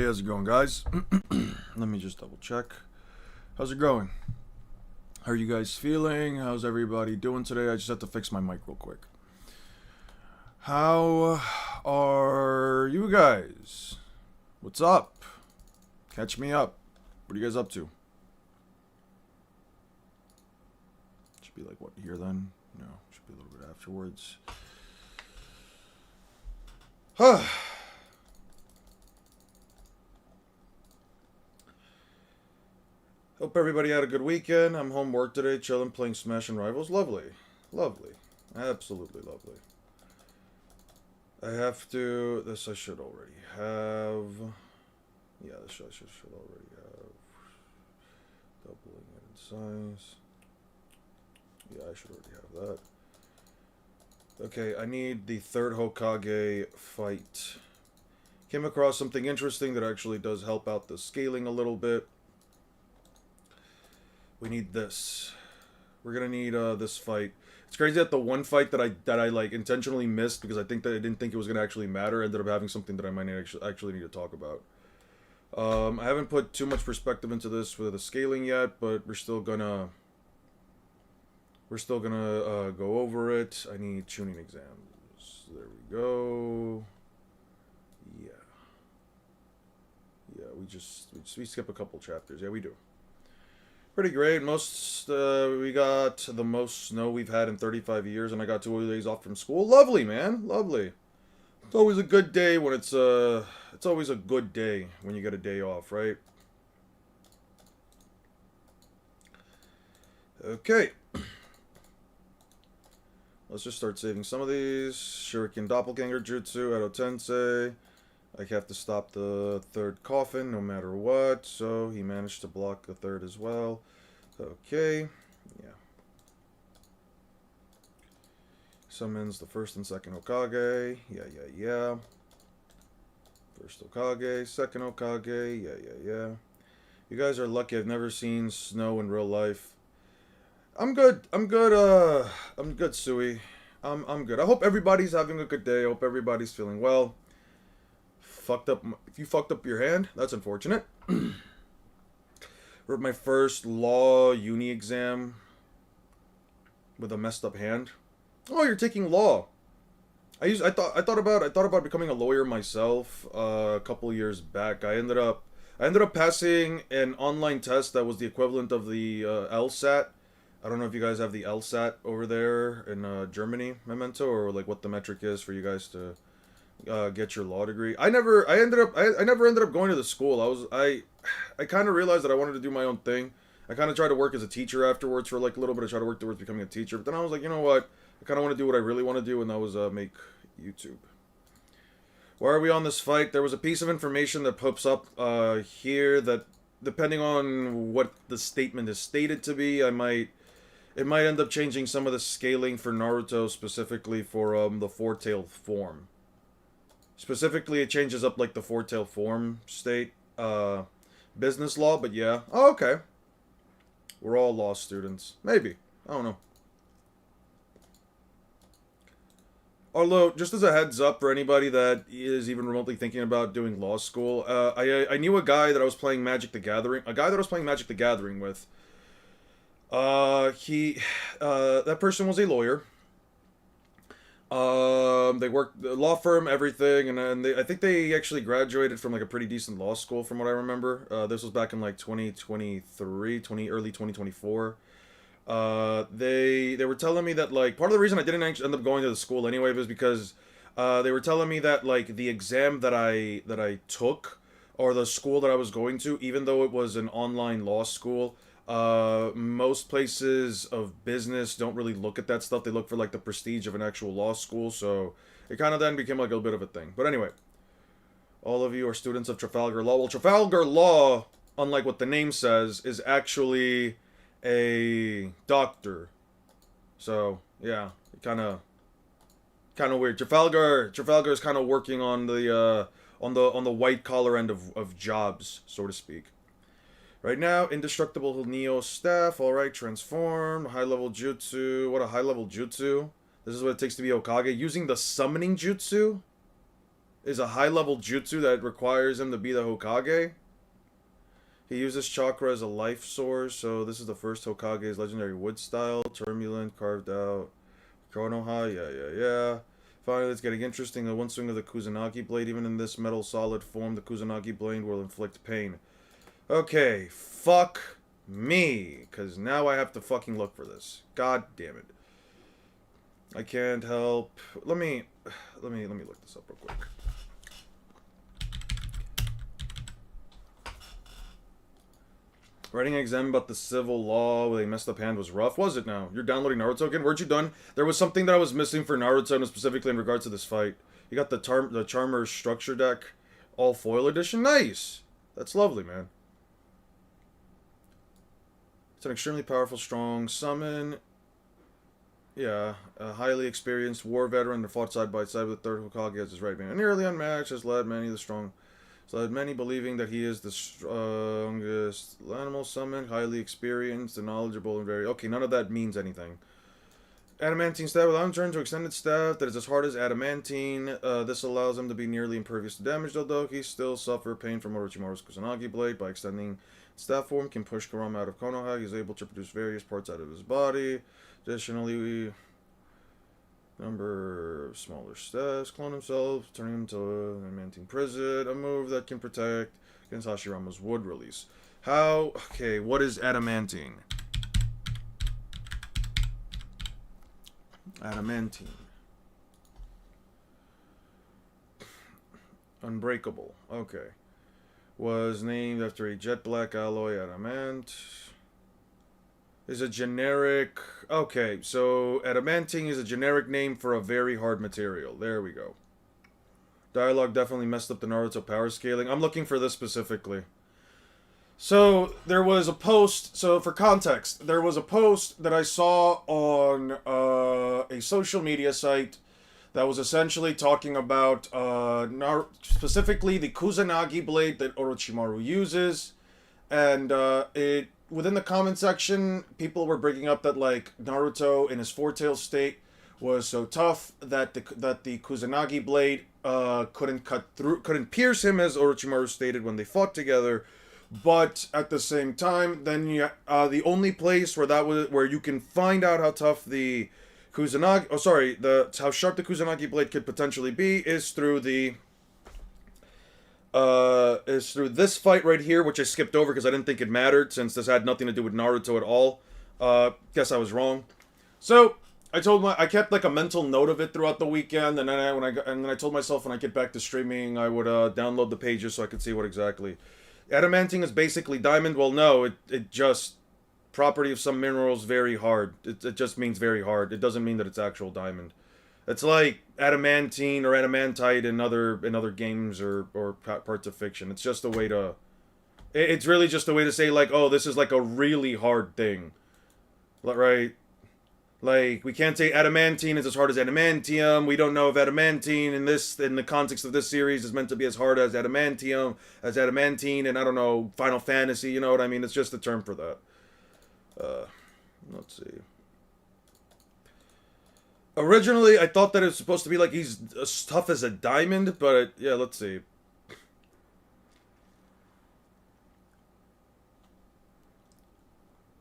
Hey, how's it going, guys? Let me just double check. How's it going? How are you guys feeling? How's everybody doing today? I just have to fix my mic real quick. How are you guys? What's up? Catch me up. What are you guys up to? Should be like, what, here then? No, should be a little bit afterwards. Huh. Hope everybody had a good weekend. I'm home work today, chilling, playing Smash and Rivals. Lovely. Lovely. Absolutely lovely. I have to... This I should already have. Yeah, this I should already have. Doubling it in size. Yeah, I should already have that. Okay, I need the third Hokage fight. Came across something interesting that actually does help out the scaling a little bit. We need this. We're gonna need this fight. It's crazy that the one fight that I like intentionally missed because I didn't think it was gonna actually matter ended up having something that I might actually need to talk about. I haven't put too much perspective into this with the scaling yet, but we're still gonna go over it. I need tuning exams. There we go. Yeah. Yeah, we skip a couple chapters. Yeah, we do. Pretty great. We got the most snow we've had in 35 years, and I got 2 days off from school. Lovely, man. Lovely. It's always a good day when it's always a good day when you get a day off, right? Okay. Let's just start saving some of these. Shuriken Doppelganger Jutsu, Edo Tensei. I have to stop the third coffin no matter what, so he managed to block the third as well. Okay, yeah. Summons the first and second Hokage. Yeah. First Hokage, second Hokage. Yeah. You guys are lucky. I've never seen snow in real life. I'm good, Sui. I'm good. I hope everybody's having a good day. I hope everybody's feeling well. If you fucked up your hand, that's unfortunate. Wrote my first law uni exam with a messed up hand. Oh, you're taking law. I thought about becoming a lawyer myself a couple years back. I ended up passing an online test that was the equivalent of the LSAT. I don't know if you guys have the LSAT over there in Germany, Memento, or like what the metric is for you guys to get your law degree. I never ended up going to the school. I kind of realized that I wanted to do my own thing. I kind of tried to work as a teacher afterwards for like a little bit. I tried to work towards becoming a teacher, but then I was like, you know what? I kind of want to do what I really want to do, and that was make YouTube. Why are we on this fight? There was a piece of information that pops up here that, depending on what the statement is stated to be, it might end up changing some of the scaling for Naruto, specifically for the four-tailed form. Specifically, it changes up like the four-tail form state, business law, but yeah. Oh, okay. We're all law students. Maybe. I don't know. Although, just as a heads up for anybody that is even remotely thinking about doing law school, I knew a guy that I was playing Magic the Gathering, with. That person was a lawyer. They worked law firm, everything, and I think they actually graduated from like a pretty decent law school, from what I remember. This was back in like 2023, early 2024. They were telling me that like part of the reason I didn't actually end up going to the school anyway was because they were telling me that like the exam that I took, or the school that I was going to, even though it was an online law school, most places of business don't really look at that stuff. They look for like the prestige of an actual law school, so it kind of then became like a bit of a thing. But anyway, all of you are students of Trafalgar Law. Well, Trafalgar Law, unlike what the name says, is actually a doctor. So yeah, kind of weird. Trafalgar is kind of working on the white collar end of jobs, so to speak. Right now, indestructible Neo staff. All right, transform. High level jutsu. What a high level jutsu! This is what it takes to be Hokage. Using the summoning jutsu. is a high-level jutsu that requires him to be the Hokage. He uses chakra as a life source, so this is the first Hokage's legendary wood style. Turbulent, carved out. Konoha, yeah. Finally, it's getting interesting. The one swing of the Kusanagi blade, even in this metal solid form, the Kusanagi blade will inflict pain. Okay, fuck me, because now I have to fucking look for this. God damn it. I can't help. Let me look this up real quick. Writing an exam about the civil law with a messed up hand was rough. Was it now? You're downloading Naruto again? Weren't you done? There was something that I was missing for Naruto, and specifically in regards to this fight. You got the Charmer Structure Deck, all foil edition? Nice! That's lovely, man. It's an extremely powerful, strong summon. Yeah, a highly experienced war veteran that fought side by side with the third Hokage as his right man. Nearly unmatched, has led many believing that he is the strongest animal summon, highly experienced and knowledgeable and very... Okay, none of that means anything. Adamantine staff with unturn to extended staff that is as hard as adamantine. This allows him to be nearly impervious to damage, though he still suffer pain from Orochimaru's Kusanagi blade. By extending staff form, can push Kurama out of Konoha. He's able to produce various parts out of his body. Additionally, number of smaller staffs, clone himself, turning him to an adamantine prison, a move that can protect against Hashirama's wood release. How? Okay, what is adamantine? Adamantine. Unbreakable. Okay. Was named after a jet black alloy adamant. Is a generic... Okay, so adamantine is a generic name for a very hard material. There we go. Dialogue definitely messed up the Naruto power scaling. I'm looking for this specifically. So, there was a post... So, for context, there was a post that I saw on a social media site that was essentially talking about specifically the Kusanagi blade that Orochimaru uses. And within the comment section, people were bringing up that, like, Naruto in his four-tailed state was so tough that the Kusanagi blade couldn't pierce him, as Orochimaru stated when they fought together. But at the same time, then the only place where you can find out how tough the Kusanagi, how sharp the Kusanagi blade could potentially be is through this fight right here, which I skipped over because I didn't think it mattered, since this had nothing to do with Naruto at all. Guess I was wrong. So I kept like a mental note of it throughout the weekend, and then I told myself when I get back to streaming, I would download the pages so I could see what exactly. Adamantine is basically diamond. Well, no, it just property of some minerals very hard. It just means very hard. It doesn't mean that it's actual diamond. It's like adamantine or adamantite in other games or parts of fiction. It's just a way to... It's really just a way to say, like, oh, this is like a really hard thing. Right? Like, we can't say adamantine is as hard as adamantium. We don't know if adamantine in the context of this series is meant to be as hard as adamantium, as adamantine, and I don't know, Final Fantasy, you know what I mean? It's just a term for that. Let's see. Originally, I thought that it was supposed to be like he's as tough as a diamond, but yeah, let's see.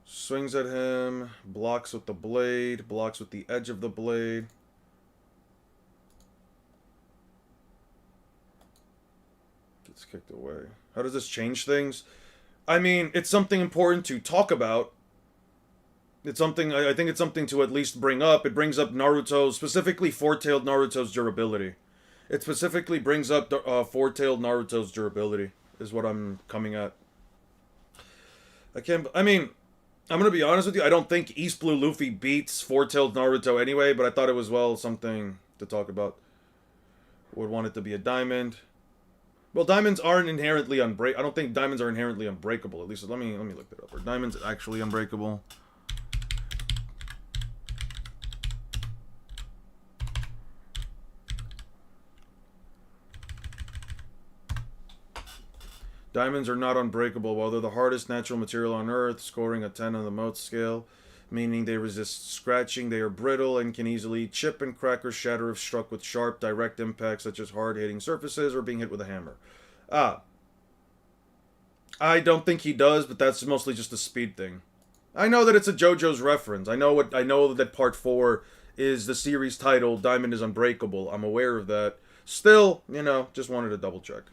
Swings at him, blocks with the blade, blocks with the edge of the blade. Gets kicked away. How does this change things? I mean, it's something important to talk about. It's something, I think it's something to at least bring up. It brings up Naruto, specifically four-tailed Naruto's durability. It specifically brings up four-tailed Naruto's durability, is what I'm coming at. I'm gonna be honest with you, I don't think East Blue Luffy beats four-tailed Naruto anyway, but I thought it was, well, something to talk about. Would want it to be a diamond. Well, diamonds aren't inherently unbreakable. I don't think diamonds are inherently unbreakable. At least, let me look that up. Are diamonds actually unbreakable? Diamonds are not unbreakable. While they're the hardest natural material on Earth, scoring a 10 on the Mohs scale, meaning they resist scratching, they are brittle, and can easily chip and crack or shatter if struck with sharp, direct impacts, such as hard-hitting surfaces or being hit with a hammer. Ah. I don't think he does, but that's mostly just a speed thing. I know that it's a JoJo's reference. I know that part 4 is the series title, Diamond is Unbreakable. I'm aware of that. Still, just wanted to double check.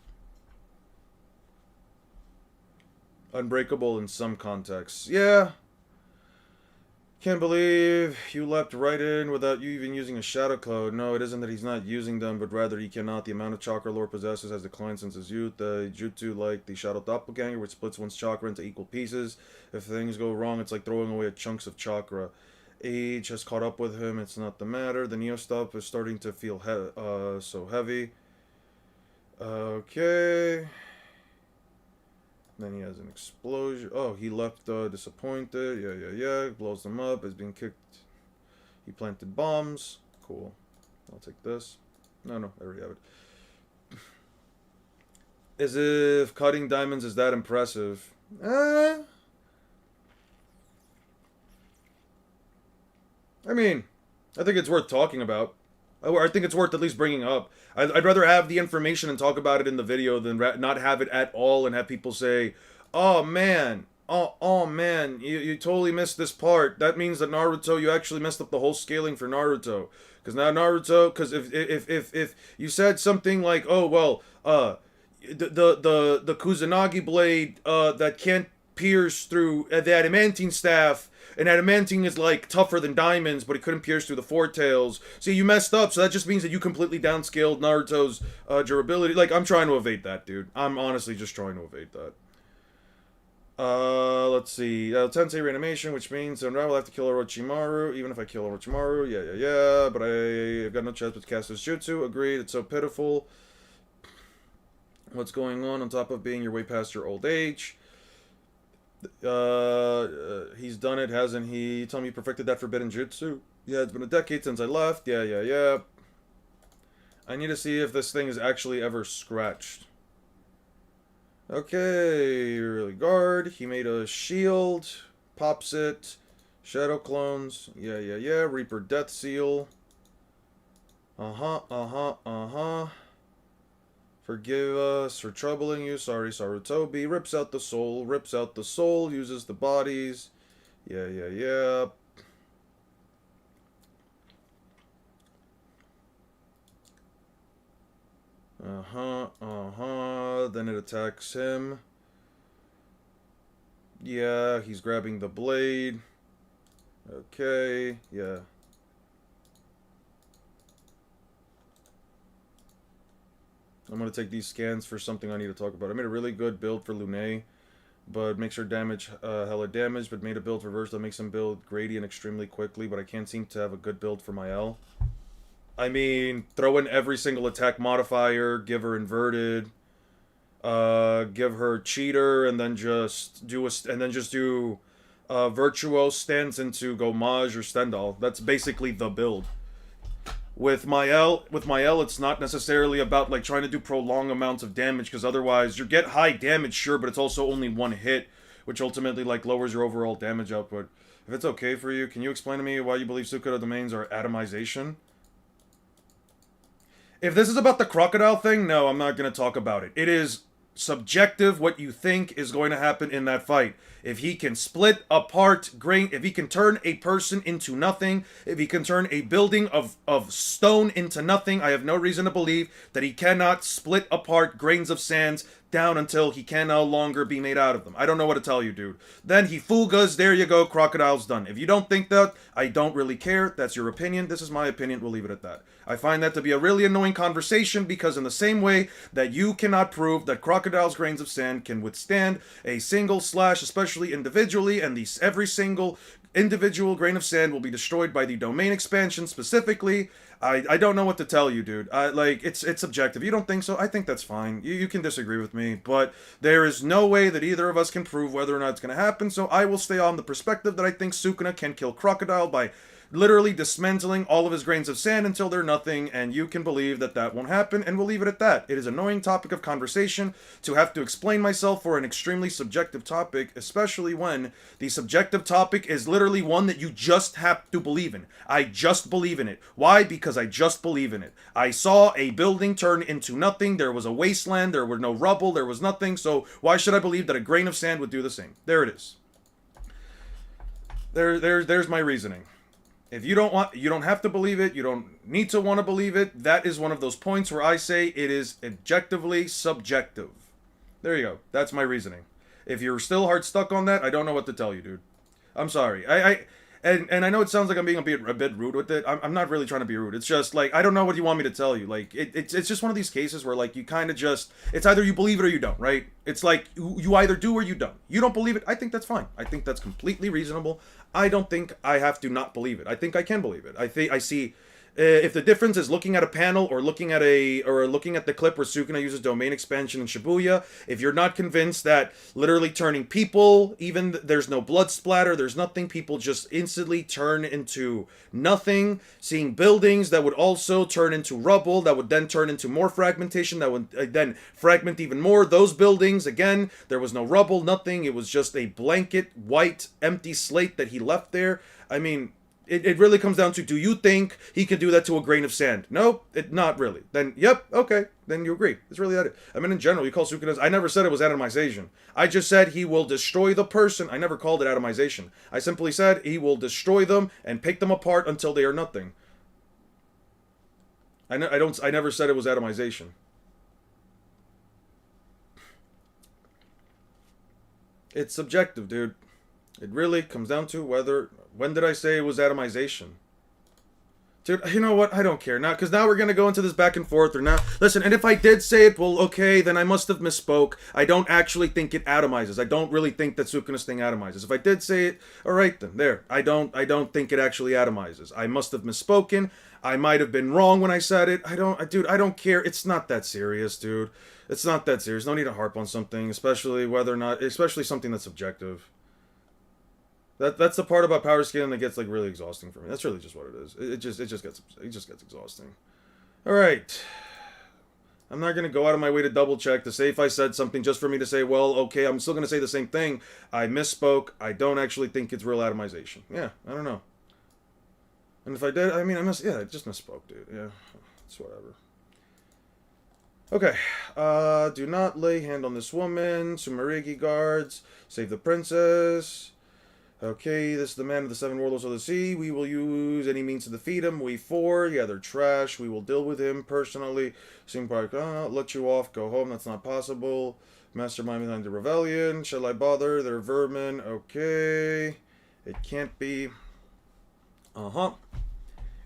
Unbreakable in some contexts. Yeah. Can't believe you leapt right in without you even using a shadow code. No, it isn't that he's not using them, but rather he cannot. The amount of chakra Lord possesses has declined since his youth. The jutsu, like the Shadow Doppelganger, which splits one's chakra into equal pieces. If things go wrong, it's like throwing away chunks of chakra. Age has caught up with him. It's not the matter. The Neo stuff is starting to feel so heavy. Okay. Then he has an explosion. Oh, he left disappointed. Yeah. Blows them up. Is being kicked. He planted bombs. Cool. I'll take this. No, I already have it. As if cutting diamonds is that impressive. I mean, I think it's worth talking about. I think it's worth at least bringing up. I'd rather have the information and talk about it in the video than not have it at all and have people say, "Oh man, oh man, you totally missed this part. That means that Naruto, you actually messed up the whole scaling for Naruto." Because now Naruto, because if you said something like, "Oh well, the Kusanagi blade that can't pierce through the adamantine staff." And adamantine is like tougher than diamonds, but it couldn't pierce through the four tails. See, you messed up, so that just means that you completely downscaled Naruto's durability. Like, I'm trying to evade that, dude. I'm honestly just trying to evade that. Let's see. Tensei reanimation, which means I will have to kill Orochimaru, even if I kill Orochimaru. Yeah. But I've got no chance with Caster's Jutsu. Agreed. It's so pitiful. What's going on top of being your way past your old age? He's done it, hasn't he? Tell me you perfected that forbidden jutsu. Yeah, it's been a decade since I left. Yeah. I need to see if this thing is actually ever scratched. Okay, early guard. He made a shield. Pops it. Shadow clones. Yeah. Reaper death seal. Forgive us for troubling you. Sorry, Sarutobi. Rips out the soul. Uses the bodies. Yeah. Then it attacks him. Yeah, he's grabbing the blade. Okay, yeah. I'm going to take these scans for something I need to talk about. I made a really good build for Lune, but makes her damage hella damage, but made a build for Verse that makes him build Gradient extremely quickly, but I can't seem to have a good build for my L. I mean, throw in every single attack modifier, give her inverted, give her cheater, and then just do Virtuo stance into Gomage or Stendhal. That's basically the build. With my L, it's not necessarily about like trying to do prolonged amounts of damage, because otherwise you get high damage, sure, but it's also only one hit, which ultimately like lowers your overall damage output. If it's okay for you, can you explain to me why you believe Sukuna domains are atomization? If this is about the crocodile thing, no, I'm not going to talk about it. It is subjective what you think is going to happen in that fight. If he can split apart grain, if he can turn a person into nothing, if he can turn a building of stone into nothing, I have no reason to believe that he cannot split apart grains of sands down until he can no longer be made out of them. I don't know what to tell you, dude. Then he fugas, there you go, crocodile's done. If you don't think that, I don't really care. That's your opinion. This is my opinion. We'll leave it at that. I find that to be a really annoying conversation because in the same way that you cannot prove that crocodile's grains of sand can withstand a single slash, especially individually, and every single individual grain of sand will be destroyed by the domain expansion specifically, I don't know what to tell you, dude. Like, it's subjective. You don't think so? I think that's fine. You can disagree with me, but there is no way that either of us can prove whether or not it's going to happen, so I will stay on the perspective that I think Sukuna can kill Crocodile by literally dismantling all of his grains of sand until they're nothing, and you can believe that that won't happen, and we'll leave it at that. It is an annoying topic of conversation to have to explain myself for an extremely subjective topic, especially when the subjective topic is literally one that you just have to believe in. I just believe in it. Why? Because I just believe in it. I saw a building turn into nothing. There was a wasteland. There were no rubble. There was nothing. So why should I believe that a grain of sand would do the same? There it is. There's my reasoning. If you don't have to believe it. You don't need to want to believe it. That is one of those points where I say it is objectively subjective. There you go. That's my reasoning. If you're still hard stuck on that, I don't know what to tell you, dude. I'm sorry. And I know it sounds like I'm being a bit rude with it. I'm not really trying to be rude. It's just like, I don't know what you want me to tell you. Like, it's just one of these cases where, like, you kind of just, it's either you believe it or you don't, right? It's like, you either do or you don't. You don't believe it, I think that's fine. I think that's completely reasonable. I don't think I have to not believe it. I think I can believe it. I see... if the difference is looking at a panel or looking at the clip where Sukuna uses domain expansion in Shibuya, if you're not convinced that literally turning people, even there's no blood splatter, there's nothing, people just instantly turn into nothing, seeing buildings that would also turn into rubble, that would then turn into more fragmentation, that would then fragment even more, those buildings, again, there was no rubble, nothing, it was just a blanket, white, empty slate that he left there. I mean... It really comes down to, do you think he could do that to a grain of sand? No, not really. Then, yep, okay, then you agree. It's really that. I mean, in general, you call Sukuna's... I never said it was atomization. I just said he will destroy the person. I never called it atomization. I simply said he will destroy them and pick them apart until they are nothing. I never said it was atomization. It's subjective, dude. It really comes down to whether... When did I say it was atomization? Dude, you know what? I don't care now, because now we're going to go into this back and forth, or now... Listen, and if I did say it, well, okay, then I must have misspoke. I don't actually think it atomizes. I don't really think that Sukuna's thing atomizes. If I did say it, alright then, there. I don't think it actually atomizes. I must have misspoken. I might have been wrong when I said it. Dude, I don't care. It's not that serious, dude. It's not that serious. No need to harp on something, especially something that's subjective. That's the part about power scaling that gets, like, really exhausting for me. That's really just what it is. It just gets exhausting. All right. I'm not gonna go out of my way to double check to say if I said something just for me to say, well, okay, I'm still gonna say the same thing. I misspoke. I don't actually think it's real atomization. Yeah, I don't know. And if I did, I mean, I just misspoke, dude. Yeah, it's whatever. Okay. Do not lay hand on this woman. Sumeragi guards. Save the princess. Okay, this is the man of the seven worlds of the sea. We will use any means to defeat him. We 4. Yeah, they're trash. We will deal with him personally. Sing Park, let you off. Go home. That's not possible. Mastermind behind the rebellion. Shall I bother? They're vermin. Okay. It can't be. In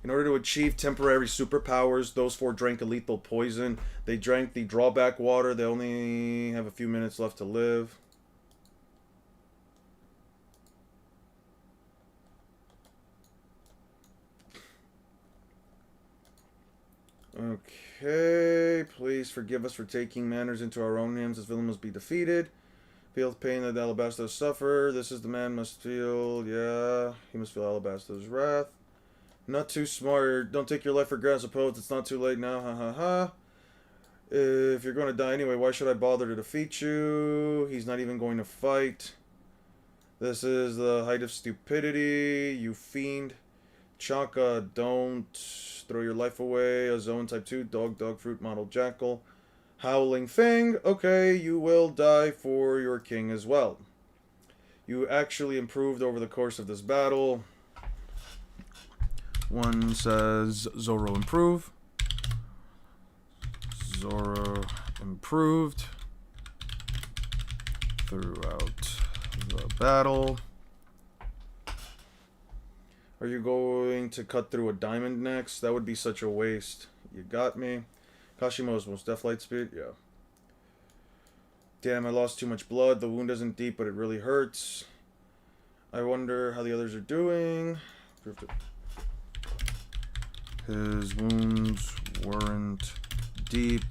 order to achieve temporary superpowers, those 4 drank a lethal poison. They drank the drawback water. They only have a few minutes left to live. Okay, please forgive us for taking matters into our own hands. This villain must be defeated. Feel the pain that Alabastos suffer. This is the man must feel, yeah, he must feel Alabastos' wrath. Not too smart. Don't take your life for granted, suppose it's not too late now, ha ha ha. If you're going to die anyway, why should I bother to defeat you? He's not even going to fight. This is the height of stupidity, you fiend. Chaka, don't throw your life away. A zone type 2, dog fruit model jackal. Howling Fang, okay, you will die for your king as well. You actually improved over the course of this battle. One says Zoro improve. Zoro improved throughout the battle. Are you going to cut through a diamond next? That would be such a waste. You got me. Kashimo's most death light speed? Yeah. Damn, I lost too much blood. The wound isn't deep, but it really hurts. I wonder how the others are doing. His wounds weren't deep,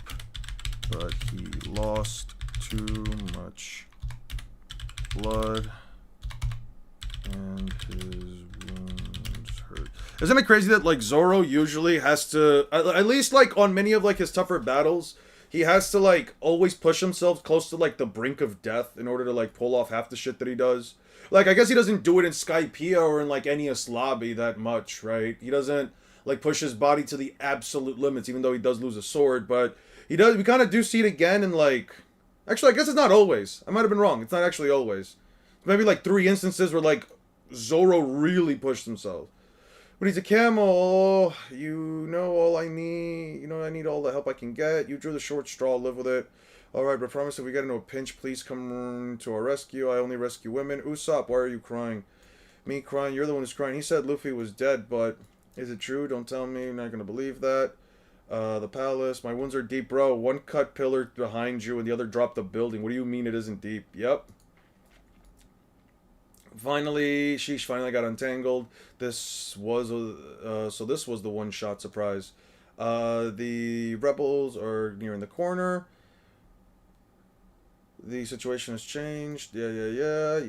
but he lost too much blood. And his wounds hurt. Isn't it crazy that like Zoro usually has to, at least like on many of like his tougher battles, he has to like always push himself close to like the brink of death in order to like pull off half the shit that he does. Like I guess he doesn't do it in Skypiea or in like Enies Lobby that much, right? He doesn't like push his body to the absolute limits, even though he does lose a sword. But he does. We kind of do see it again in like. Actually, I guess it's not always. I might have been wrong. It's not actually always. Maybe like 3 instances where like Zoro really pushed himself. But he's a camel. You know all I need. You know I need all the help I can get. You drew the short straw. Live with it. Alright, but promise if we get into a pinch, please come to our rescue. I only rescue women. Usopp, why are you crying? Me crying? You're the one who's crying. He said Luffy was dead, but is it true? Don't tell me. You're not going to believe that. The palace. My wounds are deep, bro. One cut pillar behind you and the other dropped the building. What do you mean it isn't deep? Yep. Finally, Sheesh finally got untangled. This was so this was the one-shot surprise. The rebels are nearing the corner. The situation has changed. Yeah.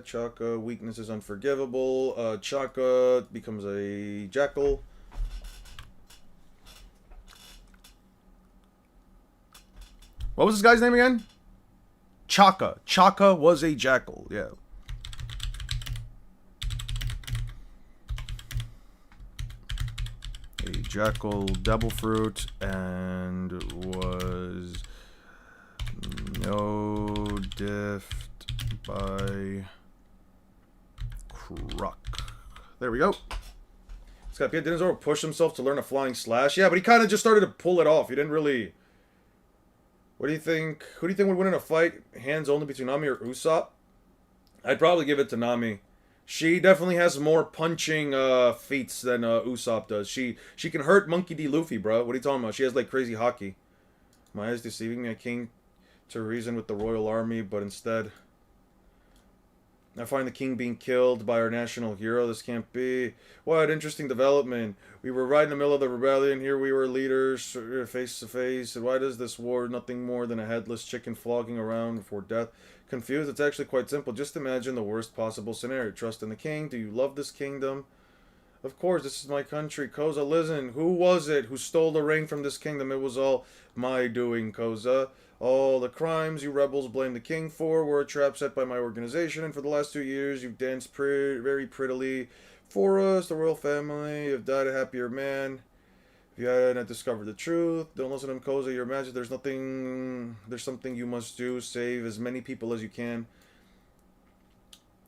Chaka, weakness is unforgivable. Chaka becomes a jackal. What was this guy's name again? Chaka. Chaka was a jackal, yeah. A jackal devil fruit and was no diffed by Croc. There we go. Skypiea didn't Zoro push himself to learn a flying slash? Yeah, but he kind of just started to pull it off. He didn't really... What do you think? Who do you think would win in a fight? Hands only between Nami or Usopp? I'd probably give it to Nami. She definitely has more punching feats than Usopp does. She can hurt Monkey D. Luffy, bro. What are you talking about? She has like crazy hockey. My eyes deceiving me. I came to reason with the royal army, but instead I find the king being killed by our national hero. This can't be. What interesting development. We were right in the middle of the rebellion. Here we were leaders, face to face. And why does this war nothing more than a headless chicken flogging around before death? Confused? It's actually quite simple. Just imagine the worst possible scenario. Trust in the king. Do you love this kingdom? Of course, this is my country. Koza, listen. Who was it who stole the reign from this kingdom? It was all my doing, Koza. All the crimes you rebels blame the king for were a trap set by my organization, and for the last 2 years you've danced very prettily for us, the royal family. You've died a happier man. If you hadn't discovered the truth, don't listen to him, Koza. Your magic. There's something you must do. Save as many people as you can.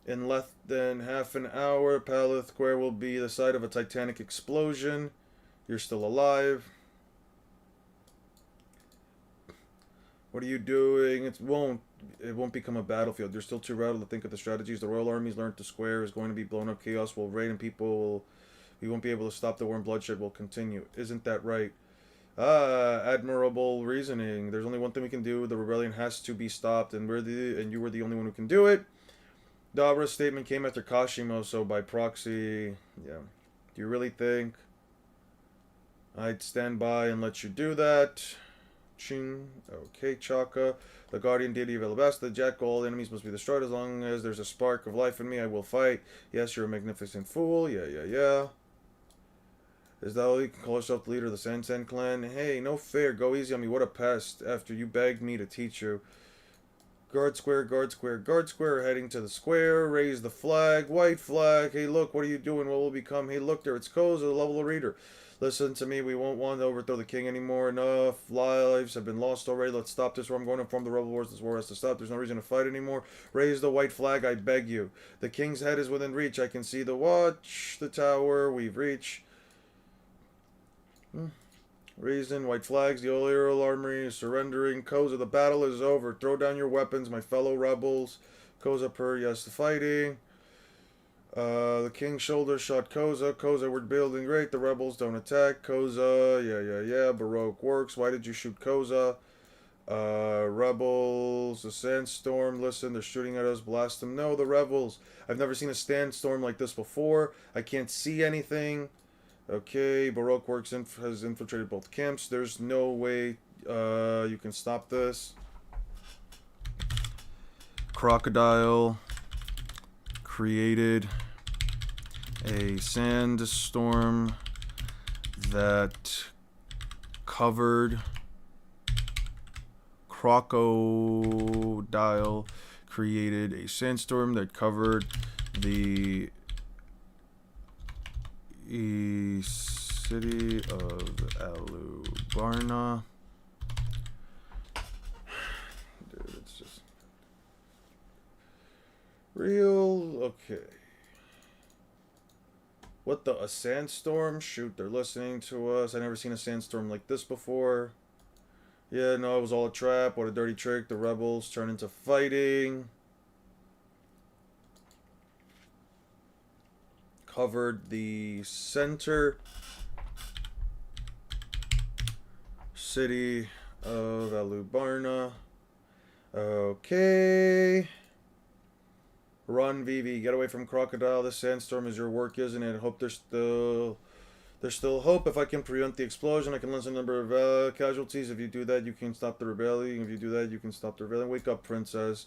In less than half an hour, Palace Square will be the site of a titanic explosion. You're still alive. What are you doing? It won't become a battlefield. You're still too rattled to think of the strategies. The royal army's learned the square is going to be blown up. Chaos will reign and we won't be able to stop the war and bloodshed will continue. Isn't that right? Ah, admirable reasoning. There's only one thing we can do. The rebellion has to be stopped, and you were the only one who can do it. Dabra's statement came after Kashimo, so by proxy, yeah. Do you really think I'd stand by and let you do that? Ching. Okay, Chaka. The guardian deity of Alabasta, the jackal, all enemies must be destroyed. As long as there's a spark of life in me, I will fight. Yes, you're a magnificent fool. Yeah. Is that all you can call yourself the leader of the Sansan clan? Hey, no fair. Go easy on me. What a pest. After you begged me to teach you. Guard square, guard square, guard square. Heading to the square. Raise the flag. White flag. Hey, look. What are you doing? What will become? Hey, look there. It's Koza, the level reader. Listen to me, we won't want to overthrow the king anymore. Enough lives have been lost already. Let's stop this war. I'm going to inform the rebel wars. This war has to stop. There's no reason to fight anymore. Raise the white flag, I beg you. The king's head is within reach. I can see the watch, the tower. We've reached. Reason, white flags, the royal army is surrendering. Koza, the battle is over. Throw down your weapons, my fellow rebels. Koza per, yes, the fighting. The king's shoulder shot Koza. Koza, we're building great. The rebels don't attack. Koza, yeah. Baroque works. Why did you shoot Koza? Rebels, the sandstorm. Listen, they're shooting at us. Blast them. No, the rebels. I've never seen a sandstorm like this before. I can't see anything. Okay, Baroque works has infiltrated both camps. There's no way you can stop this. Crocodile created A sandstorm that covered crocodile created a sandstorm that covered the city of Alubarna. Dude, it's just real. Okay. What a sandstorm? Shoot, they're listening to us. I never seen a sandstorm like this before. Yeah, no, it was all a trap. What a dirty trick. The rebels turn into fighting. Covered the center city of Alubarna. Okay. Run, Vivi. Get away from Crocodile. This sandstorm is your work, isn't it? Hope there's still hope. If I can prevent the explosion, I can lessen the number of casualties. If you do that, you can stop the rebellion. If you do that, you can stop the rebellion. Wake up, princess.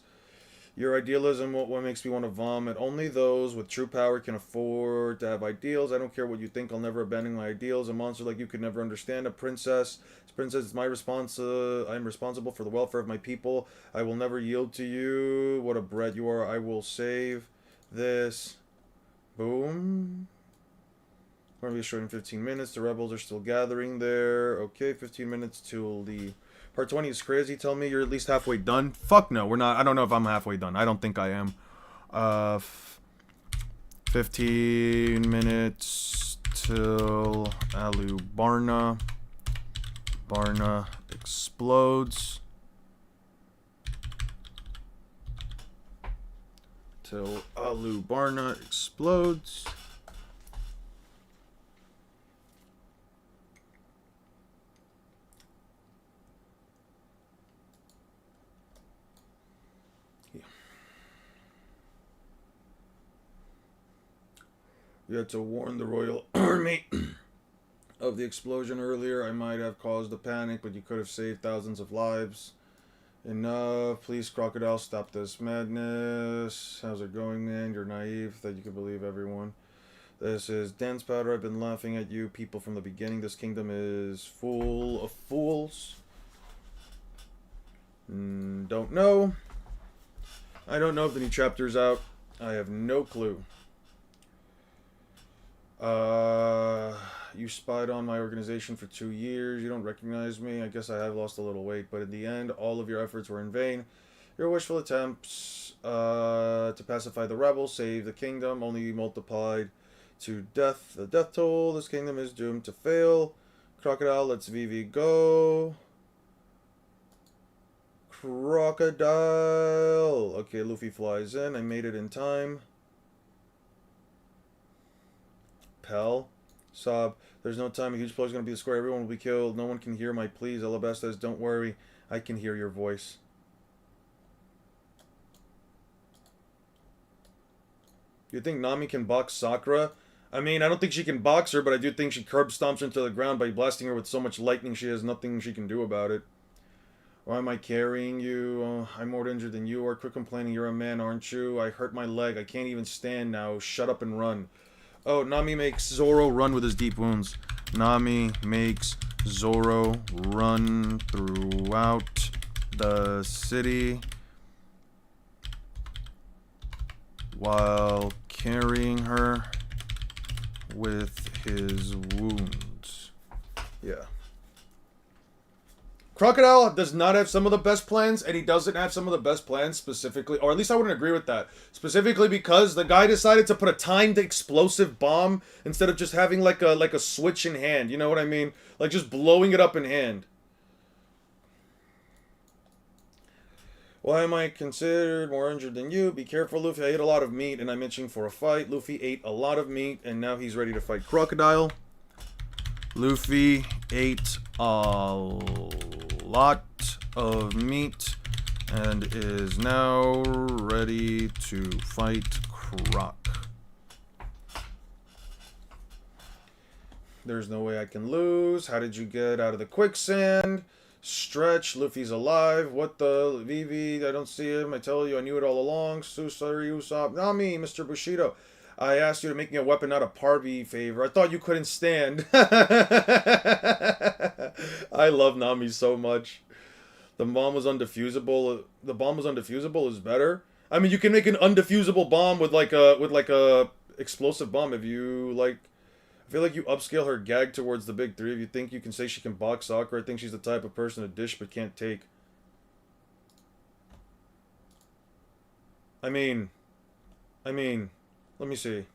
Your idealism, what makes me want to vomit. Only those with true power can afford to have ideals. I don't care what you think. I'll never abandon my ideals. A monster like you could never understand. A princess. Princess, it's my response. I'm responsible for the welfare of my people. I will never yield to you. What a brat you are. I will save this. Boom. We're going to be short in 15 minutes. The rebels are still gathering there. Okay, 15 minutes till the... Part 20 is crazy. Tell me you're at least halfway done. Fuck no, we're not. I don't know if I'm halfway done. I don't think I am. 15 minutes till Alubarna. Barna explodes. Till Alubarna explodes. You had to warn the royal army of the explosion earlier. I might have caused a panic, but you could have saved thousands of lives. Enough. Please, Crocodile, stop this madness. How's it going, man? You're naive that you can believe everyone. This is Dance Powder. I've been laughing at you people from the beginning. This kingdom is full of fools. Don't know. I don't know if the new chapter's out. I have no clue. You spied on my organization for 2 years. You don't recognize me. I guess I have lost a little weight, but in the end, all of your efforts were in vain. Your wishful attempts to pacify the rebels, save the kingdom, only multiplied to death. The death toll. This kingdom is doomed to fail. Crocodile lets Vivi go. Crocodile. Okay, Luffy flies in. I made it in time. Pell. Sob. There's no time. A huge blow is going to be the square. Everyone will be killed. No one can hear my pleas. Alabasta, don't worry. I can hear your voice. You think Nami can box Sakura? I mean, I don't think she can box her, but I do think she curb stomps her into the ground by blasting her with so much lightning she has nothing she can do about it. Why am I carrying you? I'm more injured than you are. Quit complaining. You're a man, aren't you? I hurt my leg. I can't even stand now. Shut up and run. Oh, Nami makes Zoro run with his deep wounds. Nami makes Zoro run throughout the city while carrying her with his wounds. Yeah. Crocodile does not have some of the best plans, and he doesn't have some of the best plans specifically, or at least I wouldn't agree with that. Specifically because the guy decided to put a timed explosive bomb instead of just having like a switch in hand. You know what I mean? Like just blowing it up in hand. Why am I considered more injured than you? Be careful, Luffy. I ate a lot of meat, and I'm itching for a fight. Luffy ate a lot of meat, and now he's ready to fight Crocodile. Luffy ate a lot of meat and is now ready to fight Croc. There's no way I can lose. How did you get out of the quicksand? Stretch. Luffy's alive. What the? Vivi, I don't see him. I tell you, I knew it all along. Susari, Usopp, Nami, Mr. Bushido. I asked you to make me a weapon, not a party favor. I thought you couldn't stand. I love Nami so much. The bomb was undefusable. The bomb was undefusable is better. I mean, you can make an undefusable bomb with like a explosive bomb if you like. I feel like you upscale her gag towards the big three. If you think you can say she can box soccer, I think she's the type of person to dish but can't take. I mean, let me see.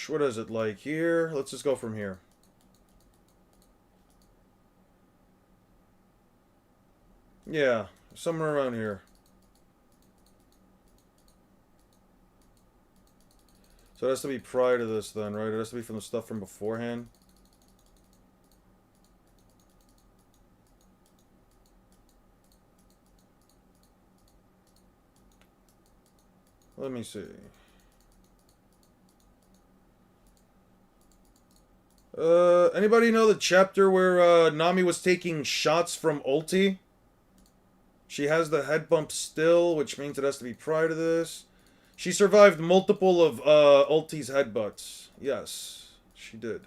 What is it like here? Let's just go from here. Yeah, somewhere around here. So it has to be prior to this then, right? It has to be from the stuff from beforehand. Let me see. Anybody know the chapter where Nami was taking shots from ulti? She has the head bump still, which means it has to be prior to this. She survived multiple of ulti's headbutts. Yes, she did.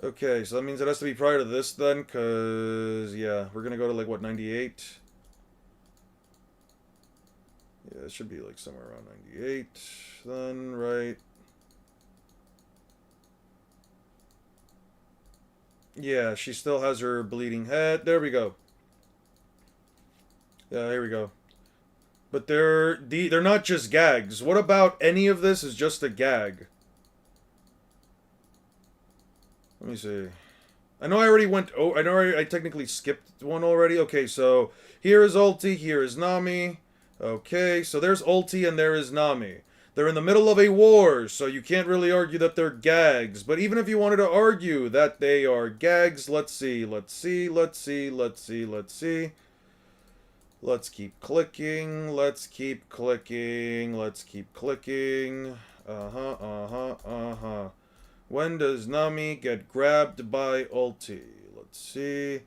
Okay, so that means it has to be prior to this then, because, yeah, we're gonna go to, like, what, 98? Yeah, it should be, like, somewhere around 98 then, right? Yeah, she still has her bleeding head. There we go. Yeah, here we go. But they're not just gags. What about any of this is just a gag? Let me see. I know I already went. Oh, I know I technically skipped one already. Okay, so here is ulti. Here is Nami. Okay, so there's ulti and there is Nami. They're in the middle of a war, so you can't really argue that they're gags. But even if you wanted to argue that they are gags, let's see. Let's keep clicking. Let's keep clicking. When does Nami get grabbed by ulti? Let's see.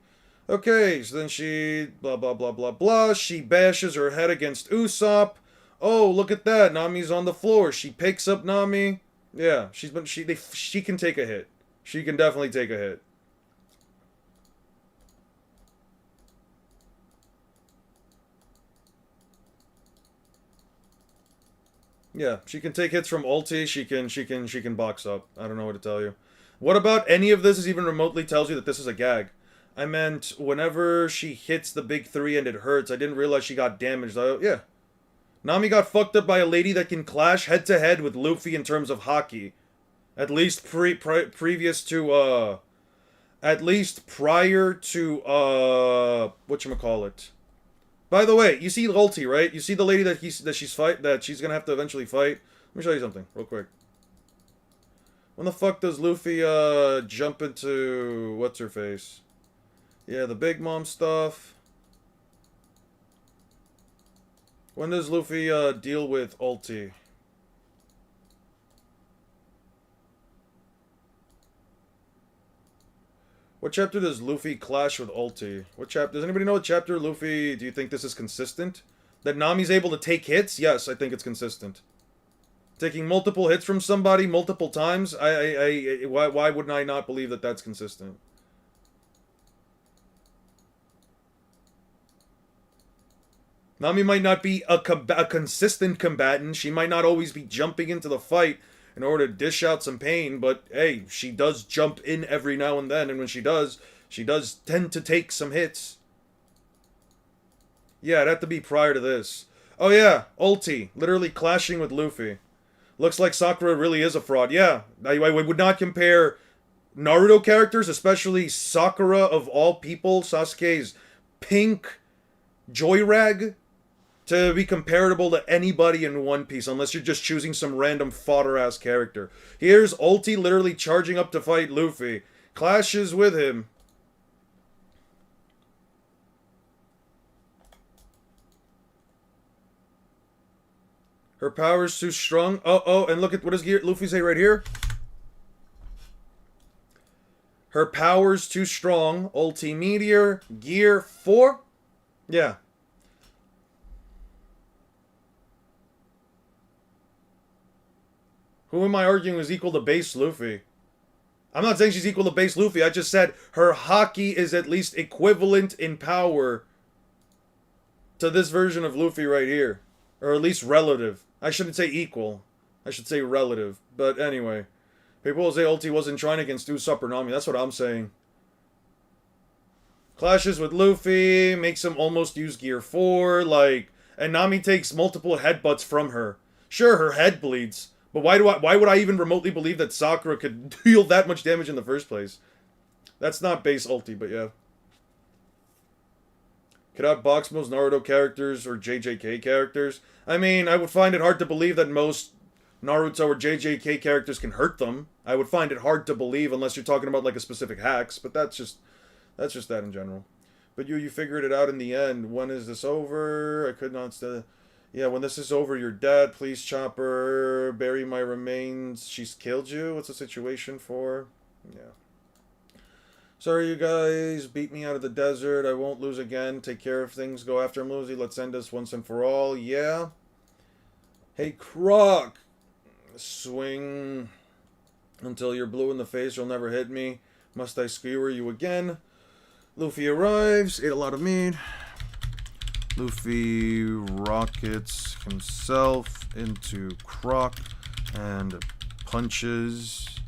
Okay, so then she blah blah blah blah blah. She bashes her head against Usopp. Oh, look at that. Nami's on the floor. She picks up Nami. Yeah, she can take a hit. She can definitely take a hit. Yeah, she can take hits from ulti. She can box up. I don't know what to tell you. What about any of this is even remotely tells you that this is a gag? I meant whenever she hits the big three and it hurts. I didn't realize she got damaged. Yeah. Nami got fucked up by a lady that can clash head to head with Luffy in terms of hockey. At least previous to at least prior to whatchamacallit. By the way, you see ulti, right? You see the lady that she's gonna have to eventually fight. Let me show you something real quick. When the fuck does Luffy jump into what's her face? Yeah, the Big Mom stuff. When does Luffy deal with ulti? What chapter does Luffy clash with ulti? What chapter? Does anybody know what chapter Luffy? Do you think this is consistent? That Nami's able to take hits? Yes, I think it's consistent. Taking multiple hits from somebody multiple times? Why wouldn't I not believe that that's consistent? Nami might not be a consistent combatant. She might not always be jumping into the fight in order to dish out some pain, but hey, she does jump in every now and then, and when she does tend to take some hits. Yeah, it'd have to be prior to this. Oh yeah, ulti, literally clashing with Luffy. Looks like Sakura really is a fraud. Yeah, I would not compare Naruto characters, especially Sakura of all people, Sasuke's pink Joyrag, to be comparable to anybody in One Piece, unless you're just choosing some random fodder-ass character. Here's ulti literally charging up to fight Luffy. Clashes with him. Her power's too strong. Oh, and look at, what does Luffy say right here? Her power's too strong. Ulti Meteor, Gear 4. Yeah. Who am I arguing is equal to base Luffy? I'm not saying she's equal to base Luffy. I just said her haki is at least equivalent in power to this version of Luffy right here. Or at least relative. I shouldn't say equal. I should say relative. But anyway. People will say Ulti wasn't trying against Usopp or Nami. That's what I'm saying. Clashes with Luffy, makes him almost use Gear 4, like, and Nami takes multiple headbutts from her. Sure, her head bleeds, but why would I even remotely believe that Sakura could deal that much damage in the first place? That's not base ulti, but yeah. Could outbox most Naruto characters or JJK characters? I mean, I would find it hard to believe that most Naruto or JJK characters can hurt them. I would find it hard to believe unless you're talking about like a specific hacks, but that's just that in general. But you figured it out in the end. When is this over? I could not stay. Yeah, when this is over, you're dead. Please, Chopper, bury my remains. She's killed you? What's the situation for? Yeah. Sorry, you guys. Beat me out of the desert. I won't lose again. Take care of things. Go after him, Lucy. Let's end this once and for all. Yeah. Hey, Croc. Swing until you're blue in the face. You'll never hit me. Must I skewer you again? Luffy arrives. Ate a lot of meat. Luffy rockets himself into Croc and punches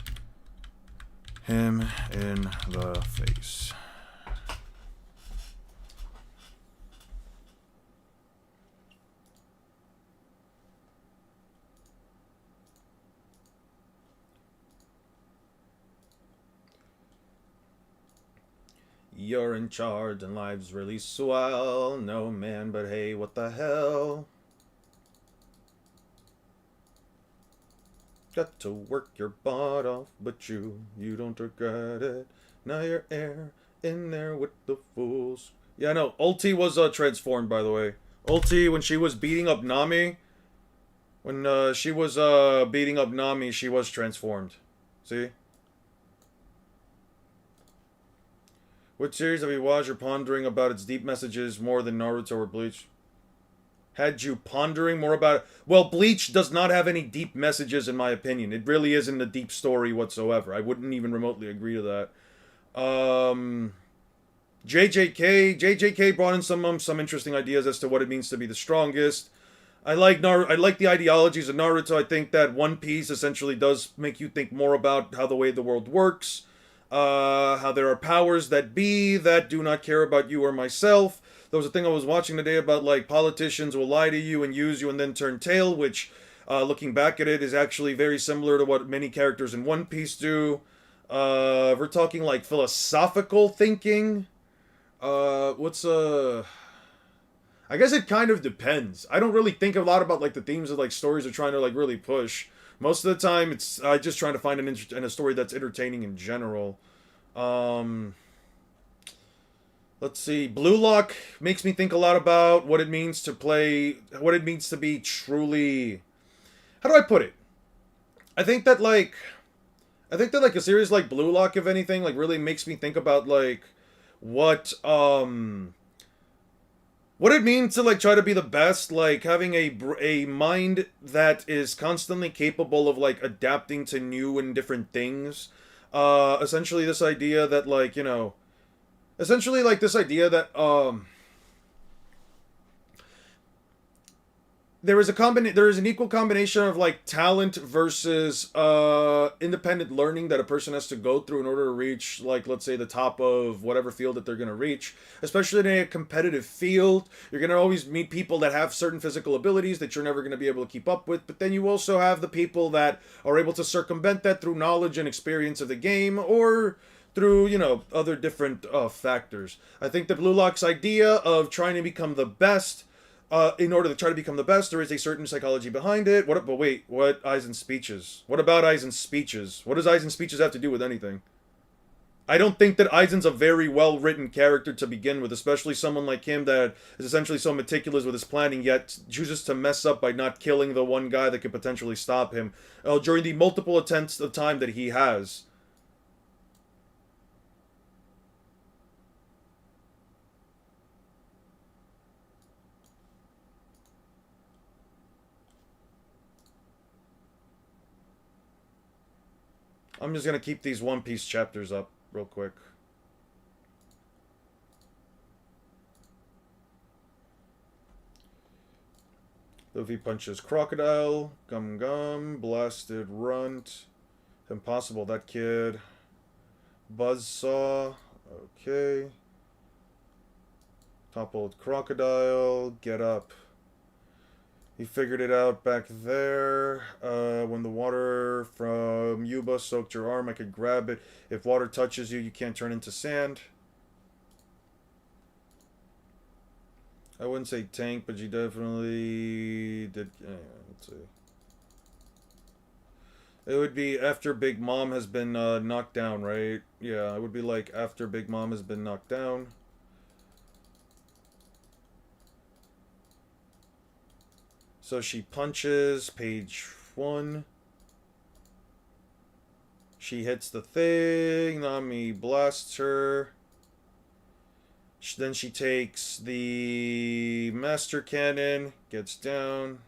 him in the face. You're in charge and life's really swell. No man, but hey, what the hell? Got to work your butt off, but you don't regret it. Now you're in there with the fools. Yeah, no, Ulti was transformed, by the way. Ulti, when she was beating up Nami, she was beating up Nami, she was transformed. See? What series have you watched or pondering about its deep messages more than Naruto or Bleach? Had you pondering more about it? Well, Bleach does not have any deep messages in my opinion. It really isn't a deep story whatsoever. I wouldn't even remotely agree to that. JJK brought in some interesting ideas as to what it means to be the strongest. I like the ideologies of Naruto. I think that One Piece essentially does make you think more about how the way the world works. How there are powers that be that do not care about you or myself. There was a thing I was watching today about like politicians will lie to you and use you and then turn tail, which, looking back at it, is actually very similar to what many characters in One Piece do. We're talking like philosophical thinking. I guess it kind of depends. I don't really think a lot about like the themes of like stories are trying to like really push. Most of the time, it's just trying to find a story that's entertaining in general. Let's see. Blue Lock makes me think a lot about what it means to be truly. How do I put it? I think that like a series like Blue Lock, if anything, like really makes me think about like what it means to like try to be the best, like having a mind that is constantly capable of like adapting to new and different things. Essentially this idea that like, there is an equal combination of like talent versus independent learning that a person has to go through in order to reach, like, let's say the top of whatever field that they're going to reach. Especially in a competitive field, you're going to always meet people that have certain physical abilities that you're never going to be able to keep up with, but then you also have the people that are able to circumvent that through knowledge and experience of the game, or through, other different factors. I think that Blue Lock's idea of trying to become the best, in order to try to become the best, there is a certain psychology behind it. What Aizen's speeches? What about Aizen's speeches? What does Aizen's speeches have to do with anything? I don't think that Aizen's a very well-written character to begin with, especially someone like him that is essentially so meticulous with his planning, yet chooses to mess up by not killing the one guy that could potentially stop him during the multiple attempts of time that he has. I'm just gonna keep these One Piece chapters up real quick. Luffy punches Crocodile. Gum Gum. Blasted Runt. Impossible, that kid. Buzzsaw. Okay. Toppled Crocodile. Get up. He figured it out back there. When the water from Yuba soaked your arm, I could grab it. If water touches you, you can't turn into sand. I wouldn't say tank, but you definitely did. Let's see. It would be after Big Mom has been knocked down, right? Yeah, it would be like after Big Mom has been knocked down. So she punches, page 1. She hits the thing, Nami blasts her. Then she takes the Master Cannon, gets down,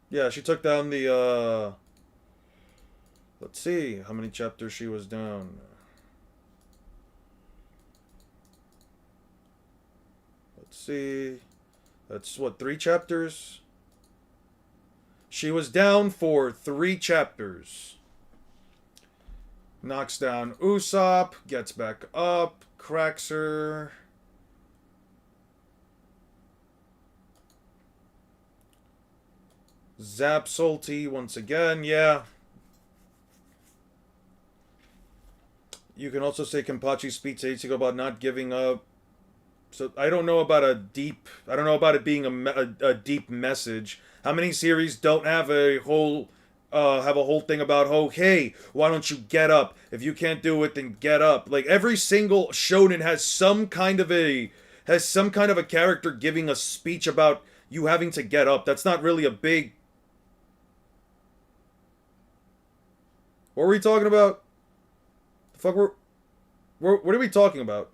Yeah, she took down the, let's see, how many chapters she was down. Let's see, that's what, 3 chapters? She was down for 3 chapters. Knocks down Usopp, gets back up, cracks her. Zap Salty once again, yeah. You can also say Kenpachi speaks to Ichigo about not giving up. So I don't know about I don't know about it being a deep message. How many series don't have a whole thing about, oh, hey, why don't you get up? If you can't do it, then get up. Like every single shonen has some kind of a character giving a speech about you having to get up. That's not really a big. What were we talking about? The fuck what are we talking about?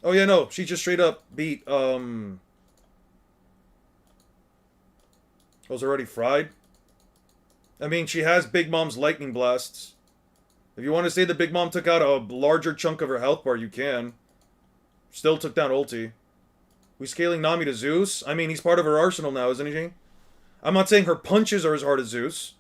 Oh yeah, no, she just straight up beat was already fried. I mean, she has Big Mom's lightning blasts. If you want to say that Big Mom took out a larger chunk of her health bar, you can. Still took down Ulti. We scaling Nami to Zeus? I mean, he's part of her arsenal now, isn't he? I'm not saying her punches are as hard as Zeus.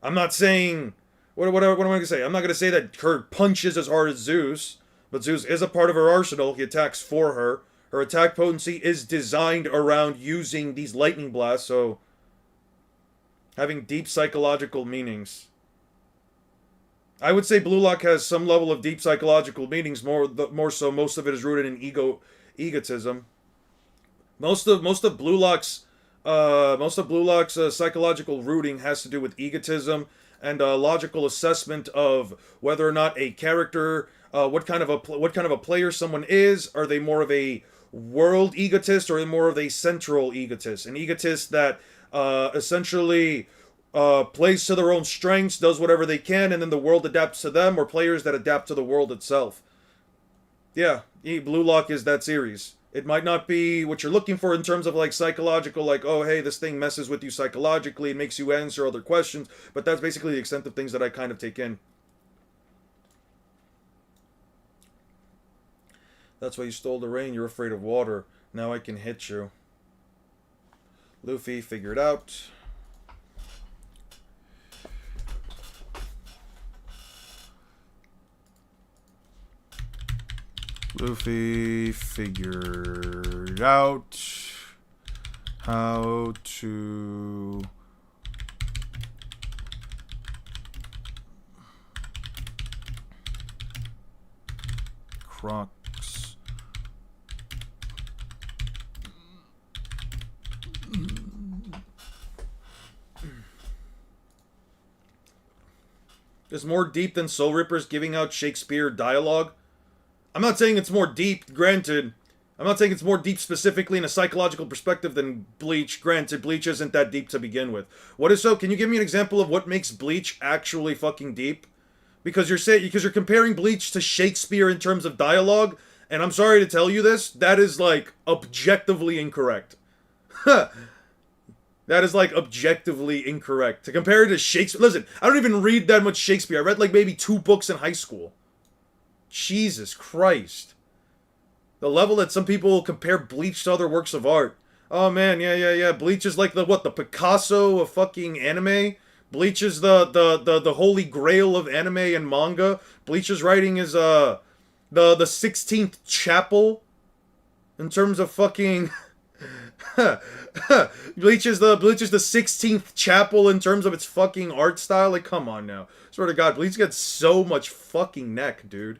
I'm not saying... What am I going to say? I'm not going to say that her punch is as hard as Zeus. But Zeus is a part of her arsenal. He attacks for her. Her attack potency is designed around using these lightning blasts, so... having deep psychological meanings. I would say Blue Lock has some level of deep psychological meanings. More so, most of it is rooted in egotism. Most of Blue Lock's psychological rooting has to do with egotism and logical assessment of whether or not a character, what kind of a player someone is. Are they more of a world egotist or more of a central egotist? An egotist that essentially plays to their own strengths, does whatever they can, and then the world adapts to them, or players that adapt to the world itself. Yeah, Blue Lock is that series. It might not be what you're looking for in terms of like psychological, like, oh hey, this thing messes with you psychologically and makes you answer other questions, but that's basically the extent of things that I kind of take in. That's why you stole the rain, you're afraid of water. Now I can hit you. Luffy figured out. Luffy figured out how to Crocs. Is more deep than Soul Rippers giving out Shakespeare dialogue? I'm not saying it's more deep, granted. I'm not saying it's more deep specifically in a psychological perspective than Bleach. Granted, Bleach isn't that deep to begin with. What is so? Can you give me an example of what makes Bleach actually fucking deep? because you're comparing Bleach to Shakespeare in terms of dialogue, and I'm sorry to tell you this, that is like objectively incorrect. That is like objectively incorrect. To compare it to Shakespeare, listen, I don't even read that much Shakespeare. I read like maybe 2 books in high school. Jesus Christ. The level that some people compare Bleach to other works of art. Oh man, yeah. Bleach is like the Picasso of fucking anime. Bleach is the holy grail of anime and manga. Bleach's writing is the 16th chapel in terms of fucking Bleach is the 16th chapel in terms of its fucking art style. Like, come on now. Swear to God, Bleach gets so much fucking neck, dude.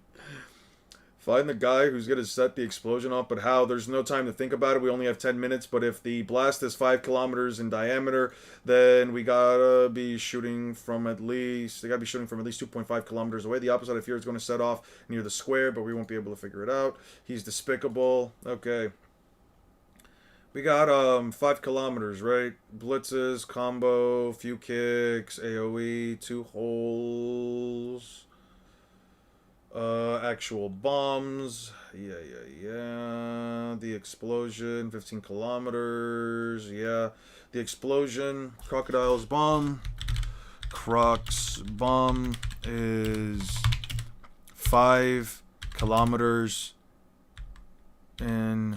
Find the guy who's gonna set the explosion off, but how? There's no time to think about it. We only have 10 minutes, but if the blast is 5 kilometers in diameter, then we gotta be shooting from at least 2.5 kilometers away. The opposite I fear is going to set off near the square, but we won't be able to figure it out. He's despicable. Okay. We got 5 kilometers, right? Blitzes, combo, few kicks, AoE, 2 holes. Actual bombs. Yeah. The explosion, 15 kilometers. Yeah. The explosion, Crocodile's bomb. Croc's bomb is 5 kilometers in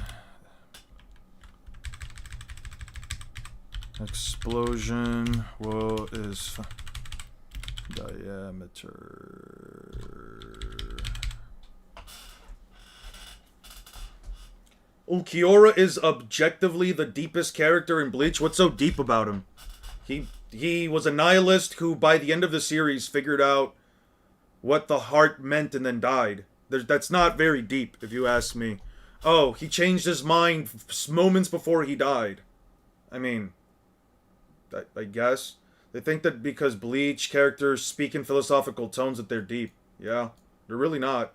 explosion. Well, is diameter. Ulquiorra is objectively the deepest character in Bleach. What's so deep about him? He was a nihilist who, by the end of the series, figured out what the heart meant and then died. That's not very deep, if you ask me. Oh, he changed his mind moments before he died. I mean, I guess. They think that because Bleach characters speak in philosophical tones that they're deep. Yeah, they're really not.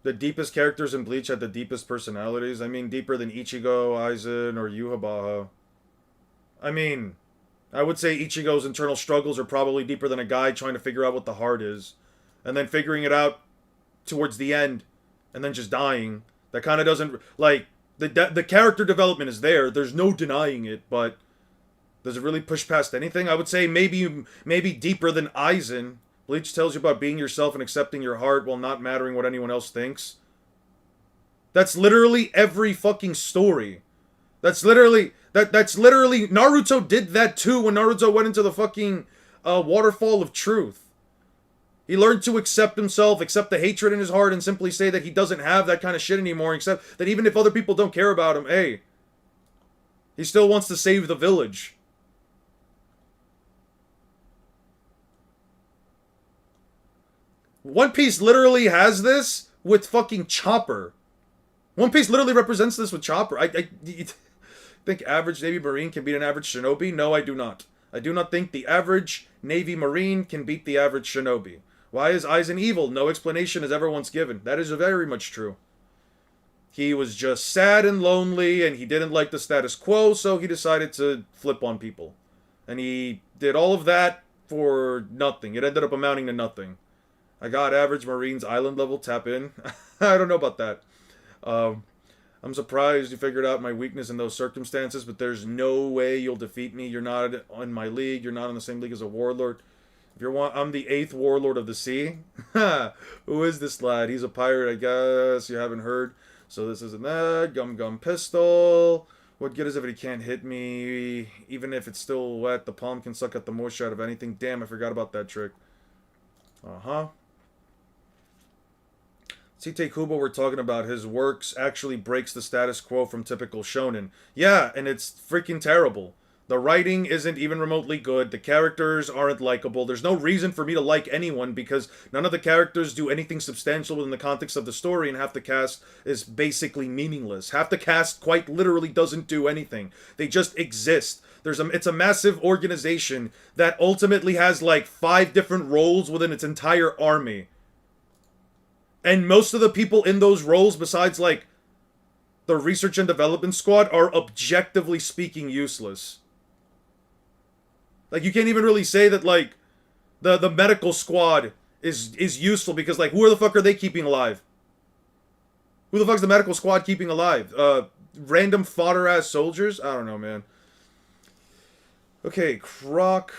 The deepest characters in Bleach had the deepest personalities. I mean, deeper than Ichigo, Aizen, or Yhwach. I mean, I would say Ichigo's internal struggles are probably deeper than a guy trying to figure out what the heart is. And then figuring it out towards the end, and then just dying. That kind of doesn't... Like, the character development is there. There's no denying it, but... Does it really push past anything? I would say maybe deeper than Aizen. Bleach tells you about being yourself and accepting your heart while not mattering what anyone else thinks. That's literally every fucking story. That's literally Naruto did that too when Naruto went into the fucking waterfall of truth. He learned to accept himself, accept the hatred in his heart, and simply say that he doesn't have that kind of shit anymore, except that even if other people don't care about him, hey, he still wants to save the village. One Piece literally has this with fucking Chopper. One Piece literally represents this with Chopper. I think average Navy Marine can beat an average Shinobi? No, I do not. I do not think the average Navy Marine can beat the average Shinobi. Why is Aizen evil? No explanation is ever once given. That is very much true. He was just sad and lonely, and he didn't like the status quo, so he decided to flip on people. And he did all of that for nothing. It ended up amounting to nothing. I got average Marines island level, tap in. I don't know about that. I'm surprised you figured out my weakness in those circumstances, but there's no way you'll defeat me. You're not in my league. You're not in the same league as a warlord. If you're I'm the 8th warlord of the sea. Who is this lad? He's a pirate, I guess. You haven't heard. So this isn't that. Gum pistol. What good is it if he can't hit me? Even if it's still wet, the palm can suck out the moisture out of anything. Damn, I forgot about that trick. Uh-huh. Tite Kubo we're talking about, his works actually breaks the status quo from typical shonen. Yeah, and it's freaking terrible. The writing isn't even remotely good. The characters aren't likable. There's no reason for me to like anyone because none of the characters do anything substantial within the context of the story, and half the cast is basically meaningless. Half the cast quite literally doesn't do anything. They just exist. It's a massive organization that ultimately has like 5 different roles within its entire army. And most of the people in those roles, besides, like, the research and development squad, are objectively speaking useless. Like, you can't even really say that, like, the medical squad is useful because, like, who the fuck are they keeping alive? Who the fuck's the medical squad keeping alive? Random fodder-ass soldiers? I don't know, man. Okay, Croc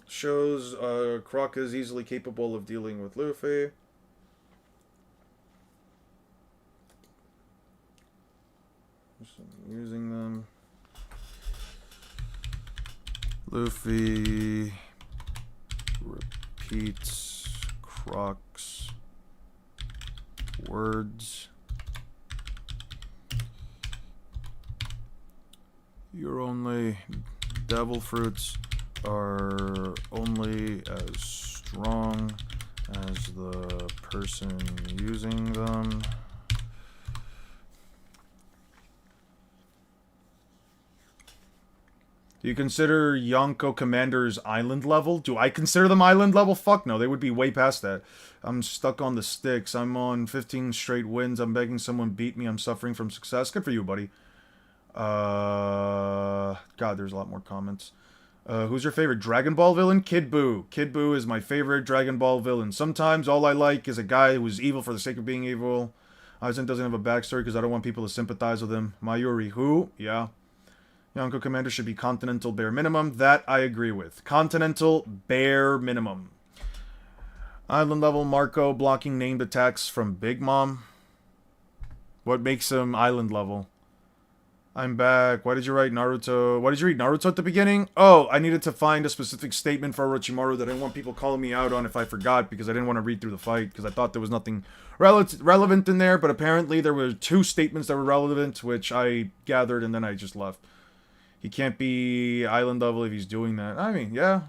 shows Croc is easily capable of dealing with Luffy. Using them. Luffy repeats Croc's words. Your only devil fruits are only as strong as the person using them. Do you consider Yonko Commanders island level? Do I consider them island level? Fuck no, they would be way past that. I'm stuck on the sticks. I'm on 15 straight wins. I'm begging someone beat me. I'm suffering from success. Good for you, buddy. God, there's a lot more comments. Who's your favorite Dragon Ball villain? Kid Buu. Kid Buu is my favorite Dragon Ball villain. Sometimes all I like is a guy who's evil for the sake of being evil. Aizen doesn't have a backstory because I don't want people to sympathize with him. Mayuri, who? Yeah. Yonko Commander should be Continental bare minimum. That I agree with. Continental bare minimum. Island level Marco blocking named attacks from Big Mom. What makes him island level? I'm back. Why did you write Naruto? Why did you read Naruto at the beginning? Oh, I needed to find a specific statement for Orochimaru that I didn't want people calling me out on if I forgot because I didn't want to read through the fight because I thought there was nothing relevant in there, but apparently there were 2 statements that were relevant, which I gathered and then I just left. He can't be island level if he's doing that. I mean, yeah.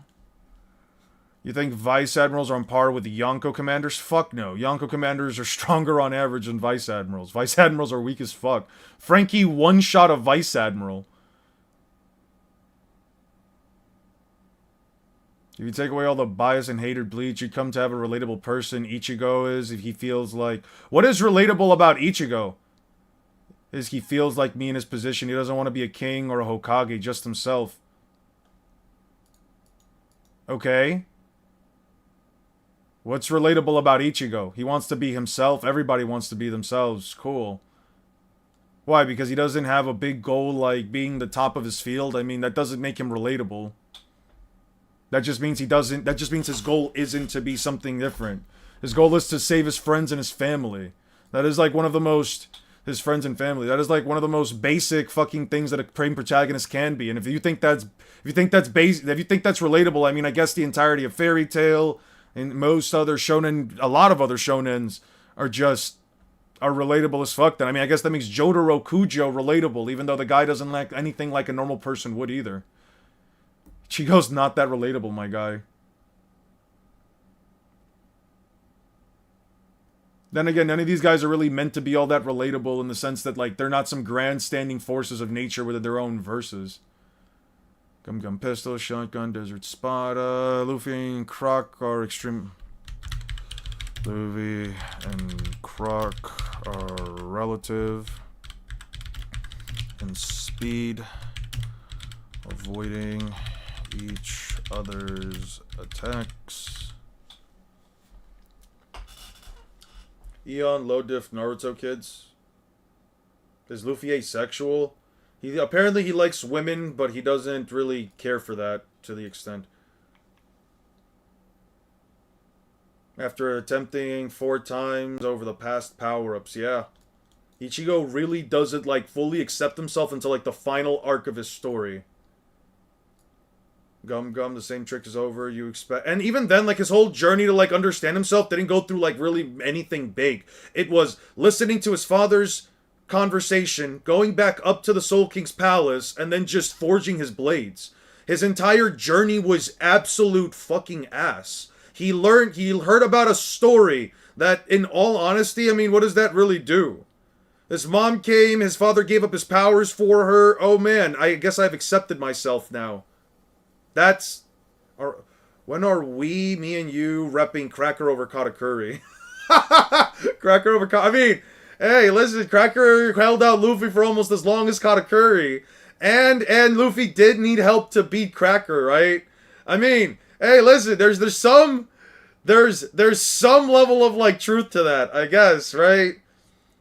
You think Vice Admirals are on par with the Yonko Commanders? Fuck no. Yonko Commanders are stronger on average than Vice Admirals. Vice Admirals are weak as fuck. Frankie one-shot a Vice Admiral. If you take away all the bias and hated bleach, you come to have a relatable person. Ichigo is, if he feels like... What is relatable about Ichigo? Is he feels like me in his position. He doesn't want to be a king or a Hokage, just himself. Okay. What's relatable about Ichigo? He wants to be himself. Everybody wants to be themselves. Cool. Why? Because he doesn't have a big goal like being the top of his field? I mean, that doesn't make him relatable. That just means he doesn't... That just means his goal isn't to be something different. His goal is to save his friends and his family. That is like one of the most... His friends and family. That is like one of the most basic fucking things that a main protagonist can be. And if you think that's relatable, I mean, I guess the entirety of Fairy Tail and most other shonen, a lot of other shonens are relatable as fuck. Then I mean, I guess that makes Jotaro Kujo relatable, even though the guy doesn't like anything like a normal person would either. Chigo's not that relatable, my guy. Then again, none of these guys are really meant to be all that relatable in the sense that, like, they're not some grandstanding forces of nature with their own verses. Gum Gum Pistol, Shotgun, Desert Spada, Luffy and Croc are extreme... Luffy and Croc are relative in speed, avoiding each other's attacks. Eon, low diff Naruto kids. Is Luffy asexual? Apparently he likes women, but he doesn't really care for that to the extent. After attempting 4 times over the past power-ups, yeah. Ichigo really doesn't, like, fully accept himself until, like, the final arc of his story. Gum Gum, the same trick is over, you expect... And even then, like, his whole journey to, like, understand himself didn't go through, like, really anything big. It was listening to his father's conversation, going back up to the Soul King's palace, and then just forging his blades. His entire journey was absolute fucking ass. He heard about a story that, in all honesty, I mean, what does that really do? His mom came, his father gave up his powers for her. Oh man, I guess I've accepted myself now. That's... When are we, me and you, repping Cracker over Katakuri? Cracker over I mean, hey, listen, Cracker held out Luffy for almost as long as Katakuri. And Luffy did need help to beat Cracker, right? I mean, hey, listen, there's some level of like truth to that, I guess, right?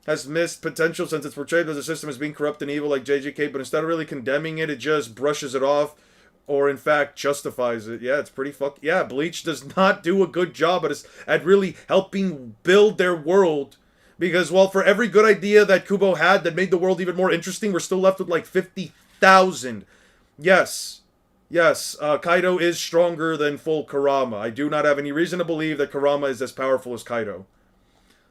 Has missed potential since it's portrayed as a system as being corrupt and evil like JJK, but instead of really condemning it, it just brushes it off, or in fact justifies it. Yeah, it's pretty yeah, Bleach does not do a good job at really helping build their world. Because, well, for every good idea that Kubo had that made the world even more interesting, we're still left with like 50,000. Yes. Yes, Kaido is stronger than full Kurama. I do not have any reason to believe that Kurama is as powerful as Kaido.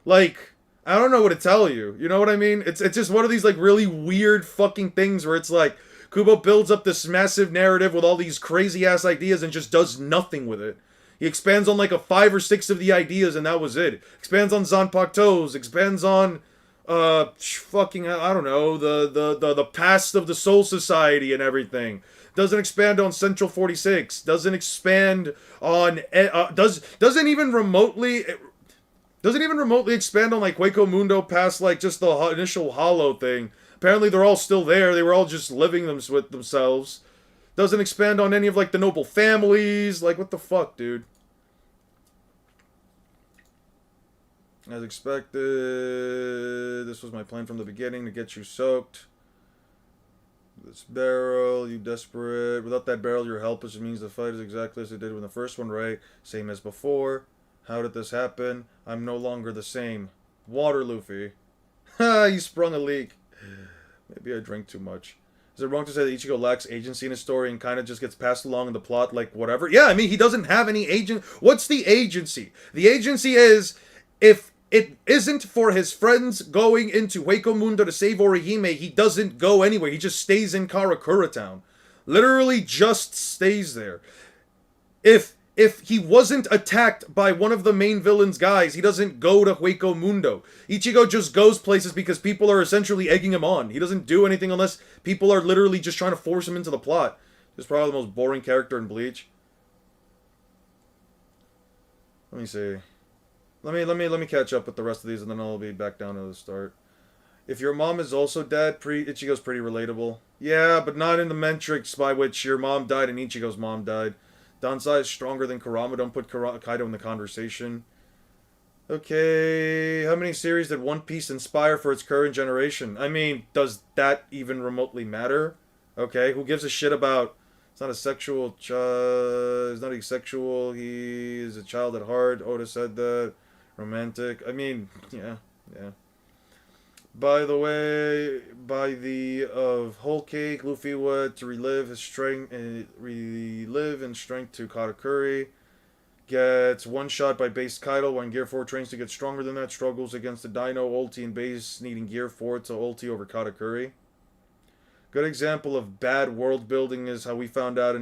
Like, I don't know what to tell you. You know what I mean? It's just one of these like really weird fucking things where it's like Kubo builds up this massive narrative with all these crazy ass ideas and just does nothing with it. He expands on like a 5 or 6 of the ideas and that was it. Expands on Zanpakuto's, expands on fucking I don't know, the past of the Soul Society and everything. Doesn't expand on Central 46. Doesn't expand on doesn't even remotely expand on like Hueco Mundo past like just the initial Hollow thing. Apparently they're all still there. They were all just living them with themselves. Doesn't expand on any of like the noble families. Like what the fuck, dude? As expected, this was my plan from the beginning to get you soaked. This barrel, you desperate. Without that barrel, you're helpless. It means the fight is exactly as it did with the first one, right? Same as before. How did this happen? I'm no longer the same. Water, Luffy. Ha, you sprung a leak. Maybe I drank too much. Is it wrong to say that Ichigo lacks agency in his story and kind of just gets passed along in the plot like whatever? Yeah, I mean, he doesn't have any agent. What's the agency? The agency is, if it isn't for his friends going into Hueco Mundo to save Orihime, he doesn't go anywhere. He just stays in Karakura Town. Literally just stays there. If he wasn't attacked by one of the main villain's guys, he doesn't go to Hueco Mundo. Ichigo just goes places because people are essentially egging him on. He doesn't do anything unless people are literally just trying to force him into the plot. He's probably the most boring character in Bleach. Let me see. Let me catch up with the rest of these and then I'll be back down to the start. If your mom is also dead, Ichigo's pretty relatable. Yeah, but not in the metrics by which your mom died and Ichigo's mom died. Dansai is stronger than Kurama. Don't put Kaido in the conversation. Okay, how many series did One Piece inspire for its current generation? I mean, does that even remotely matter? Okay, who gives a shit about... It's not a sexual... It's not asexual. He is a child at heart. Oda said that. Romantic. I mean, yeah. By the way, by the of Whole Cake, Luffy would to relive his strength and strength to Katakuri. Gets one shot by base Kaido when Gear 4 trains to get stronger than that. Struggles against the Dino, ulti, and base needing Gear 4 to ulti over Katakuri. Good example of bad world building is how we found out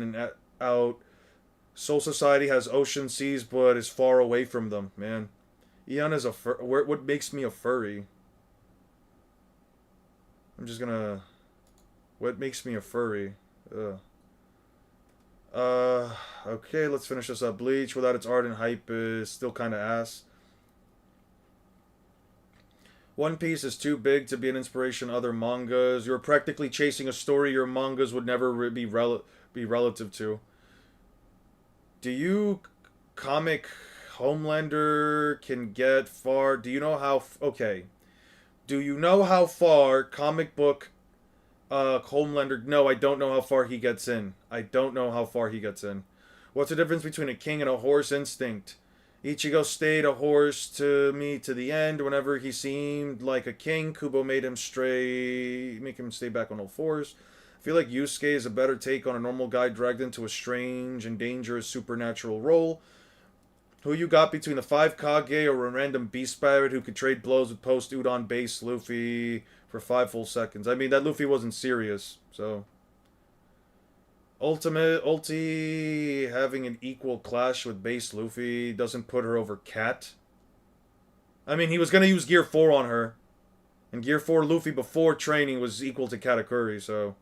Soul Society has ocean seas but is far away from them, man. Eon is what makes me a furry? I'm just gonna... What makes me a furry? Okay, let's finish this up. Bleach, without its art and hype, is still kinda ass. One Piece is too big to be an inspiration to other mangas. You're practically chasing a story your mangas would never be relative to. Do you comic Homelander can get far? Do you know how... Okay. Do you know how far comic book Homelander... No, I don't know how far he gets in. What's the difference between a king and a horse instinct? Ichigo stayed a horse to me to the end. Whenever he seemed like a king, Kubo made him make him stay back on all fours. I feel like Yusuke is a better take on a normal guy dragged into a strange and dangerous supernatural role. Who you got between the 5 Kage or a random beast spirit who could trade blows with post-Udon base Luffy for 5 full seconds? I mean, that Luffy wasn't serious, so... Ulti having an equal clash with base Luffy doesn't put her over Cat. I mean, he was going to use Gear 4 on her. And Gear 4 Luffy before training was equal to Katakuri, so...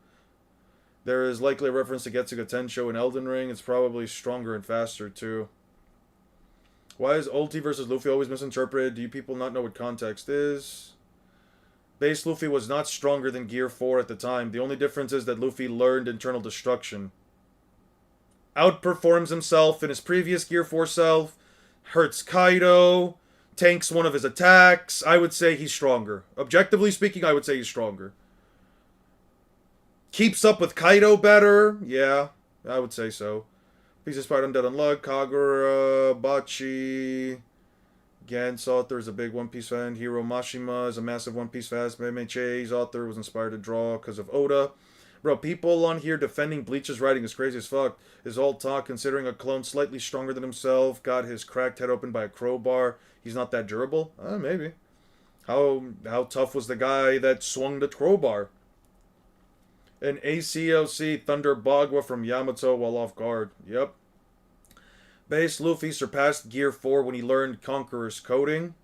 There is likely a reference to Getsuga Tensho in Elden Ring. It's probably stronger and faster, too. Why is Ulti versus Luffy always misinterpreted? Do you people not know what context is? Base Luffy was not stronger than Gear 4 at the time. The only difference is that Luffy learned internal destruction. Outperforms himself in his previous Gear 4 self. Hurts Kaido. Tanks one of his attacks. I would say he's stronger. Objectively speaking, I would say he's stronger. Keeps up with Kaido better. Yeah, I would say so. Piece of Spider Undead Unluck. Kagura. Bachi. Gant's author is a big One Piece fan. Hiro Mashima is a massive One Piece fan. MHA's author was inspired to draw because of Oda. Bro, people on here defending Bleach's writing is crazy as fuck. His old talk, considering a clone slightly stronger than himself, got his cracked head opened by a crowbar. He's not that durable? Maybe. How tough was the guy that swung the crowbar? An ACOC Thunder Bagua from Yamato while off guard. Yep. Base Luffy surpassed Gear 4 when he learned Conqueror's coding.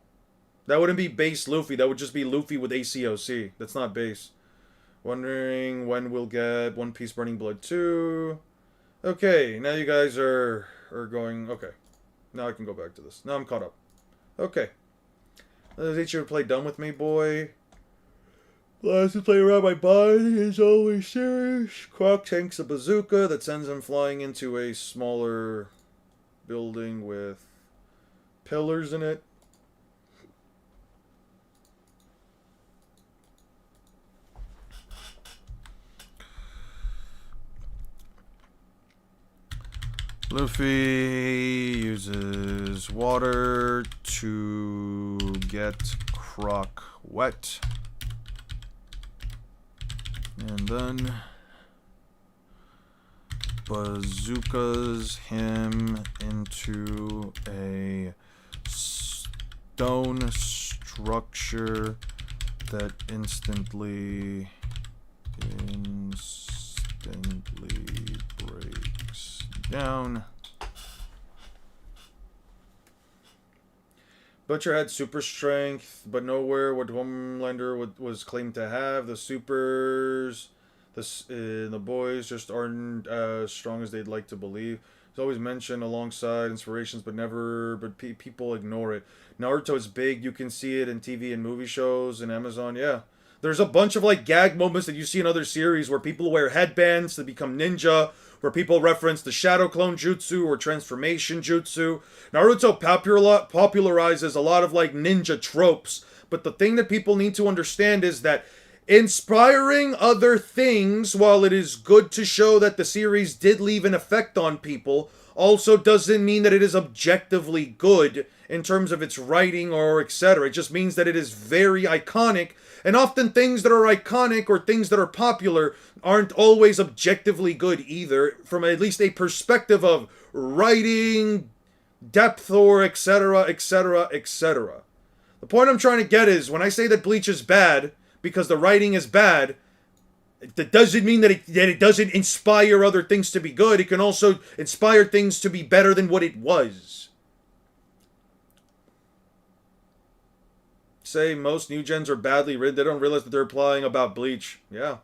That wouldn't be Base Luffy. That would just be Luffy with ACOC. That's not Base. Wondering when we'll get One Piece Burning Blood 2. Okay, now you guys are going... Okay. Now I can go back to this. Now I'm caught up. Okay. Let's teach you to play dumb with me, boy. Last to play around my body is always serious. Croc tanks a bazooka that sends him flying into a smaller building with pillars in it. Luffy uses water to get Croc wet. And then bazookas him into a stone structure that instantly breaks down. Butcher had super strength, but nowhere what Homelander was claimed to have. The supers, the boys just aren't as strong as they'd like to believe. It's always mentioned alongside inspirations, but people ignore it. Naruto is big. You can see it in TV and movie shows and Amazon. Yeah. There's a bunch of like gag moments that you see in other series where people wear headbands to become ninja, where people reference the Shadow Clone Jutsu or Transformation Jutsu. Naruto popularizes a lot of like ninja tropes, but the thing that people need to understand is that inspiring other things, while it is good to show that the series did leave an effect on people, also doesn't mean that it is objectively good in terms of its writing or etc. It just means that it is very iconic, and often things that are iconic or things that are popular aren't always objectively good either, from at least a perspective of writing, depth, or etc, etc, etc. The point I'm trying to get is, when I say that Bleach is bad because the writing is bad, that doesn't mean that it doesn't inspire other things to be good. It can also inspire things to be better than what it was. Say most new gens are badly written. They don't realize that they're implying about Bleach. Yeah.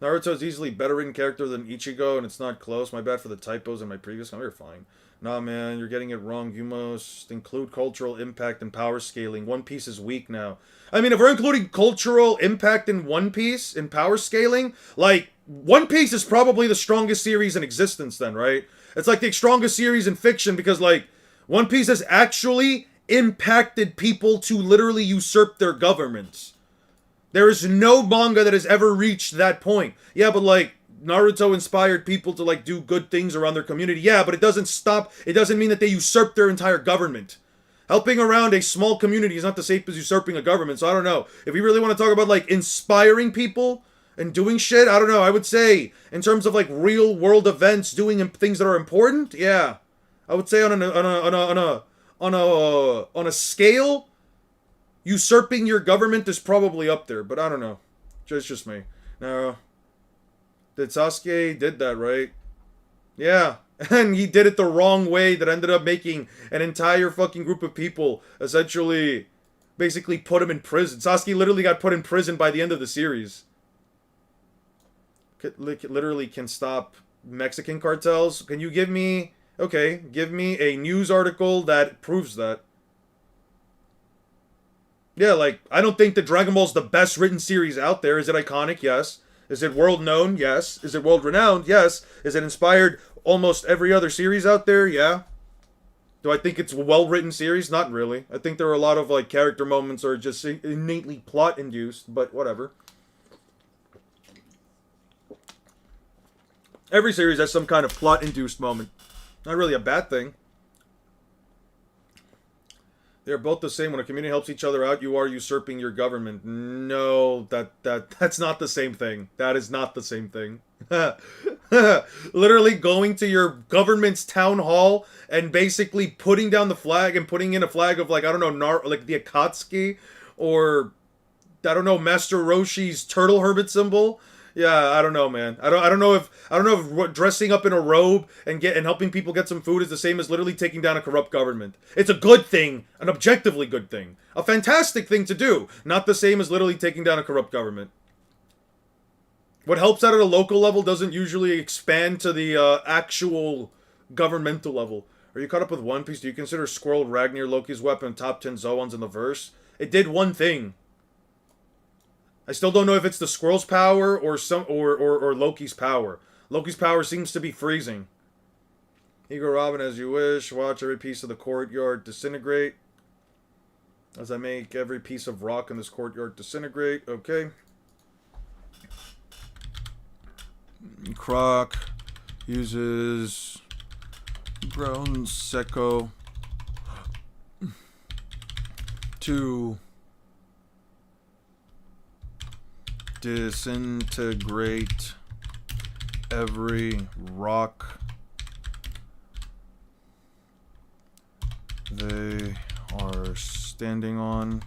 Naruto is easily better written character than Ichigo, and it's not close. My bad for the typos in my previous comment. You're fine. Nah, man, you're getting it wrong. You must include cultural impact and power scaling. One Piece is weak now. I mean, if we're including cultural impact in One Piece, in power scaling, like, One Piece is probably the strongest series in existence then, right? It's like the strongest series in fiction because, like, One Piece has actually impacted people to literally usurp their governments. There is no manga that has ever reached that point. Yeah, but, like, Naruto inspired people to, like, do good things around their community. Yeah, but it doesn't mean that they usurp their entire government. Helping around a small community is not the same as usurping a government, so I don't know. If we really want to talk about, like, inspiring people and doing shit, I don't know. I would say, in terms of, like, real world events, doing things that are important, yeah. I would say on a scale, usurping your government is probably up there, but I don't know. Just me. Now, that Sasuke did that, right? Yeah. And he did it the wrong way that ended up making an entire fucking group of people essentially basically put him in prison. Sasuke literally got put in prison by the end of the series. Literally can stop Mexican cartels. Can you give me... Okay, give me a news article that proves that. Yeah, like, I don't think that Dragon Ball's the best written series out there. Is it iconic? Yes. Is it world known? Yes. Is it world renowned? Yes. Is it inspired almost every other series out there? Yeah. Do I think it's a well written series? Not really. I think there are a lot of like character moments or just innately plot induced, but whatever. Every series has some kind of plot induced moment. Not really a bad thing. They're both the same. When a community helps each other out, you are usurping your government. No, that's not the same thing. That is not the same thing. Literally going to your government's town hall and basically putting down the flag and putting in a flag of like I don't know, like the Akatsuki or I don't know, Master Roshi's turtle hermit symbol. Yeah, I don't know, man. I don't know if dressing up in a robe and helping people get some food is the same as literally taking down a corrupt government. It's a good thing, an objectively good thing, a fantastic thing to do. Not the same as literally taking down a corrupt government. What helps out at a local level doesn't usually expand to the actual governmental level. Are you caught up with One Piece? Do you consider Squirrel Ragnar Loki's weapon top 10 Zoans in the verse? It did one thing. I still don't know if it's the squirrel's power or or Loki's power. Loki's power seems to be freezing. Ego Robin as you wish. Watch every piece of the courtyard disintegrate. As I make every piece of rock in this courtyard disintegrate. Okay. Croc uses Brown Secco to disintegrate every rock they are standing on.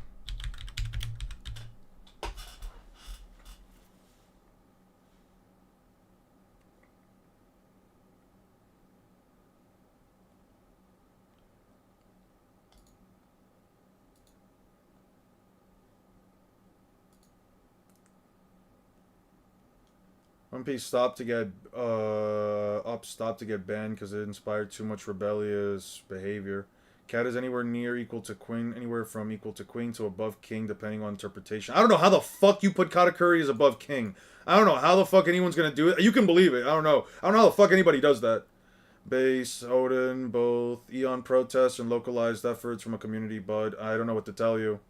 One Piece stopped to get banned because it inspired too much rebellious behavior. Cat is anywhere near equal to Queen, anywhere from equal to Queen to above King, depending on interpretation. I don't know how the fuck you put Katakuri as above King. I don't know how the fuck anyone's gonna do it. You can believe it. I don't know. I don't know how the fuck anybody does that. Base, Odin, both Eon protests and localized efforts from a community bud. I don't know what to tell you.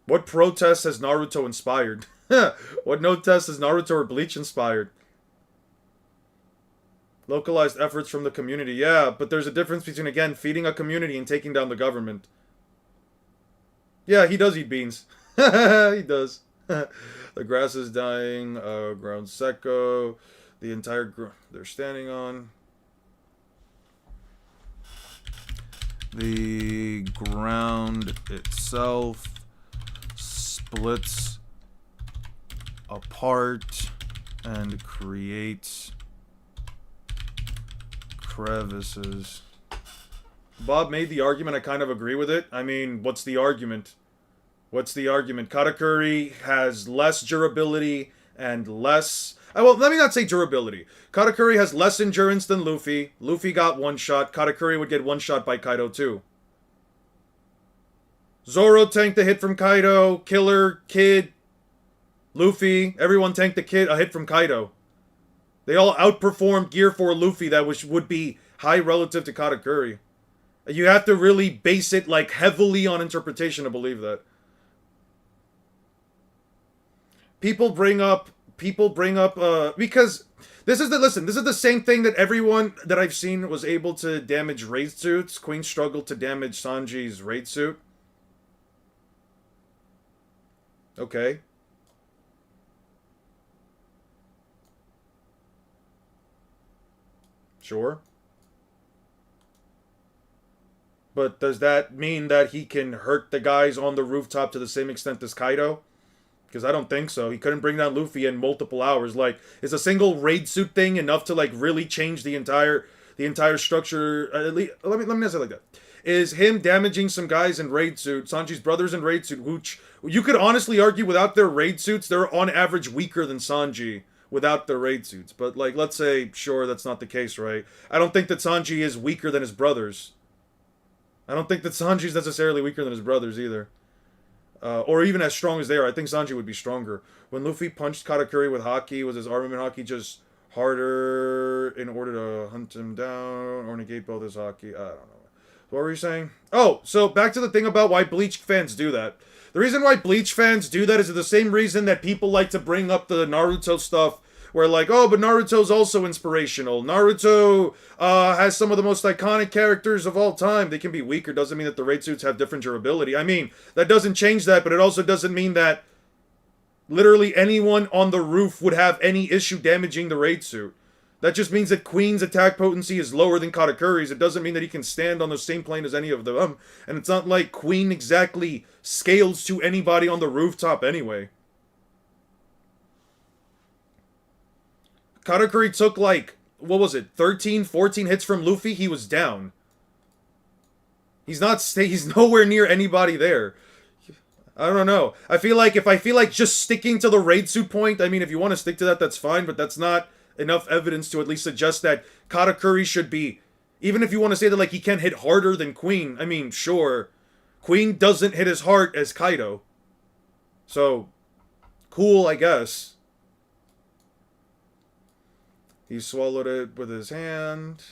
What protest has Naruto inspired? What no test has Naruto or Bleach inspired? Localized efforts from the community. Yeah, but there's a difference between, again, feeding a community and taking down the government. Yeah, he does eat beans. He does. The grass is dying. Ground secco. The entire they're standing on. The ground itself splits apart and creates crevices. Bob made the argument. I kind of agree with it. I mean, what's the argument? What's the argument? Katakuri has less durability and less... well, let me not say durability. Katakuri has less endurance than Luffy. Luffy got one shot. Katakuri would get one shot by Kaido too. Zoro tanked the hit from Kaido. Killer, Kid, Luffy, everyone tanked a hit from Kaido. They all outperformed Gear 4 Luffy that would be high relative to Katakuri. You have to really base it like heavily on interpretation to believe that. People bring up because this is the same thing that everyone that I've seen was able to damage raid suits. Queen struggled to damage Sanji's raid suit. Okay. Sure. But does that mean that he can hurt the guys on the rooftop to the same extent as Kaido? Because I don't think so. He couldn't bring down Luffy in multiple hours. Like, is a single raid suit thing enough to like really change the entire structure? At least, let me not say it like that. Is him damaging some guys in raid suit, Sanji's brothers in raid suit, which you could honestly argue without their raid suits, they're on average weaker than Sanji without their raid suits. But like, let's say, sure, that's not the case, right? I don't think that Sanji is weaker than his brothers. I don't think that Sanji's necessarily weaker than his brothers either. Or even as strong as they are. I think Sanji would be stronger. When Luffy punched Katakuri with Haki, was his armament Haki just harder in order to hunt him down or negate both his Haki? I don't know. What were you saying? Oh, so back to the thing about why Bleach fans do that. The reason why Bleach fans do that is the same reason that people like to bring up the Naruto stuff, where like, oh, but Naruto's also inspirational. Naruto has some of the most iconic characters of all time. They can be weaker, doesn't mean that the raid suits have different durability. I mean, that doesn't change that, but it also doesn't mean that literally anyone on the roof would have any issue damaging the raid suit. That just means that Queen's attack potency is lower than Katakuri's. It doesn't mean that he can stand on the same plane as any of them. And it's not like Queen exactly scales to anybody on the rooftop anyway. Katakuri took like, what was it, 13, 14 hits from Luffy? He was down. He's nowhere near anybody there. I don't know. I feel like just sticking to the raid suit point, I mean, if you want to stick to that, that's fine, but that's not enough evidence to at least suggest that Katakuri should be, even if you want to say that like he can hit harder than Queen, I mean, sure, Queen doesn't hit as hard as Kaido, so cool, I guess. He swallowed it with his hand.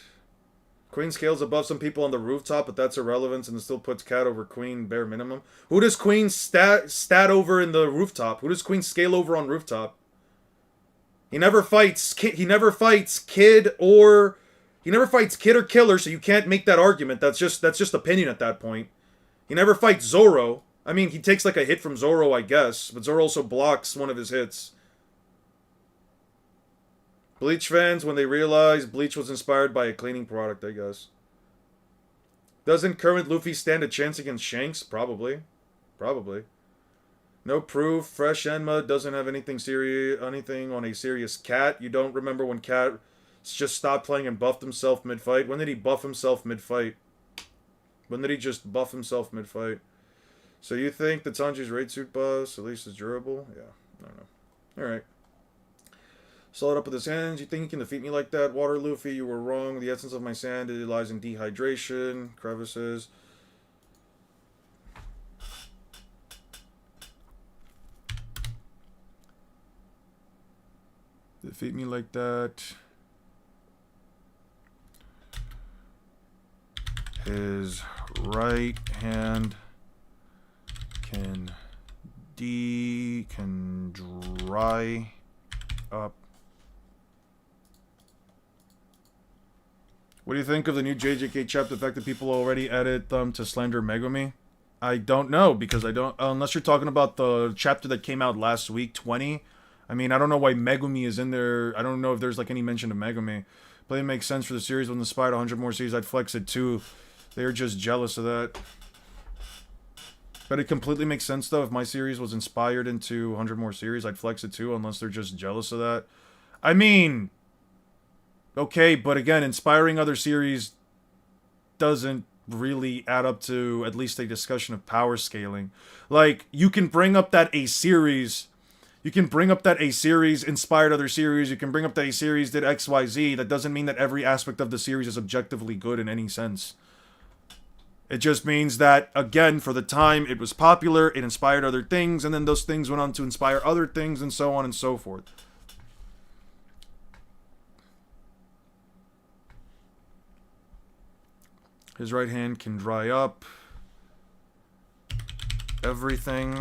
Queen scales above some people on the rooftop, but that's irrelevant and it still puts Cat over Queen bare minimum. Who does Queen stat over in the rooftop? Who does Queen scale over on rooftop? He never fights Kid or Killer, so you can't make that argument. That's just opinion at that point. He never fights Zoro. I mean, he takes like a hit from Zoro, I guess, but Zoro also blocks one of his hits. Bleach fans, when they realize Bleach was inspired by a cleaning product, I guess. Doesn't current Luffy stand a chance against Shanks? Probably. No proof. Fresh Enma doesn't have anything on a serious Cat. You don't remember when Cat just stopped playing and buffed himself mid-fight? When did he buff himself mid-fight? When did he just buff himself mid-fight? So you think that Sanji's raid suit boss at least is durable? Yeah, I don't know. Alright. Solid up with his hands. You think you can defeat me like that? Water Luffy, you were wrong. The essence of my sand lies in dehydration. Crevices. Defeat me like that. His right hand can dry up. What do you think of the new JJK chapter? The fact that people already edit them to slander Megumi? I don't know, because I don't... Unless you're talking about the chapter that came out last week, 20. I mean, I don't know why Megumi is in there. I don't know if there's like any mention of Megumi. But it makes sense for the series. When inspired 100 more series, I'd flex it too. They're just jealous of that. But it completely makes sense though. If my series was inspired into 100 more series, I'd flex it too, unless they're just jealous of that. I mean... Okay, but again, inspiring other series doesn't really add up to at least a discussion of power scaling. Like, you can bring up that a series inspired other series, you can bring up that a series did XYZ, that doesn't mean that every aspect of the series is objectively good in any sense. It just means that, again, for the time, it was popular, it inspired other things, and then those things went on to inspire other things, and so on and so forth. His right hand can dry up everything.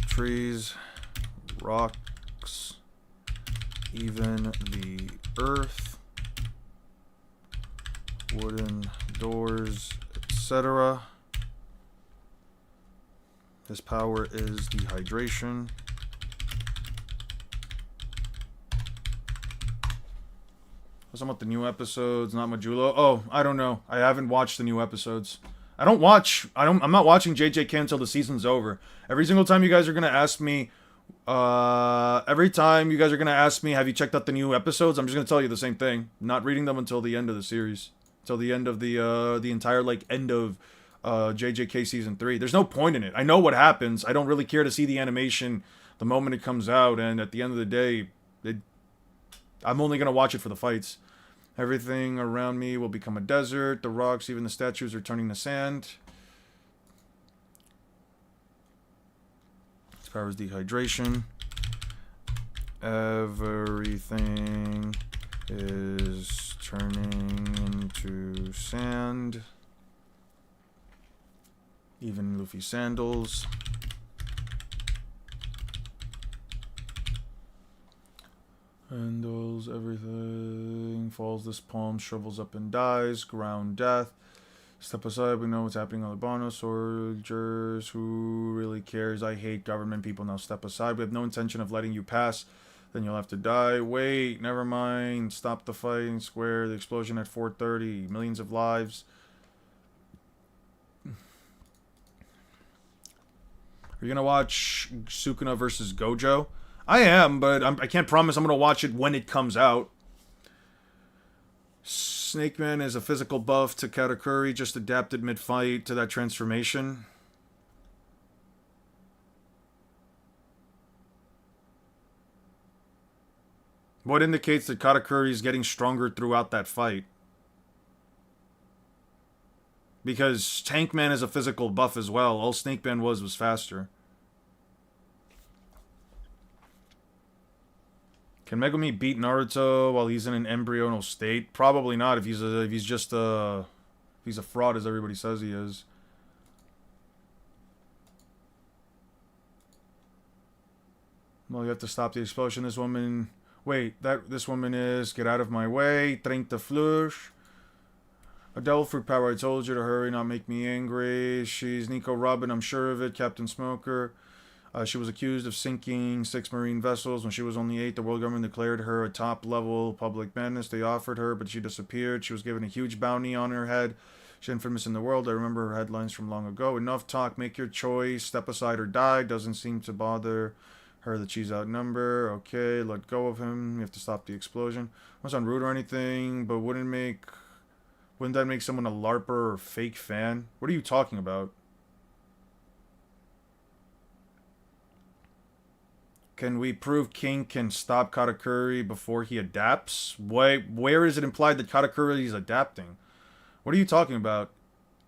Trees, rocks, even the earth, wooden doors, etc. His power is dehydration. What's about the new episodes, not Majulo? Oh, I don't know. I haven't watched the new episodes. I'm not watching JJK until the season's over. Every single time you guys are gonna ask me, have you checked out the new episodes? I'm just gonna tell you the same thing. Not reading them until the end of the series. Till the end of the entire, like, end of JJK Season 3. There's no point in it. I know what happens. I don't really care to see the animation the moment it comes out, and at the end of the day, I'm only gonna watch it for the fights. Everything around me will become a desert. The rocks, even the statues, are turning to sand. As far as dehydration, everything is turning into sand. Even Luffy's sandals. Handles, everything falls. This palm shrivels up and dies. Ground death. Step aside, we know what's happening on the Bono soldiers. Who really cares? I hate government people. Now step aside. We have no intention of letting you pass. Then you'll have to die. Wait, never mind. Stop the fighting square. The explosion at 4:30. Millions of lives. Are you gonna watch Sukuna versus Gojo? I am, but I can't promise I'm gonna watch it when it comes out. Snake Man is a physical buff to Katakuri, just adapted mid-fight to that transformation. What indicates that Katakuri is getting stronger throughout that fight? Because Tank Man is a physical buff as well. All Snake Man was faster. Can Megumi beat Naruto while he's in an embryonal state? Probably not. If he's a fraud, as everybody says he is. Well, you have to stop the explosion. This woman. Wait, this woman is. Get out of my way. 30 fleurs. A devil fruit power. I told you to hurry, not make me angry. She's Nico Robin, I'm sure of it. Captain Smoker. She was accused of sinking 6 marine vessels. When she was only 8, the world government declared her a top-level public menace. They offered her, but she disappeared. She was given a huge bounty on her head. She's infamous in the world. I remember her headlines from long ago. Enough talk. Make your choice. Step aside or die. Doesn't seem to bother her that she's outnumbered. Okay, let go of him. You have to stop the explosion. I was on route or anything, but wouldn't that make someone a LARPer or fake fan? What are you talking about? Can we prove King can stop Katakuri before he adapts? Where is it implied that Katakuri is adapting? What are you talking about?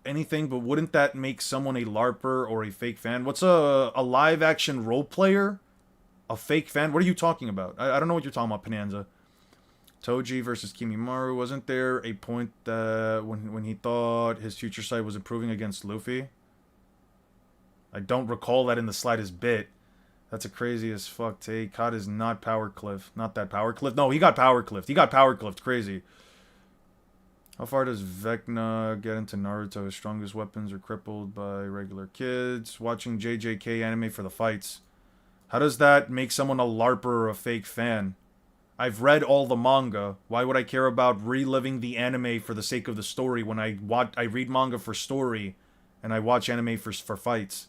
Anything, but wouldn't that make someone a LARPer or a fake fan? What's a live-action role player? A fake fan? What are you talking about? I don't know what you're talking about, Pananza. Toji versus Kimimaru. Wasn't there a point that when he thought his future sight was improving against Luffy? I don't recall that in the slightest bit. That's a crazy as fuck take. Cod is not Power Cliff. Not that Power Cliff. No, he got Power Cliffed. He got Power Cliffed. Crazy. How far does Vecna get into Naruto? His strongest weapons are crippled by regular kids. Watching JJK anime for the fights. How does that make someone a LARPer or a fake fan? I've read all the manga. Why would I care about reliving the anime for the sake of the story when I read manga for story and I watch anime for fights?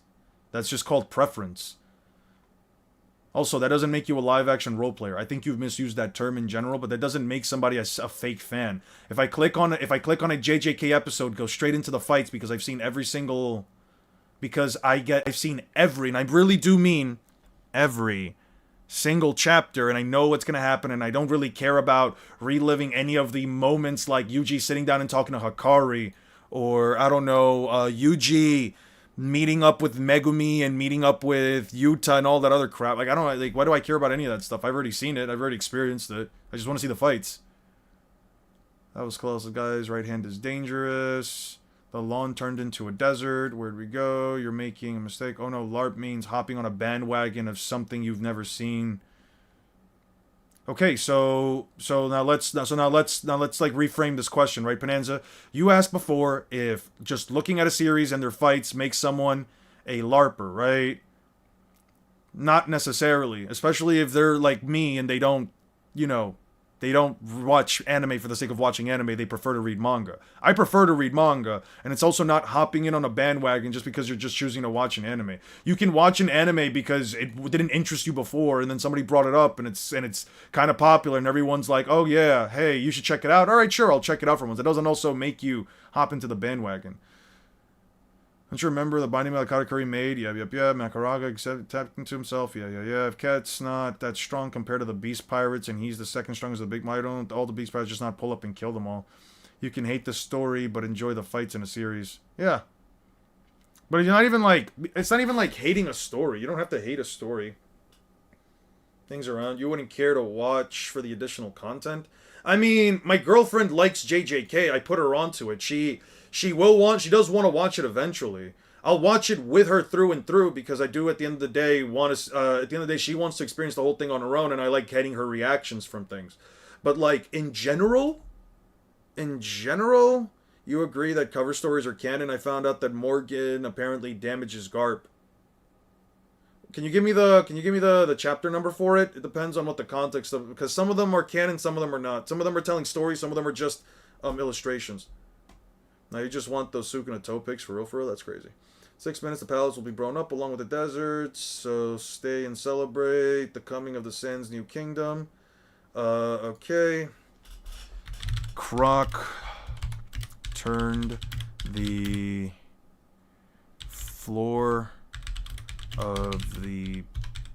That's just called preference. Also, that doesn't make you a live-action role player. I think you've misused that term in general, but that doesn't make somebody a fake fan. If I click on a JJK episode, go straight into the fights because I've seen every single, I've seen every, and I really do mean every single chapter, and I know what's gonna happen, and I don't really care about reliving any of the moments like Yuji sitting down and talking to Hakari, or I don't know, Yuji meeting up with Megumi and meeting up with Yuta and all that other crap. Like, I don't, like, why do I care about any of that stuff? I've already seen it. I've already experienced it. I just want to see the fights. That was close, guys. Right hand is dangerous. The lawn turned into a desert. Where'd we go? You're making a mistake. Oh no, LARP means hopping on a bandwagon of something you've never seen. Okay, so now let's like reframe this question, right, Pananza? You asked before if just looking at a series and their fights makes someone a LARPer, right? Not necessarily, especially if they're like me and they don't watch anime for the sake of watching anime. They prefer to read manga. I prefer to read manga, and it's also not hopping in on a bandwagon just because you're just choosing to watch an anime. You can watch an anime because it didn't interest you before, and then somebody brought it up, and it's kind of popular, and everyone's like, oh yeah, hey, you should check it out. All right, sure, I'll check it out for once. It doesn't also make you hop into the bandwagon. Don't you remember the binding that Katakuri made? Yeah. Makaraga tapped into himself. Yeah. If Cat's not that strong compared to the Beast Pirates and he's the second strongest of the big, why don't all the Beast Pirates just not pull up and kill them all? You can hate the story, but enjoy the fights in a series. Yeah. But you're not even like, it's not even like hating a story. You don't have to hate a story. Things around. You wouldn't care to watch for the additional content. I mean, my girlfriend likes JJK. I put her onto it. She does want to watch it eventually. I'll watch it with her through and through because I do at the end of the day at the end of the day she wants to experience the whole thing on her own and I like getting her reactions from things. But like in general, you agree that cover stories are canon. I found out that Morgan apparently damages Garp. Can you give me the chapter number for it? It depends on what the context of, because some of them are canon, some of them are not. Some of them are telling stories, some of them are just illustrations. Now you just want those Sukuna toe pics for real? That's crazy. 6 minutes, the palace will be blown up along with the deserts, so stay and celebrate the coming of the Sand's new kingdom. Okay. Croc turned the floor of the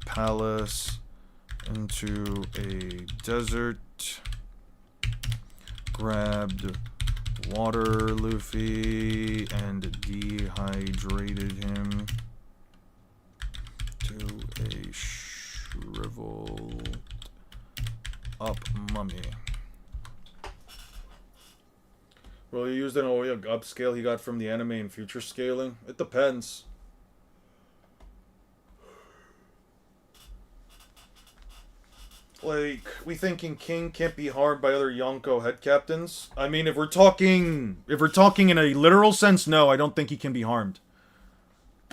palace into a desert, grabbed water Luffy and dehydrated him to a shriveled up mummy. Well, he used an Oya upscale he got from the anime and future scaling. It depends. Like, we thinking King can't be harmed by other Yonko head captains? I mean, if we're talking in a literal sense, no, I don't think he can be harmed.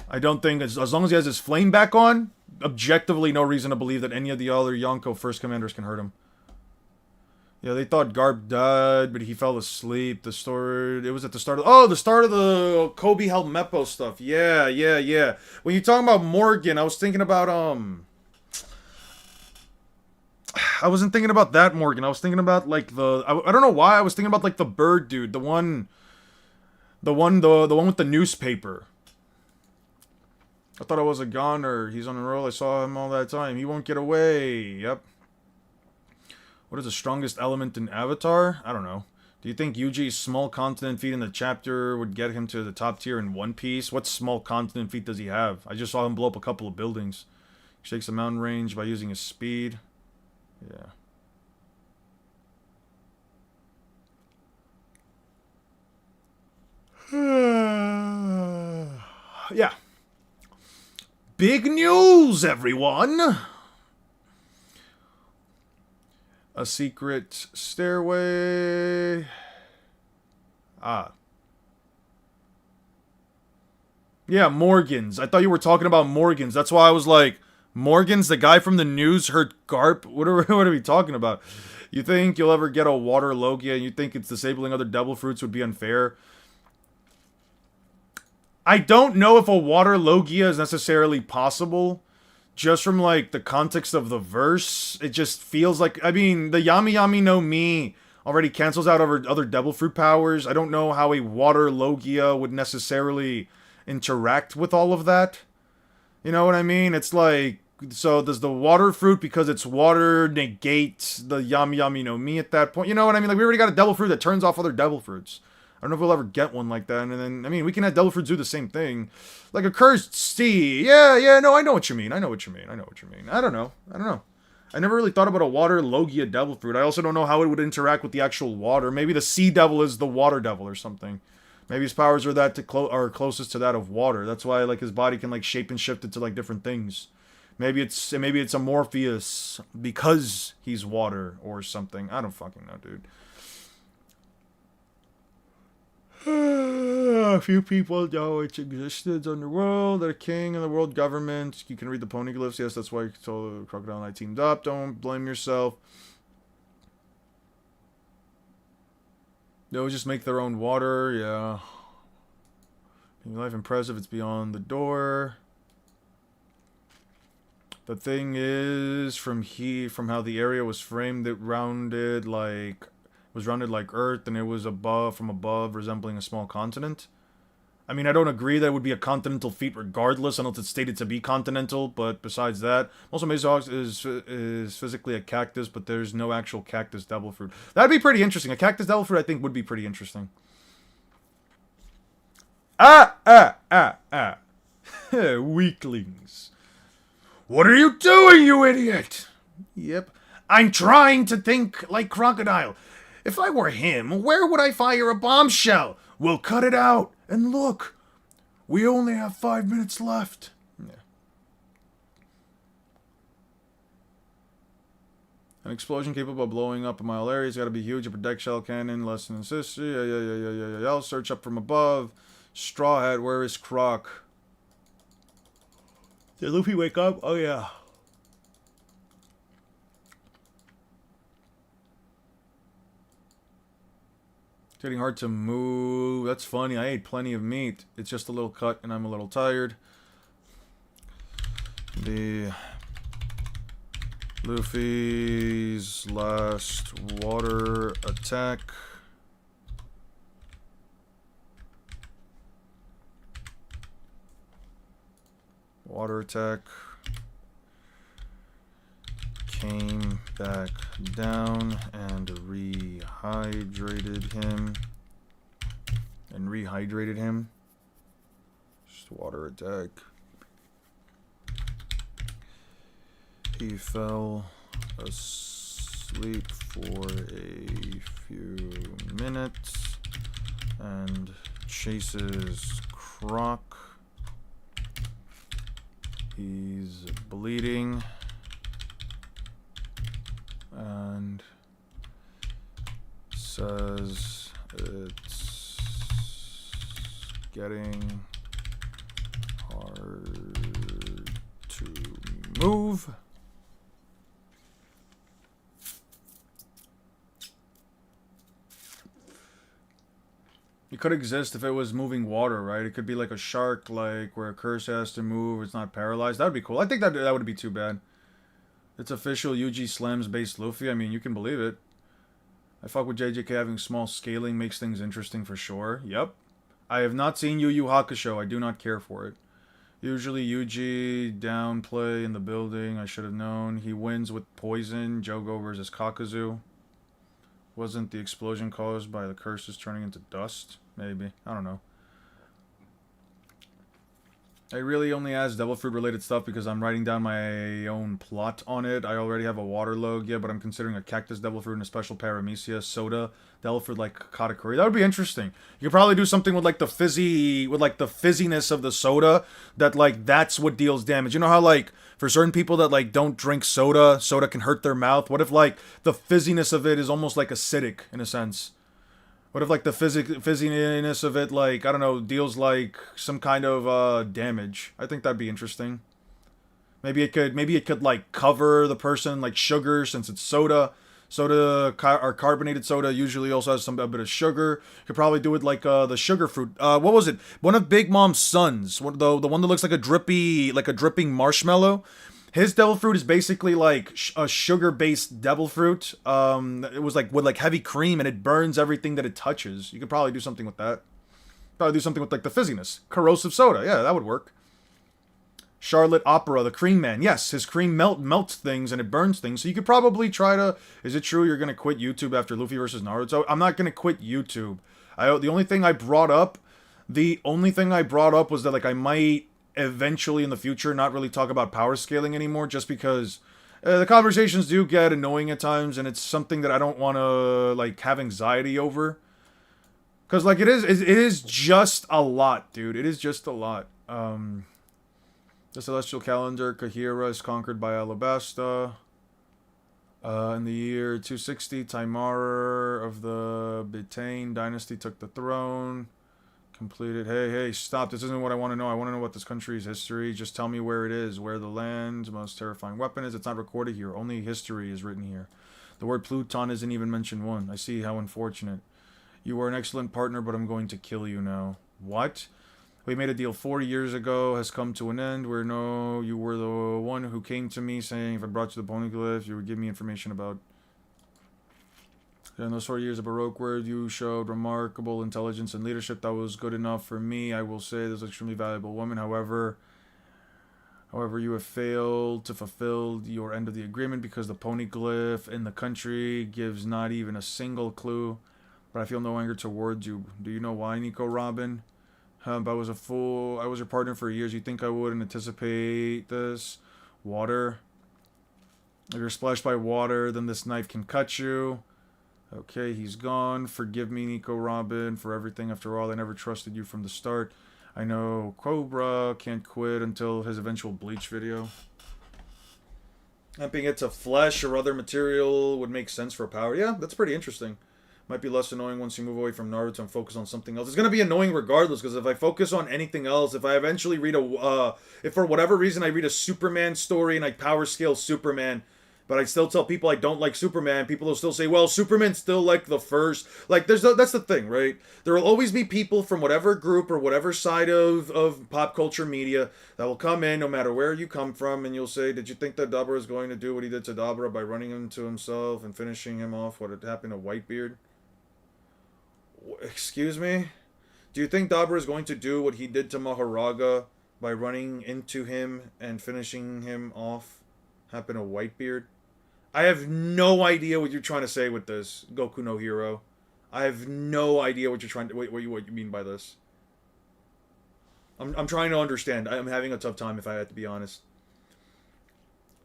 I don't think, as long as he has his flame back on, objectively no reason to believe that any of the other Yonko first commanders can hurt him. Yeah, they thought Garp died, but he fell asleep. It was at the start of, the start of the Kobe held Meppo stuff. Yeah. When you're talking about Morgan, I was thinking about, I wasn't thinking about that Morgan. I was thinking about like I don't know why I was thinking about like the bird dude, the one with the newspaper. I thought I was a goner. He's on a roll. I saw him all that time. He won't get away. Yep. What is the strongest element in Avatar? I don't know. Do you think Yuji's small continent feat in the chapter would get him to the top tier in One Piece? What small continent feat does he have? I just saw him blow up a couple of buildings. He shakes the mountain range by using his speed. Yeah. Yeah. Big news, everyone! A secret stairway. Yeah, Morgans. I thought you were talking about Morgans. That's why I was like, Morgan's the guy from the news hurt Garp? What are we talking about? You think you'll ever get a water Logia and you think it's disabling other devil fruits would be unfair? I don't know if a water Logia is necessarily possible. Just from, like, the context of the verse, it just feels like, I mean, the Yami Yami no Mi already cancels out other devil fruit powers. I don't know how a water Logia would necessarily interact with all of that. You know what I mean? It's like, so does the water fruit, because it's water, negate the Yami Yami no Mi at that point? You know what I mean? Like, we already got a devil fruit that turns off other devil fruits. I don't know if we'll ever get one like that. And then, I mean, we can have devil fruits do the same thing. Like a cursed sea. Yeah, no, I know what you mean. I don't know. I never really thought about a water Logia devil fruit. I also don't know how it would interact with the actual water. Maybe the sea devil is the water devil or something. Maybe his powers are are closest to that of water. That's why, like, his body can, like, shape and shift into, like, different things. Maybe it's a Morpheus because he's water or something. I don't fucking know, dude. A few people know its existence on the world. They're king and the world government. You can read the poneglyphs. Yes, that's why Crocodile and I teamed up. Don't blame yourself. They'll just make their own water. Yeah. Making life impressive. It's beyond the door. The thing is, from how the area was framed, it was rounded like Earth, and it was from above, resembling a small continent. I mean, I don't agree that it would be a continental feat regardless, unless it's stated to be continental, but besides that, also Mazox is physically a cactus, but there's no actual cactus devil fruit. That'd be pretty interesting. A cactus devil fruit, I think, would be pretty interesting. Weaklings. What are you doing, you idiot? Yep. I'm trying to think like Crocodile. If I were him, where would I fire a bombshell? We'll cut it out. And look, we only have 5 minutes left. Yeah. An explosion capable of blowing up a mile area has got to be huge. A projectile cannon, less than assist. Yeah. I'll search up from above. Straw Hat, where is Croc? Did Luffy wake up? Oh, yeah. It's getting hard to move. That's funny. I ate plenty of meat. It's just a little cut and I'm a little tired. The Luffy's last water attack. Water attack. Came back down and rehydrated him. Just water attack. He fell asleep for a few minutes and chases Croc. He's bleeding. And says it's getting hard to move. It could exist if it was moving water, right? It could be like a shark, like where a curse has to move, it's not paralyzed. That would be cool. I think that wouldn't be too bad. It's official UG Slams based Luffy. I mean, you can believe it. I fuck with JJK having small scaling makes things interesting for sure. Yep. I have not seen Yu Yu Hakusho. I do not care for it. Usually UG downplay in the building. I should have known. He wins with poison. Jogo versus Kakazu. Wasn't the explosion caused by the curses turning into dust? Maybe. I don't know. I really only asked Devil Fruit related stuff because I'm writing down my own plot on it. I already have a water Logia, but I'm considering a Cactus Devil Fruit and a special Paramecia Soda Devil Fruit like Katakuri. That would be interesting. You could probably do something with like the fizziness of the soda that like that's what deals damage. You know how like for certain people that like don't drink soda can hurt their mouth? What if like the fizziness of it is almost like acidic in a sense? What if, like, the fizziness of it, like, I don't know, deals, like, some kind of, damage? I think that'd be interesting. Maybe it could, like, cover the person, like, sugar, since it's soda. Or carbonated soda usually also has a bit of sugar. You could probably do it like, the sugar fruit. What was it? One of Big Mom's sons. The one that looks like a dripping marshmallow. His devil fruit is basically like a sugar-based devil fruit. It was like with like heavy cream and it burns everything that it touches. You could probably do something with that. Probably do something with like the fizziness. Corrosive soda. Yeah, that would work. Charlotte Opera, the cream man. Yes, his cream melts things and it burns things. So you could probably try to... Is it true you're going to quit YouTube after Luffy versus Naruto? I'm not going to quit YouTube. The only thing I brought up was that like I might... eventually in the future not really talk about power scaling anymore just because the conversations do get annoying at times and it's something that I don't want to like have anxiety over because like it is just a lot, dude. It is just a lot. The celestial calendar, Kahira is conquered by Alabasta in the year 260. Taimar of the Bitane dynasty took the throne. Completed. Hey, stop. This isn't what I want to know. I want to know what this country's history. Just tell me where it is. Where the land's most terrifying weapon is. It's not recorded here. Only history is written here. The word Pluton isn't even mentioned one. I see how unfortunate. You were an excellent partner, but I'm going to kill you now. What? We made a deal 4 years ago. Has come to an end. You were the one who came to me saying if I brought you the Poneglyph, you would give me information about... In those 4 years of Baroque word, you showed remarkable intelligence and leadership that was good enough for me. I will say this is an extremely valuable woman. However, you have failed to fulfill your end of the agreement because the poneglyph in the country gives not even a single clue. But I feel no anger towards you. Do you know why, Nico Robin? I was a fool. I was your partner for years. You think I wouldn't anticipate this? Water. If you're splashed by water, then this knife can cut you. Okay, he's gone. Forgive me, Nico Robin, for everything. After all, I never trusted you from the start. I know Cobra can't quit until his eventual Bleach video. Amping it to flesh or other material would make sense for power. Yeah, that's pretty interesting. Might be less annoying once you move away from Naruto and focus on something else. It's going to be annoying regardless, because if I focus on anything else, if I eventually read if for whatever reason I read a Superman story and I power scale Superman, but I still tell people I don't like Superman, people will still say, well, Superman's still like the first. Like, that's the thing, right? There will always be people from whatever group or whatever side of pop culture media that will come in, no matter where you come from, and you'll say, did you think that Dabra is going to do what he did to Dabra by running into himself and finishing him off? What had happened to Whitebeard? Excuse me? Do you think Dabra is going to do what he did to Maharaga by running into him and finishing him off? Happen to Whitebeard? I have no idea what you're trying to say with this, Goku no Hero. I have no idea what you're trying to... what you mean by this. I'm trying to understand. I'm having a tough time, if I had to be honest.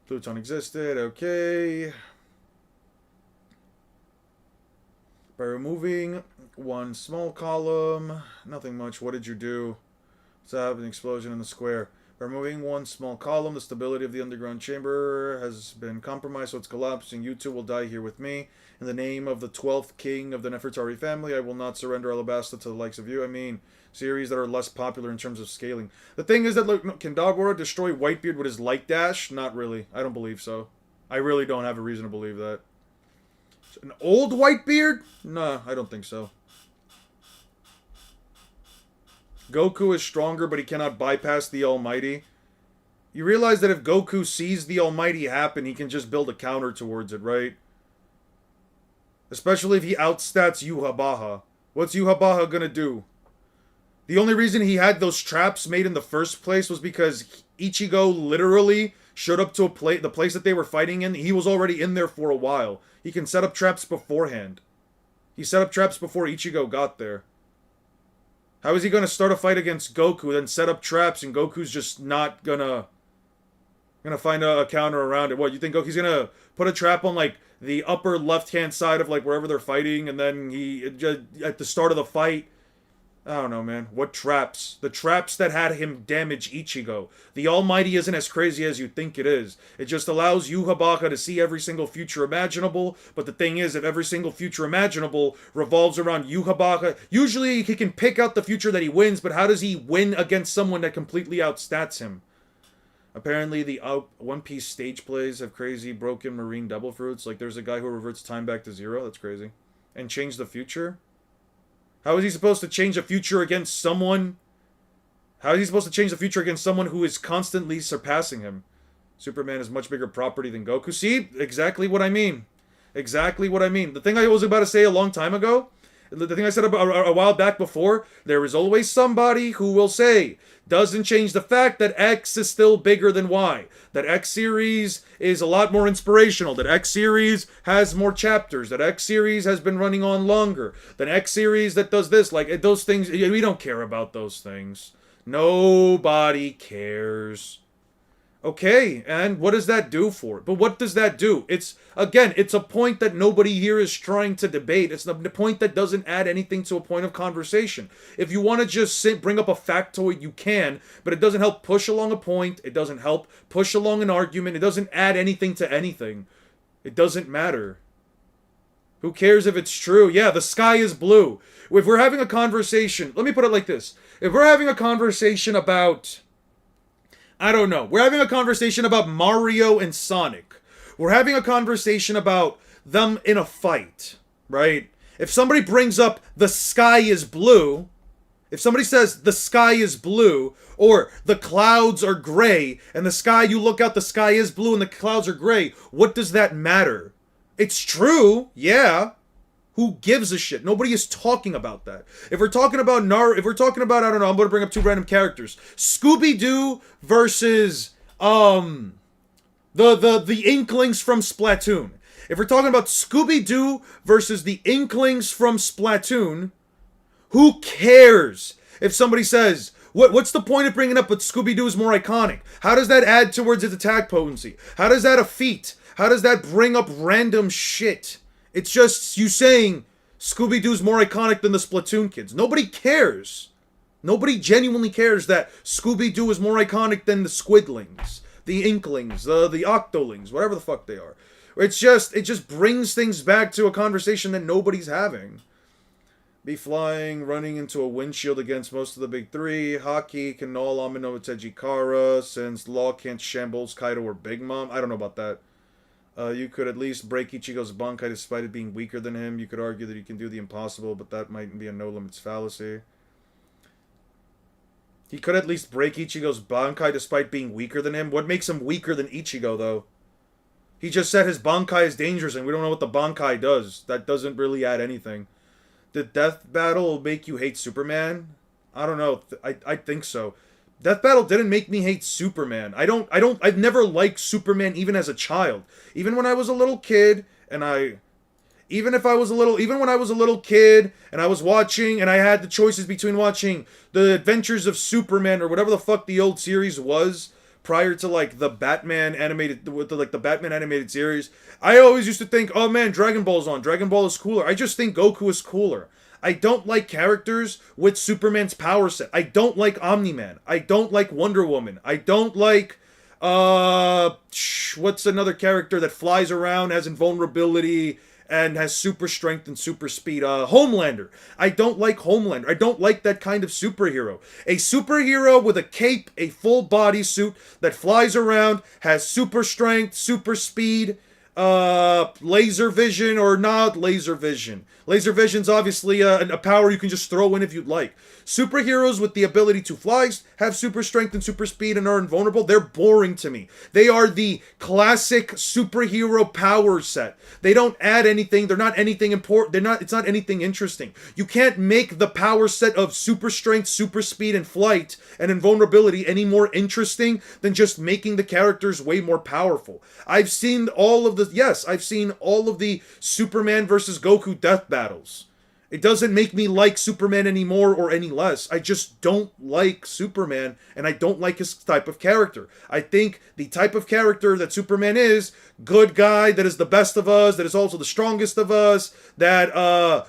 Pluton existed, okay. By removing one small column, nothing much. What did you do? What's happened? An explosion in the square. By removing one small column, the stability of the underground chamber has been compromised, so it's collapsing. You two will die here with me. In the name of the 12th king of the Nefertari family, I will not surrender Alabasta to the likes of you. I mean, series that are less popular in terms of scaling. The thing is that, look, can Dabura destroy Whitebeard with his light dash? Not really. I don't believe so. I really don't have a reason to believe that. An old Whitebeard? Nah, I don't think so. Goku is stronger, but he cannot bypass the Almighty. You realize that if Goku sees the Almighty happen, he can just build a counter towards it, right? Especially if he outstats Yuhabaha. What's Yuhabaha gonna do? The only reason he had those traps made in the first place was because Ichigo literally showed up to the place that they were fighting in. He was already in there for a while. He can set up traps beforehand. He set up traps before Ichigo got there. How is he going to start a fight against Goku, then set up traps, and Goku's just not gonna find a counter around it? What, you think Goku's gonna put a trap on, like, the upper left-hand side of, like, wherever they're fighting, and then he, just, at the start of the fight... I don't know, man. What traps? The traps that had him damage Ichigo. The Almighty isn't as crazy as you think it is. It just allows Yuhabaka to see every single future imaginable, but the thing is, if every single future imaginable revolves around Yuhabaka, usually he can pick out the future that he wins, but how does he win against someone that completely outstats him? Apparently, the One Piece stage plays have crazy broken marine devil fruits. Like, there's a guy who reverts time back to zero. That's crazy. And change the future? How is he supposed to change the future against someone? How is he supposed to change the future against someone who is constantly surpassing him? Superman is much bigger property than Goku. See? Exactly what I mean. Exactly what I mean. The thing I was about to say a long time ago, the thing I said about a while back before, there is always somebody who will say, doesn't change the fact that X is still bigger than Y. That X series is a lot more inspirational. That X series has more chapters. That X series has been running on longer. That X series that does this. Like, those things, we don't care about those things. Nobody cares. Okay, and what does that do for it? But what does that do? It's, again, it's a point that nobody here is trying to debate. It's the point that doesn't add anything to a point of conversation. If you want to just bring up a factoid, you can, but it doesn't help push along a point. It doesn't help push along an argument. It doesn't add anything to anything. It doesn't matter. Who cares if it's true? Yeah, the sky is blue. If we're having a conversation, let me put it like this. If we're having a conversation about... I don't know. We're having a conversation about Mario and Sonic. We're having a conversation about them in a fight, right? If somebody brings up the sky is blue, if somebody says the sky is blue, or the clouds are gray, and the sky, you look out, the sky is blue and the clouds are gray, what does that matter? It's true, yeah. Who gives a shit? Nobody is talking about that. If we're talking about I don't know, I'm gonna bring up two random characters. Scooby-Doo versus the Inklings from Splatoon. If we're talking about Scooby-Doo versus the Inklings from Splatoon, who cares if somebody says, what's the point of bringing up that Scooby-Doo is more iconic? How does that add towards its attack potency? How does that a feat? How does that bring up random shit? It's just you saying Scooby-Doo's more iconic than the Splatoon kids. Nobody cares. Nobody genuinely cares that Scooby-Doo is more iconic than the Squidlings, the Inklings, the Octolings, whatever the fuck they are. It just brings things back to a conversation that nobody's having. Be flying, running into a windshield against most of the big three. Haki can null Amino Tejikara, since Law can't shambles Kaido or Big Mom. I don't know about that. You could at least break Ichigo's Bankai despite it being weaker than him. You could argue that he can do the impossible, but that might be a no-limits fallacy. He could at least break Ichigo's Bankai despite being weaker than him. What makes him weaker than Ichigo, though? He just said his Bankai is dangerous, and we don't know what the Bankai does. That doesn't really add anything. Did Death Battle make you hate Superman? I don't know. I think so. Death Battle didn't make me hate Superman. I've never liked Superman even as a child. Even when I was a little kid, and even when I was a little kid, and I was watching, and I had the choices between watching The Adventures of Superman, or whatever the fuck the old series was, prior to, like, the Batman animated series, I always used to think, oh man, Dragon Ball's on. Dragon Ball is cooler. I just think Goku is cooler. I don't like characters with Superman's power set. I don't like Omni-Man. I don't like Wonder Woman. I don't like, what's another character that flies around, has invulnerability, and has super strength and super speed? Homelander. I don't like Homelander. I don't like that kind of superhero. A superhero with a cape, a full bodysuit that flies around, has super strength, super speed, laser vision or not laser vision. Laser vision's obviously a power you can just throw in if you'd like. Superheroes with the ability to fly, have super strength and super speed, and are invulnerable, they're boring to me. They are the classic superhero power set. They don't add anything. They're not anything important. It's not anything interesting. You can't make the power set of super strength, super speed, and flight and invulnerability any more interesting than just making the characters way more powerful. I've seen all of the Superman versus Goku death battles. It doesn't make me like Superman any more or any less. I just don't like Superman, and I don't like his type of character. I think the type of character that Superman is, good guy, that is the best of us, that is also the strongest of us, that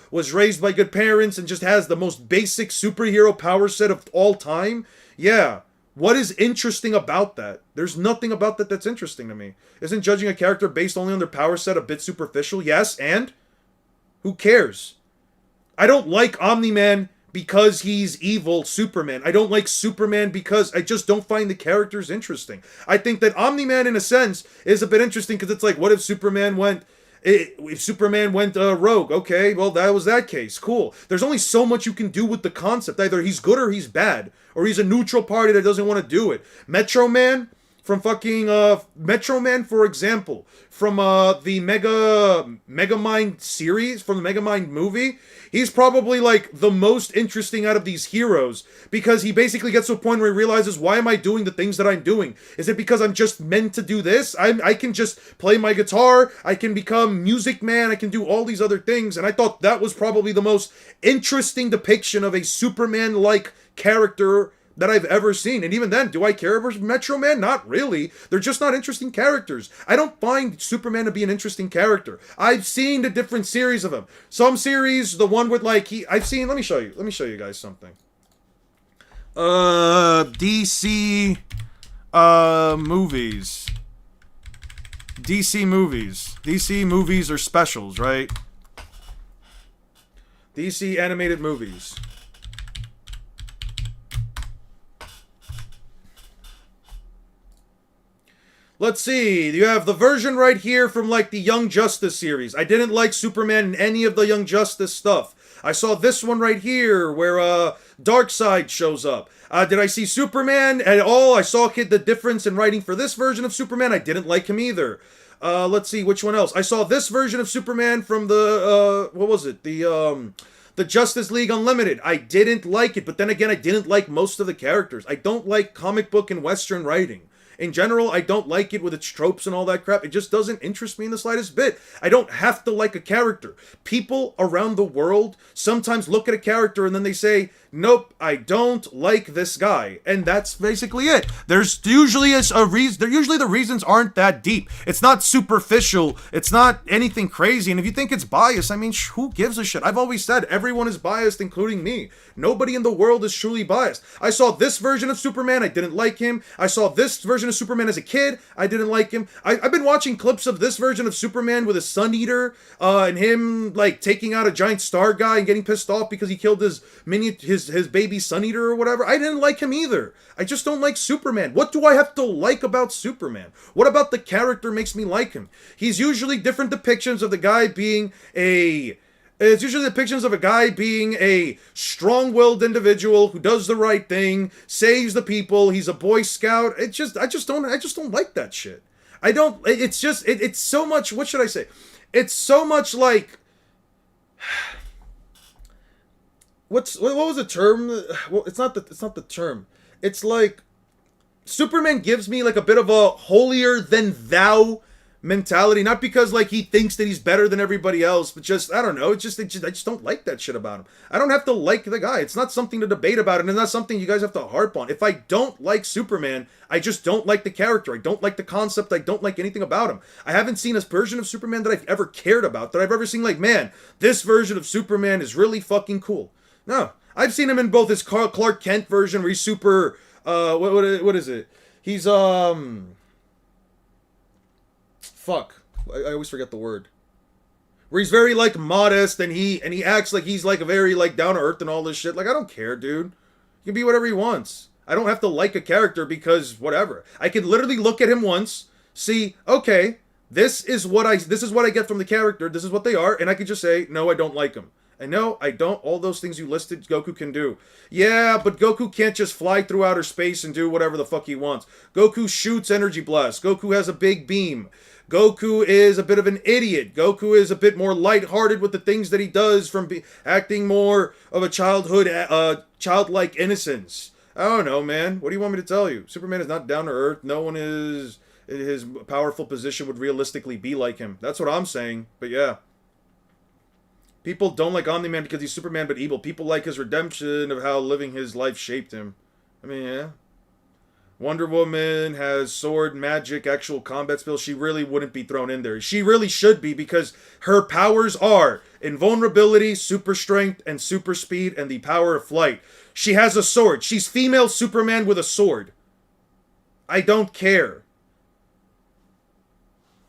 was raised by good parents and just has the most basic superhero power set of all time. Yeah. What is interesting about that? There's nothing about that that's interesting to me. Isn't judging a character based only on their power set a bit superficial? Yes, and? Who cares? I don't like Omni-Man because he's evil Superman. I don't like Superman because I just don't find the characters interesting. I think that Omni-Man, in a sense, is a bit interesting because it's like, what if Superman went rogue? Okay, well, that was that case. Cool. There's only so much you can do with the concept. Either he's good or he's bad. Or he's a neutral party that doesn't want to do it. Metro Man, for example, from the Megamind series, from the Megamind movie, he's probably like the most interesting out of these heroes because he basically gets to a point where he realizes, why am I doing the things that I'm doing? Is it because I'm just meant to do this? I can just play my guitar, I can become Music Man, I can do all these other things, and I thought that was probably the most interesting depiction of a Superman-like character that I've ever seen. And even then, do I care about Metro Man? Not really. They're just not interesting characters. I don't find Superman to be an interesting character. I've seen the different series of him. Some series, the one with like let me show you guys something. DC movies. DC movies are specials, right? DC animated movies. Let's see, you have the version right here from like the Young Justice series. I didn't like Superman in any of the Young Justice stuff. I saw this one right here where Darkseid shows up. Did I see Superman at all? I saw the difference in writing for this version of Superman. I didn't like him either. Let's see, which one else? I saw this version of Superman from the, what was it? The Justice League Unlimited. I didn't like it, but then again, I didn't like most of the characters. I don't like comic book and Western writing. In general, I don't like it with its tropes and all that crap. It just doesn't interest me in the slightest bit. I don't have to like a character. People around the world sometimes look at a character and then they say, nope, I don't like this guy. And that's basically it. There's usually a reason. Usually the reasons aren't that deep. It's not superficial. It's not anything crazy. And if you think it's biased, I mean, who gives a shit? I've always said everyone is biased, including me. Nobody in the world is truly biased. I saw this version of Superman. I didn't like him. I saw this version of Superman as a kid. I didn't like him. I've been watching clips of this version of Superman with a Sun Eater and him like taking out a giant star guy and getting pissed off because he killed his baby Sun Eater or whatever. I didn't like him either. I just don't like Superman. What do I have to like about Superman? What about the character makes me like him? He's usually different depictions of the guy being It's usually depictions of a guy being a strong-willed individual who does the right thing, saves the people. He's a Boy Scout. I just don't like that shit. I don't. It's so much. What should I say? It's so much like. What was the term? Well, it's not the term. It's like Superman gives me like a bit of a holier than thou mentality, not because like he thinks that he's better than everybody else, but just I don't know. I just don't like that shit about him. I don't have to like the guy. It's not something to debate about, and it's not something you guys have to harp on. If I don't like Superman, I just don't like the character. I don't like the concept. I don't like anything about him. I haven't seen a version of Superman that I've ever cared about, that I've ever seen like, man, this version of Superman is really fucking cool. No, I've seen him in both his Clark Kent version where he's super. What is it? He's Fuck. I always forget the word. Where he's very, like, modest, and he acts like he's, like, a very, like, down-to-earth and all this shit. Like, I don't care, dude. He can be whatever he wants. I don't have to like a character because whatever. I can literally look at him once, see, okay, this is what I get from the character, this is what they are, and I can just say, no, I don't like him. And no, I don't. All those things you listed, Goku can do. Yeah, but Goku can't just fly through outer space and do whatever the fuck he wants. Goku shoots energy blasts. Goku has a big beam. Goku is a bit of an idiot. Goku is a bit more lighthearted with the things that he does from acting more of a childlike innocence. I don't know, man. What do you want me to tell you? Superman is not down to earth. No one is in his powerful position would realistically be like him. That's what I'm saying. But yeah. People don't like Omni-Man because he's Superman but evil. People like his redemption of how living his life shaped him. I mean, yeah. Wonder Woman has sword, magic, actual combat skills. She really wouldn't be thrown in there. She really should be because her powers are invulnerability, super strength, and super speed, and the power of flight. She has a sword. She's female Superman with a sword. I don't care.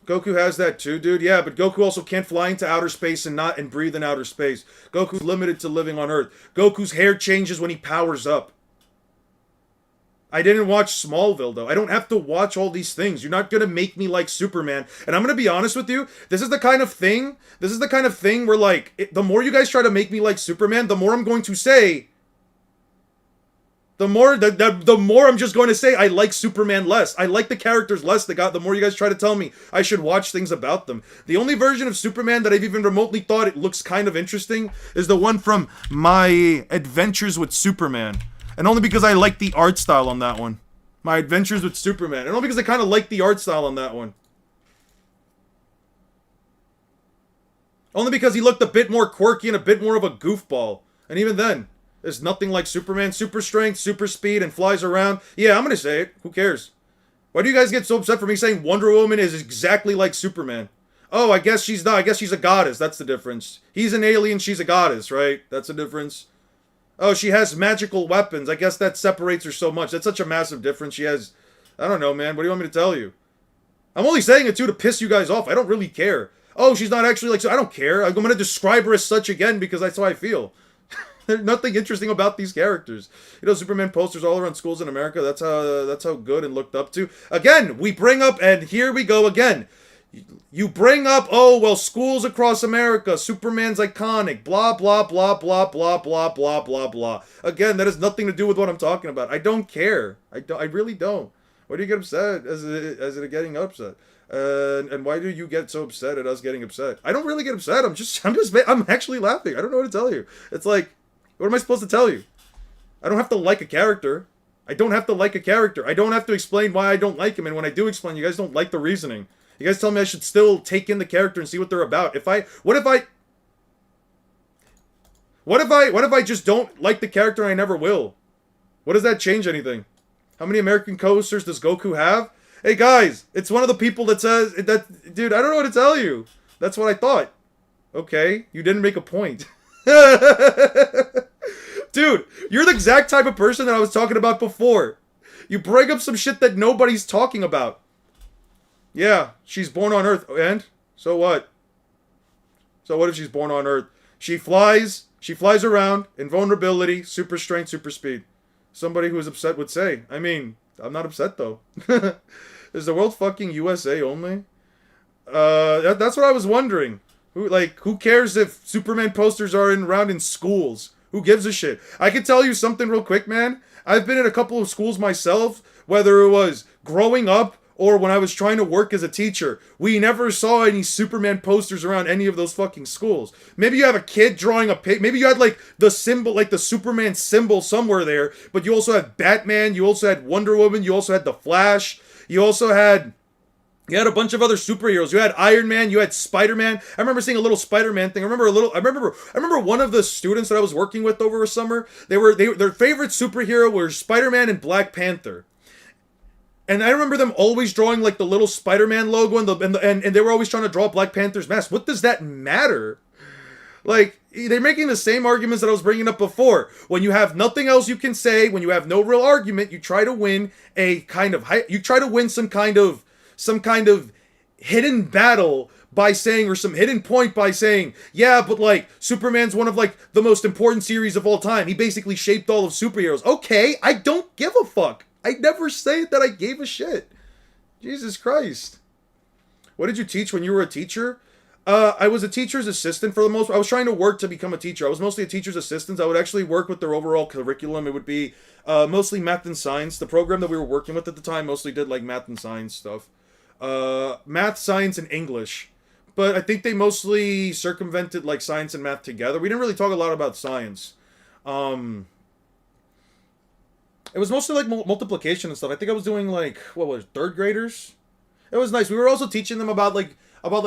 Goku has that too, dude. Yeah, but Goku also can't fly into outer space and breathe in outer space. Goku's limited to living on Earth. Goku's hair changes when he powers up. I didn't watch Smallville, though. I don't have to watch all these things. You're not going to make me like Superman. And I'm going to be honest with you. This is the kind of thing where, like, the more you guys try to make me like Superman, the more I'm going to say... The more I'm just going to say I like Superman less. I like the characters less. The more you guys try to tell me I should watch things about them. The only version of Superman that I've even remotely thought it looks kind of interesting is the one from My Adventures with Superman. And only because I like the art style on that one. My Adventures with Superman. And only because I kind of like the art style on that one. Only because he looked a bit more quirky and a bit more of a goofball. And even then, there's nothing like Superman. Super strength, super speed, and flies around. Yeah, I'm gonna say it. Who cares? Why do you guys get so upset for me saying Wonder Woman is exactly like Superman? Oh, I guess she's not. I guess she's a goddess. That's the difference. He's an alien, she's a goddess, right? That's the difference. Oh, she has magical weapons. I guess that separates her so much. That's such a massive difference. She has... I don't know, man. What do you want me to tell you? I'm only saying it, too, to piss you guys off. I don't really care. Oh, she's not actually like... So I don't care. I'm going to describe her as such again because that's how I feel. There's nothing interesting about these characters. You know, Superman posters all around schools in America. That's how good and looked up to. Again, we bring up... And here we go again. You bring up, oh, well, schools across America, Superman's iconic, blah, blah, blah, blah, blah, blah, blah, blah, blah. Again, that has nothing to do with what I'm talking about. I don't care. I really don't. Why do you get upset as it getting upset? And why do you get so upset at us getting upset? I don't really get upset. I'm actually laughing. I don't know what to tell you. It's like, what am I supposed to tell you? I don't have to like a character. I don't have to like a character. I don't have to explain why I don't like him. And when I do explain, you guys don't like the reasoning. You guys tell me I should still take in the character and see what they're about. What if I just don't like the character and I never will? What does that change anything? How many American coasters does Goku have? Hey guys, it's one of the people that says that, dude, I don't know what to tell you. That's what I thought. Okay, you didn't make a point. Dude, you're the exact type of person that I was talking about before. You bring up some shit that nobody's talking about. Yeah, she's born on Earth, and? So what? So what if she's born on Earth? She flies around, invulnerability, super strength, super speed. Somebody who is upset would say. I mean, I'm not upset though. Is the world fucking USA only? That's what I was wondering. Who cares if Superman posters are around in schools? Who gives a shit? I can tell you something real quick, man. I've been in a couple of schools myself, whether it was growing up or when I was trying to work as a teacher. We never saw any Superman posters around any of those fucking schools. Maybe you have a kid drawing a pig. Maybe you had like the symbol, like the Superman symbol somewhere there, but you also had Batman, you also had Wonder Woman, you also had the Flash, you had a bunch of other superheroes. You had Iron Man. You had Spider-Man. I remember seeing a little Spider-Man thing. I remember one of the students that I was working with over a summer. Their favorite superhero were Spider-Man and Black Panther. And I remember them always drawing like the little Spider-Man logo and they were always trying to draw Black Panther's mask. What does that matter? Like, they're making the same arguments that I was bringing up before. When you have nothing else you can say, when you have no real argument, you try to win some kind of hidden battle by saying, or some hidden point by saying, yeah, but like, Superman's one of like the most important series of all time. He basically shaped all of superheroes. Okay, I don't give a fuck. I never say that I gave a shit. Jesus Christ. What did you teach when you were a teacher? I was a teacher's assistant for the most part. I was trying to work to become a teacher. I was mostly a teacher's assistant. I would actually work with their overall curriculum. It would be mostly math and science. The program that we were working with at the time mostly did like math and science stuff. Math, science, and English. But I think they mostly circumvented like science and math together. We didn't really talk a lot about science. It was mostly like multiplication and stuff. I think I was doing like, what was it, third graders? It was nice. We were also teaching them about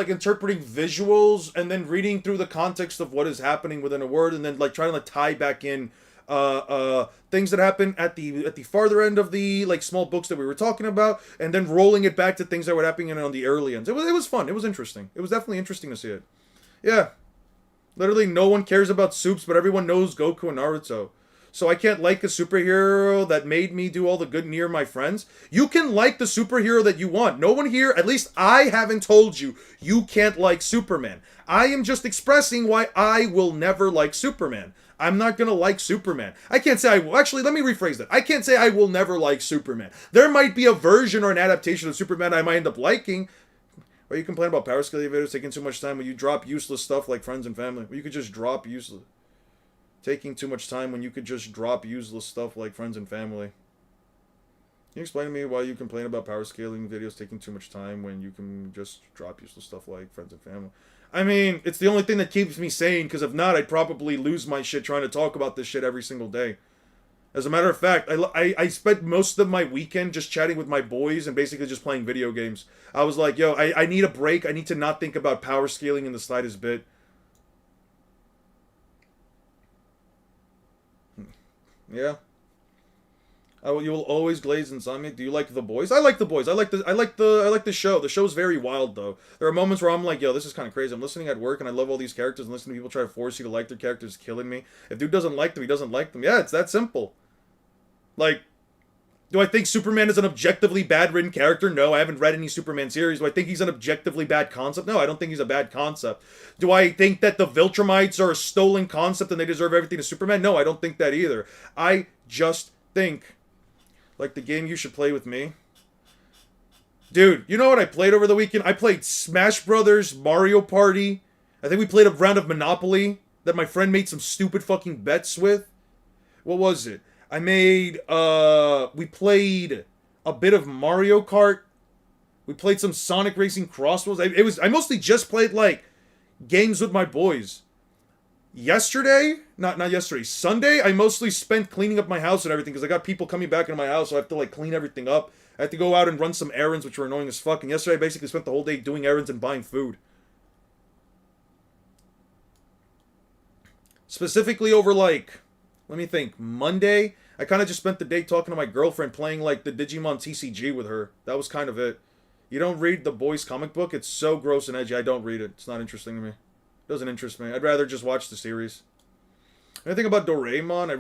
interpreting visuals and then reading through the context of what is happening within a word and then like trying to like tie back in things that happen at the farther end of the like small books that we were talking about, and then rolling it back to things that were happening on the early ends. It was fun. It was interesting. It was definitely interesting to see it. Yeah. Literally no one cares about soups, but everyone knows Goku and Naruto. So I can't like a superhero that made me do all the good near my friends. You can like the superhero that you want. No one here, at least I haven't told you, you can't like Superman. I am just expressing why I will never like Superman. I'm not going to like Superman. I can't say I will. Actually, let me rephrase that. I can't say I will never like Superman. There might be a version or an adaptation of Superman I might end up liking. Or you complain about power scaling videos taking too much time when you drop useless stuff like friends and family. Well, you could just drop useless. Taking too much time when you could just drop useless stuff like friends and family. Can you explain to me why you complain about power scaling videos taking too much time when you can just drop useless stuff like friends and family? I mean, it's the only thing that keeps me sane, because if not, I'd probably lose my shit trying to talk about this shit every single day. As a matter of fact, I spent most of my weekend just chatting with my boys and basically just playing video games. I was like, yo, I need a break. I need to not think about power scaling in the slightest bit. Yeah. You will always glaze Insomniac. Do you like The Boys? I like The Boys. I like the show. The show's very wild though. There are moments where I'm like, yo, this is kind of crazy. I'm listening at work and I love all these characters and listening to people try to force you to like their characters, killing me. If dude doesn't like them, he doesn't like them. Yeah, it's that simple. Like, do I think Superman is an objectively bad-written character? No, I haven't read any Superman series. Do I think he's an objectively bad concept? No, I don't think he's a bad concept. Do I think that the Viltrumites are a stolen concept and they deserve everything to Superman? No, I don't think that either. I just think, like the game you should play with me, Dude, you know what I played over the weekend? I played Smash Brothers, Mario Party. I think we played a round of Monopoly that my friend made some stupid fucking bets with. What was it? We played a bit of Mario Kart. We played some Sonic Racing Crossroads. I mostly just played, like, games with my boys. Yesterday, not yesterday, Sunday, I mostly spent cleaning up my house and everything because I got people coming back into my house, so I have to, like, clean everything up. I had to go out and run some errands, which were annoying as fuck. And yesterday, I basically spent the whole day doing errands and buying food. Specifically over, like, let me think, Monday, I kind of just spent the day talking to my girlfriend, playing, like, the Digimon TCG with her. That was kind of it. You don't read the boys' comic book? It's so gross and edgy. I don't read it. It's not interesting to me. It doesn't interest me. I'd rather just watch the series. Anything about Doraemon? I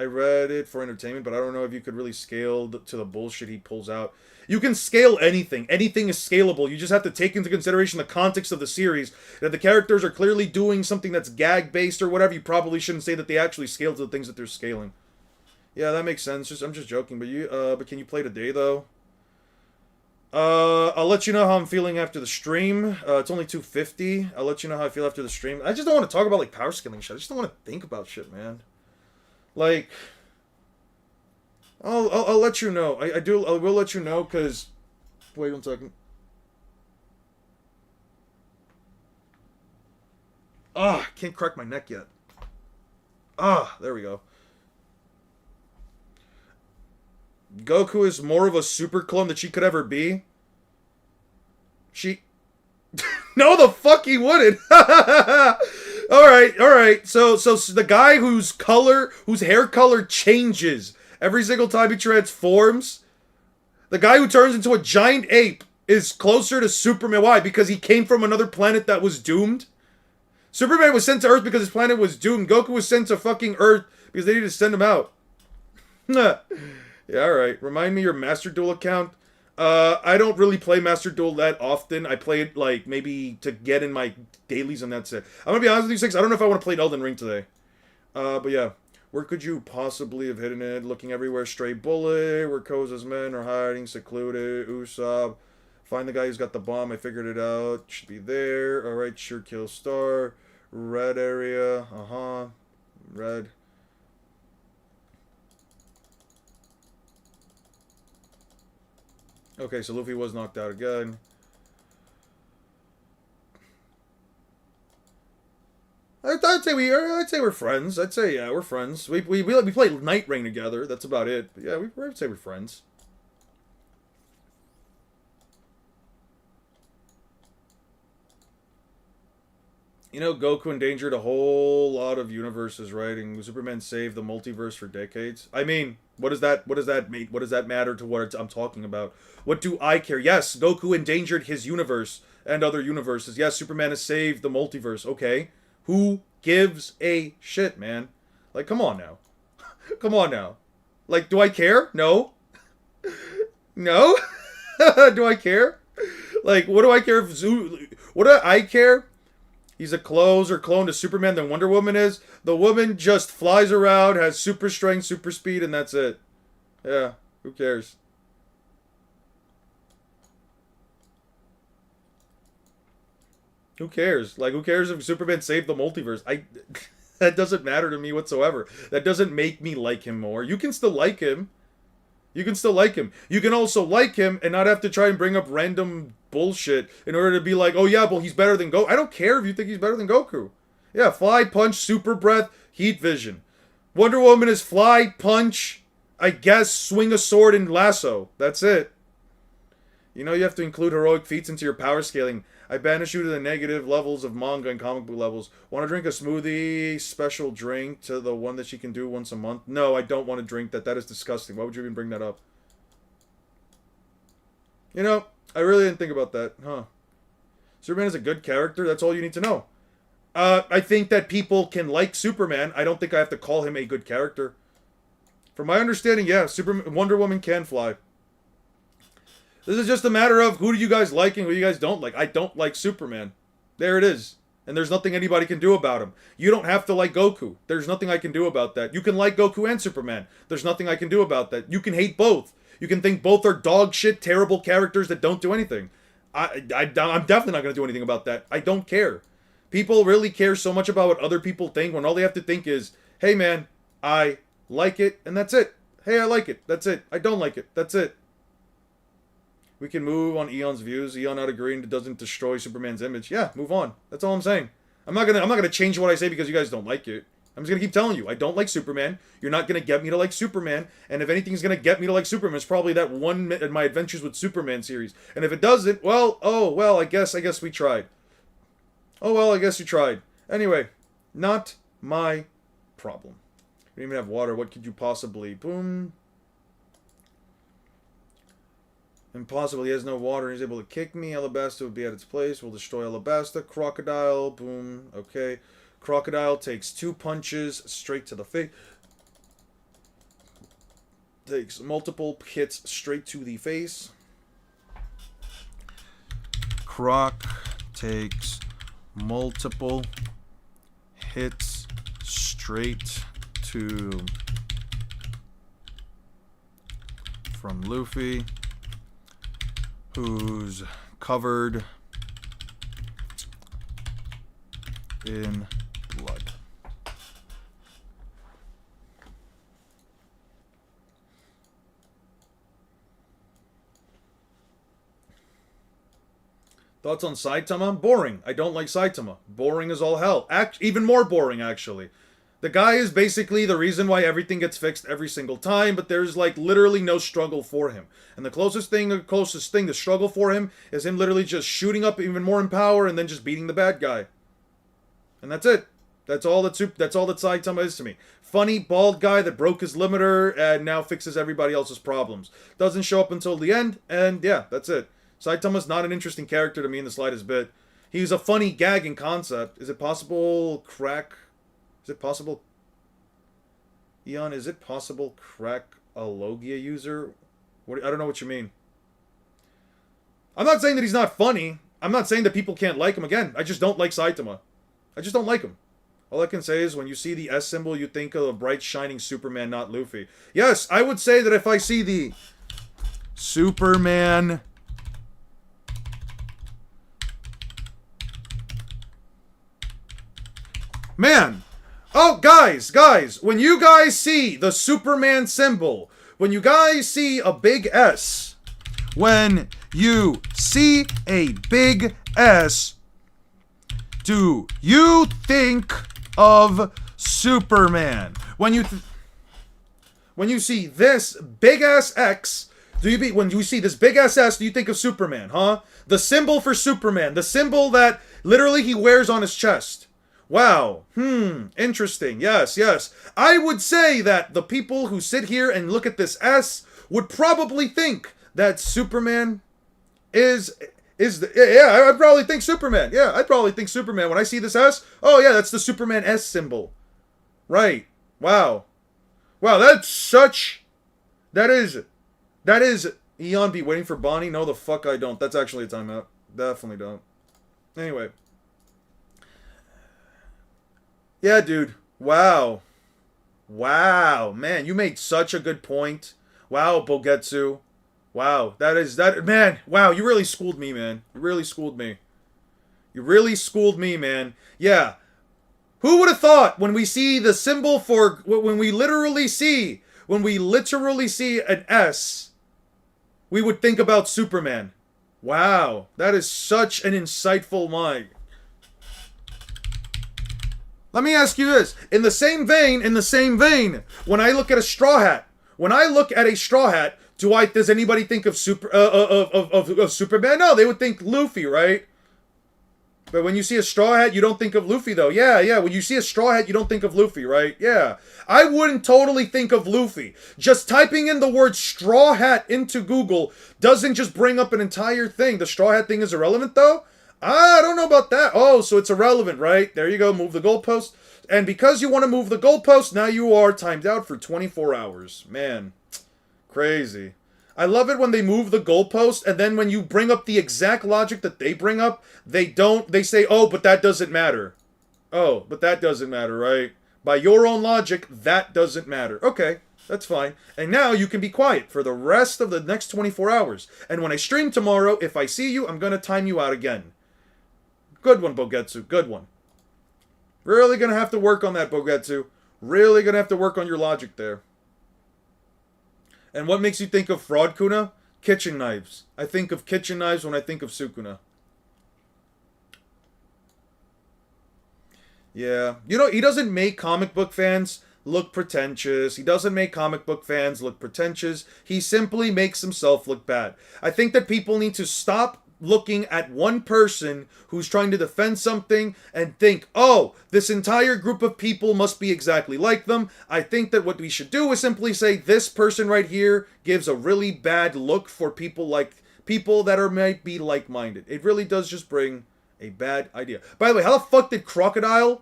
read it for entertainment, but I don't know if you could really scale to the bullshit he pulls out. You can scale anything. Anything is scalable. You just have to take into consideration the context of the series. If the characters are clearly doing something that's gag-based or whatever, you probably shouldn't say that they actually scale to the things that they're scaling. Yeah, that makes sense. I'm just joking. But can you play today, though? I'll let you know how I'm feeling after the stream. It's only 2:50. I'll let you know how I feel after the stream. I just don't want to talk about, like, power scaling shit. I just don't want to think about shit, man. Like, I'll let you know. I will let you know, because... Wait 1 second. I can't crack my neck yet. There we go. Goku is more of a super clone that she could ever be. No, the fuck he wouldn't. Alright. So the guy whose hair color changes every single time he transforms, the guy who turns into a giant ape is closer to Superman. Why? Because he came from another planet that was doomed. Superman was sent to Earth because his planet was doomed. Goku was sent to fucking Earth because they needed to send him out. Yeah, alright. Remind me your Master Duel account. I don't really play Master Duel that often. I play it, like, maybe to get in my dailies and that's it. I'm gonna be honest with you, Six. I don't know if I want to play Elden Ring today. But yeah. Where could you possibly have hidden it? Looking everywhere. Stray Bullet. Where Koza's men are hiding. Secluded. Usopp. Find the guy who's got the bomb. I figured it out. Should be there. Alright. Sure kill star. Red area. Red. Okay, so Luffy was knocked out again. I'd say we're friends. I'd say, yeah, we're friends. We play Night Rain together. That's about it. But yeah, I'd say we're friends. You know, Goku endangered a whole lot of universes, right? And Superman saved the multiverse for decades. I mean, what does that matter to what I'm talking about? What do I care? Yes, Goku endangered his universe and other universes. Yes, Superman has saved the multiverse. Okay. Who gives a shit, man? Like, come on now. Come on now. Like, do I care? No. No? Do I care? Like, what do I care if what do I care? He's a closer clone to Superman than Wonder Woman is. The woman just flies around, has super strength, super speed, and that's it. Yeah, who cares? Who cares? Like, who cares if Superman saved the multiverse? That doesn't matter to me whatsoever. That doesn't make me like him more. You can still like him. You can still like him. You can also like him and not have to try and bring up random bullshit in order to be like, oh yeah, well, he's better than Goku. I don't care if you think he's better than Goku. Yeah, fly, punch, super breath, heat vision. Wonder Woman is fly, punch, I guess, swing a sword and lasso. That's it. You know you have to include heroic feats into your power scaling. I banish you to the negative levels of manga and comic book levels. Want to drink a smoothie special drink to the one that she can do once a month? No, I don't want to drink that. That is disgusting. Why would you even bring that up? You know, I really didn't think about that. Huh. Superman is a good character. That's all you need to know. I think that people can like Superman. I don't think I have to call him a good character. From my understanding, yeah, Wonder Woman can fly. This is just a matter of who do you guys like and who you guys don't like. I don't like Superman. There it is. And there's nothing anybody can do about him. You don't have to like Goku. There's nothing I can do about that. You can like Goku and Superman. There's nothing I can do about that. You can hate both. You can think both are dog shit, terrible characters that don't do anything. I'm definitely not going to do anything about that. I don't care. People really care so much about what other people think when all they have to think is, hey man, I like it, and that's it. Hey, I like it. That's it. I don't like it. That's it. We can move on Eon's views. Eon not agreeing it doesn't destroy Superman's image. Yeah, move on. That's all I'm saying. I'm not gonna change what I say because you guys don't like it. I'm just gonna keep telling you, I don't like Superman. You're not gonna get me to like Superman. And if anything's gonna get me to like Superman, it's probably that one in my Adventures with Superman series. And if it doesn't, well, oh well, I guess we tried. Oh well, I guess you tried. Anyway, not my problem. You don't even have water. What could you possibly? Boom. Impossible. He has no water. He's able to kick me. Alabasta would be at its place. We'll destroy Alabasta. Crocodile. Boom. Okay. Crocodile takes 2 punches straight to the face. Takes multiple hits straight to the face. Croc takes multiple hits straight to from Luffy, who's covered in blood. Thoughts on Saitama? Boring. I don't like Saitama. Boring as all hell. Even more boring, actually. The guy is basically the reason why everything gets fixed every single time, but there's like literally no struggle for him. And the closest thing to struggle for him is him literally just shooting up even more in power and then just beating the bad guy. And that's it. That's all that Saitama is to me. Funny bald guy that broke his limiter and now fixes everybody else's problems. Doesn't show up until the end, and yeah, that's it. Saitama's not an interesting character to me in the slightest bit. He's a funny gagging concept. Is it possible crack? Is it possible? Eon, is it possible crack a Logia user? I don't know what you mean. I'm not saying that he's not funny. I'm not saying that people can't like him. Again, I just don't like Saitama. I just don't like him. All I can say is when you see the S symbol, you think of a bright, shining Superman, not Luffy. Yes, I would say that if I see the Superman... Man! Oh, guys, when you guys see the Superman symbol, when you guys see a big S, when you see a big S, do you think of Superman? When you see this big ass X, when you see this big ass S, do you think of Superman, huh? The symbol for Superman, the symbol that literally he wears on his chest. Wow. Interesting. Yes. I would say that the people who sit here and look at this S would probably think that Superman I'd probably think Superman. Yeah, I'd probably think Superman. When I see this S, oh yeah, that's the Superman S symbol. Right. Wow, that is Eon be waiting for Bonnie? No, the fuck I don't. That's actually a timeout. Definitely don't. Anyway. Yeah, dude. Wow. Man, you made such a good point. Wow, Bogetsu. Wow, man. Wow, you really schooled me, man. You really schooled me, man. Yeah. Who would have thought when we see the symbol for, when we literally see an S, we would think about Superman. Wow, that is such an insightful mind. Let me ask you this. In the same vein, when I look at a straw hat, does anybody think of Superman? No, they would think Luffy, right? But when you see a straw hat, you don't think of Luffy, though. Yeah. When you see a straw hat, you don't think of Luffy, right? Yeah. I wouldn't totally think of Luffy. Just typing in the word straw hat into Google doesn't just bring up an entire thing. The straw hat thing is irrelevant, though? I don't know about that. Oh, so it's irrelevant, right? There you go. Move the goalpost. And because you want to move the goalpost, now you are timed out for 24 hours. Man, crazy. I love it when they move the goalpost, and then when you bring up the exact logic that they bring up, they say, oh, but that doesn't matter. Oh, but that doesn't matter, right? By your own logic, that doesn't matter. Okay, that's fine. And now you can be quiet for the rest of the next 24 hours. And when I stream tomorrow, if I see you, I'm going to time you out again. Good one, Bogetsu. Good one. Really going to have to work on that, Bogetsu. Really going to have to work on your logic there. And what makes you think of fraud, Kuna? Kitchen knives. I think of kitchen knives when I think of Sukuna. Yeah. You know, he doesn't make comic book fans look pretentious. He doesn't make comic book fans look pretentious. He simply makes himself look bad. I think that people need to stop looking at one person who's trying to defend something and think, oh, this entire group of people must be exactly like them. I think that what we should do is simply say this person right here gives a really bad look for people that might be like-minded. It really does just bring a bad idea. By the way, how the fuck did Crocodile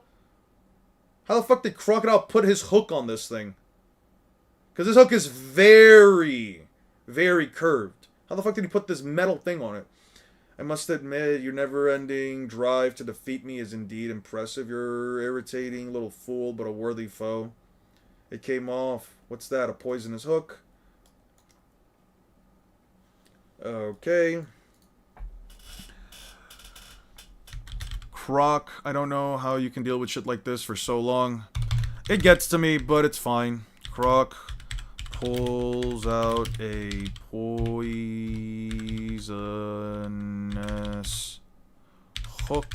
put his hook on this thing? Because this hook is very, very curved. How the fuck did he put this metal thing on it? I must admit, your never-ending drive to defeat me is indeed impressive. You're irritating little fool, but a worthy foe. It came off. What's that, a poisonous hook? Okay. Croc, I don't know how you can deal with shit like this for so long. It gets to me, but it's fine. Croc pulls out a poisonous hook.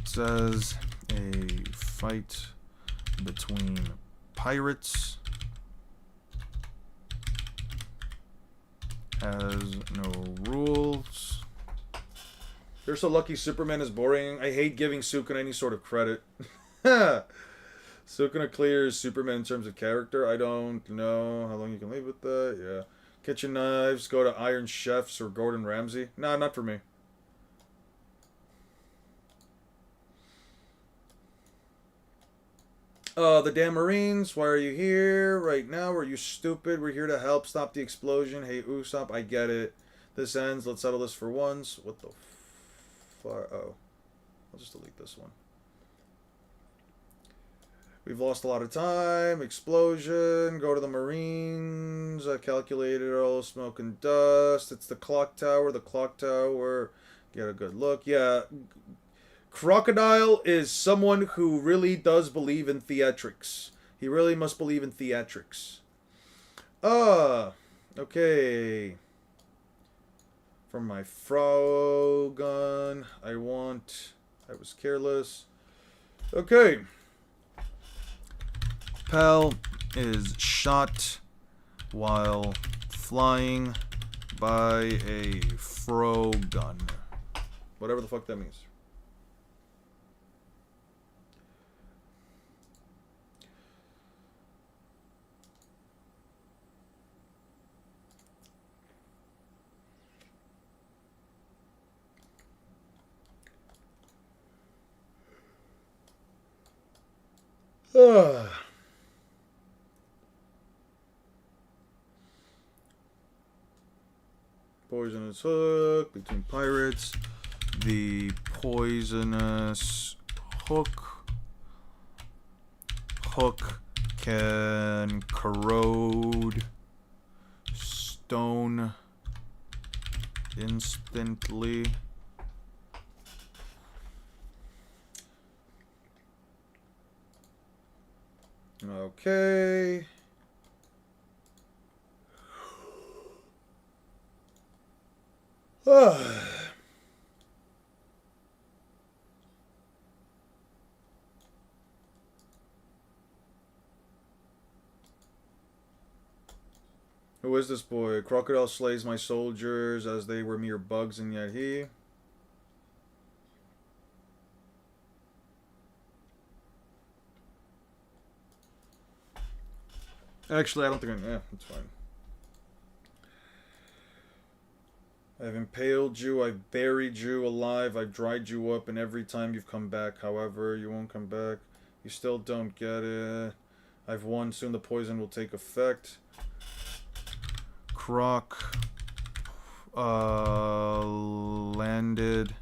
It says a fight between pirates has no rules. You're so lucky Superman is boring. I hate giving Sukuna any sort of credit. Sukuna clears Superman in terms of character. I don't know how long you can leave with that. Yeah. Kitchen knives. Go to Iron Chefs or Gordon Ramsay. Nah, not for me. The damn Marines. Why are you here right now? Are you stupid? We're here to help stop the explosion. Hey, Usopp, I get it. This ends. Let's settle this for once. What the fuck? Oh. I'll just delete this one. We've lost a lot of time. Explosion. Go to the Marines. I calculated all the smoke and dust. It's the clock tower. The clock tower. Get a good look. Yeah. Crocodile is someone who really does believe in theatrics. He really must believe in theatrics. Okay. From my Frau gun. I was careless. Okay. Pal is shot while flying by a Fro gun. Whatever the fuck that means. Poisonous hook between pirates. The poisonous hook can corrode stone instantly. Okay. Who is this boy? Crocodile slays my soldiers as they were mere bugs, and yet he... Actually, I don't think yeah, that's fine. I've impaled you, I've buried you alive, I've dried you up, and every time you've come back, however, you won't come back. You still don't get it. I've won, soon the poison will take effect. Croc landed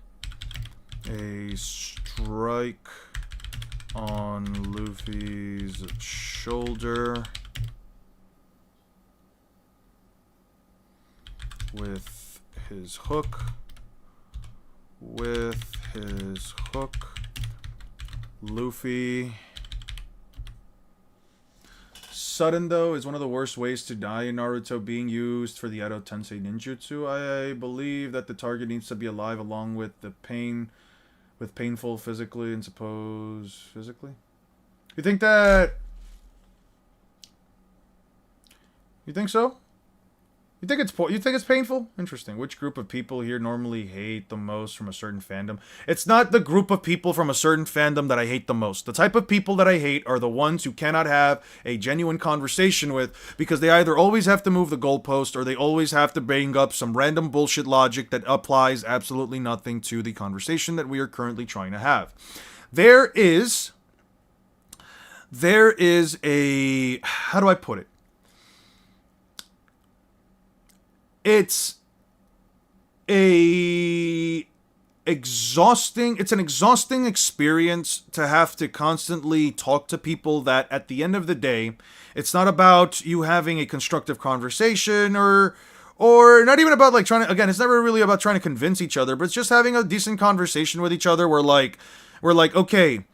a strike on Luffy's shoulder with his hook. Luffy. Sudden, though, is one of the worst ways to die in Naruto, being used for the Edo Tensei ninjutsu. I believe that the target needs to be alive along with the painful physically and physically? You think that... You think so? You think it's painful? Interesting. Which group of people here normally hate the most from a certain fandom? It's not the group of people from a certain fandom that I hate the most. The type of people that I hate are the ones who cannot have a genuine conversation with because they either always have to move the goalpost or they always have to bring up some random bullshit logic that applies absolutely nothing to the conversation that we are currently trying to have. There is a... How do I put it? It's an exhausting experience to have to constantly talk to people that at the end of the day, it's not about you having a constructive conversation or not even about like trying to, again, it's never really about trying to convince each other, but it's just having a decent conversation with each other where we're like, okay,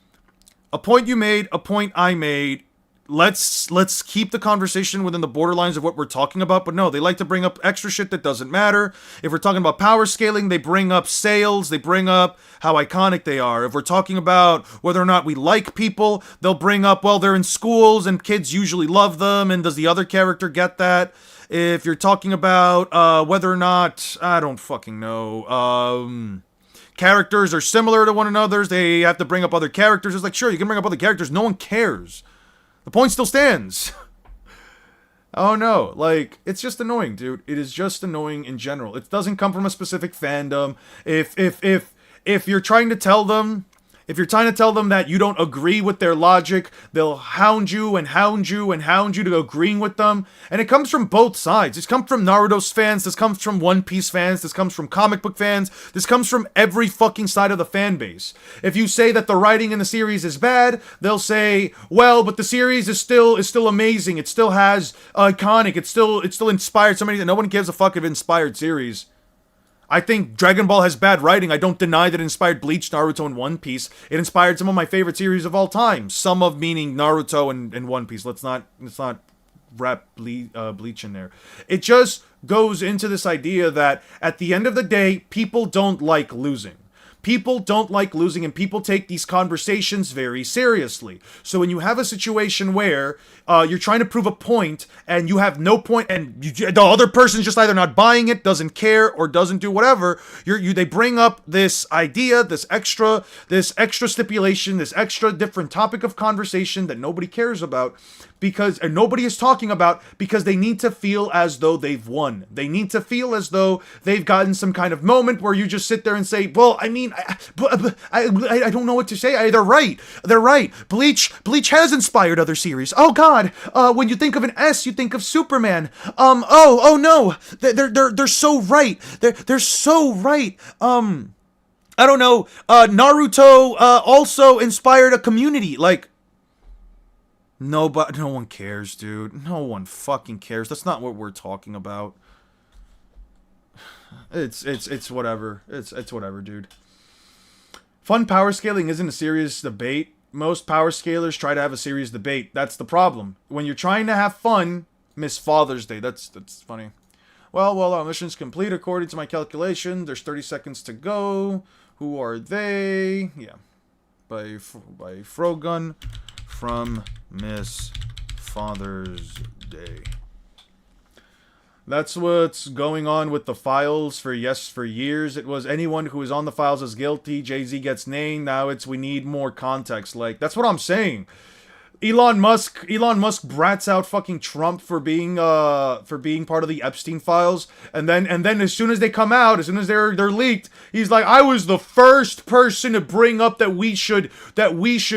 a point you made, a point I made, let's keep the conversation within the borderlines of what we're talking about. But no, they like to bring up extra shit that doesn't matter. If we're talking about power scaling, they bring up sales, they bring up how iconic they are. If we're talking about whether or not we like people, they'll bring up, well, they're in schools and kids usually love them, and does the other character get that? If you're talking about whether or not, I don't fucking know, characters are similar to one another, they have to bring up other characters. It's like, sure, you can bring up other characters, no one cares. The point still stands. Oh no, like, it's just annoying, dude. It is just annoying in general. It doesn't come from a specific fandom. If you're trying to tell them, that you don't agree with their logic, they'll hound you and hound you and hound you to agreeing with them. And it comes from both sides. This comes from Naruto's fans, this comes from One Piece fans, this comes from comic book fans, this comes from every fucking side of the fan base. If you say that the writing in the series is bad, they'll say, well, but the series is still amazing. It still has iconic. It still inspired somebody that no one gives a fuck of inspired series. I think Dragon Ball has bad writing. I don't deny that it inspired Bleach, Naruto, and One Piece. It inspired some of my favorite series of all time. Some of meaning Naruto and One Piece. Let's not wrap Bleach in there. It just goes into this idea that at the end of the day, people don't like losing. People don't like losing, and people take these conversations very seriously. So when you have a situation where you're trying to prove a point, and you have no point, and the other person's just either not buying it, doesn't care, or doesn't do whatever, they bring up this idea, this extra stipulation, this extra different topic of conversation that nobody cares about, and nobody is talking about, because they need to feel as though they've won. They need to feel as though they've gotten some kind of moment where you just sit there and say, well, I mean, I don't know what to say. They're right. Bleach has inspired other series. Oh God, when you think of an S, you think of Superman. Oh no, they're so right. They're so right. I don't know. Naruto also inspired a community. Like, no one cares, dude. No one fucking cares. That's not what we're talking about. It's whatever. It's whatever, dude. Fun power scaling isn't a serious debate. Most power scalers try to have a serious debate. That's the problem. When you're trying to have fun, miss Father's Day. That's funny. Well, our mission's complete according to my calculation. There's 30 seconds to go. Who are they? Yeah. By Frogun from Miss Father's Day. That's what's going on with the files for years. It was anyone who is on the files is guilty. Jay-Z gets named. Now it's we need more context. Like, that's what I'm saying. Elon Musk brats out fucking Trump for being part of the Epstein files, and then as soon as they come out, as soon as they're leaked, he's like, I was the first person to bring up that we should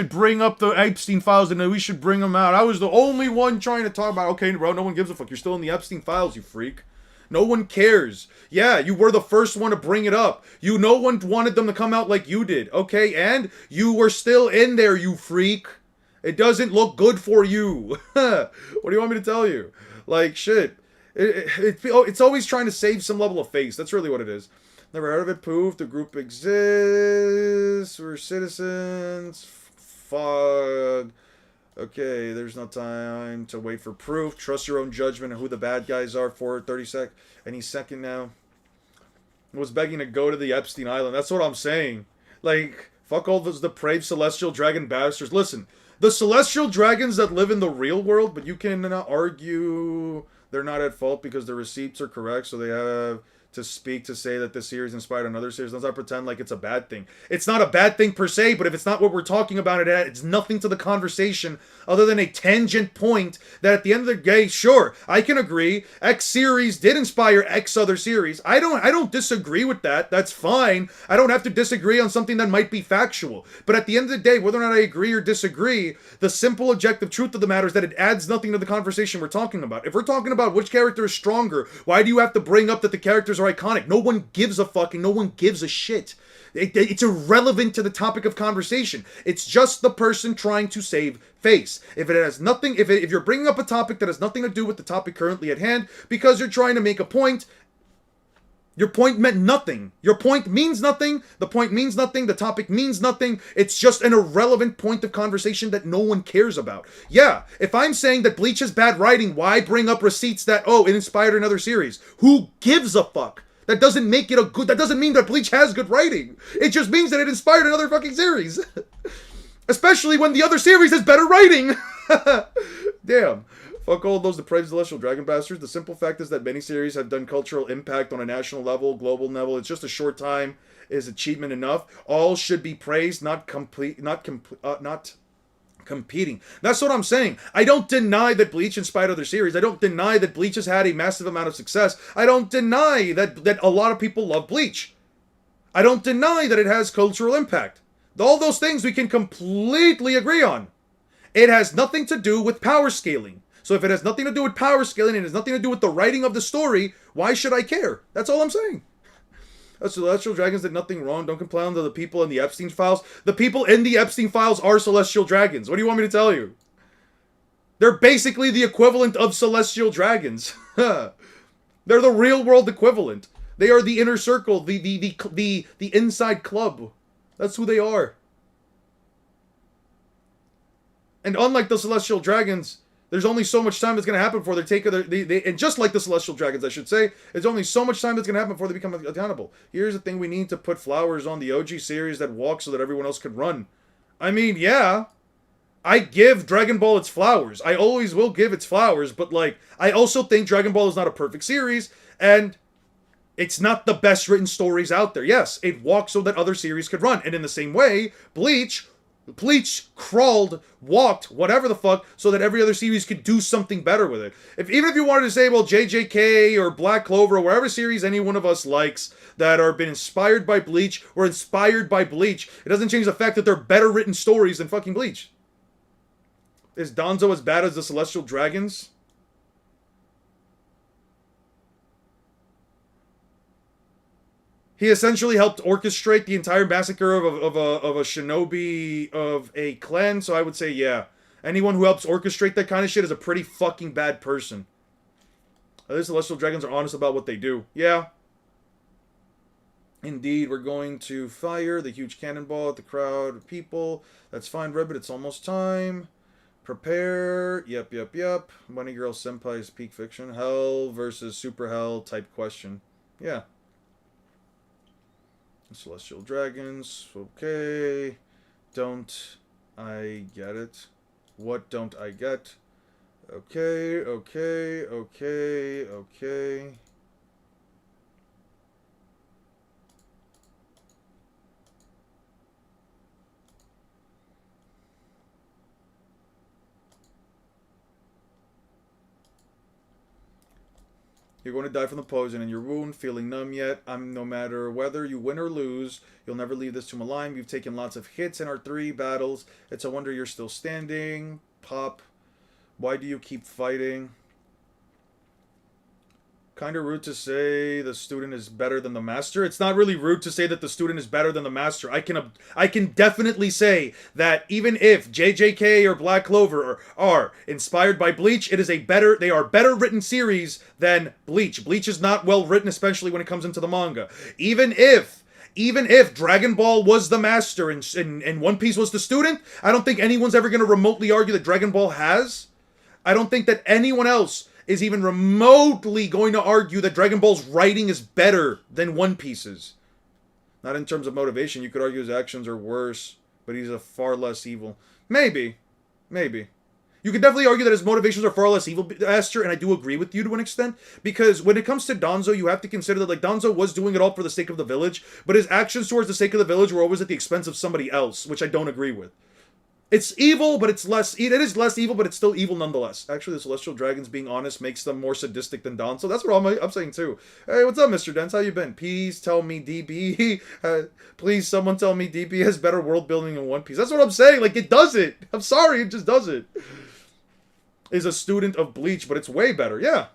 bring up the Epstein files and that we should bring them out. I was the only one trying to talk about. Okay, bro, no one gives a fuck. You're still in the Epstein files, you freak. No one cares. Yeah, you were the first one to bring it up. No one wanted them to come out like you did, okay? And you were still in there, you freak. It doesn't look good for you. What do you want me to tell you? Like, shit. It's always trying to save some level of face. That's really what it is. Never heard of it. Poof. The group exists. We're citizens. Fog. Okay, there's no time to wait for proof. Trust your own judgment of who the bad guys are for 30 any second now. I was begging to go to the Epstein Island. That's what I'm saying. Like, fuck all those depraved celestial dragon bastards. Listen, the celestial dragons that live in the real world, but you cannot argue they're not at fault because the receipts are correct, so they have to speak to say that this series inspired another series. Let's not pretend like it's a bad thing. It's not a bad thing per se, but if it's not what we're talking about, it adds nothing to the conversation other than a tangent point that at the end of the day, sure, I can agree, X series did inspire X other series. I don't disagree with that. That's fine. I don't have to disagree on something that might be factual. But at the end of the day, whether or not I agree or disagree, the simple objective truth of the matter is that it adds nothing to the conversation we're talking about. If we're talking about which character is stronger, why do you have to bring up that the characters are iconic? No one gives a fuck and no one gives a shit. It's irrelevant to the topic of conversation. It's just the person trying to save face. If it has nothing, if you're bringing up a topic that has nothing to do with the topic currently at hand because you're trying to make a point, your point meant nothing. Your point means nothing. The point means nothing. The topic means nothing. It's just an irrelevant point of conversation that no one cares about. Yeah, if I'm saying that Bleach is bad writing, why bring up receipts that, oh, it inspired another series? Who gives a fuck? That doesn't make it a good... That doesn't mean that Bleach has good writing. It just means that it inspired another fucking series. Especially when the other series has better writing. Damn. Fuck all those depraved celestial dragon bastards. The simple fact is that many series have done cultural impact on a national level, global level. It's just a short time. Is achievement enough? All should be praised, not competing. That's what I'm saying. I don't deny that Bleach inspired other series. I don't deny that Bleach has had a massive amount of success. I don't deny that a lot of people love Bleach. I don't deny that it has cultural impact. All those things we can completely agree on. It has nothing to do with power scaling. So if it has nothing to do with power scaling and it has nothing to do with the writing of the story, why should I care? That's all I'm saying. Celestial dragons did nothing wrong. Don't complain to the people in the Epstein files. The people in the Epstein files are celestial dragons. What do you want me to tell you? They're basically the equivalent of celestial dragons. They're the real world equivalent. They are the inner circle, the inside club. That's who they are. And unlike the celestial dragons, there's only so much time that's going to happen before and just like the celestial dragons, I should say, there's only so much time that's going to happen before they become accountable. Here's the thing: we need to put flowers on the OG series that walk so that everyone else could run. I mean, yeah, I give Dragon Ball its flowers. I always will give its flowers, but like, I also think Dragon Ball is not a perfect series, and it's not the best written stories out there. Yes, it walked so that other series could run, and in the same way, Bleach crawled, walked, whatever the fuck, so that every other series could do something better with it. Even if you wanted to say, well, JJK or Black Clover or whatever series any one of us likes that are been inspired by Bleach or inspired by Bleach, it doesn't change the fact that they're better written stories than fucking Bleach. Is Danzo as bad as the Celestial Dragons? He essentially helped orchestrate the entire massacre of a shinobi of a clan, so I would say, yeah. Anyone who helps orchestrate that kind of shit is a pretty fucking bad person. At least Celestial Dragons are honest about what they do. Yeah. Indeed, we're going to fire the huge cannonball at the crowd of people. That's fine, Ribbit, it's almost time. Prepare. Yep. Bunny Girl Senpai's peak fiction. Hell versus Super Hell type question. Yeah. Celestial Dragons, okay. Don't I get it? What don't I get? Okay. You're going to die from the poison in your wound, feeling numb yet. No matter whether you win or lose, you'll never leave this tomb alive. You've taken lots of hits in our 3 battles. It's a wonder you're still standing. Pop. Why do you keep fighting? Kind of rude to say the student is better than the master. It's not really rude to say that the student is better than the master. I can definitely say that even if JJK or Black Clover are inspired by Bleach, they are better written series than Bleach. Bleach is not well written, especially when it comes into the manga. Even if Dragon Ball was the master and One Piece was the student, I don't think anyone's ever going to remotely argue that Dragon Ball has. I don't think that anyone else is even remotely going to argue that Dragon Ball's writing is better than One Piece's. Not in terms of motivation. You could argue his actions are worse, but he's a far less evil. Maybe. You could definitely argue that his motivations are far less evil, Aster, and I do agree with you to an extent, because when it comes to Danzo, you have to consider that, like, Danzo was doing it all for the sake of the village, but his actions towards the sake of the village were always at the expense of somebody else, which I don't agree with. It's evil, but it is less evil, but it's still evil nonetheless. Actually, the Celestial Dragons, being honest, makes them more sadistic than Danzo. That's what I'm saying, too. Hey, what's up, Mr. Dents? How you been? Please tell me DB... please, someone tell me DB has better world building than One Piece. That's what I'm saying. Like, it does it. I'm sorry, it just does it. Is a student of Bleach, but it's way better. Yeah.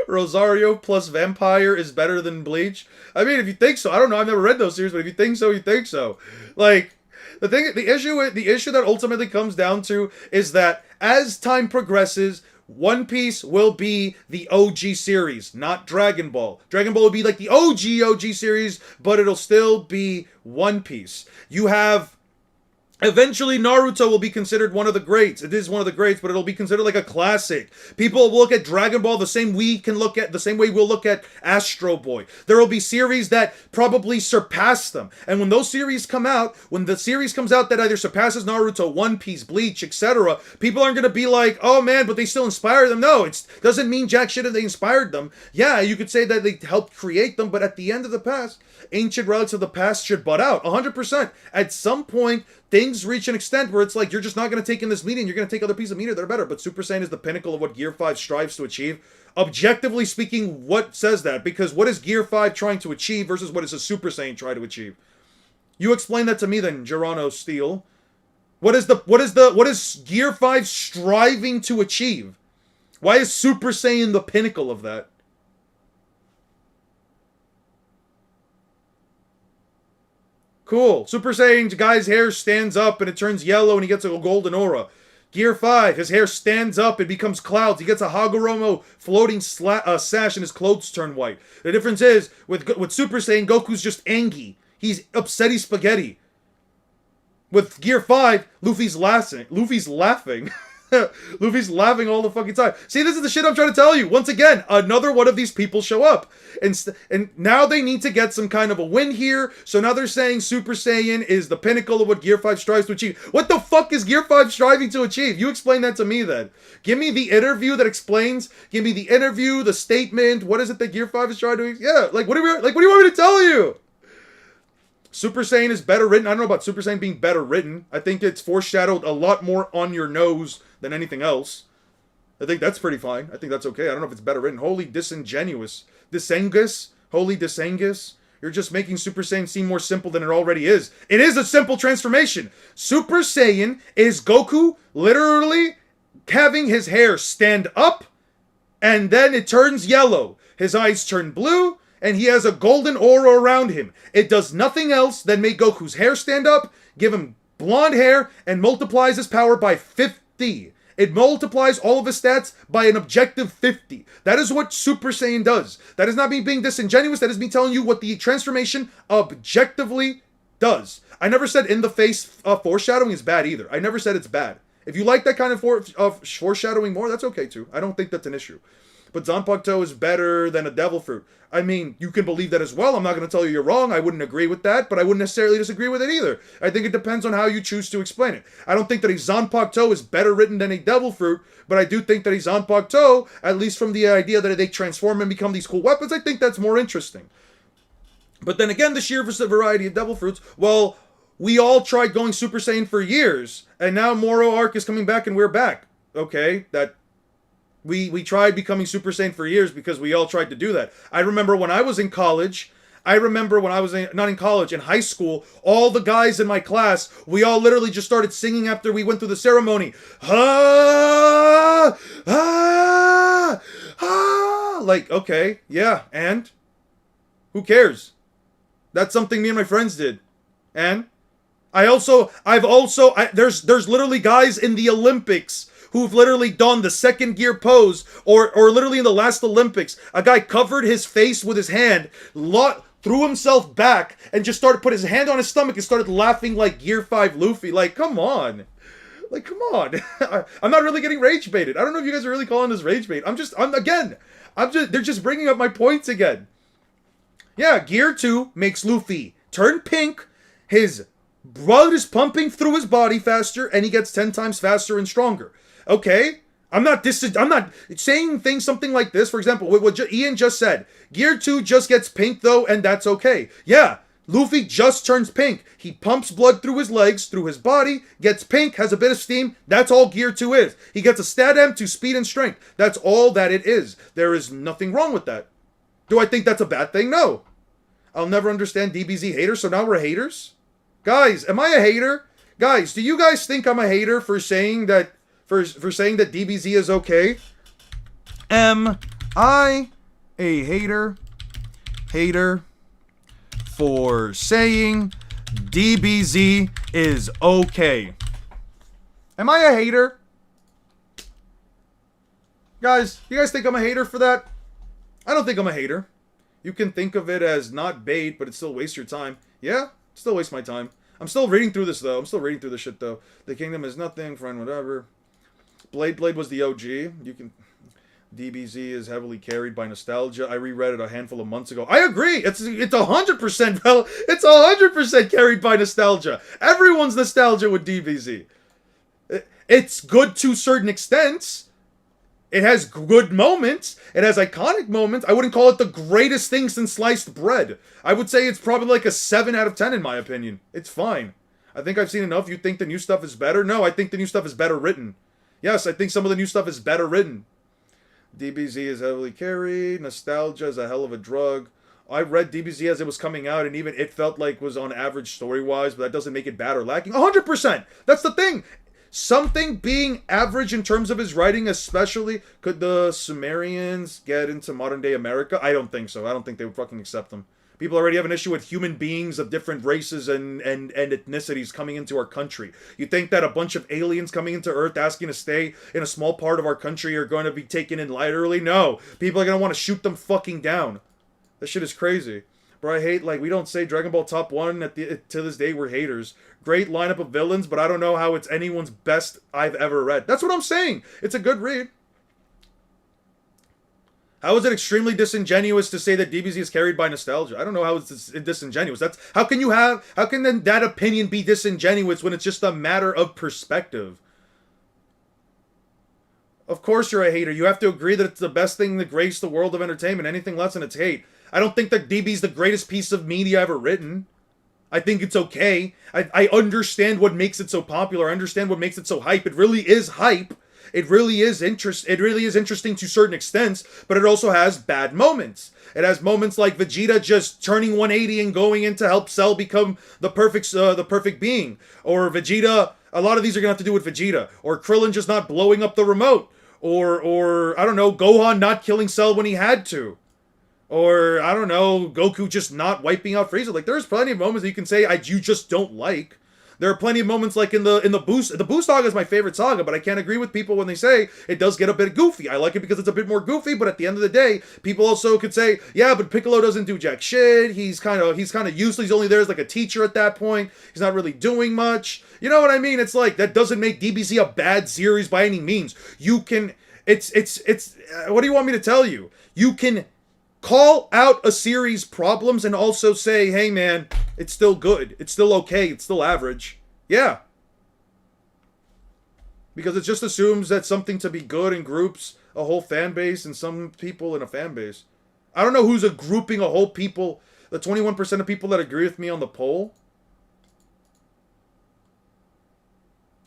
Rosario plus Vampire is better than Bleach. I mean, if you think so, I don't know. I've never read those series, but if you think so, you think so. Like, the issue that ultimately comes down to is that as time progresses, One Piece will be the OG series, not Dragon Ball. Dragon Ball will be like the OG series, but it'll still be One Piece. You have... Eventually, Naruto will be considered one of the greats. It is one of the greats, but it'll be considered like a classic. People will look at Dragon Ball the same way we'll look at Astro Boy. There will be series that probably surpass them. And when those series come out, when the series comes out that either surpasses Naruto, One Piece, Bleach, etc., people aren't going to be like, oh man, but they still inspire them. No, it doesn't mean jack shit if they inspired them. Yeah, you could say that they helped create them, but at the end of the past, ancient relics of the past should butt out. 100%. At some point, things reach an extent where it's like, you're just not going to take in this media, you're going to take other pieces of media that are better. But Super Saiyan is the pinnacle of what Gear 5 strives to achieve. Objectively speaking, what says that? Because what is Gear 5 trying to achieve versus what is a Super Saiyan trying to achieve? You explain that to me then, Geronimo Steel. What is Gear 5 striving to achieve? Why is Super Saiyan the pinnacle of that? Cool. Super Saiyan guy's hair stands up and it turns yellow and he gets a golden aura. Gear 5, his hair stands up and becomes clouds. He gets a Hagoromo floating sash and his clothes turn white. The difference is, with Super Saiyan, Goku's just angry. He's upsetty spaghetti. With Gear 5, Luffy's laughing. Luffy's laughing all the fucking time. See, this is the shit I'm trying to tell you. Once again, another one of these people show up. And now they need to get some kind of a win here. So now they're saying Super Saiyan is the pinnacle of what Gear 5 strives to achieve. What the fuck is Gear 5 striving to achieve? You explain that to me then. Give me the interview that explains. Give me the interview, the statement. What is it that Gear 5 is trying to... Yeah, like, what do you want me to tell you? Super Saiyan is better written. I don't know about Super Saiyan being better written. I think it's foreshadowed a lot more on your nose than anything else. I think that's pretty fine. I think that's okay. I don't know if it's better written. Holy disingenuous. Holy disangus. You're just making Super Saiyan seem more simple than it already is. It is a simple transformation. Super Saiyan is Goku literally having his hair stand up, and then it turns yellow. His eyes turn blue, and he has a golden aura around him. It does nothing else than make Goku's hair stand up, give him blonde hair, and multiplies his power by 50. It multiplies all of his stats by an objective 50. That is what Super Saiyan does. That is not me being disingenuous. That is me telling you what the transformation objectively does. I never said in-the-face foreshadowing is bad either. I never said it's bad. If you like that kind of foreshadowing more, that's okay too. I don't think that's an issue. But Zanpakuto is better than a devil fruit. I mean, you can believe that as well. I'm not going to tell you you're wrong. I wouldn't agree with that, but I wouldn't necessarily disagree with it either. I think it depends on how you choose to explain it. I don't think that a Zanpakuto is better written than a devil fruit, but I do think that a Zanpakuto, at least from the idea that they transform and become these cool weapons, I think that's more interesting. But then again, the sheer variety of devil fruits, well, we all tried going Super Saiyan for years, and now Moro Arc is coming back and we're back. Okay, that... We tried becoming Super Saiyan for years because we all tried to do that. I remember when I was in college, I remember when I was not in college, in high school, all the guys in my class, we all literally just started singing after we went through the ceremony. Ah, ah, ah. Like, okay, yeah, and? Who cares? That's something me and my friends did. And? There's literally guys in the Olympics who've literally done the second gear pose, or literally in the last Olympics, a guy covered his face with his hand, threw himself back, and just put his hand on his stomach and started laughing like Gear 5 Luffy. Like, come on. Like, come on. I'm not really getting rage baited. I don't know if you guys are really calling this rage bait. They're just bringing up my points again. Yeah, Gear 2 makes Luffy turn pink, his blood is pumping through his body faster, and he gets 10 times faster and stronger. Okay? I'm not saying something like this. For example, what Ian just said. Gear 2 just gets pink, though, and that's okay. Yeah, Luffy just turns pink. He pumps blood through his legs, through his body, gets pink, has a bit of steam. That's all Gear 2 is. He gets a stat M to speed and strength. That's all that it is. There is nothing wrong with that. Do I think that's a bad thing? No. I'll never understand DBZ haters, so now we're haters? Guys, am I a hater? Guys, do you guys think I'm a hater for saying that saying that DBZ is okay? Am I a hater? Hater for saying DBZ is okay. Am I a hater? Guys, you guys think I'm a hater for that? I don't think I'm a hater. You can think of it as not bait, but it still wastes your time. Yeah, still waste my time. I'm still reading through this, though. I'm still reading through this shit, though. The Kingdom is nothing, friend, whatever. Blade was the OG. You can... DBZ is heavily carried by nostalgia. I reread it a handful of months ago. I agree. It's 100%, well, it's 100% carried by nostalgia. Everyone's nostalgia with DBZ. It's good to certain extents. It has good moments. It has iconic moments. I wouldn't call it the greatest thing since sliced bread. I would say it's probably like a 7 out of 10 in my opinion. It's fine. I think I've seen enough. You think the new stuff is better? No, I think the new stuff is better written. Yes, I think some of the new stuff is better written. DBZ is heavily carried. Nostalgia is a hell of a drug. I read DBZ as it was coming out, and even it felt like was on average story-wise, but that doesn't make it bad or lacking. 100%! That's the thing! Something being average in terms of his writing, especially, could the Sumerians get into modern-day America? I don't think so. I don't think they would fucking accept them. People already have an issue with human beings of different races and ethnicities coming into our country. You think that a bunch of aliens coming into Earth asking to stay in a small part of our country are going to be taken in literally? No. People are going to want to shoot them fucking down. That shit is crazy. Bro, I hate, like, we don't say Dragon Ball Top 1 to this day, we're haters. Great lineup of villains, but I don't know how it's anyone's best I've ever read. That's what I'm saying. It's a good read. How is it extremely disingenuous to say that DBZ is carried by nostalgia? I don't know how it's disingenuous. How can then that opinion be disingenuous when it's just a matter of perspective? Of course you're a hater. You have to agree that it's the best thing that graced the world of entertainment. Anything less than it's hate. I don't think that DB's the greatest piece of media ever written. I think it's okay. I understand what makes it so popular. I understand what makes it so hype. It really is hype. It really is interesting to certain extents, but it also has bad moments. It has moments like Vegeta just turning 180 and going in to help Cell become the perfect being. Or Vegeta, a lot of these are going to have to do with Vegeta. Or Krillin just not blowing up the remote. Or I don't know, Gohan not killing Cell when he had to. Or, I don't know, Goku just not wiping out Frieza. Like, there's plenty of moments that you can say you just don't like. There are plenty of moments like in the Boost. The Boost saga is my favorite saga, but I can't agree with people when they say it does get a bit goofy. I like it because it's a bit more goofy, but at the end of the day, people also could say, yeah, but Piccolo doesn't do jack shit. He's kind of useless. He's only there as like a teacher at that point. He's not really doing much. You know what I mean? It's like that doesn't make DBZ a bad series by any means. You can what do you want me to tell you? You can call out a series' problems and also say, hey man, it's still good. It's still okay. It's still average. Yeah. Because it just assumes that something to be good in groups a whole fan base and some people in a fan base. I don't know who's grouping a whole people, the 21% of people that agree with me on the poll.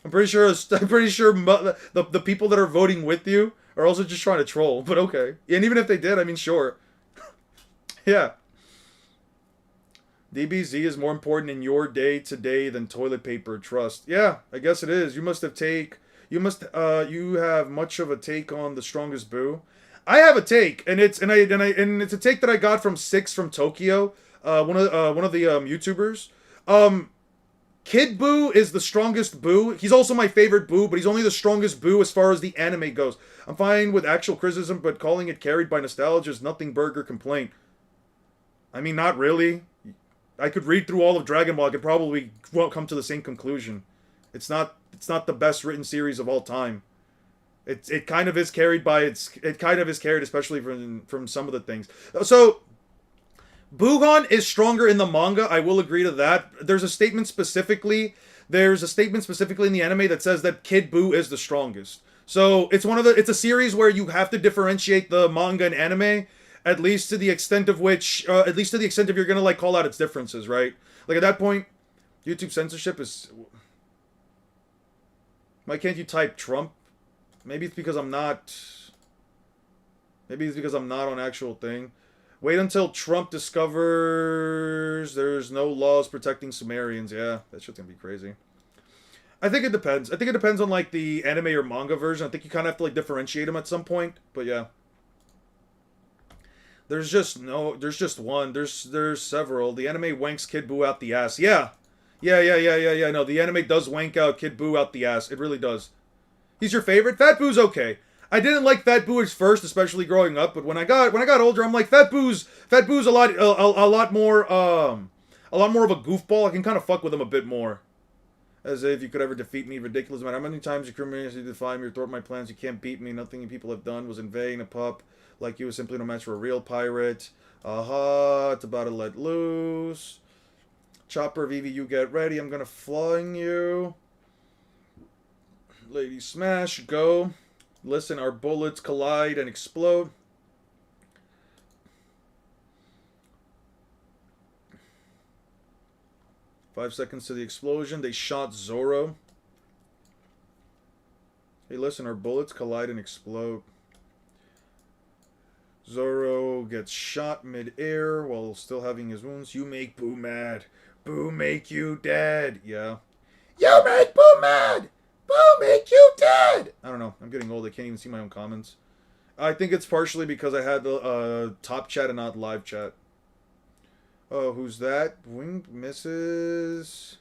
I'm pretty sure the people that are voting with you are also just trying to troll, but okay. And even if they did, I mean, sure. Yeah. DBZ is more important in your day to day than toilet paper. Trust. Yeah, I guess it is. You have much of a take on the strongest boo. I have a take, and it's a take that I got from Six from Tokyo, one of the YouTubers. Um, Kid Boo is the strongest Boo. He's also my favorite Boo, but he's only the strongest Boo as far as the anime goes. I'm fine with actual criticism, but calling it carried by nostalgia is nothing burger complaint. I mean, not really. I could read through all of Dragon Ball. I could probably come to the same conclusion. It's not the best written series of all time. It kind of is carried by it kind of is carried, especially from some of the things. So Bugon is stronger in the manga. I will agree to that. There's a statement specifically in the anime that says that Kid Buu is the strongest. So it's a series where you have to differentiate the manga and anime, at least to the extent of you're gonna like call out its differences, right? Like at that point, YouTube censorship is. Why can't you type Trump? Maybe it's because I'm not. Maybe it's because I'm not on actual thing. Wait until Trump discovers there's no laws protecting Sumerians. Yeah, that shit's gonna be crazy. I think it depends. I think it depends on like the anime or manga version. I think you kind of have to like differentiate them at some point. But yeah. There's just one. There's several. The anime wanks Kid Buu out the ass. Yeah. Yeah. No, the anime does wank out Kid Buu out the ass. It really does. He's your favorite? Fat Boo's okay. I didn't like Fat Boo at first, especially growing up, but when I got older, I'm like Fat Boo's a lot more of a goofball. I can kind of fuck with him a bit more. As if you could ever defeat me, ridiculous man. How many times you criminally defy me or thwart my plans? You can't beat me. Nothing people have done was in vain. A pup like you was simply no match for a real pirate. Aha, it's about to let loose. Chopper, Vivi, you get ready. I'm gonna flying you. Lady Smash, go. Listen, our bullets collide and explode. Five seconds to the explosion. They shot Zoro. Hey, listen, our bullets collide and explode. Zoro gets shot mid-air while still having his wounds. You make Boo mad. Boo make you dead. Yeah. You make Boo mad! Boo make you dead! I don't know. I'm getting old. I can't even see my own comments. I think it's partially because I had the top chat and not live chat. Oh, who's that? Wing misses.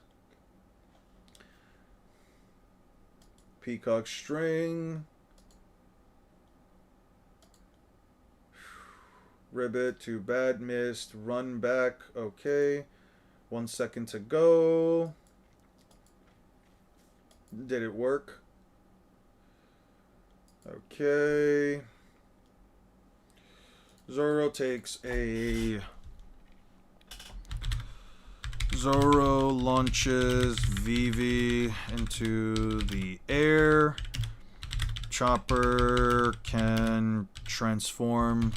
Peacock string. Ribbit, too bad, missed. Run back, okay. 1 second to go. Did it work? Okay. Zoro launches Vivi into the air. Chopper can transform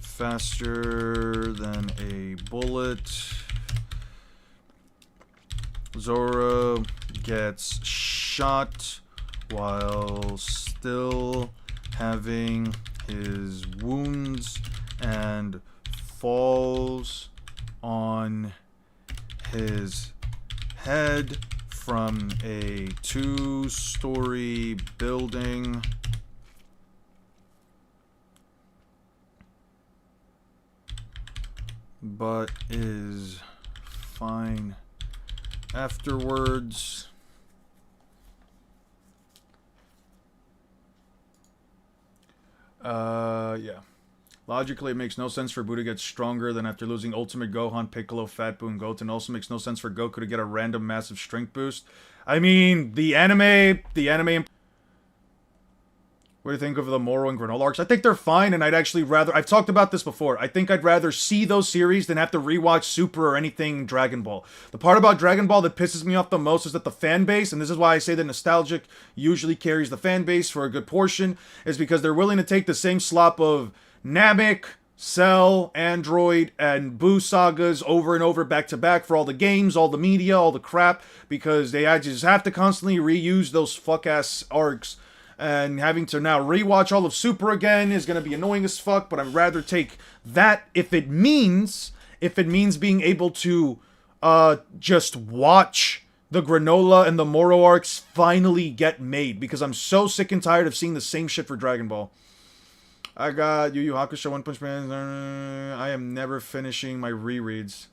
faster than a bullet. Zoro gets shot while still having his wounds and falls on his head from a 2-story building. But is fine afterwards. Yeah. Logically, it makes no sense for Buu to get stronger than after losing Ultimate Gohan, Piccolo, Fat Buu, and Goten. Also makes no sense for Goku to get a random massive strength boost. I mean, the anime... What do you think of the Moro and Granola arcs? I think they're fine, and I'd actually rather... I've talked about this before. I think I'd rather see those series than have to rewatch Super or anything Dragon Ball. The part about Dragon Ball that pisses me off the most is that the fan base, and this is why I say that nostalgic usually carries the fan base for a good portion, is because they're willing to take the same slop of Namek, Cell, Android, and Buu sagas over and over back to back for all the games, all the media, all the crap, because they just have to constantly reuse those fuck-ass arcs. And having to now rewatch all of Super again is going to be annoying as fuck, but I'd rather take that if it means if it means being able to just watch the Granola and the Moro arcs finally get made, because I'm so sick and tired of seeing the same shit for Dragon Ball. I got Yu Yu Hakusho, One Punch Man. I am never finishing my rereads.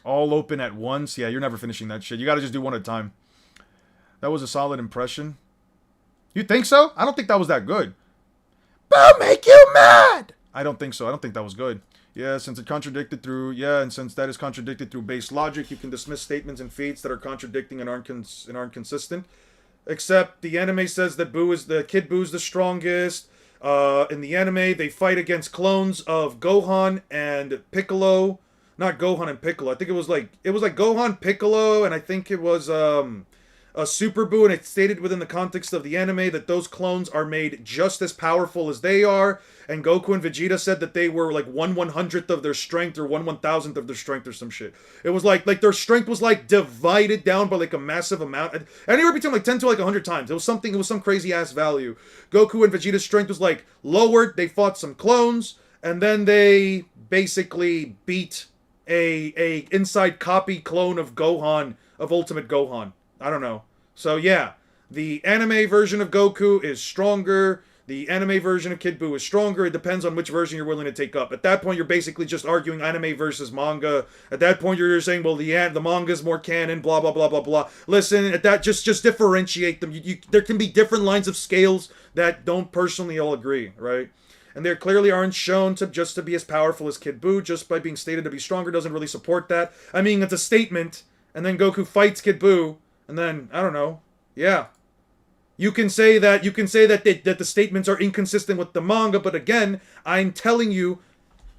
All open at once? Yeah, you're never finishing that shit. You gotta just do one at a time. That was a solid impression. You think so? I don't think that was that good. That'll make you mad! I don't think so. I don't think that was good. Yeah, since it contradicted through... Yeah, and since that is contradicted through base logic, you can dismiss statements and feats that are contradicting and aren't consistent. Except the anime says that Kid Buu is the strongest. In the anime, they fight against clones of Gohan and Piccolo. Not Gohan and Piccolo. I think it was like Gohan, Piccolo, and I think it was a Super Buu, and it's stated within the context of the anime that those clones are made just as powerful as they are, and Goku and Vegeta said that they were like 1/100th of their strength, or 1/1000th of their strength, or some shit. It was like their strength was like divided down by like a massive amount, anywhere between like 10 to like 100 times. It was some crazy ass value. Goku and Vegeta's strength was like lowered, they fought some clones, and then they basically beat a inside copy clone of Gohan, of Ultimate Gohan. I don't know. So yeah, the anime version of Goku is stronger. The anime version of Kid Buu is stronger. It depends on which version you're willing to take up. At that point, you're basically just arguing anime versus manga. At that point, you're saying, well, the manga is more canon, blah, blah, blah, blah, blah. Listen, at that, just differentiate them. There can be different lines of scales that don't personally all agree, right? And they clearly aren't shown to be as powerful as Kid Buu. Just by being stated to be stronger doesn't really support that. I mean, it's a statement, and then Goku fights Kid Buu, and then, I don't know, yeah. You can say that the statements are inconsistent with the manga, but again, I'm telling you,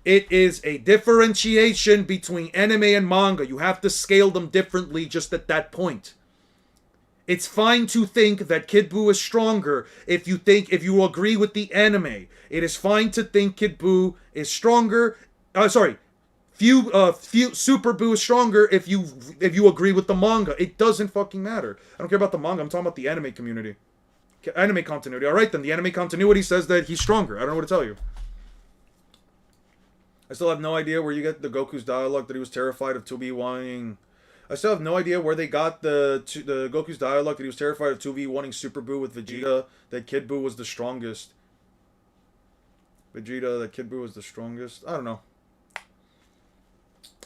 it is a differentiation between anime and manga. You have to scale them differently just at that point. It's fine to think that Kid Buu is stronger if you agree with the anime. It is fine to think Kid Buu is stronger. Super Buu is stronger if you agree with the manga. It doesn't fucking matter. I don't care about the manga. I'm talking about the anime community. Anime continuity. Alright then, the anime continuity says that he's stronger. I don't know what to tell you. I still have no idea where you get the Goku's dialogue that he was terrified of 2v1ing. I still have no idea where they got the Goku's dialogue that he was terrified of 2v1ing Super Buu with Vegeta, that Kid Buu was the strongest. Vegeta, that Kid Buu was the strongest. I don't know.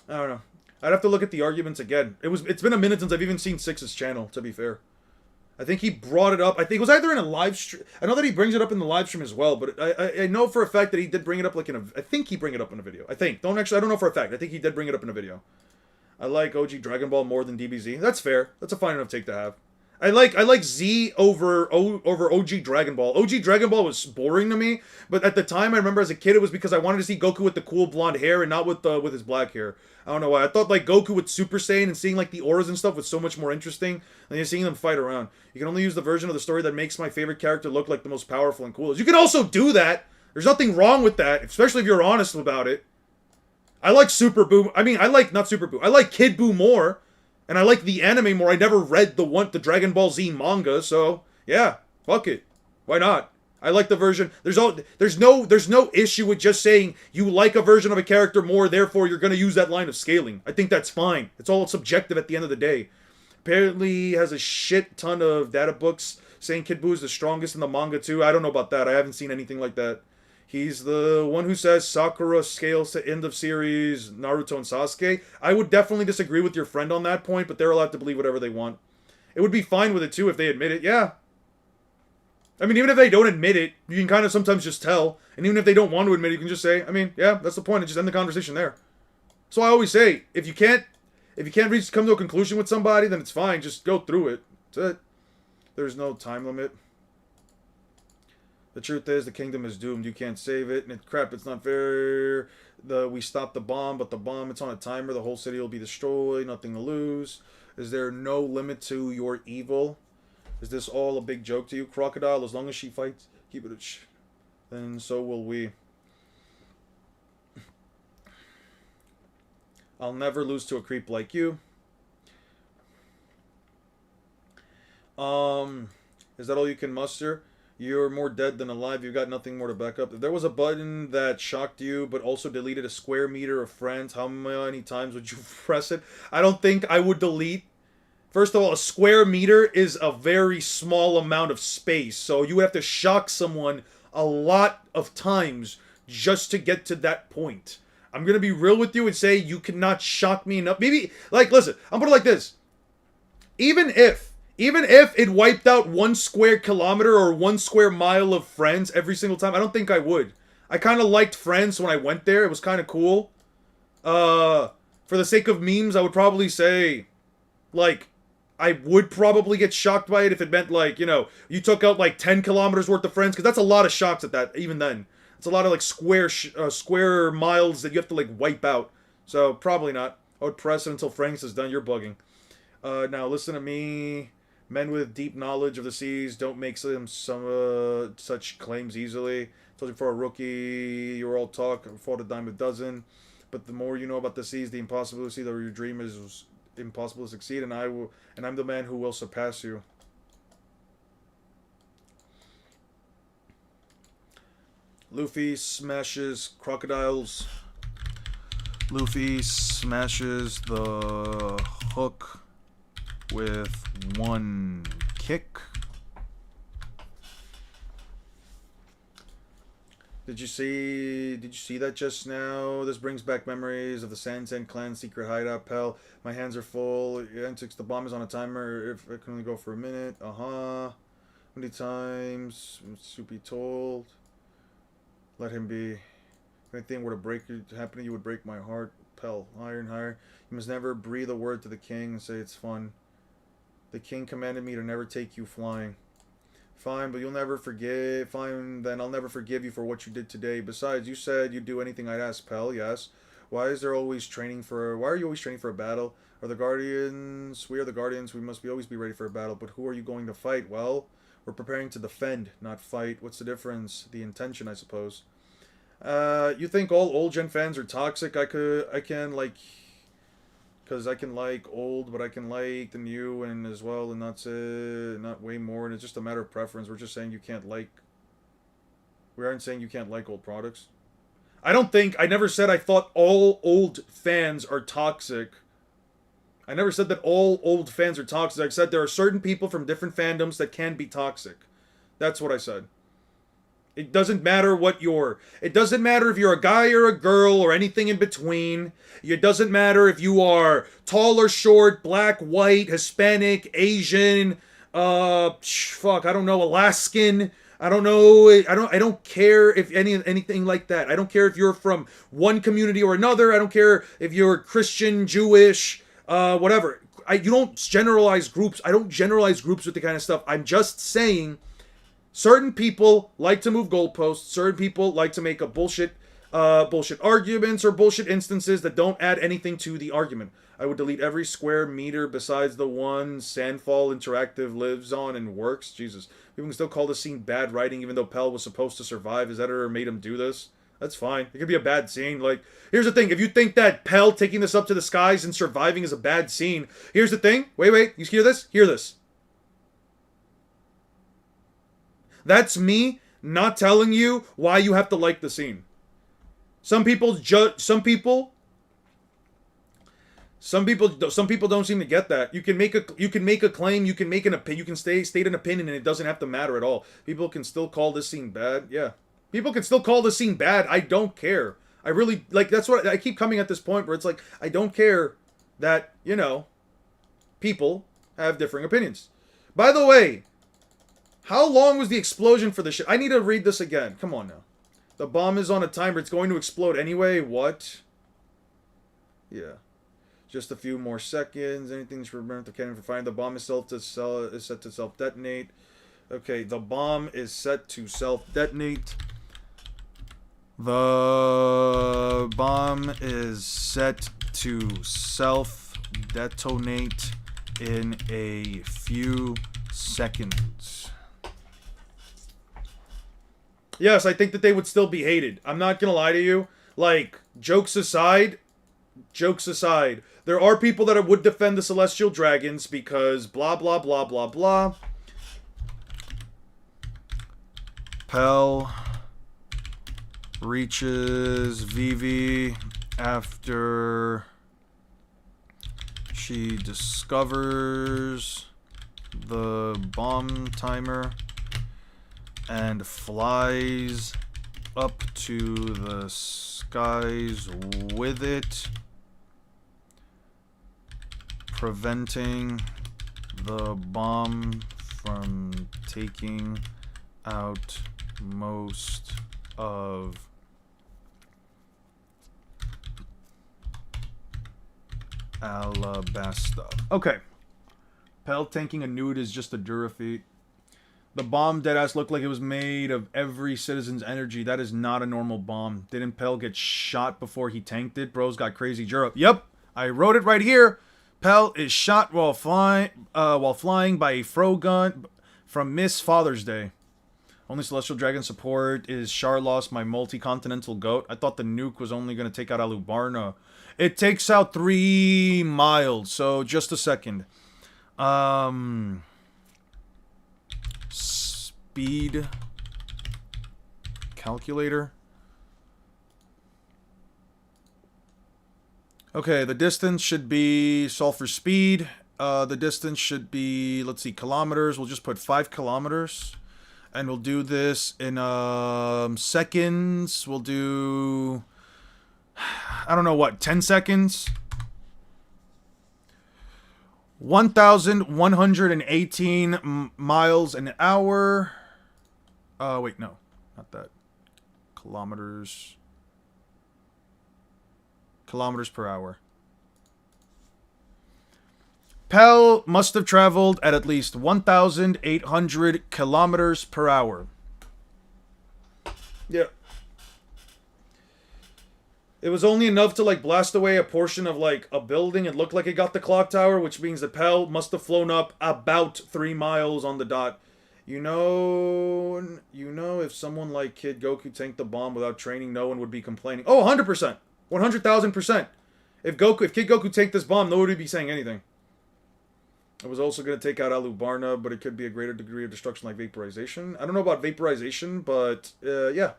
I'd have to look at the arguments again. It's been a minute since I've even seen Six's channel, to be fair. I think he brought it up. I think it was either in a live stream. I know that he brings it up in the live stream as well, but I know for a fact that he did bring it up like in a... I think he bring it up in a video. I don't know for a fact. I think he did bring it up in a video. I like OG Dragon Ball more than DBZ. That's fair. That's a fine enough take to have. I like Z over OG Dragon Ball. OG Dragon Ball was boring to me, but at the time I remember as a kid it was because I wanted to see Goku with the cool blonde hair and not with his black hair. I don't know why. I thought like Goku with Super Saiyan and seeing like the auras and stuff was so much more interesting than just seeing them fight around. You can only use the version of the story that makes my favorite character look like the most powerful and coolest. You can also do that. There's nothing wrong with that, especially if you're honest about it. I like Super Buu. I mean, not Super Buu. I like Kid Buu more. And I like the anime more. I never read the Dragon Ball Z manga, so yeah, fuck it. Why not? I like the version. There's no issue with just saying you like a version of a character more, therefore you're gonna use that line of scaling. I think that's fine. It's all subjective at the end of the day. Apparently he has a shit ton of data books saying Kid Buu is the strongest in the manga too. I don't know about that. I haven't seen anything like that. He's the one who says Sakura scales to end of series Naruto and Sasuke. I would definitely disagree with your friend on that point, but they're allowed to believe whatever they want. It would be fine with it too if they admit it, yeah. I mean, even if they don't admit it, you can kind of sometimes just tell. And even if they don't want to admit it, you can just say, I mean, yeah, that's the point, and just end the conversation there. So I always say, if you can't come to a conclusion with somebody, then it's fine, just go through it. That's it. There's no time limit. The truth is, the kingdom is doomed. You can't save it. And crap, it's not fair. We stopped the bomb, but the bomb, it's on a timer. The whole city will be destroyed. Nothing to lose. Is there no limit to your evil? Is this all a big joke to you, Crocodile? As long as she fights, keep it then so will we. I'll never lose to a creep like you. Is that all you can muster? You're more dead than alive. You've got nothing more to back up. If there was a button that shocked you, but also deleted a square meter of friends, how many times would you press it? I don't think I would delete. First of all, a square meter is a very small amount of space, so you would have to shock someone a lot of times just to get to that point. I'm gonna be real with you and say you cannot shock me enough. Maybe, like, listen, I'm putting it like this. Even if it wiped out 1 square kilometer or 1 square mile of friends every single time, I don't think I would. I kind of liked Friends when I went there. It was kind of cool. For the sake of memes, I would probably say, like, I would probably get shocked by it if it meant, like, you know, you took out, like, 10 kilometers worth of friends, because that's a lot of shocks at that, even then. It's a lot of, like, square miles that you have to, like, wipe out. So, probably not. I would press it until Franks is done. You're bugging. Now, listen to me. Men with deep knowledge of the seas don't make such claims easily. Told you for a rookie, you're all talk, fought a dime a dozen. But the more you know about the seas, the impossibility that your dream is impossible to succeed, and I'm the man who will surpass you. Luffy smashes crocodiles. Luffy smashes the hook with one kick. Did you see that just now? This brings back memories of the Santen clan secret hideout, pal. My hands are full. Antics, the bomb is on a timer. If it can only go for a minute. How many times should be told? Let him be. If anything were to happen to you, would break my heart. Pal, higher and higher. You must never breathe a word to the king and say it's fun. The king commanded me to never take you flying. Fine, but you'll never forgive. Fine, then I'll never forgive you for what you did today. Besides, you said you'd do anything I'd ask, pal. Yes. Why are you always training for a battle? Are the Guardians? We are the Guardians. We must always be ready for a battle. But who are you going to fight? Well, we're preparing to defend, not fight. What's the difference? The intention, I suppose. You think all old gen fans are toxic? Because I can like old, but I can like the new and as well, and not way more. And it's just a matter of preference. We're just saying you can't like. We aren't saying you can't like old products. I never said I thought all old fans are toxic. I never said that all old fans are toxic. I said there are certain people from different fandoms that can be toxic. That's what I said. It doesn't matter it doesn't matter if you're a guy or a girl or anything in between. It doesn't matter if you are tall or short, black, white, Hispanic, Asian, I don't know, Alaskan. I don't know. I don't care if anything like that. I don't care if you're from one community or another. I don't care if you're Christian, Jewish, whatever. You don't generalize groups. I don't generalize groups with the kind of stuff. I'm just saying certain people like to move goalposts. Certain people like to make a bullshit arguments or bullshit instances that don't add anything to the argument. I would delete every square meter besides the one Sandfall Interactive lives on and works. Jesus. People can still call this scene bad writing even though Pell was supposed to survive. His editor made him do this. That's fine. It could be a bad scene. Like, here's the thing. If you think that Pell taking this up to the skies and surviving is a bad scene, here's the thing. Wait. You hear this? Hear this. That's me not telling you why you have to like the scene. Some people don't seem to get that. You can make a claim, you can make an opinion, you can state an opinion, and it doesn't have to matter at all. People can still call this scene bad. Yeah. People can still call this scene bad. I don't care. I really, like, that's what I keep coming at this point where it's like, I don't care that, people have differing opinions. By the way, how long was the explosion for this shit? I need to read this again. Come on now. The bomb is on a timer. It's going to explode anyway. What? Yeah. Just a few more seconds. Anything's remembered the cannon for firing. The bomb is set to self-detonate. Okay, the bomb is set to self-detonate. The bomb is set to self-detonate in a few seconds. Yes, I think that they would still be hated. I'm not gonna lie to you. Like, jokes aside, there are people that would defend the Celestial Dragons because blah, blah, blah, blah, blah. Pell reaches Vivi after she discovers the bomb timer and flies up to the skies with it, preventing the bomb from taking out most of Alabasta. Okay. Pell tanking a nude is just a Dura feat. The bomb deadass looked like it was made of every citizen's energy. That is not a normal bomb. Didn't Pell get shot before he tanked it? Bro's got crazy Jura. Yep, I wrote it right here. Pell is shot while flying by a fro gun from Miss Father's Day. Only Celestial Dragon support is Charlos, my multi-continental goat. I thought the nuke was only going to take out Alubarna. It takes out 3 miles, so just a second. Speed calculator. Okay, the distance should be sulfur speed. The distance should be, let's see, kilometers. We'll just put 5 kilometers. And we'll do this in seconds. We'll do, I don't know what, 10 seconds? 1,118 miles an hour. Wait, no, not that. Kilometers. Kilometers per hour. Pell must have traveled at least 1,800 kilometers per hour. Yeah. It was only enough to, like, blast away a portion of, like, a building. It looked like it got the clock tower, which means that Pell must have flown up about 3 miles on the dot. You know, if someone like Kid Goku tanked the bomb without training, no one would be complaining. Oh, 100%. 100,000%. If Kid Goku tanked this bomb, no one would be saying anything. I was also going to take out Alubarna, but it could be a greater degree of destruction like vaporization. I don't know about vaporization, but yeah.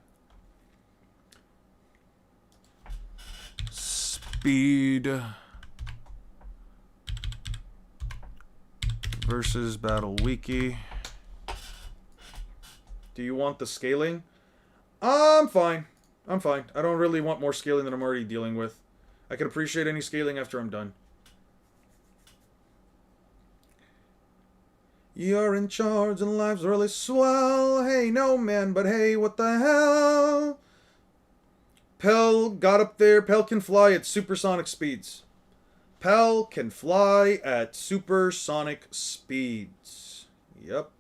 Speed versus Battle Wiki. Do you want the scaling? I'm fine. I'm fine. I don't really want more scaling than I'm already dealing with. I can appreciate any scaling after I'm done. You're in charge and life's really swell. Hey, no man, but hey, what the hell? Pell got up there. Pell can fly at supersonic speeds. Pell can fly at supersonic speeds. Yep.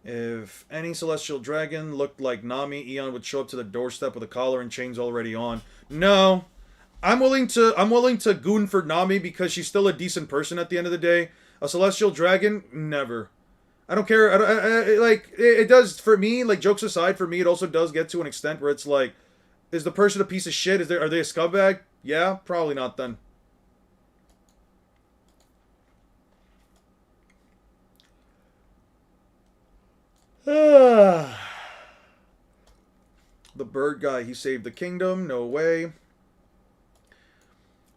If any celestial dragon looked like Nami, Eon would show up to the doorstep with a collar and chains already on. No. I'm willing to goon for Nami because she's still a decent person at the end of the day. A celestial dragon? Never. I don't care. It does, for me, like, jokes aside, for me, it also does get to an extent where it's like, is the person a piece of shit? Are they a scumbag? Yeah, probably not then. The bird guy, he saved the kingdom. No way.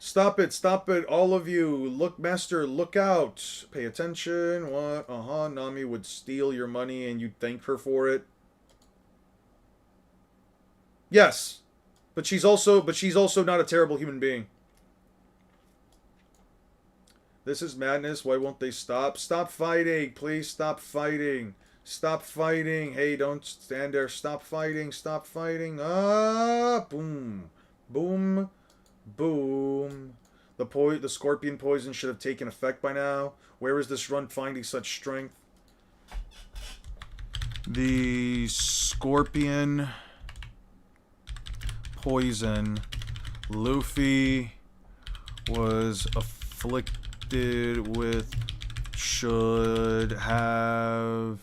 Stop it, all of you. Look, master, look out. Pay attention. What? Nami would steal your money and you'd thank her for it. Yes. But she's also not a terrible human being. This is madness. Why won't they stop? Stop fighting. Please stop fighting. Stop fighting. Hey, don't stand there. Stop fighting. Stop fighting. Ah, boom. Boom. Boom. The scorpion poison should have taken effect by now. Where is this run finding such strength? The scorpion poison Luffy was afflicted with should have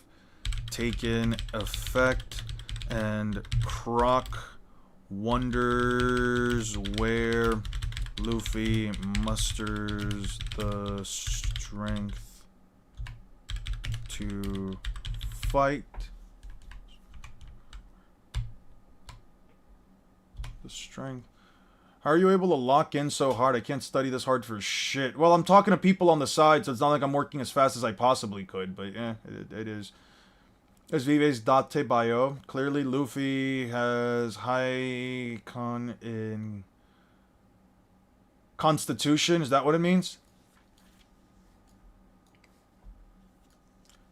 taken effect, and Croc wonders where Luffy musters the strength to fight. The strength. How are you able to lock in so hard? I can't study this hard for shit. Well, I'm talking to people on the side, so it's not like I'm working as fast as I possibly could. But yeah, it is. There's Vive's Date Bio. Clearly, Luffy has high con in Constitution. Is that what it means?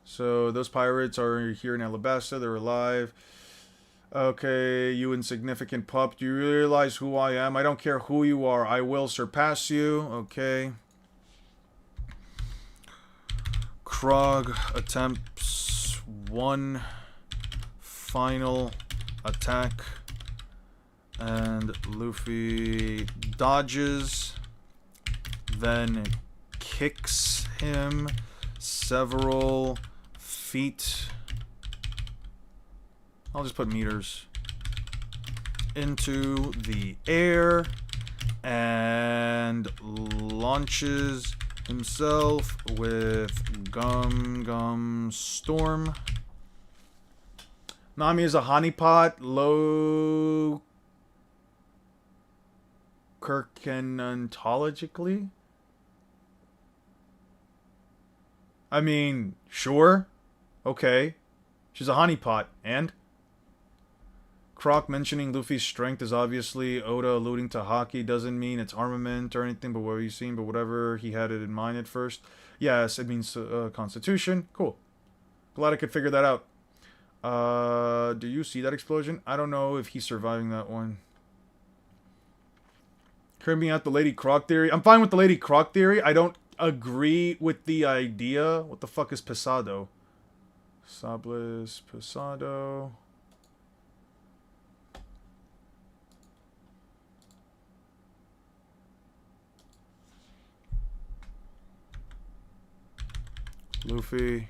So those pirates are here in Alabasta. They're alive. Okay, you insignificant pup. Do you realize who I am? I don't care who you are. I will surpass you. Okay. Krog attempts one final attack. And Luffy dodges. Then kicks him several feet. I'll just put meters into the air and launches himself with Gum Storm. Nami is a honeypot. Low Kirkenontologically? I mean, sure. Okay. She's a honeypot. And? Croc mentioning Luffy's strength is obviously Oda alluding to hockey. Doesn't mean it's armament or anything, but what we've seen, but whatever, he had it in mind at first. Yes, it means Constitution. Cool. Glad I could figure that out. Do you see that explosion? I don't know if he's surviving that one. Hear me out the Lady Croc theory. I'm fine with the Lady Croc theory. I don't agree with the idea. What the fuck is Pesado? Sables, Pesado. Luffy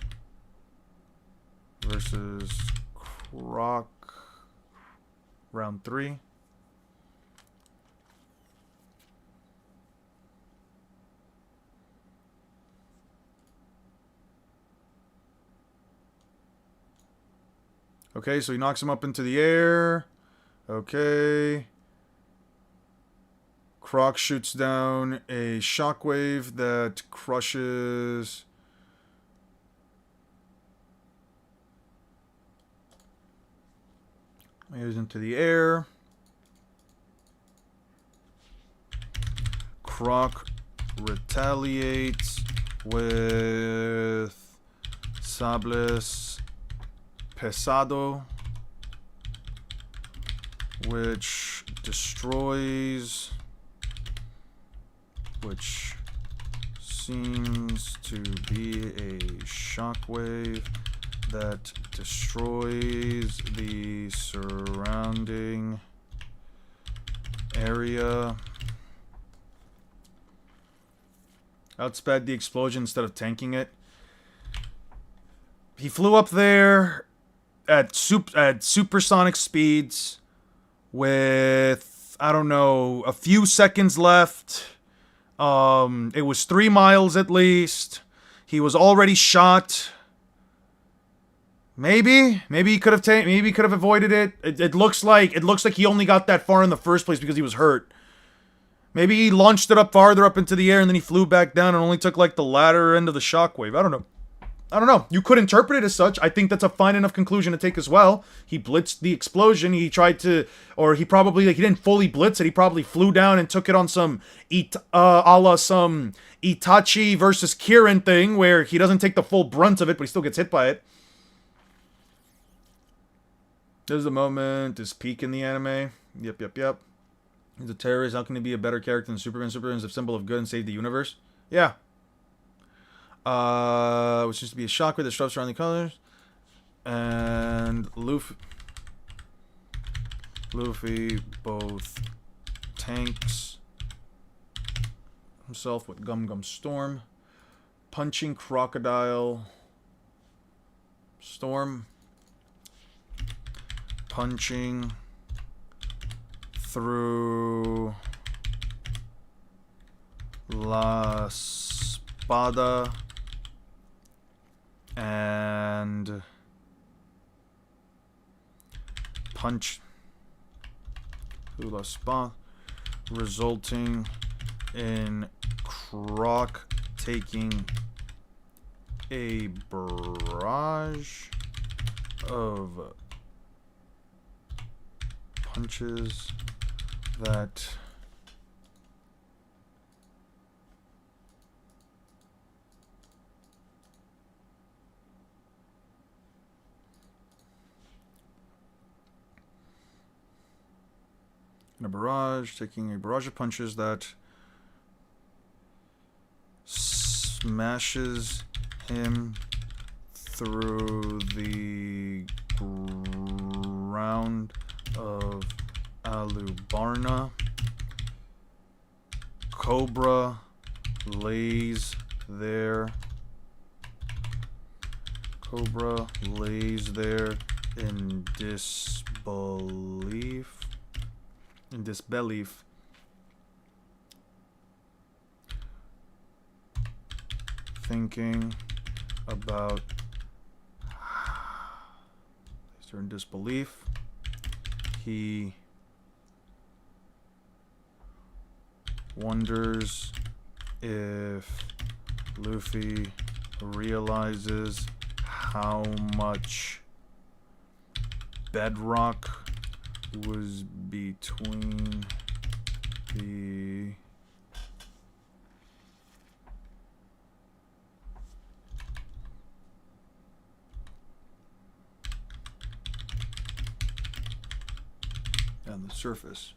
versus Croc. Round 3. Okay, so he knocks him up into the air. Okay. Croc shoots down a shockwave that crushes... He's into the air. Croc retaliates with Sables Pesado, which destroys, which seems to be a shockwave that destroys the surrounding area. Outsped the explosion instead of tanking it. He flew up there at supersonic speeds with, I don't know, a few seconds left. It was 3 miles at least. He was already shot. Maybe he could have maybe he could have avoided it. It looks like he only got that far in the first place because he was hurt. Maybe he launched it up farther up into the air and then he flew back down and only took like the latter end of the shockwave. I don't know. You could interpret it as such. I think that's a fine enough conclusion to take as well. He blitzed the explosion. He tried to, or he probably, like, he didn't fully blitz it. He probably flew down and took it on some, a la some Itachi versus Kirin thing where he doesn't take the full brunt of it, but he still gets hit by it. There's the moment, this peak in the anime. Yep. He's a terrorist. How can he be a better character than Superman? Superman's a symbol of good and save the universe. Yeah. Which used to be a shockwave that disrupts surrounding colors. And Luffy both tanks himself with Gum Storm. Punching Crocodile Storm. Punching through La Spada and punch hula spa, resulting in Croc taking a barrage of punches that taking a barrage of punches that smashes him through the ground of Alubarna. Cobra lays there. Cobra lays there in disbelief. Thinking about in disbelief. He wonders if Luffy realizes how much bedrock was between the and the surface.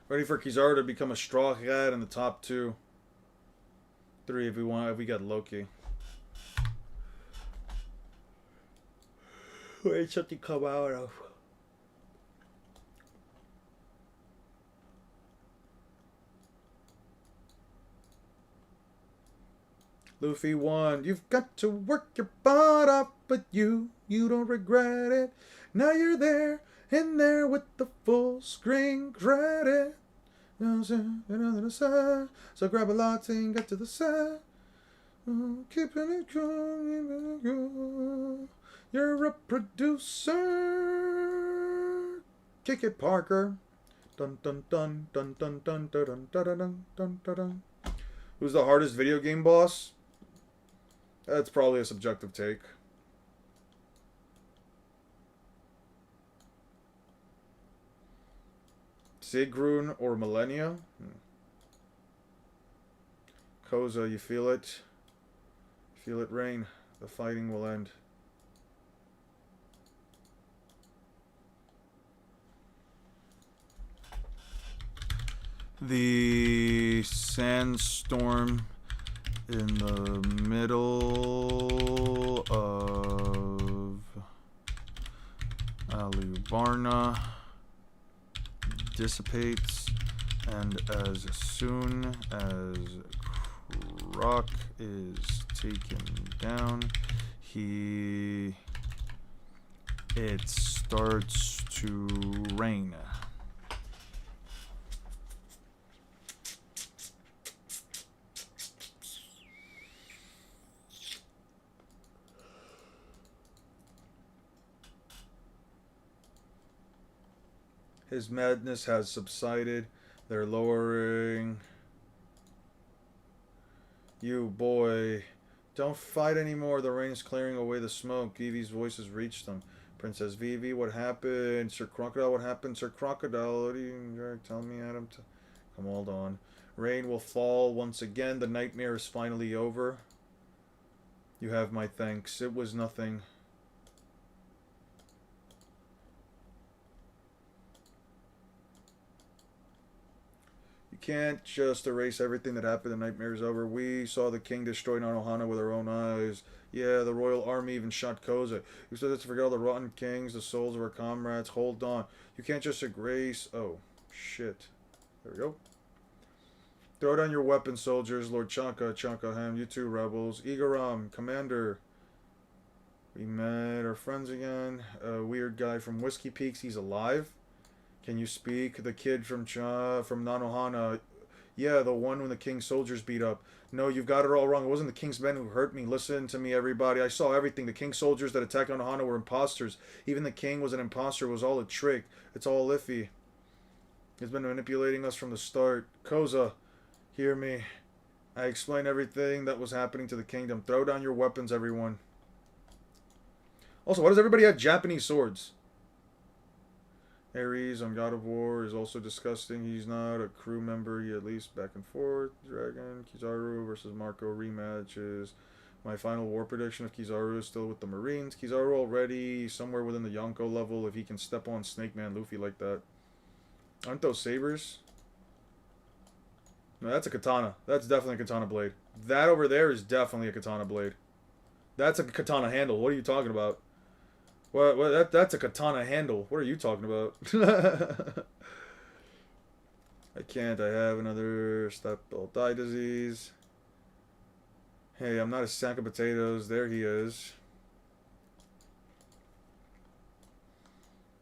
Ready for Kizaru to become a straw hat in the top 2. 3 if we want. If we got Loki. Wait, something come out of. Luffy won. You've got to work your butt off, but you don't regret it. Now you're there, in there with the full screen credit. So grab a latte and get to the side. Keeping it cool. You're a producer. Kick it, Parker. Dun dun dun dun dun dun dun dun dun dun dun dun. Who's the hardest video game boss? That's probably a subjective take. Sigrun or Millennia? Koza, you feel it? Feel it rain. The fighting will end. The sandstorm in the middle of Alubarna dissipates, and as soon as Croc is taken down, it starts to rain. His madness has subsided. They're lowering. You boy. Don't fight anymore. The rain is clearing away the smoke. Vivi's voices reach them. Princess Vivi, what happened? Sir Crocodile, what happened? Sir Crocodile, what are you telling me, Adam? Come, hold on. Rain will fall once again. The nightmare is finally over. You have my thanks. It was nothing. Can't just erase everything that happened. The nightmare is over. We saw the king destroy Nanohana with our own eyes. Yeah, the royal army even shot Koza. You said to forget all the rotten kings, the souls of our comrades. Hold on. You can't just erase... Oh, shit. There we go. Throw down your weapons, soldiers. Lord Chanka, you two rebels. Igaram, commander. We met our friends again. A weird guy from Whiskey Peaks. He's alive. Can you speak? The kid from Nanohana. Yeah, the one when the king's soldiers beat up. No, you've got it all wrong. It wasn't the king's men who hurt me. Listen to me, everybody. I saw everything. The king's soldiers that attacked Anohana were imposters. Even the king was an imposter. It was all a trick. It's all Luffy. He's been manipulating us from the start. Koza, hear me. I explained everything that was happening to the kingdom. Throw down your weapons, everyone. Also, why does everybody have Japanese swords? Ares on God of War is also disgusting. He's not a crew member. He at least back and forth. Dragon, Kizaru versus Marco rematches. My final war prediction of Kizaru is still with the Marines. Kizaru already somewhere within the Yonko level if he can step on Snake Man Luffy like that. Aren't those sabers? No, that's a katana. That's definitely a katana blade. That over there is definitely a katana blade. That's a katana handle. What are you talking about? What that's a katana handle. What are you talking about? I can't. I have another step-belt die disease. Hey, I'm not a sack of potatoes. There he is.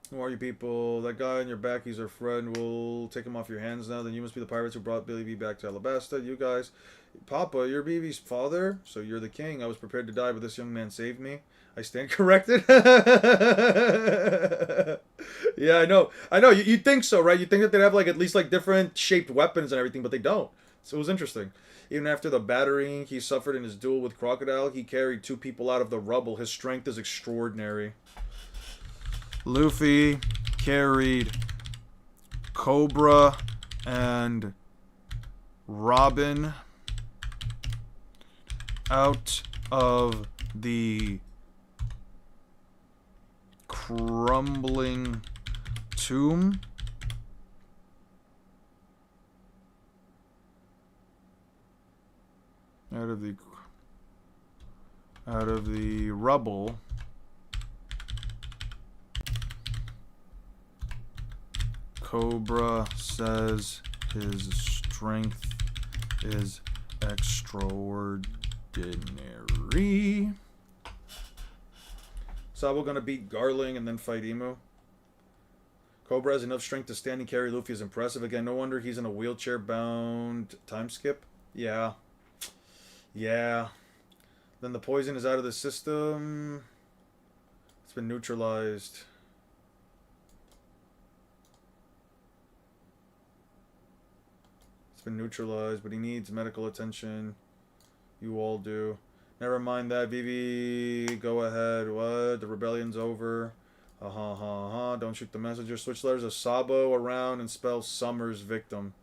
Who are you people? That guy on your back, he's our friend. We'll take him off your hands now. Then you must be the pirates who brought Billy B back to Alabasta. You guys. Papa, you're BB's father? So you're the king. I was prepared to die, but this young man saved me. I stand corrected. Yeah, I know. I know. You'd think so, right? You'd think that they'd have, like, at least, like, different shaped weapons and everything, but they don't. So it was interesting. Even after the battering he suffered in his duel with Crocodile, he carried 2 people out of the rubble. His strength is extraordinary. Luffy carried Cobra and Robin out of the crumbling tomb. Out of the rubble. Cobra says his strength is extraordinary. Sabo gonna beat Garling and then fight Emu. Cobra has enough strength to stand and carry Luffy is impressive. Again, no wonder he's in a wheelchair-bound time skip. Yeah. Yeah. Then the poison is out of the system. It's been neutralized. It's been neutralized, but he needs medical attention. You all do. Never mind that, Vivi. Go ahead. What? The rebellion's over. Ha ha ha ha. Don't shoot the messenger. Switch letters of Sabo around and spell Summer's victim.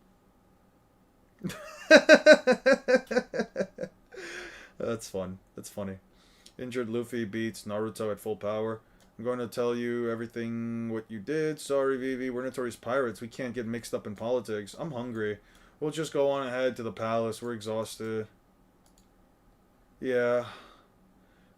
That's fun. That's funny. Injured Luffy beats Naruto at full power. I'm going to tell you everything what you did. Sorry, Vivi. We're notorious pirates. We can't get mixed up in politics. I'm hungry. We'll just go on ahead to the palace. We're exhausted. Yeah.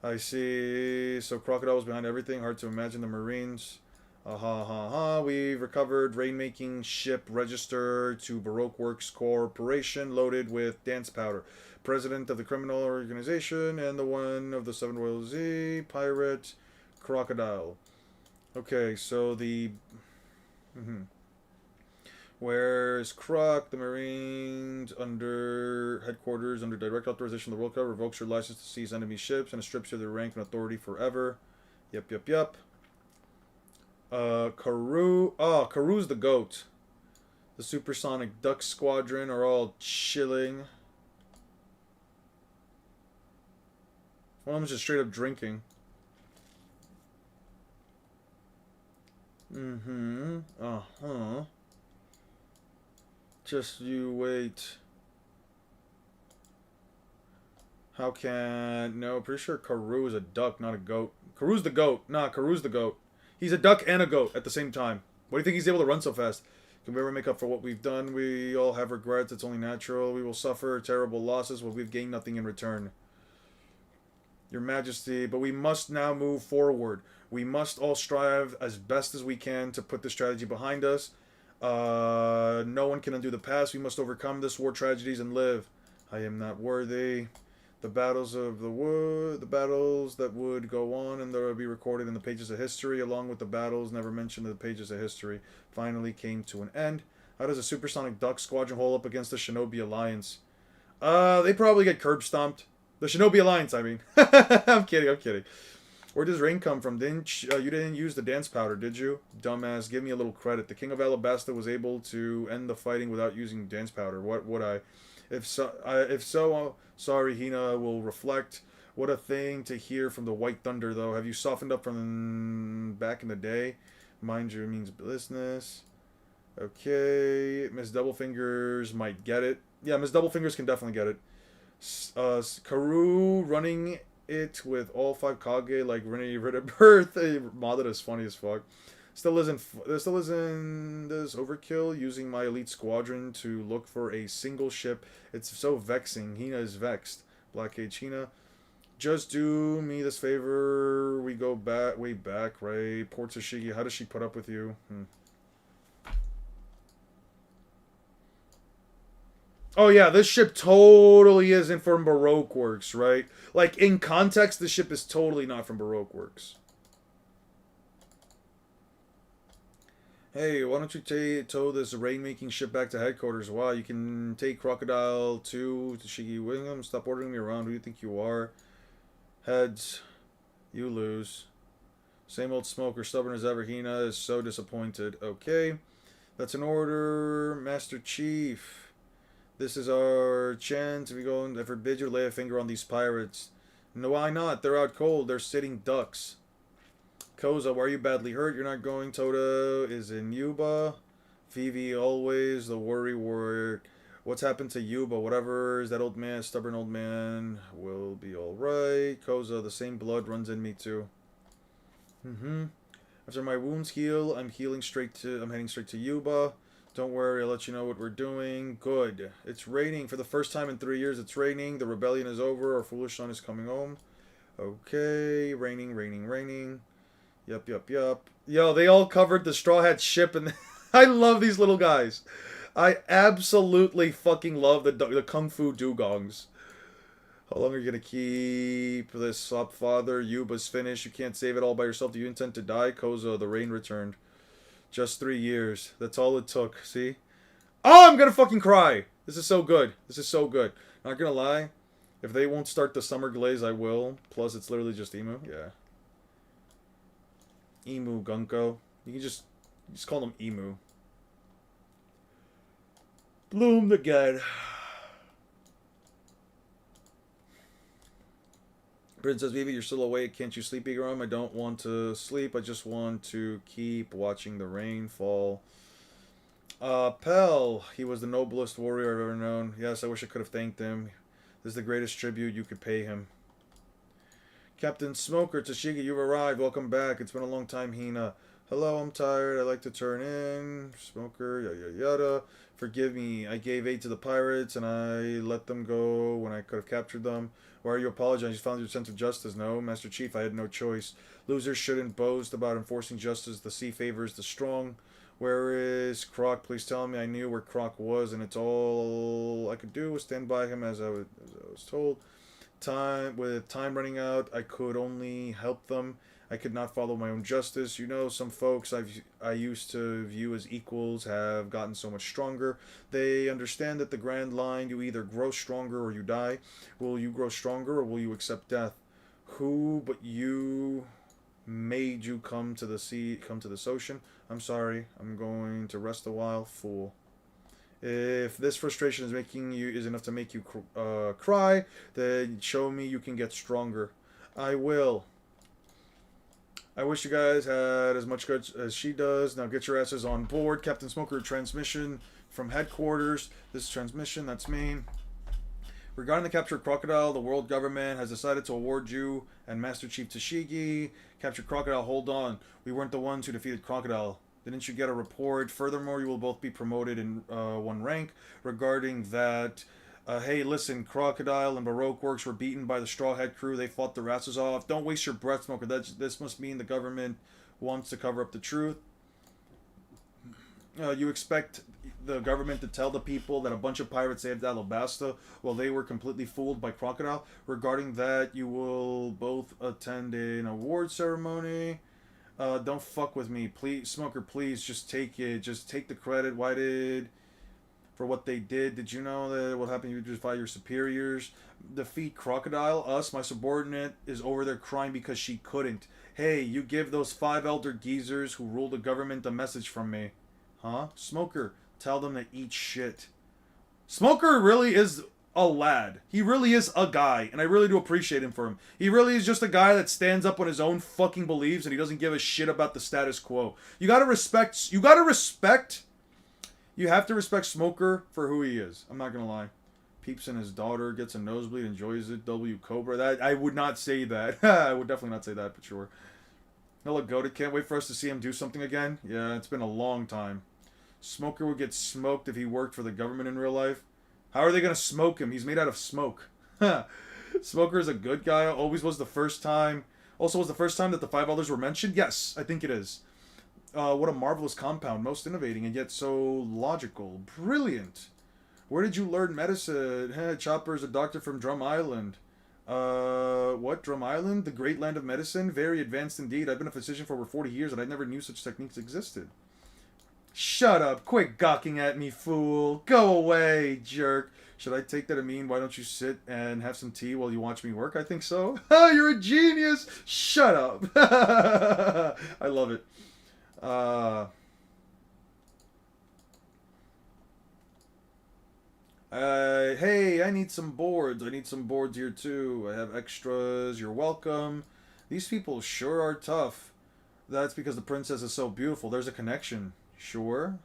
I see. So Crocodile was behind everything. Hard to imagine the Marines. Ha ha ha. We've recovered rainmaking ship register to Baroque Works Corporation loaded with dance powder. President of the criminal organization and the one of the Seven Royal Z. Pirate Crocodile. Okay, so the... Where's Croc? The Marines under headquarters, under direct authorization of the World Cup, revokes your license to seize enemy ships and strips you of their rank and authority forever. Yep. Karoo. Oh, Karoo's the goat. The Supersonic Duck Squadron are all chilling. One of them's just straight up drinking. Uh-huh. Just you wait. How can... No, pretty sure Karoo is a duck, not a goat. Karoo's the goat. Nah, Karoo's the goat. He's a duck and a goat at the same time. Why do you think he's able to run so fast? Can we ever make up for what we've done? We all have regrets. It's only natural. We will suffer terrible losses, but we've gained nothing in return. Your Majesty, but we must now move forward. We must all strive as best as we can to put this strategy behind us. No one can undo the past. We must overcome this war tragedies and live. I am not worthy. The battles of the wood, the battles that would go on and there will be recorded in the pages of history, along with the battles never mentioned in the pages of history, finally came to an end. How does a supersonic duck squadron hold up against the Shinobi Alliance? They probably get curb stomped. The Shinobi Alliance, I mean. I'm kidding, I'm kidding. Where does rain come from? You didn't use the dance powder, did you? Dumbass, give me a little credit. The King of Alabasta was able to end the fighting without using dance powder. What would I? If so, sorry, Hina will reflect. What a thing to hear from the White Thunder, though. Have you softened up from back in the day? Mind your means business. Okay, Miss Doublefingers might get it. Yeah, Miss Doublefingers can definitely get it. Karu running it with all 5 Kage like Renee Ritterbirth. Modded is funny as fuck. Still isn't this overkill using my elite squadron to look for a single ship. It's so vexing. Hina is vexed. Black Cage Hina. Just do me this favor. We go back way back, right? Poor Tashigi. How does she put up with you? Oh yeah, this ship totally isn't from Baroque Works, right? Like, in context, this ship is totally not from Baroque Works. Hey, why don't you tow this rain-making ship back to headquarters? Wow, you can take Crocodile to Shigi Wingham. Stop ordering me around. Who do you think you are? Heads. You lose. Same old smoker, stubborn as ever. Hina is so disappointed. Okay. That's an order, Master Chief. This is our chance. We go and I forbid you to lay a finger on these pirates. No, why not? They're out cold. They're sitting ducks. Koza, why are you badly hurt? You're not going. Tota is in Yuba. Vivi, always the worry word. What's happened to Yuba? Whatever is that old man, stubborn old man, will be alright. Koza, the same blood runs in me too. After my wounds heal, I'm heading straight to Yuba. Don't worry, I'll let you know what we're doing. Good. It's raining. For the first time in 3 years, it's raining. The rebellion is over. Our foolish son is coming home. Okay. Raining, raining, raining. Yup. Yo, they all covered the Straw Hat ship, and I love these little guys. I absolutely fucking love the Kung Fu Dugongs. How long are you gonna keep this up, father? Yuba's finished. You can't save it all by yourself. Do you intend to die? Koza, the rain returned. Just 3 years. That's all it took. See? Oh, I'm gonna fucking cry. This is so good. This is so good. Not gonna lie. If they won't start the summer glaze, I will. Plus, it's literally just emu. Yeah. Emu Gunko. You can just call them emu. Bloom the God. Princess Vivi, you're still awake. Can't you sleep, Igaram? I don't want to sleep. I just want to keep watching the rain fall. Pell. He was the noblest warrior I've ever known. Yes, I wish I could have thanked him. This is the greatest tribute you could pay him. Captain Smoker, Tashigi, you've arrived. Welcome back. It's been a long time, Hina. Hello, I'm tired. I like to turn in. Smoker, yada. Forgive me. I gave aid to the pirates, and I let them go when I could have captured them. Why are you apologizing? You found your sense of justice. No, Master Chief, I had no choice. Losers shouldn't boast about enforcing justice. The sea favors the strong. Where is Croc? Please tell me. I knew where Croc was, and it's all I could do was stand by him as I was told. With time running out, I could only help them. I could not follow my own justice. You know, some folks I used to view as equals have gotten so much stronger. They understand that the grand line, you either grow stronger or you die. Will you grow stronger or will you accept death? Who but you made you come to this ocean? I'm sorry. I'm going to rest a while, fool. If this frustration is enough to make you cry, then show me you can get stronger. I will. I wish you guys had as much guts as she does. Now get your asses on board. Captain Smoker, transmission from headquarters. This transmission, that's me. Regarding the captured crocodile, the world government has decided to award you and Master Chief Tashigi. Captured crocodile, hold on. We weren't the ones who defeated crocodile. Didn't you get a report? Furthermore, you will both be promoted in one rank. Regarding that, hey, listen, Crocodile and Baroque Works were beaten by the Straw Hat crew. They fought their asses off. Don't waste your breath, Smoker. This must mean the government wants to cover up the truth. You expect the government to tell the people that a bunch of pirates saved Alabasta while they were completely fooled by Crocodile. Regarding that, you will both attend an award ceremony. Don't fuck with me. Please, Smoker, please, just take it. Just take the credit. Why did... For what they did. Did you know that what happened? You just fight your superiors. Defeat Crocodile. Us, my subordinate, is over there crying because she couldn't. Hey, you give those 5 elder geezers who rule the government a message from me. Huh? Smoker, tell them to eat shit. Smoker really is a lad. He really is a guy, and I really do appreciate him for him. He really is just a guy that stands up on his own fucking beliefs, and he doesn't give a shit about the status quo. You gotta respect... You have to respect Smoker for who he is. I'm not gonna lie. Peeps in his daughter, gets a nosebleed, enjoys it. W Cobra. That I would not say that. I would definitely not say that, but sure. Hello, Goated. Can't wait for us to see him do something again. Yeah, it's been a long time. Smoker would get smoked if he worked for the government in real life. How are they gonna smoke him? He's made out of smoke. Smoker is a good guy. Always was the first time. Also, was the first time that the 5 elders were mentioned? Yes, I think it is. What a marvelous compound, most innovating and yet so logical. Brilliant. Where did you learn medicine? Chopper's a doctor from Drum Island. What? Drum Island? The great land of medicine? Very advanced indeed. I've been a physician for over 40 years and I never knew such techniques existed. Shut up. Quit gawking at me, fool. Go away, jerk. Should I take that to mean why don't you sit and have some tea while you watch me work? I think so. You're a genius. Shut up. I love it. Hey, I need some boards. I need some boards here too. I have extras. You're welcome. These people sure are tough. That's because the princess is so beautiful. There's a connection. Sure.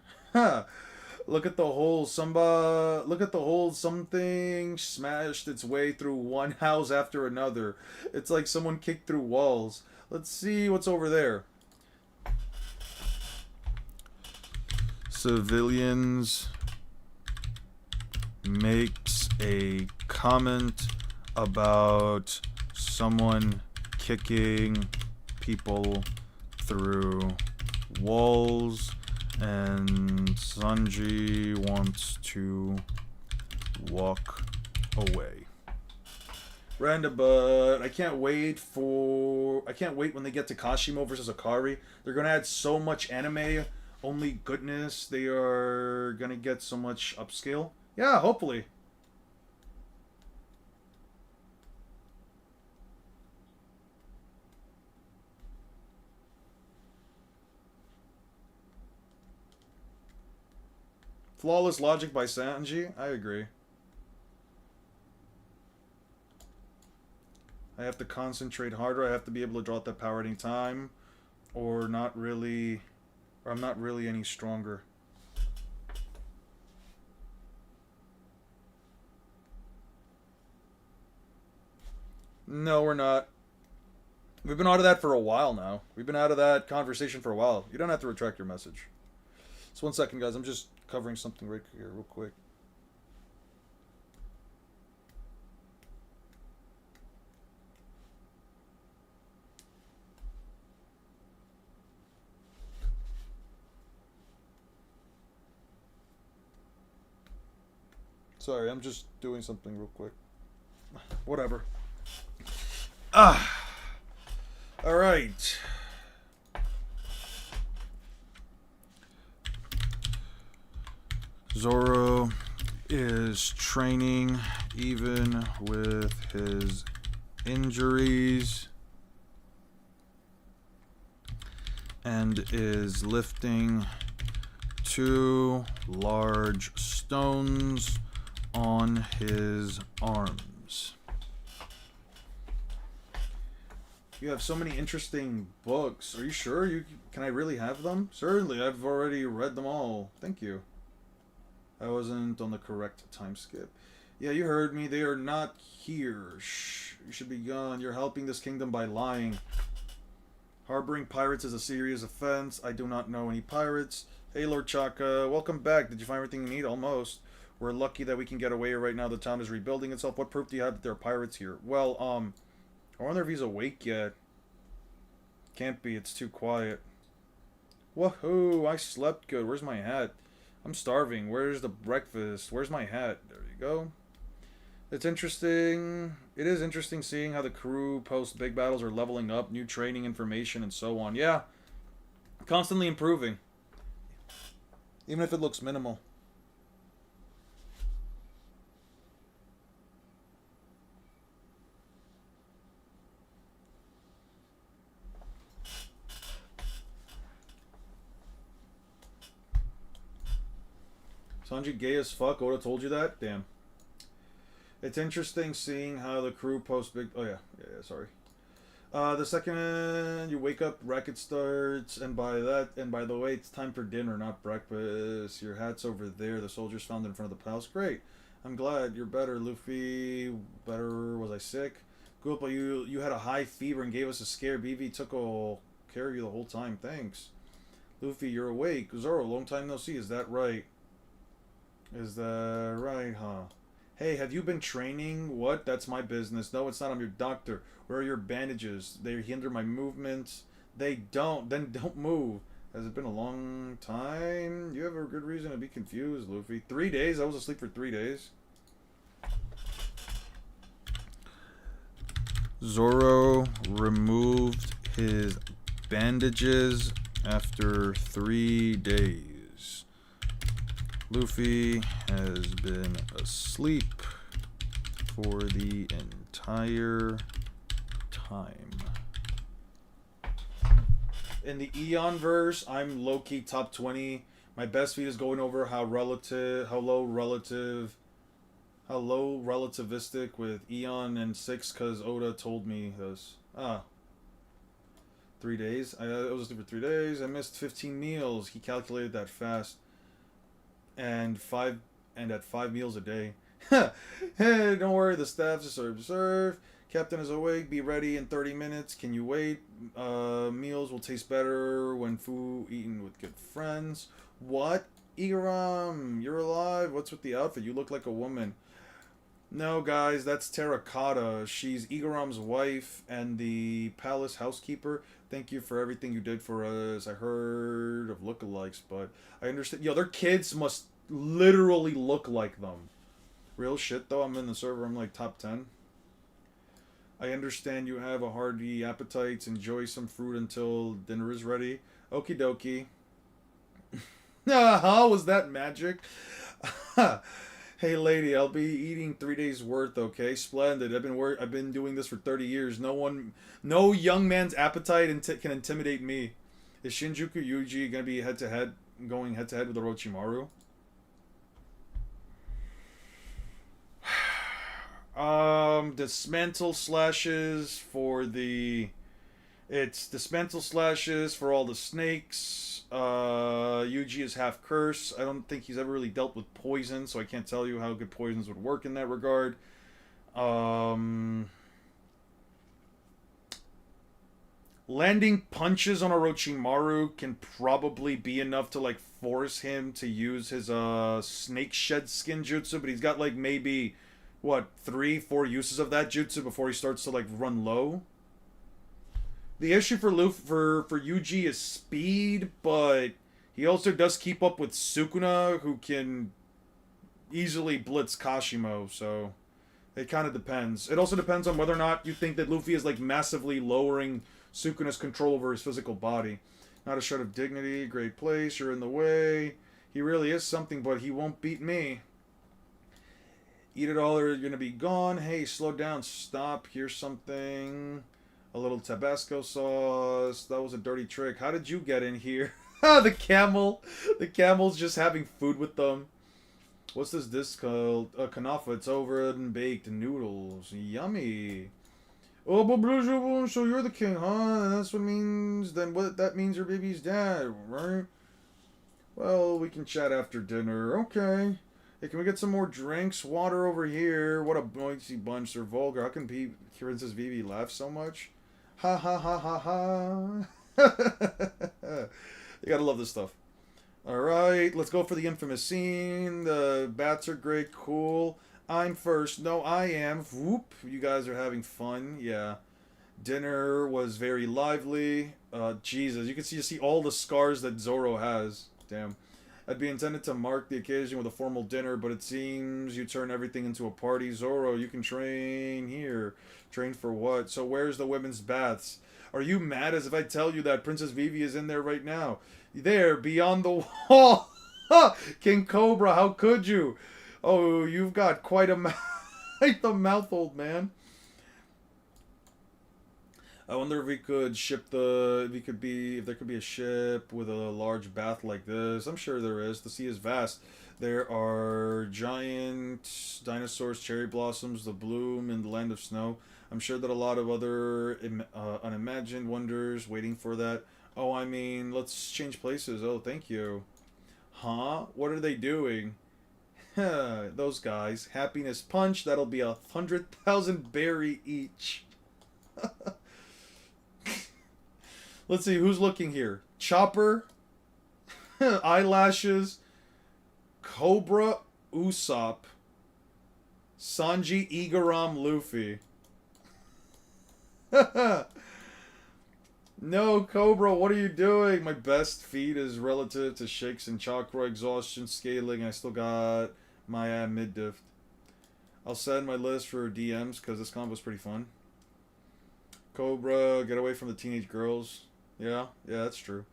Look at the hole. Look at the hole. Something smashed its way through one house after another. It's like someone kicked through walls. Let's see what's over there. Civilians makes a comment about someone kicking people through walls, and Sanji wants to walk away. Randabut, I can't wait when they get to Kashimo versus Akari. They're gonna add so much anime. Only goodness, they are gonna get so much upscale. Yeah, hopefully. Flawless logic by Sanji? I agree. I have to concentrate harder. I have to be able to draw out that power at any time. Or not really... Or I'm not really any stronger. No, we're not. We've been out of that for a while now. We've been out of that conversation for a while. You don't have to retract your message. Just 1 second, guys. I'm just covering something right here real quick. Sorry, I'm just doing something real quick. Whatever. Alright. Zoro is training even with his injuries and is lifting 2 large stones on his arms. You have so many interesting books. Are you sure? Can I really have them? Certainly, I've already read them all. Thank you. I wasn't on the correct time skip. Yeah, you heard me. They are not here. Shh. You should be gone. You're helping this kingdom by lying. Harboring pirates is a serious offense. I do not know any pirates. Hey, Lord Chaka. Welcome back. Did you find everything you need? Almost. We're lucky that we can get away right now. The town is rebuilding itself. What proof do you have that there are pirates here? Well, I wonder if he's awake yet. Can't be. It's too quiet. Woohoo! I slept good. Where's my hat? I'm starving. Where's the breakfast? Where's my hat? There you go. It's interesting. It is interesting seeing how the crew post big battles are leveling up, new training information, and so on. Yeah, Constantly improving. Even if it looks minimal. Sanji gay as fuck. Oda told you that? Damn. It's interesting seeing how the crew post big. Oh yeah, sorry. The second you wake up, racket starts, and by the way, it's time for dinner, not breakfast. Your hat's over there. The soldiers found it in front of the palace. Great. I'm glad you're better, Luffy. Better. Was I sick? Good, but you had a high fever and gave us a scare. BV took care of you the whole time. Thanks. Luffy, you're awake. Zoro, long time no see. Is that right? Is that right, huh? Hey, have you been training? What? That's my business. No, it's not. I'm your doctor. Where are your bandages? They hinder my movements. They don't. Then don't move. Has it been a long time? You have a good reason to be confused, Luffy. 3 days? I was asleep for 3 days. Zoro removed his bandages after 3 days. Luffy has been asleep for the entire time. In the Eon verse, I'm low-key top 20. My best feed is going over how low relativistic with Eon and 6 because Oda told me this. 3 days. I was asleep for 3 days. I missed 15 meals. He calculated that fast. And at 5 meals a day. Hey, don't worry, the staff's serve. Captain is awake. Be ready in 30 minutes. Can you wait? Meals will taste better when food eaten with good friends. What? Igaram, you're alive? What's with the outfit? You look like a woman. No, guys, that's Terracotta. She's Igaram's wife and the palace housekeeper. Thank you for everything you did for us. I heard of lookalikes, but I understand. Yo, their kids must literally look like them. Real shit, though. I'm in the server. I'm like top 10. I understand you have a hearty appetite. Enjoy some fruit until dinner is ready. Okie dokie. How was that magic? Hey lady, I'll be eating 3 days worth, okay? Splendid. I've been doing this for 30 years. No young man's appetite can intimidate me. Is Shinjuku Yuji gonna be going head to head with Orochimaru? Dismantle slashes for the. It's dismantle slashes for all the snakes. Yuji is half curse. I don't think he's ever really dealt with poison, so I can't tell you how good poisons would work in that regard. Landing punches on Orochimaru can probably be enough to like force him to use his snake shed skin jutsu, but he's got like maybe what 3-4 uses of that jutsu before he starts to like run low. The issue for Yuji is speed, but he also does keep up with Sukuna, who can easily blitz Kashimo, so it kind of depends. It also depends on whether or not you think that Luffy is like massively lowering Sukuna's control over his physical body. Not a shred of dignity, great place, you're in the way. He really is something, but he won't beat me. Eat it all or you're gonna be gone. Hey, slow down, stop, here's something. A little Tabasco sauce. That was a dirty trick. How did you get in here? The camel. The camel's just having food with them. What's this dish called? Kanafa. It's over and baked noodles. Yummy. Oh, but so you're the king, huh? And that's what means. Then what? That means your baby's dad, right? Well, we can chat after dinner. Okay. Hey, can we get some more drinks? Water over here. What a noisy bunch. They're vulgar. How can Princess Vivi laugh so much? Ha ha ha ha ha. You gotta love this stuff. Alright, let's go for the infamous scene. The bats are great, cool. I'm first. No, I am. Whoop. You guys are having fun. Yeah. Dinner was very lively. Jesus, you can see all the scars that Zoro has. Damn. I'd be intended to mark the occasion with a formal dinner, but it seems you turn everything into a party. Zoro, you can train here. Train for what? So where's the women's baths? Are you mad as if I tell you that Princess Vivi is in there right now? There, beyond the wall. King Cobra, how could you? Oh, you've got quite a quite the mouth, old man. I wonder if we could ship the. If there could be a ship with a large bath like this. I'm sure there is. The sea is vast. There are giant dinosaurs, cherry blossoms, the bloom in the land of snow. I'm sure that a lot of other unimagined wonders waiting for that. Oh, I mean, let's change places. Oh, thank you. Huh? What are they doing? Those guys. Happiness punch. That'll be 100,000 berry each. Let's see, who's looking here? Chopper, Eyelashes, Cobra, Usopp, Sanji, Igaram, Luffy. No, Cobra, what are you doing? My best feat is relative to shakes and chakra, exhaustion, scaling. I still got my mid-diff. I'll send my list for DMs because this combo's pretty fun. Cobra, get away from the teenage girls. Yeah, that's true.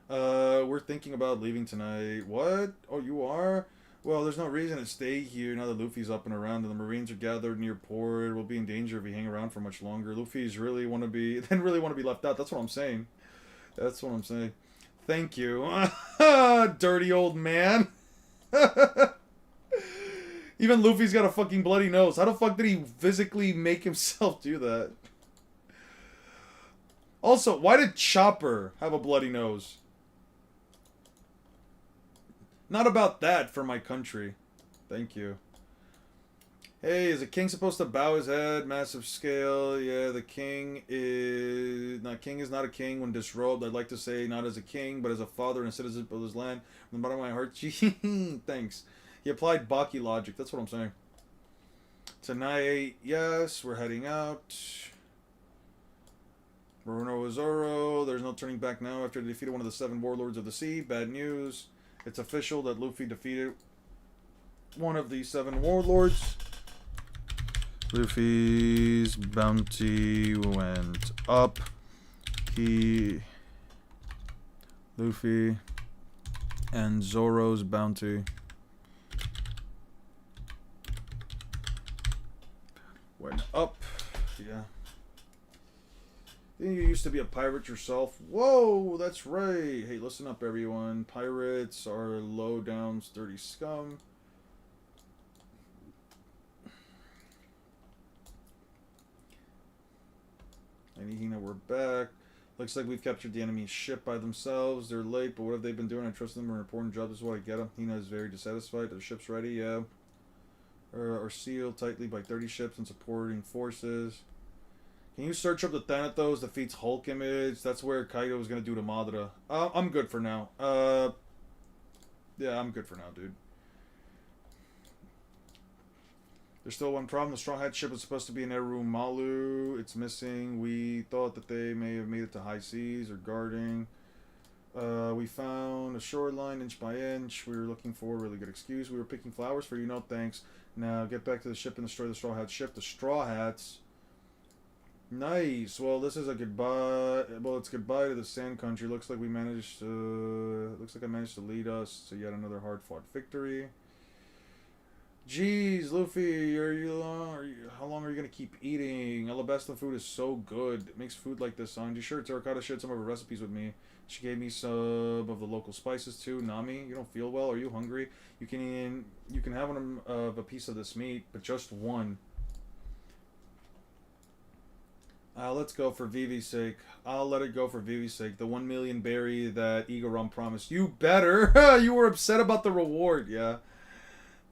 We're thinking about leaving tonight. What? Oh, you are? Well, there's no reason to stay here now that Luffy's up and around and the Marines are gathered near port. We'll be in danger if we hang around for much longer. Luffy's really want to be left out. That's what I'm saying. That's what I'm saying. Thank you. Dirty old man. Even Luffy's got a fucking bloody nose. How the fuck did he physically make himself do that? Also, why did Chopper have a bloody nose? Not about that for my country. Thank you. Hey, is a king supposed to bow his head? Massive scale. Yeah, the king is... king is not a king when disrobed. I'd like to say not as a king, but as a father and a citizen of his land. From the bottom of my heart, thanks. He applied Baki logic. That's what I'm saying. Tonight, yes, we're heading out. Bruno Zoro, there's no turning back now after they defeated one of the 7 warlords of the sea. Bad news. It's official that Luffy defeated one of the 7 warlords. Luffy's bounty went up. Luffy and Zoro's bounty went up. Yeah. You used to be a pirate yourself. Whoa, that's right. Hey, listen up, everyone. Pirates are low down, dirty scum. And Hina, we're back. Looks like we've captured the enemy's ship by themselves. They're late, but what have they been doing? I trust them. They're an important job. This is what I get them. Hina is very dissatisfied. The ship's ready, yeah. Are sealed tightly by 30 ships and supporting forces. Can you search up the Thanatos defeats Hulk image? That's where Kaido was going to do to Madara. I'm good for now. Yeah, I'm good for now, dude. There's still one problem. The Straw Hat ship was supposed to be in Eru Malu. It's missing. We thought that they may have made it to high seas or guarding. We found a shoreline inch by inch. We were looking for a really good excuse. We were picking flowers for you. No thanks. Now get back to the ship and destroy the Straw Hat ship. The Straw Hats... Nice. Well, this is a goodbye. Well, it's goodbye to the Sand Country. Looks like we managed to. Looks like I managed to lead us to yet another hard-fought victory. Jeez, Luffy, how long are you gonna keep eating? Alabasta food is so good. It makes food like this on. You sure Terracotta shared some of her recipes with me? She gave me some of the local spices too. Nami, you don't feel well? Are you hungry? You can have one of a piece of this meat, but just one. Let's go for Vivi's sake. I'll let it go for Vivi's sake. The 1 million berry that Igaram promised. You better! You were upset about the reward, yeah.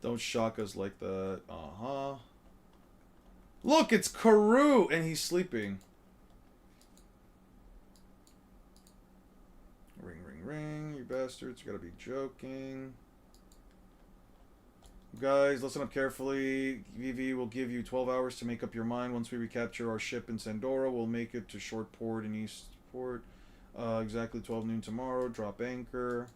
Don't shock us like that. Uh-huh. Look, it's Karoo! And he's sleeping. Ring, ring, ring, you bastards. You gotta be joking. Guys, listen up carefully. Vivi will give you 12 hours to make up your mind. Once we recapture our ship in Sandora, we'll make it to Short Port in Eastport. Exactly 12 noon tomorrow. Drop anchor.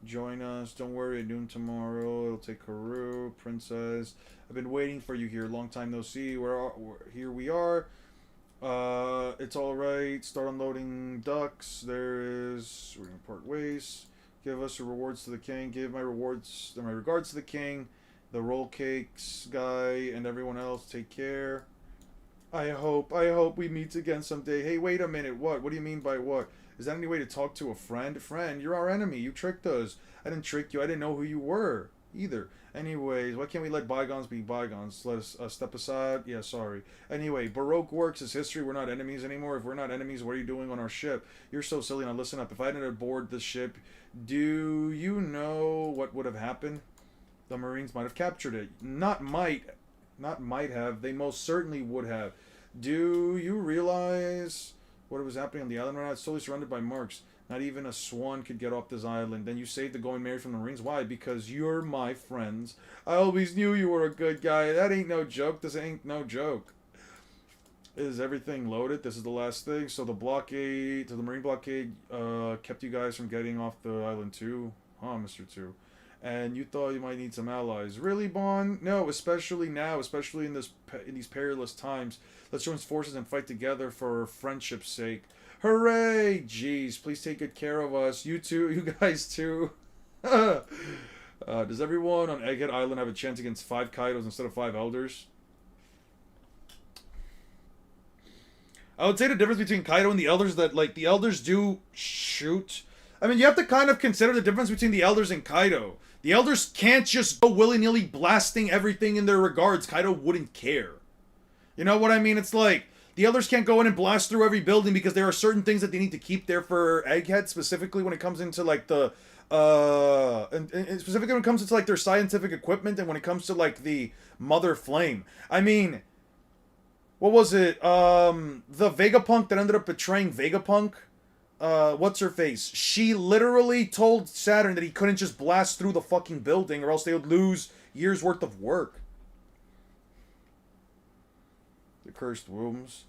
Join us. Don't worry, at noon tomorrow. It'll take Haru, Princess. I've been waiting for you here. Long time no see. Here we are. It's all right. Start unloading ducks. We're gonna part ways. Give us your rewards to the king. Give my regards to the king, the roll cakes guy, and everyone else. Take care. I hope we meet again someday. Hey, wait a minute. What? What do you mean by what? Is that any way to talk to a friend? Friend, you're our enemy. You tricked us. I didn't trick you. I didn't know who you were either. Anyways, why can't we let bygones be bygones? Let us step aside. Yeah, sorry. Anyway, Baroque works is history. We're not enemies anymore. If we're not enemies, what are you doing on our ship? You're so silly. Now listen up. If I didn't board the ship, do you know what would have happened? The Marines might have captured it. Not might have. They most certainly would have. Do you realize what was happening on the island right now? It's totally surrounded by marks. Not even a swan could get off this island. Then you saved the going Mary from the Marines. Why? Because you're my friends. I always knew you were a good guy. That ain't no joke. This ain't no joke. Is everything loaded? This is the last thing. So the blockade, the Marine blockade, kept you guys from getting off the island too, huh, Mr. Two? And you thought you might need some allies. Really, Bond? No, especially now, especially in these perilous times. Let's join forces and fight together for friendship's sake. Hooray! Jeez, please take good care of us. You too, you guys too. Does everyone on Egghead Island have a chance against 5 Kaidos instead of 5 Elders? I would say the difference between Kaido and the Elders is that, like, the Elders do shoot. I mean, you have to kind of consider the difference between the Elders and Kaido. The Elders can't just go willy-nilly blasting everything in their regards. Kaido wouldn't care. You know what I mean? It's like, the Elders can't go in and blast through every building because there are certain things that they need to keep there for Egghead, specifically when it comes into, like, the, and specifically when it comes into, like, their scientific equipment and when it comes to, like, the Mother Flame. I mean, what was it? The Vegapunk that ended up betraying Vegapunk? What's her face? She literally told Saturn that he couldn't just blast through the fucking building or else they would lose years worth of work. The cursed wombs.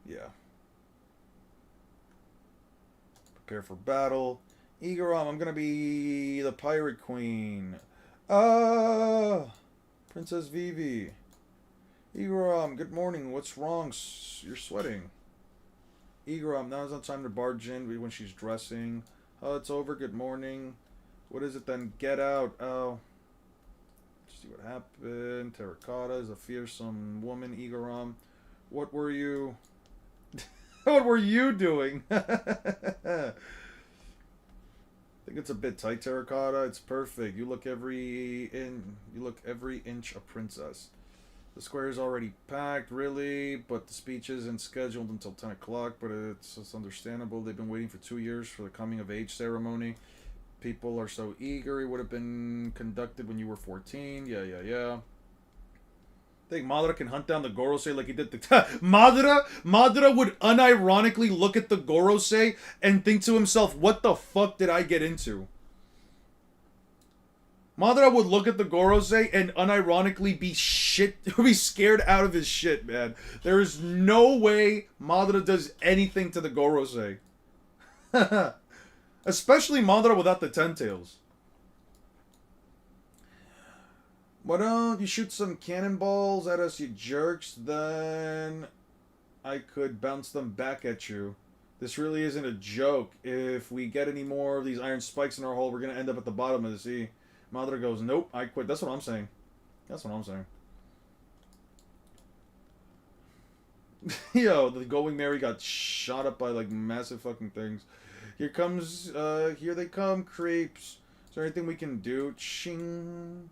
Yeah. Prepare for battle. Igaram, I'm gonna be the pirate queen. Princess Vivi. Igaram, good morning. What's wrong? You're sweating. Igaram, now's not time to barge in when she's dressing. Oh, it's over. Good morning. What is it then? Get out. Oh. See what happened. Terracotta is a fearsome woman. Igaram, what were you... what were you doing? I think it's a bit tight, Terracotta. It's perfect. You look every inch a princess. The square is already packed, really, but the speech isn't scheduled until 10 o'clock, but it's understandable. They've been waiting for 2 years for the coming of age ceremony. People are so eager. It would have been conducted when you were 14. Yeah. Think Madara can hunt down the Gorosei like he did the... Madara would unironically look at the Gorosei and think to himself, what the fuck did I get into? Madara would look at the Gorosei and unironically be scared out of his shit, man. There is no way Madara does anything to the Gorosei. Especially Madara without the Ten Tails. Why don't you shoot some cannonballs at us, you jerks? Then I could bounce them back at you. This really isn't a joke. If we get any more of these iron spikes in our hole, we're going to end up at the bottom of the sea. Madara goes, nope, I quit. That's what I'm saying. That's what I'm saying. Yo, the Going Mary got shot up by, like, massive fucking things. Here they come, creeps. Is there anything we can do? Ching.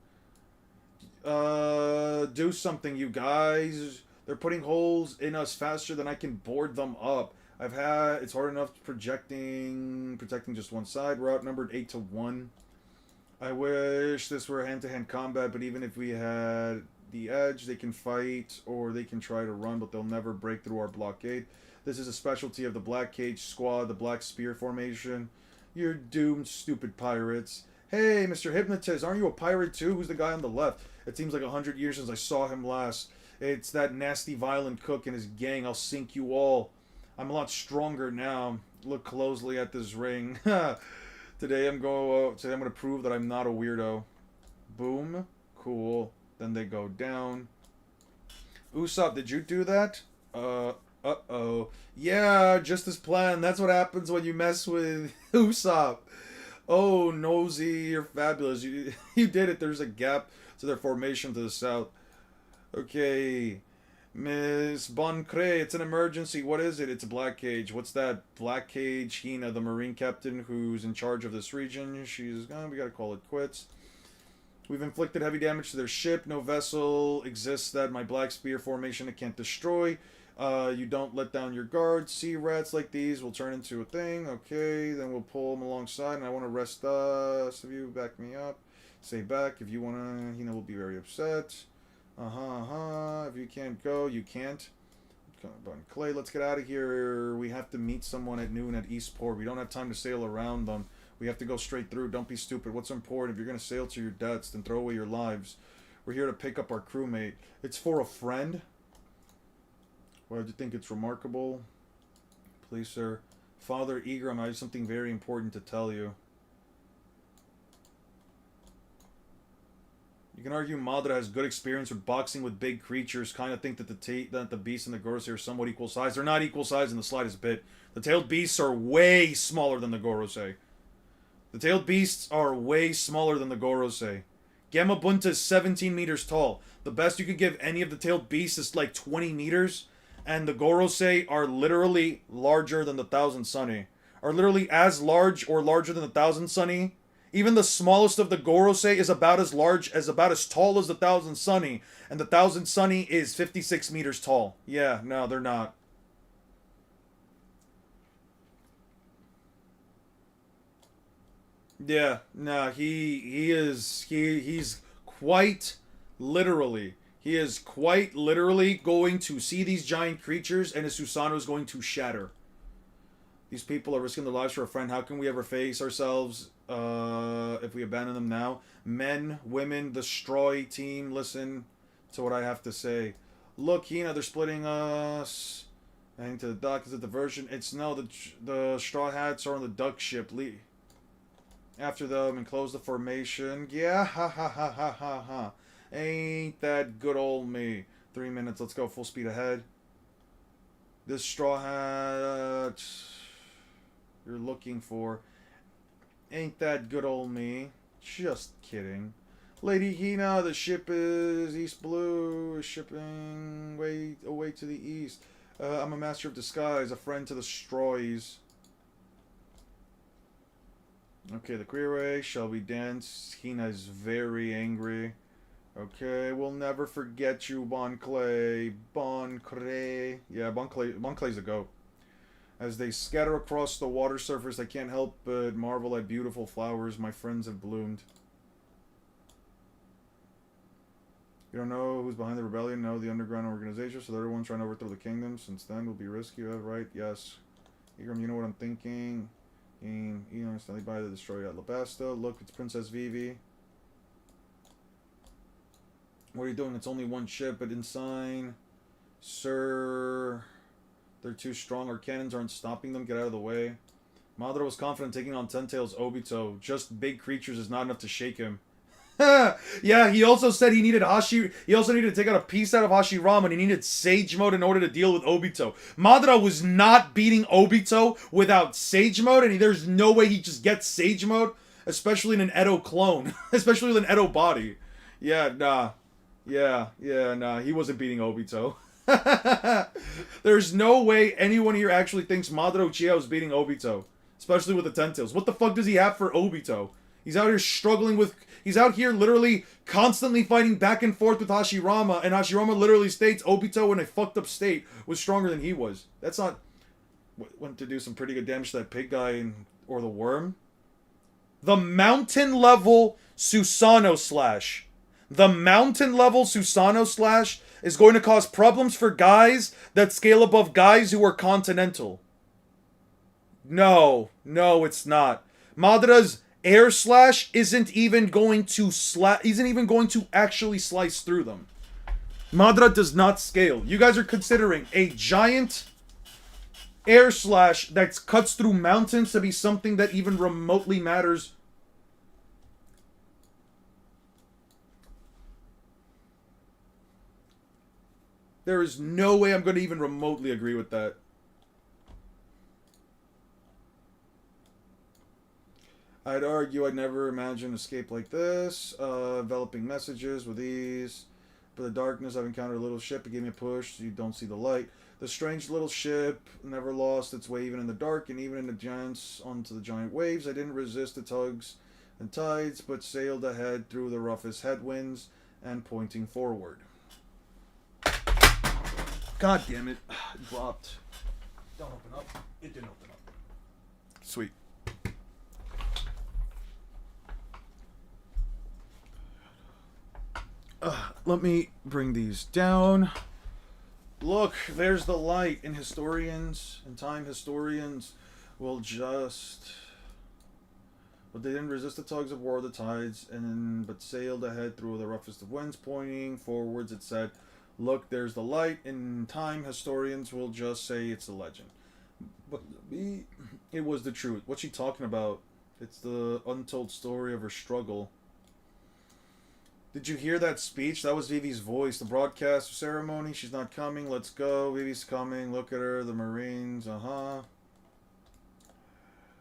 Do something, you guys. They're putting holes in us faster than I can board them up. It's hard enough protecting just one side. We're outnumbered 8-1. I wish this were hand-to-hand combat, but even if we had the edge, they can fight or they can try to run, but they'll never break through our blockade. This is a specialty of the Black Cage Squad, the Black Spear Formation. You're doomed, stupid pirates. Hey, Mr. Hypnotist, aren't you a pirate too? Who's the guy on the left? It seems like 100 years since I saw him last. It's that nasty violent cook and his gang. I'll sink you all. I'm a lot stronger now. Look closely at this ring. Today I'm gonna prove that I'm not a weirdo. Boom. Cool. Then they go down. Usopp, did you do that? Uh-oh. Yeah, just as planned. That's what happens when you mess with Usopp. Oh, Nosy, you're fabulous. You did it. There's a gap to their formation to the south. Okay. Miss Boncre, it's an emergency. What is it? It's a Black Cage. What's that? Black Cage, Hina, the Marine captain who's in charge of this region. We gotta call it quits. We've inflicted heavy damage to their ship. No vessel exists that my Black Spear formation can't destroy. You don't let down your guards. Sea rats like these will turn into a thing. Okay, then we'll pull them alongside. And I want to rest us. If you back me up, stay back. If you want to, will be very upset. If you can't go, you can't. Come on, Clay, let's get out of here. We have to meet someone at noon at Eastport. We don't have time to sail around them. We have to go straight through. Don't be stupid. What's important? If you're going to sail to your deaths, then throw away your lives. We're here to pick up our crewmate. It's for a friend? Why do you think it's remarkable? Please, sir. Father Egram, I have something very important to tell you. You can argue Madara has good experience with boxing with big creatures. Kind of think that the beast and the Gorosei are somewhat equal size. They're not equal size in the slightest bit. The tailed beasts are way smaller than the Gorosei. The tailed beasts are way smaller than the Gorosei. Gamabunta is 17 meters tall. The best you could give any of the tailed beasts is like 20 meters. And the Gorosei are literally larger than the Thousand Sunny. Are literally as large or larger than the Thousand Sunny. Even the smallest of the Gorosei is about as tall as the Thousand Sunny. And the Thousand Sunny is 56 meters tall. Yeah, no, they're not. Yeah, no, he's quite literally. He is quite literally going to see these giant creatures and his Susanoo is going to shatter. These people are risking their lives for a friend. How can we ever face ourselves if we abandon them now? Men, women, the Stroy team, listen to what I have to say. Look, Hina, they're splitting us. Heading to the dock is a diversion. It's no, the Straw Hats are on the duck ship. After them and close the formation. Yeah, ha ha ha ha ha ha. Ain't that good old me. 3 minutes, let's go full speed ahead. This Straw Hat you're looking for. Ain't that good old me. Just kidding. Lady Hina, the ship is East Blue, is shipping way away to the east. I'm a master of disguise, a friend to the Stroys. Okay, the queerway. Shall we dance? Hina is very angry. Okay, we'll never forget you, Bon Clay. Bon Clay. Yeah, Bon Clay's a goat. As they scatter across the water surface, I can't help but marvel at beautiful flowers my friends have bloomed. You don't know who's behind the rebellion? No, the underground organization, so they're the ones trying to overthrow the kingdom. Since then, we'll be risky, right? Yes. Egram, you know what I'm thinking? Instantly by the destroyer at Labasta. Look, it's Princess Vivi. What are you doing? It's only one ship, but inside. Sir, they're too strong. Our cannons aren't stopping them. Get out of the way. Madara was confident taking on Ten Tails Obito. Just big creatures is not enough to shake him. Yeah, he also said he needed he also needed to take out a piece out of Hashirama and he needed Sage Mode in order to deal with Obito. Madara was not beating Obito without Sage Mode, and there's no way he just gets Sage Mode, especially in an Edo clone. Especially with an Edo body. Yeah, nah. Nah, he wasn't beating Obito. There's no way anyone here actually thinks Madara Uchiha was beating Obito. Especially with the Ten Tails. What the fuck does he have for Obito? He's out here struggling with... He's out here literally constantly fighting back and forth with Hashirama, and Hashirama literally states Obito in a fucked up state was stronger than he was. That's not... Went to do some pretty good damage to that pig guy or the worm. The mountain level Susanoo Slash. The mountain level Susanoo Slash is going to cause problems for guys that scale above guys who are continental. No, it's not. Madara's Air slash isn't even going to actually slice through them. Madara does not scale. You guys are considering a giant air slash that cuts through mountains to be something that even remotely matters. There is no way I'm going to even remotely agree with that. I'd argue I'd never imagine escape like this. Enveloping messages with ease. But the darkness, I've encountered a little ship. It gave me a push. So you don't see the light. The strange little ship never lost its way even in the dark and even in the giants onto the giant waves. I didn't resist the tugs and tides, but sailed ahead through the roughest headwinds and pointing forward. God damn it. It dropped. Don't open up. It didn't open up. Sweet. Let me bring these down. Look, there's the light, and historians and time historians will just... But they didn't resist the tugs of war of the tides, but sailed ahead through the roughest of winds, pointing forwards. It said, look, there's the light. In time, historians will just say it's a legend. But it was the truth. What's she talking about? It's the untold story of her struggle. Did you hear that speech? That was Vivi's voice. The broadcast ceremony. She's not coming. Let's go. Vivi's coming. Look at her. The Marines.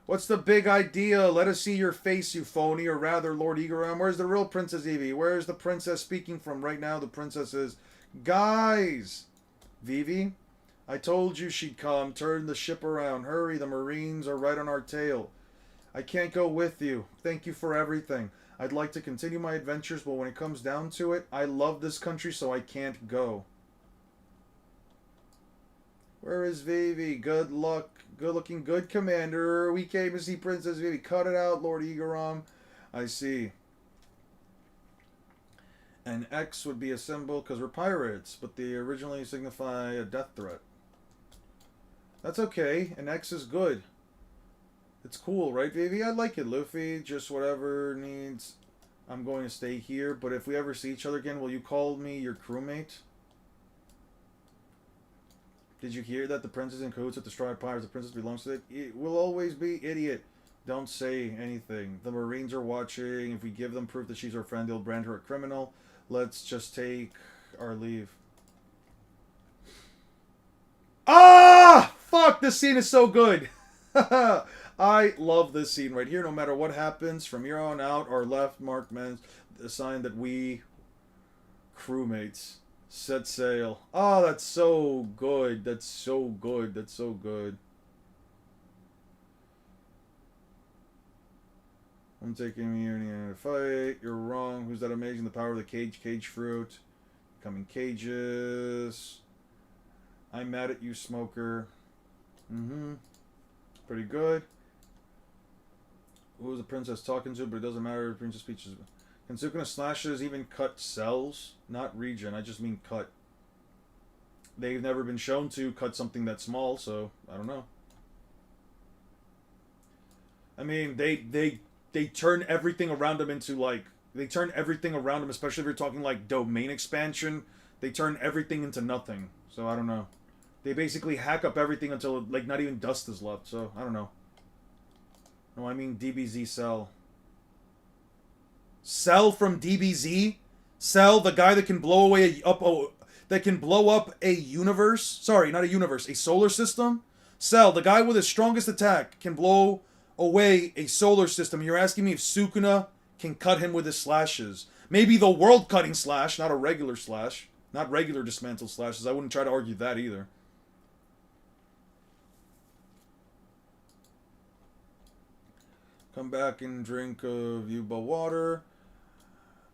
What's the big idea? Let us see your face, you phony. Or rather, Lord Igaram. Where's the real Princess Vivi? Where's the princess speaking from? Right now, the princess is... Guys! Vivi? I told you she'd come. Turn the ship around. Hurry. The Marines are right on our tail. I can't go with you. Thank you for everything. I'd like to continue my adventures, but when it comes down to it, I love this country, so I can't go. Where is Vivi? Good luck. Good looking, good commander. We came to see Princess Vivi. Cut it out, Lord Igaram. I see. An X would be a symbol because we're pirates, but they originally signify a death threat. That's okay. An X is good. It's cool, right, Vivi? I like it, Luffy. Just whatever needs. I'm going to stay here, but if we ever see each other again, will you call me your crewmate? Did you hear that the princess in cahoots with the Stride Pirates? The princess belongs to it. It will always be, idiot. Don't say anything. The Marines are watching. If we give them proof that she's our friend, they'll brand her a criminal. Let's just take our leave. Ah! Fuck! This scene is so good. I love this scene right here. No matter what happens from here on out, our left marked men, a sign that we crewmates set sail. Oh, that's so good. That's so good. That's so good. I'm taking me in a fight. You're wrong. Who's that amazing? The power of the cage fruit. Becoming cages. I'm mad at you, smoker. Pretty good. Who is the princess talking to? But it doesn't matter. Princess speeches. Can Sukuna slashes even cut cells? Not region. I just mean cut. They've never been shown to cut something that small, so I don't know. I mean, they turn everything around them into like especially if you're talking like domain expansion. They turn everything into nothing. So I don't know. They basically hack up everything until like not even dust is left. So I don't know. No, I mean DBZ Cell. Cell from DBZ? Cell, the guy that can blow up a universe? Sorry, not a universe, a solar system? Cell, the guy with the strongest attack, can blow away a solar system. You're asking me if Sukuna can cut him with his slashes. Maybe the world-cutting slash, not a regular slash. Not regular dismantled slashes. I wouldn't try to argue that either. Come back and drink of Yuba water.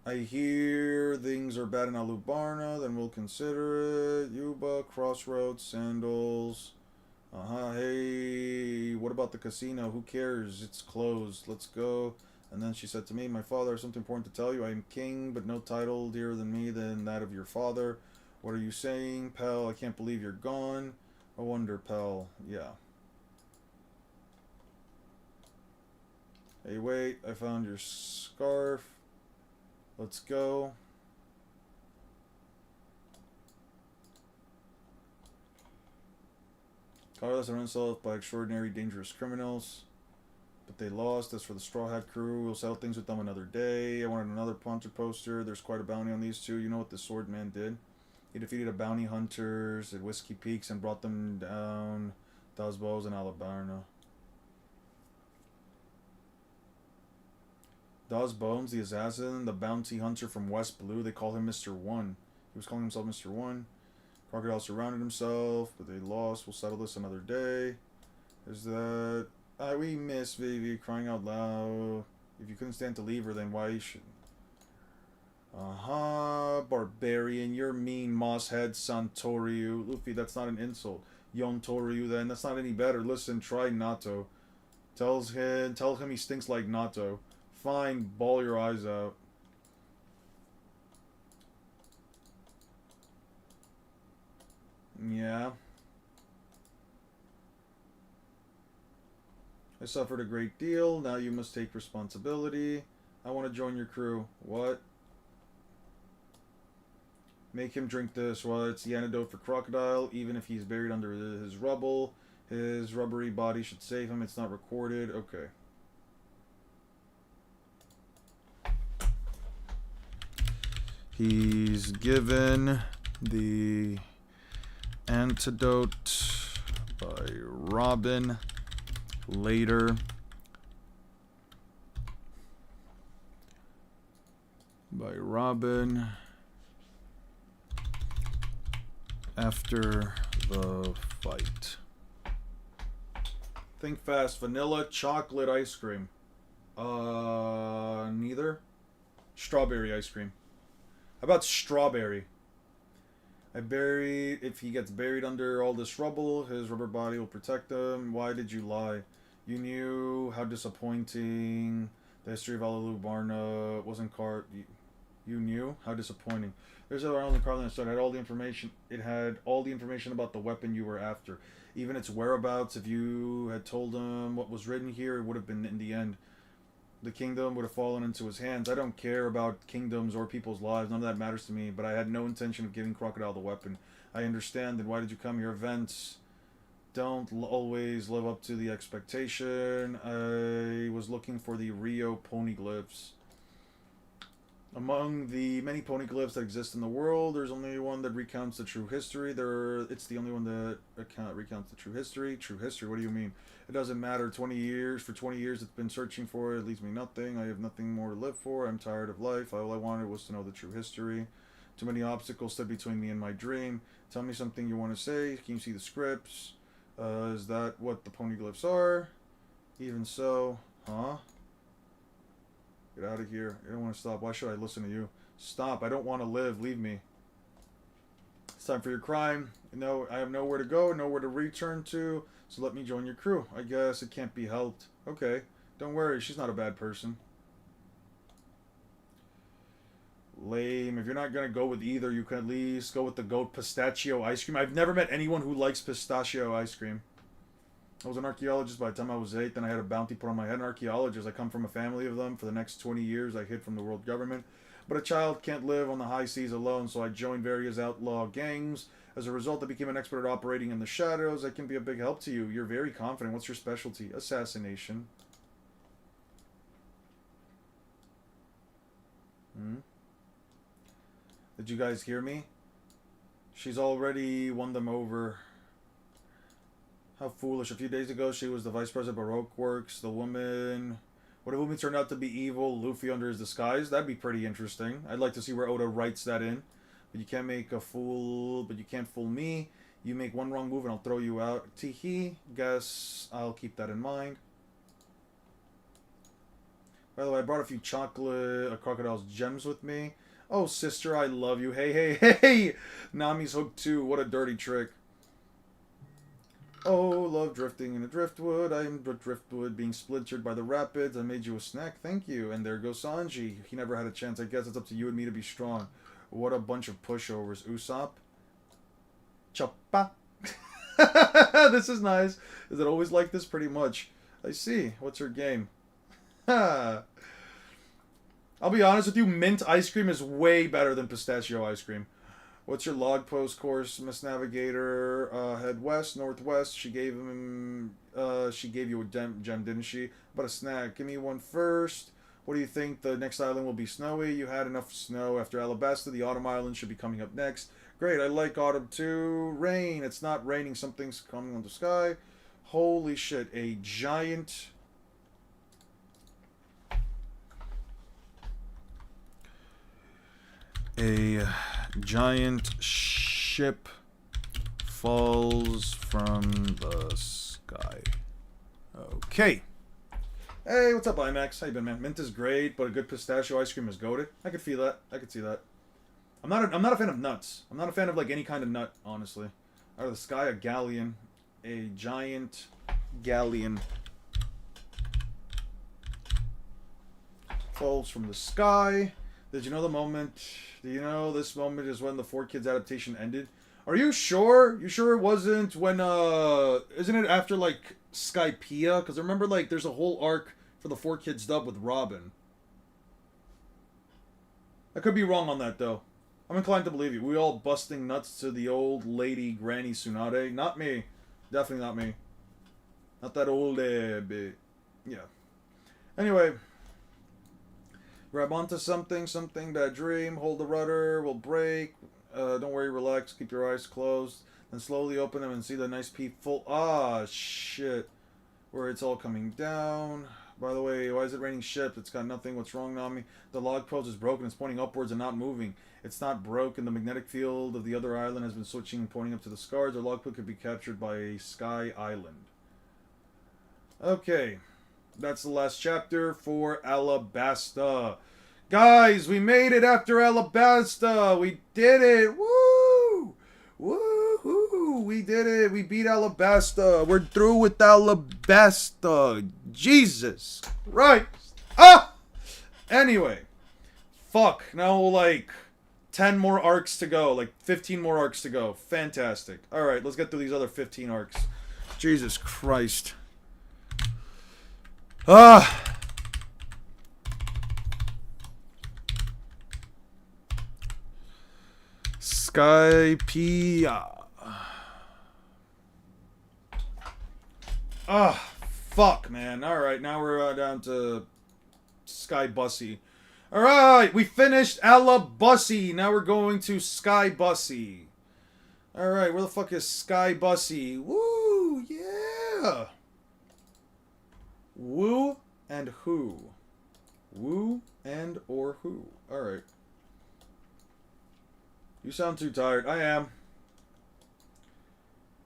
I hear things are bad in Alubarna, then we'll consider it. Yuba, Crossroads, Sandals. Hey, what about the casino? Who cares? It's closed. Let's go. And then she said to me, my father has something important to tell you. I am king, but no title dearer than me than that of your father. What are you saying, Pell? I can't believe you're gone. I wonder, Pell. Yeah. Hey, wait, I found your scarf. Let's go. Carlos are unsolved by extraordinary dangerous criminals. But they lost. As for the Straw Hat crew, we'll settle things with them another day. I wanted another puncher poster. There's quite a bounty on these two. You know what the sword man did? He defeated a bounty hunters at Whiskey Peaks and brought them down Dos Bows in Alabama. Dos Bones, the assassin, the bounty hunter from West Blue, they call him Mr. One. He was calling himself Mr. One. Crocodile surrounded himself, but they lost. We'll settle this another day. Is that... we miss Vivi, crying out loud. If you couldn't stand to leave her, then why should... Barbarian, you're mean, Mosshead, Santoriu. Luffy, that's not an insult. Yontoriu, then, that's not any better. Listen, try Nato. Tell him he stinks like Nato. Fine, bawl your eyes out. Yeah. I suffered a great deal. Now you must take responsibility. I want to join your crew. What? Make him drink this. Well, it's the antidote for Crocodile. Even if he's buried under his rubble, his rubbery body should save him. It's not recorded. Okay. He's given the antidote by Robin later. By Robin after the fight. Think fast. Vanilla, chocolate ice cream. Neither. Strawberry ice cream. How about strawberry? If he gets buried under all this rubble, his rubber body will protect him. Why did you lie? You knew how disappointing the history of Alalu Barna wasn't You knew? How disappointing. There's our only problem that had all the information. It had all the information about the weapon you were after. Even its whereabouts. If you had told him what was written here, it would have been in the end. The kingdom would have fallen into his hands. I don't care about kingdoms or people's lives. None of that matters to me. But I had no intention of giving Crocodile the weapon. I understand. Then why did you come? Your events don't always live up to the expectation. I was looking for the Rio poneglyphs. Among the many poneglyphs that exist in the world, there's only one that recounts the true history. It's the only one that recounts the true history. True history? What do you mean? It doesn't matter. 20 years. For 20 years, it's been searching for it. It leaves me nothing. I have nothing more to live for. I'm tired of life. All I wanted was to know the true history. Too many obstacles stood between me and my dream. Tell me something you want to say. Can you see the scripts? Is that what the poneglyphs are? Even so, huh? Get out of here. I don't want to stop. Why should I listen to you? Stop. I don't want to live. Leave me. It's time for your crime. No, I have nowhere to go, nowhere to return to, so let me join your crew. I guess it can't be helped. Okay. Don't worry. She's not a bad person. Lame. If you're not going to go with either, you can at least go with the goat pistachio ice cream. I've never met anyone who likes pistachio ice cream. I was an archaeologist by the time I was 8. Then I had a bounty put on my head. An archaeologist. I come from a family of them. For the next 20 years, I hid from the world government. But a child can't live on the high seas alone, so I joined various outlaw gangs. As a result, I became an expert at operating in the shadows. I can be a big help to you. You're very confident. What's your specialty? Assassination. Did you guys hear me? She's already won them over. How foolish. A few days ago, she was the vice president of Baroque Works. The woman... What if Umi turned out to be evil? Luffy under his disguise? That'd be pretty interesting. I'd like to see where Oda writes that in. But you can't make a fool... But you can't fool me. You make one wrong move and I'll throw you out. Teehee. Guess I'll keep that in mind. By the way, I brought a few crocodile's gems with me. Oh, sister, I love you. Hey, hey, hey! Nami's hooked too. What a dirty trick. Oh, love drifting in the driftwood. I am the driftwood being splintered by the rapids. I made you a snack. Thank you. And there goes Sanji. He never had a chance. I guess it's up to you and me to be strong. What a bunch of pushovers. Usopp. Choppa. This is nice. Is it always like this? Pretty much. I see. What's her game? I'll be honest with you, mint ice cream is way better than pistachio ice cream. What's your log post course, Miss Navigator? Head west, northwest. She gave him. She gave you a gem, didn't she? But a snack. Give me one first. What do you think? The next island will be snowy. You had enough snow after Alabasta. The autumn island should be coming up next. Great. I like autumn too. Rain. It's not raining. Something's coming on the sky. Holy shit! A giant. A giant ship falls from the sky. Okay. Hey, what's up, IMAX? How you been, man? Mint is great, but a good pistachio ice cream is goated. I could feel that. I could see that. I'm not a fan of nuts. I'm not a fan of like any kind of nut, honestly. Out of the sky, a galleon, a giant galleon falls from the sky. Did you know the moment? Do you know this moment is when the Four Kids adaptation ended? Are you sure? You sure it wasn't when, isn't it after, like, Skypiea? Because I remember, like, there's a whole arc for the Four Kids dub with Robin. I could be wrong on that, though. I'm inclined to believe you. We all busting nuts to the old lady Granny Tsunade. Not me. Definitely not me. Not that old, yeah. Anyway. Grab onto something, bad dream, hold the rudder, will break. Don't worry, relax, keep your eyes closed. Then slowly open them and see the nice peaceful. Ah, shit. Where it's all coming down. By the way, why is it raining ships? It's got nothing. What's wrong, Nami? The log post is broken. It's pointing upwards and not moving. It's not broken. The magnetic field of the other island has been switching and pointing up to the scars. The log post could be captured by a sky island. Okay. That's the last chapter for Alabasta. Guys, we made it after Alabasta. We did it. Woo! Woo-hoo! We did it. We beat Alabasta. We're through with Alabasta. Jesus Christ. Ah! Anyway. Fuck. Now, like, 10 more arcs to go. Like, 15 more arcs to go. Fantastic. Alright, let's get through these other 15 arcs. Jesus Christ. Ah! Skypiea. Ah, fuck, man. Alright, now we're down to Sky Bussy. Alright, we finished Alabussy. Now we're going to Sky Bussy. Alright, where the fuck is Sky Bussy? Woo, yeah. Woo and who? Woo and or who? Alright. You sound too tired. I am.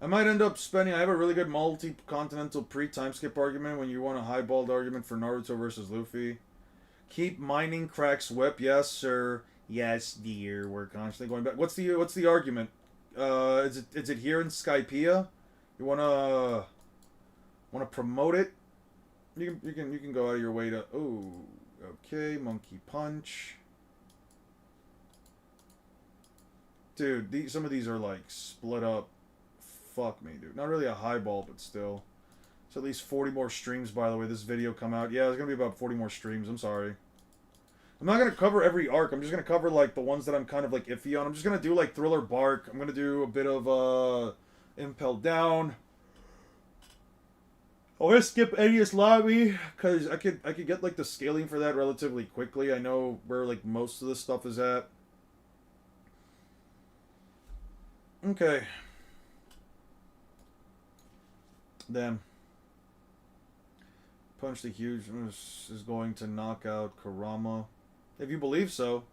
I might end up spending... I have a really good multi-continental pre-time skip argument when you want a highballed argument for Naruto versus Luffy. Keep mining Crack's whip. Yes, sir. Yes, dear. We're constantly going back. What's the argument? Is it here in Skypiea? You wanna promote it? You can go out of your way to... Oh, okay. Monkey Punch. Dude, some of these are like split up. Fuck me, dude. Not really a highball, but still. It's at least 40 more streams, by the way. This video come out. Yeah, it's gonna be about 40 more streams. I'm sorry. I'm not gonna cover every arc. I'm just gonna cover like the ones that I'm kind of like iffy on. I'm just gonna do like Thriller Bark. I'm gonna do a bit of Impel Down. I'm gonna skip Ennius Lobby because I could get like the scaling for that relatively quickly. I know where like most of this stuff is at. Okay. Damn. Punch the Huge is going to knock out Kurama. If you believe so.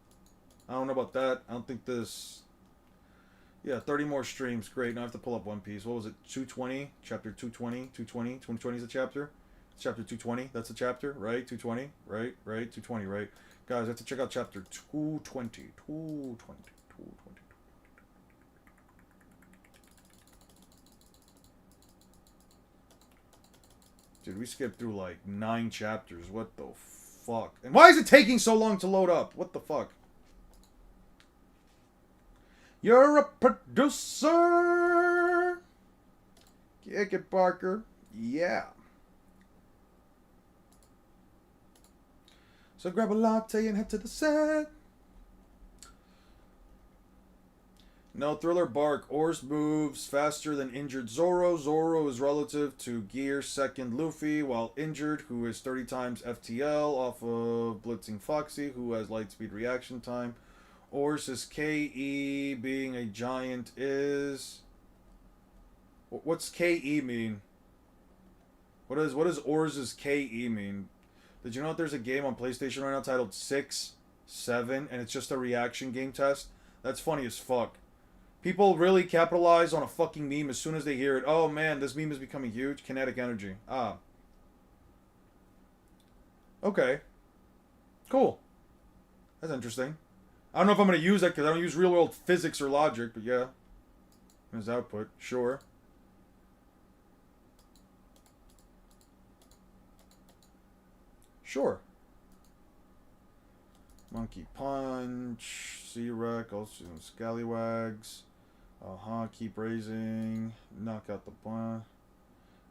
I don't know about that. I don't think this... Yeah, 30 more streams. Great. Now I have to pull up One Piece. What was it? 220? Chapter 220? 220? 220 is a chapter? It's chapter 220. That's a chapter, right? 220? Right? 220, right? Guys, I have to check out chapter 220. 220. Dude, we skipped through like 9 chapters. What the fuck? And why is it taking so long to load up? What the fuck? You're a producer! Kick it, Parker. Yeah. So grab a latte and head to the set. No thriller bark. Oars moves faster than injured Zoro. Zoro is relative to Gear second Luffy, while injured, who is 30 times FTL off of Blitzing Foxy, who has light speed reaction time. Oars is KE, being a giant is... What's KE mean? What does Oars' KE mean? Did you know that there's a game on PlayStation right now titled 6, 7, and it's just a reaction game test? That's funny as fuck. People really capitalize on a fucking meme as soon as they hear it. Oh man, this meme is becoming huge. Kinetic energy. Ah. Okay. Cool. That's interesting. I don't know if I'm going to use that because I don't use real world physics or logic, but yeah. His output. Sure. Sure. Monkey Punch. C-Wreck. Also Scallywags. Keep raising. Knock out the blind.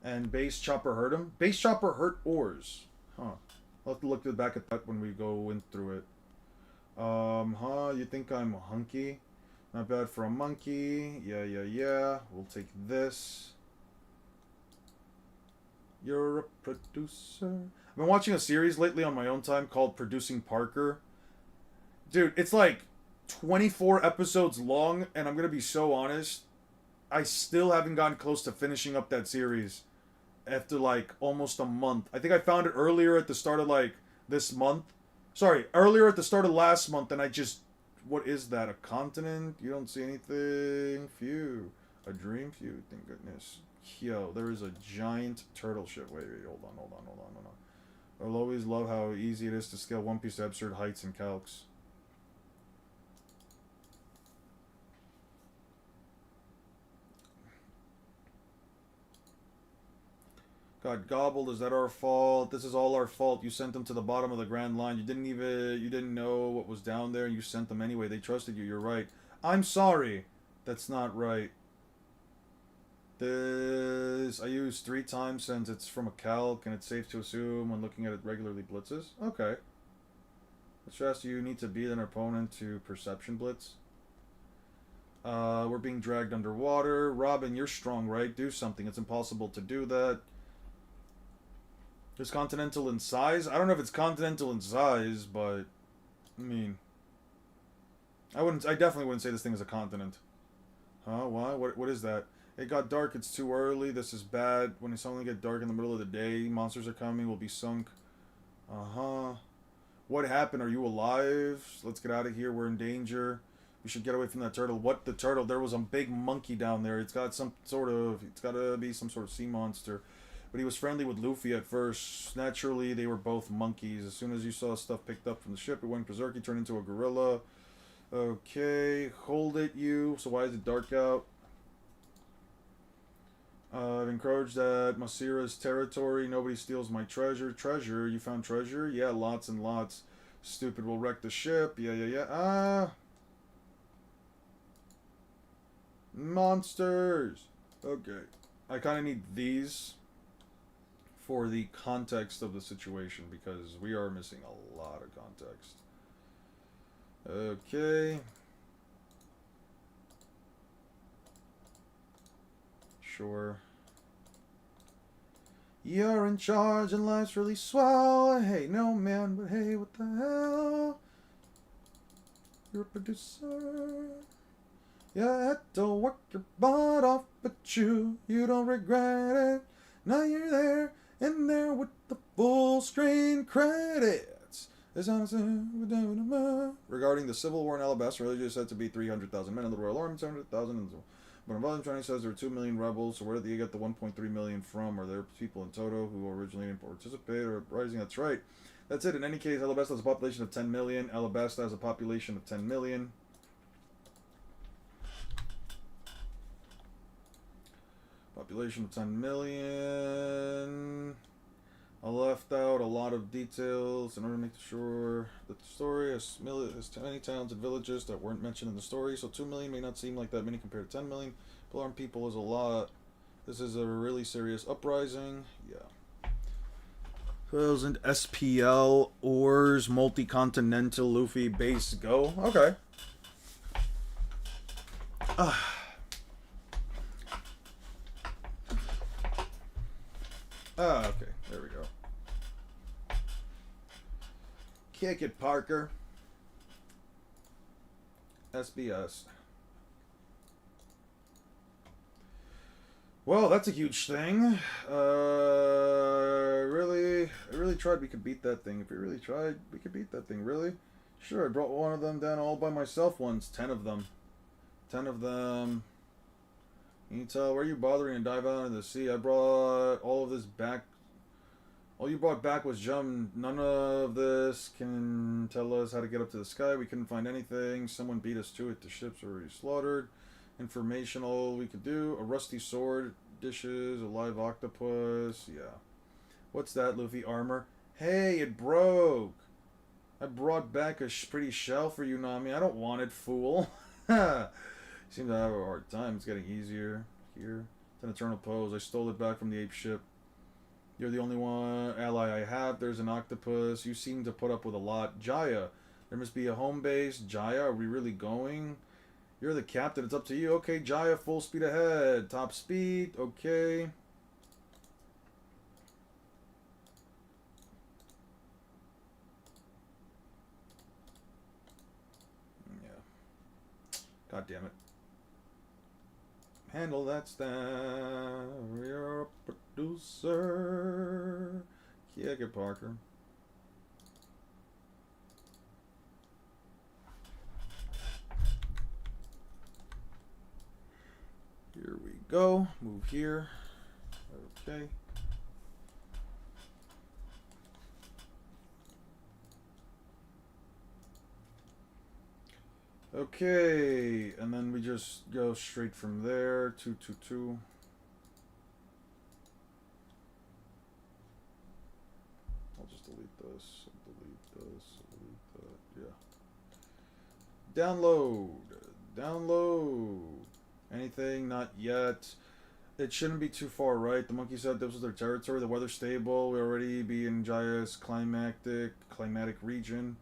And Base Chopper hurt him? Base Chopper hurt Oars. Huh. I'll have to look back at that when we go in through it. You think I'm hunky? Not bad for a monkey. Yeah. We'll take this. You're a producer. I've been watching a series lately on my own time called Producing Parker. Dude, it's like 24 episodes long, and I'm gonna be so honest, I still haven't gotten close to finishing up that series after like almost a month. I think I found it earlier at the start of like this month. Sorry, earlier at the start of last month, and I just... What is that? A continent? You don't see anything? Phew. A dream? Phew. Thank goodness. Yo, there is a giant turtle ship. Wait, hold on. I'll always love how easy it is to scale One Piece to absurd heights and calcs. Got gobbled. Is that our fault? This is all our fault. You sent them to the bottom of the Grand Line. You didn't know what was down there, and you sent them anyway. They trusted you. You're right. I'm sorry. That's not right. This I used 3 times since it's from a calc, and it's safe to assume when looking at it regularly blitzes. Okay. It's just you need to beat an opponent to perception blitz. We're being dragged underwater. Robin, you're strong, right? Do something. It's impossible to do that. It's continental in size? I don't know if it's continental in size, but... I mean... I definitely wouldn't say this thing is a continent. Huh? Why? What is that? It got dark. It's too early. This is bad. When it's only get dark in the middle of the day, monsters are coming. We'll be sunk. What happened? Are you alive? Let's get out of here. We're in danger. We should get away from that turtle. What? The turtle? There was a big monkey down there. It's got to be some sort of sea monster. But he was friendly with Luffy at first. Naturally, they were both monkeys. As soon as you saw stuff picked up from the ship, it went berserk. He turned into a gorilla. Okay, hold it, you. So why is it dark out? I've encroached at Masira's territory. Nobody steals my treasure. Treasure? You found treasure? Yeah, lots and lots. Stupid will wreck the ship. Yeah. Monsters! Okay. I kind of need these for the context of the situation, because we are missing a lot of context. Okay. Sure. You're in charge and life's really swell. Hey, no man, but hey, what the hell? You're a producer. You had to work your butt off, but you don't regret it. Now you're there, in there with the full screen credits. Regarding the Civil War in Alabasta, religion is said to be 300,000 men in the Royal Army, 700,000 but in Volume 20 says there were 2 million rebels, so where did they get the 1.3 million from? Are there people in Toto who originally didn't participate or uprising? That's right. That's it. In any case, Alabasta has a population of 10 million. Alabasta has a population of 10 million. Population of 10 million. I left out a lot of details in order to make sure that the story has many towns and villages that weren't mentioned in the story, so 2 million may not seem like that many compared to 10 million. But armed people is a lot. This is a really serious uprising. Yeah. Isn't SPL Ors Multi-Continental Luffy Base Go? Okay. Okay. There we go. Kick it, Parker. SBS. Well, that's a huge thing. I really tried. We could beat that thing. If we really tried, we could beat that thing. Really? Sure, I brought one of them down all by myself once. 10 of them. 10 of them. Can you tell? Where are you bothering to dive out into the sea? I brought all of this back. All you brought back was jump. None of this can tell us how to get up to the sky. We couldn't find anything. Someone beat us to it. The ships were already slaughtered. Information, all we could do. A rusty sword, dishes, a live octopus. Yeah. What's that, Luffy? Armor? Hey, it broke. I brought back a pretty shell for you, Nami. I don't want it, fool. Seem to have a hard time. It's getting easier. Here. It's an eternal pose. I stole it back from the ape ship. You're the only one ally I have. There's an octopus. You seem to put up with a lot. Jaya. There must be a home base. Jaya, are we really going? You're the captain. It's up to you. Okay, Jaya, full speed ahead. Top speed. Okay. Yeah. God damn it. Handle that staff. You're a producer. Kick it, Parker. Here we go. Move here. Okay. Okay, and then we just go straight from there. 222. I'll just delete this. Delete this. Delete that. Yeah. Download. Download. Anything? Not yet. It shouldn't be too far, right? The monkey said this was their territory. The weather's stable. We already be in Jaya's climatic region.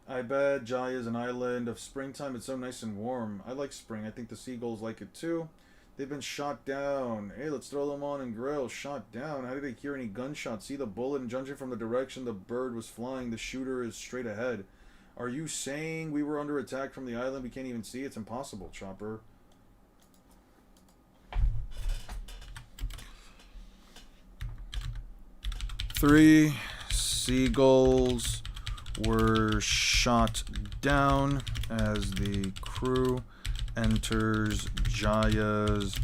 I bet Jaya is an island of springtime. It's so nice and warm. I like spring. I think the seagulls like it too. They've been shot down. Hey, let's throw them on and grill. Shot down. How did they hear any gunshots? See the bullet, and judging from the direction the bird was flying, the shooter is straight ahead. Are you saying we were under attack from the island? We can't even see. It's impossible, Chopper. Three seagulls were shot down as the crew enters Jaya's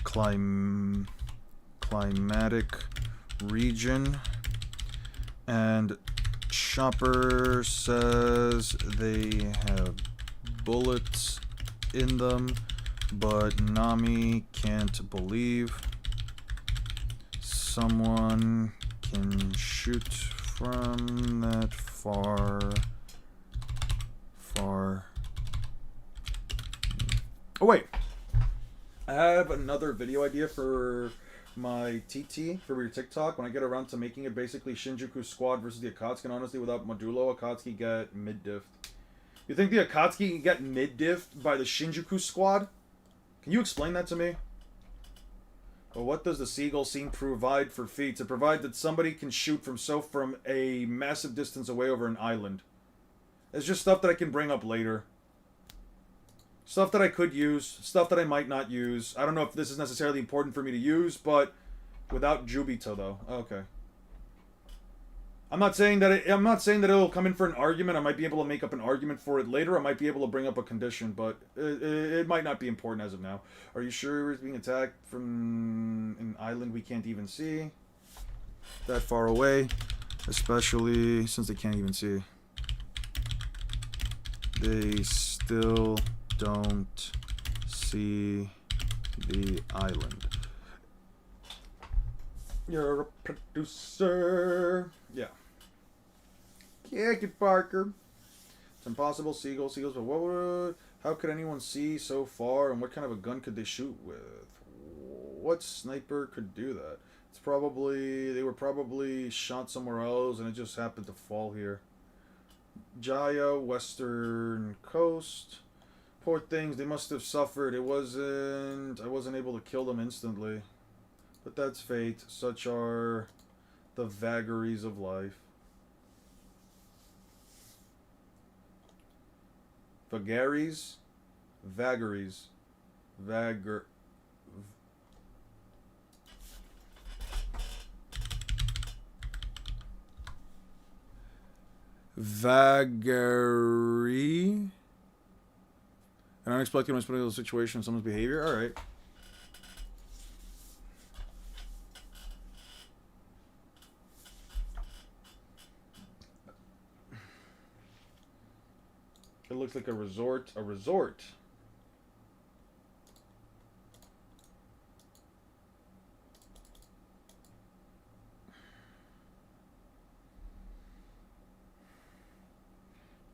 climatic region, and Chopper says they have bullets in them, but Nami can't believe someone can shoot from that far. Oh wait, I have another video idea for my TT for your TikTok. When I get around to making it, basically Shinjuku Squad versus the Akatsuki. And honestly, without Modulo, Akatsuki get mid-diffed. You think the Akatsuki can get mid-diffed by the Shinjuku Squad? Can you explain that to me? Well, what does the seagull scene provide for feats? It provides that somebody can shoot from a massive distance away over an island. It's just stuff that I can bring up later. Stuff that I could use, stuff that I might not use. I don't know if this is necessarily important for me to use, but without Jubito though. Okay. I'm not saying that it'll come in for an argument. I might be able to make up an argument for it later. I might be able to bring up a condition, but it might not be important as of now. Are you sure it's being attacked from an island we can't even see? That far away, especially since they can't even see. They still don't see the island. You're a producer. Yeah. Kick it, Parker. It's impossible. Seagulls, but what would... How could anyone see so far, and what kind of a gun could they shoot with? What sniper could do that? It's probably they were probably shot somewhere else, and it just happened to fall here. Jaya, Western Coast. Poor things, they must have suffered. I wasn't able to kill them instantly. But that's fate. Such are the vagaries of life. Vagaries? Vagaries. Vagar. Vagary? An unexpected and unexpected situation in someone's behavior? Alright. It looks like a resort. A resort.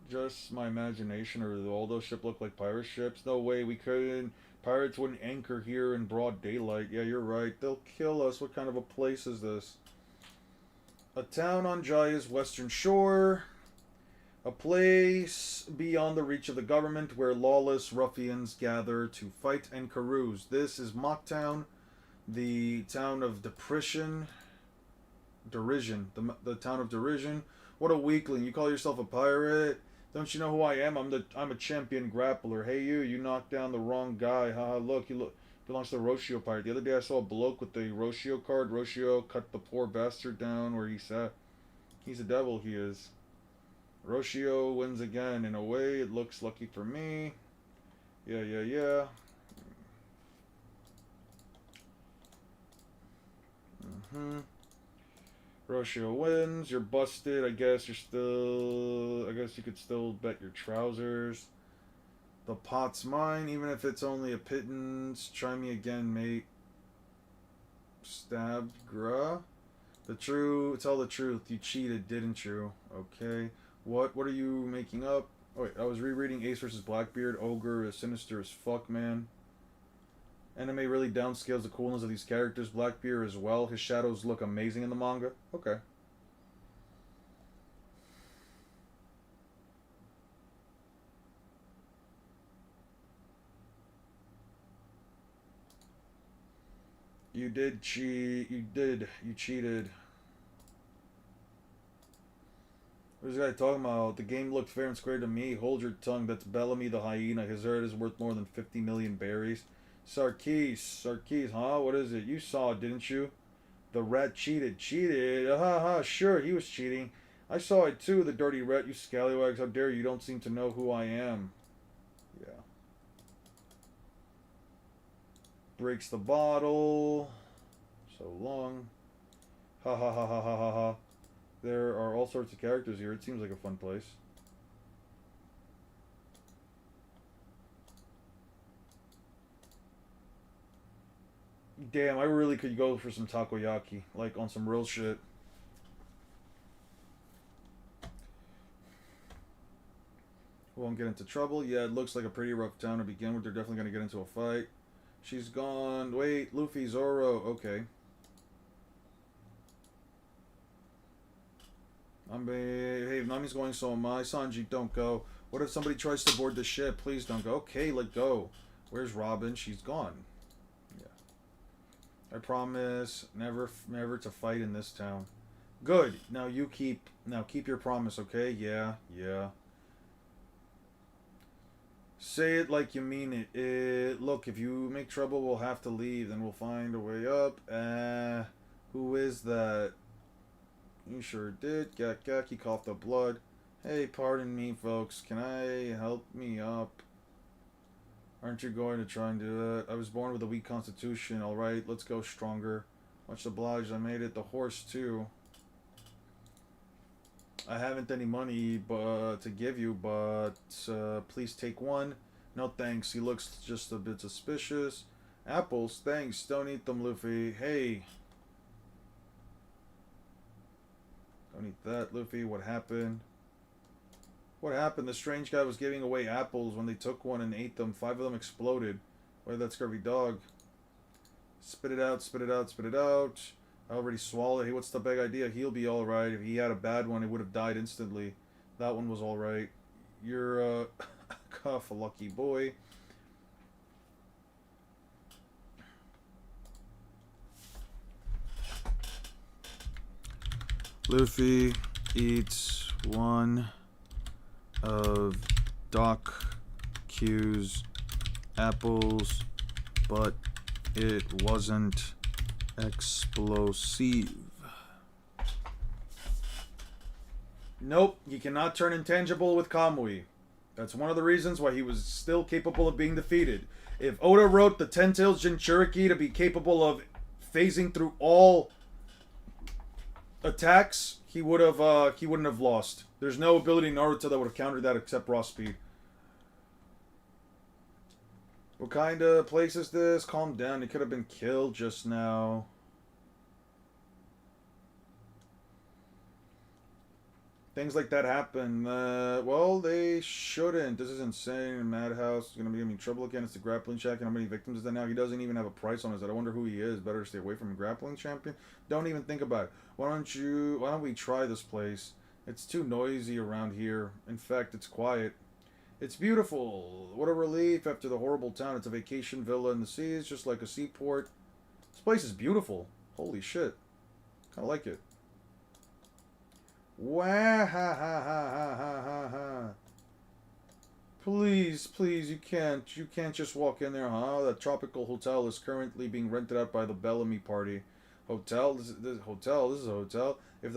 Just my imagination, or do all those ships look like pirate ships? No way, we couldn't. Pirates wouldn't anchor here in broad daylight. Yeah, you're right. They'll kill us. What kind of a place is this? A town on Jaya's western shore. A place beyond the reach of the government where lawless ruffians gather to fight and carouse. This is Mocktown, the town of depression. Derision. The town of derision. What a weakling. You call yourself a pirate? Don't you know who I am? I'm a champion grappler. Hey you knocked down the wrong guy. Haha, look, you look belongs to the Roshio pirate. The other day I saw a bloke with the Roshio card. Roshio cut the poor bastard down where he sat. He's a devil, he is. Roshio wins again. In a way, it looks lucky for me. Yeah. Roshio wins. You're busted. I guess you could still bet your trousers. The pot's mine, even if it's only a pittance. Try me again, mate. Stabbed, gruh. Tell the truth. You cheated, didn't you? Okay. What are you making up? Oh, wait, I was rereading Ace vs. Blackbeard. Ogre is sinister as fuck, man. Anime really downscales the coolness of these characters. Blackbeard as well. His shadows look amazing in the manga. Okay. You did cheat. You cheated. What is this guy talking about? The game looked fair and square to me. Hold your tongue. That's Bellamy the hyena. His herd is worth more than 50 million berries. Sarkis, huh? What is it? You saw it, didn't you? The rat cheated. Cheated? Sure, he was cheating. I saw it too, the dirty rat, you scallywags. How dare you? You don't seem to know who I am. Yeah. Breaks the bottle. So long. Ha. There are all sorts of characters here. It seems like a fun place. Damn, I really could go for some takoyaki. Like, on some real shit. Won't get into trouble. Yeah, it looks like a pretty rough town to begin with. They're definitely going to get into a fight. She's gone. Wait, Luffy, Zoro. Okay. Hey, Nami's going, so am I. Sanji, don't go. What if somebody tries to board the ship? Please don't go. Okay, let go. Where's Robin? She's gone. Yeah. I promise never to fight in this town. Good. Now keep your promise, okay? Yeah. Say it like you mean it. Look, if you make trouble, we'll have to leave. Then we'll find a way up. Who is that? You sure did. Gak, he coughed up blood. Hey, pardon me, folks. Can I help me up? Aren't you going to try and do that? I was born with a weak constitution. Alright, let's go stronger. Much obliged, I made it. The horse, too. I haven't any money to give you, but please take one. No thanks. He looks just a bit suspicious. Apples, thanks. Don't eat them, Luffy. Hey. Don't eat that, Luffy. What happened? What happened? The strange guy was giving away apples. When they took one and ate them, 5 of them exploded. Why that scurvy dog? Spit it out. I already swallowed. Hey, what's the big idea? He'll be alright. If he had a bad one, it would have died instantly. That one was alright. You're, cuff, a lucky boy. Luffy eats one of Doc Q's apples, but it wasn't explosive. Nope, you cannot turn intangible with Kamui. That's one of the reasons why he was still capable of being defeated. If Oda wrote the Ten Tails Jinchuriki to be capable of phasing through all attacks, he wouldn't have lost. There's no ability in Naruto that would have countered that except raw speed. What kind of place is this? Calm down, he could have been killed just now. Things like that happen. Well, they shouldn't. This is insane. Madhouse is going to be giving me trouble again. It's the grappling champion. How many victims is that now? He doesn't even have a price on his head. I wonder who he is. Better stay away from him. Grappling champion? Don't even think about it. Why don't we try this place? It's too noisy around here. In fact, it's quiet. It's beautiful. What a relief after the horrible town. It's a vacation villa in the seas, just like a seaport. This place is beautiful. Holy shit. Kind of like it. Wah ha ha ha ha ha ha ha. Please, please, you can't just walk in there, huh? The tropical hotel is currently being rented out by the Bellamy party. Hotel? This is a hotel. If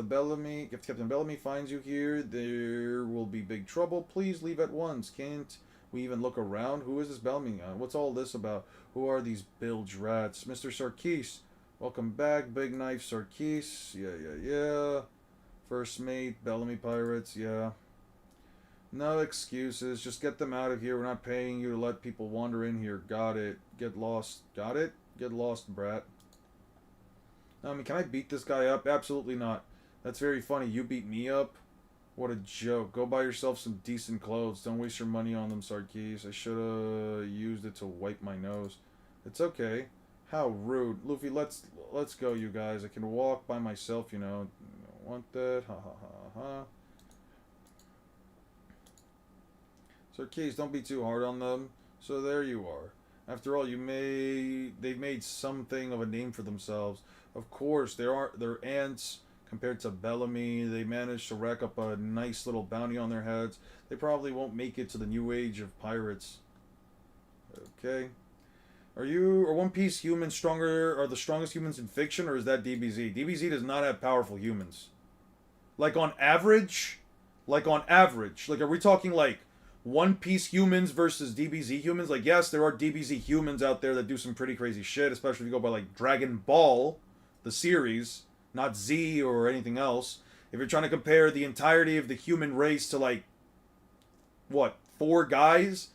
Captain Bellamy finds you here, there will be big trouble. Please leave at once. Can't we even look around? Who is this Bellamy? What's all this about? Who are these bilge rats? Mr. Sarkis. Welcome back, Big Knife Sarkis. Yeah. First mate, Bellamy Pirates, yeah. No excuses. Just get them out of here. We're not paying you to let people wander in here. Got it. Get lost. Got it? Get lost, brat. I mean, can I beat this guy up? Absolutely not. That's very funny. You beat me up? What a joke. Go buy yourself some decent clothes. Don't waste your money on them, Sarkis. I should have used it to wipe my nose. It's okay. How rude. Luffy, let's go, you guys. I can walk by myself, you know. Want that? Ha ha ha ha. Sarkis, don't be too hard on them. So there you are. After all, they've made something of a name for themselves. Of course, they're ants compared to Bellamy. They managed to rack up a nice little bounty on their heads. They probably won't make it to the new age of pirates. Okay. Are One Piece humans are the strongest humans in fiction, or is that DBZ? DBZ does not have powerful humans. Like on average, are we talking like One Piece humans versus DBZ humans? Like, yes, there are DBZ humans out there that do some pretty crazy shit, especially if you go by like Dragon Ball, the series, not Z or anything else. If you're trying to compare the entirety of the human race to like, what, 4 guys?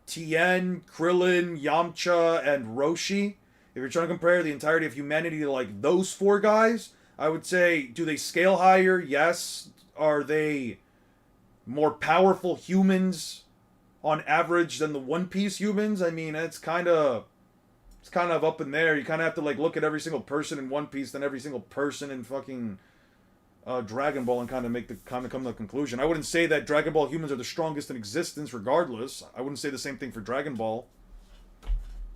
Tien, Krillin, Yamcha, and Roshi. If you're trying to compare the entirety of humanity to like those 4 guys, I would say, do they scale higher? Yes. Are they more powerful humans on average than the One Piece humans? I mean, it's kind of up in there. You kind of have to like look at every single person in One Piece, then every single person in fucking Dragon Ball, and kind of come to the conclusion. I wouldn't say that Dragon Ball humans are the strongest in existence, regardless. I wouldn't say the same thing for Dragon Ball.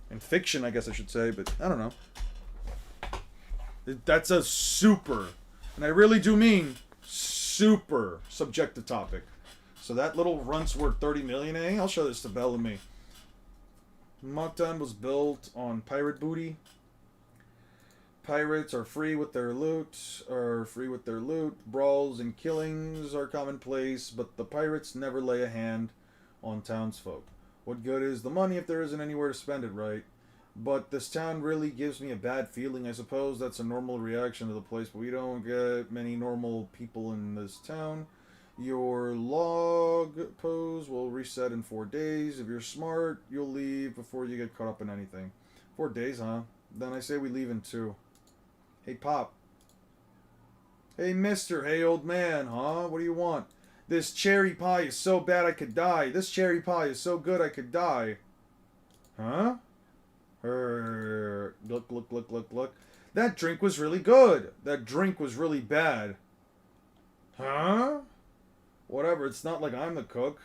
In fiction, I guess I should say, but I don't know. That's a super, and I really do mean super subjective topic. So that little runt's worth 30 million, eh? I'll show this to Bellamy. Mocktown was built on pirate booty. Pirates are free with their loot. Brawls and killings are commonplace, but the pirates never lay a hand on townsfolk. What good is the money if there isn't anywhere to spend it, right? But this town really gives me a bad feeling. I suppose that's a normal reaction to the place, but we don't get many normal people in this town. Your log pose will reset in 4 days. If you're smart, you'll leave before you get caught up in anything. 4 days, huh? Then I say we leave in 2. Hey, Pop. Hey, mister. Hey, old man, huh? What do you want? This cherry pie is so bad I could die. This cherry pie is so good I could die. Huh? Look. That drink was really good. That drink was really bad. Huh? Whatever, it's not like I'm the cook.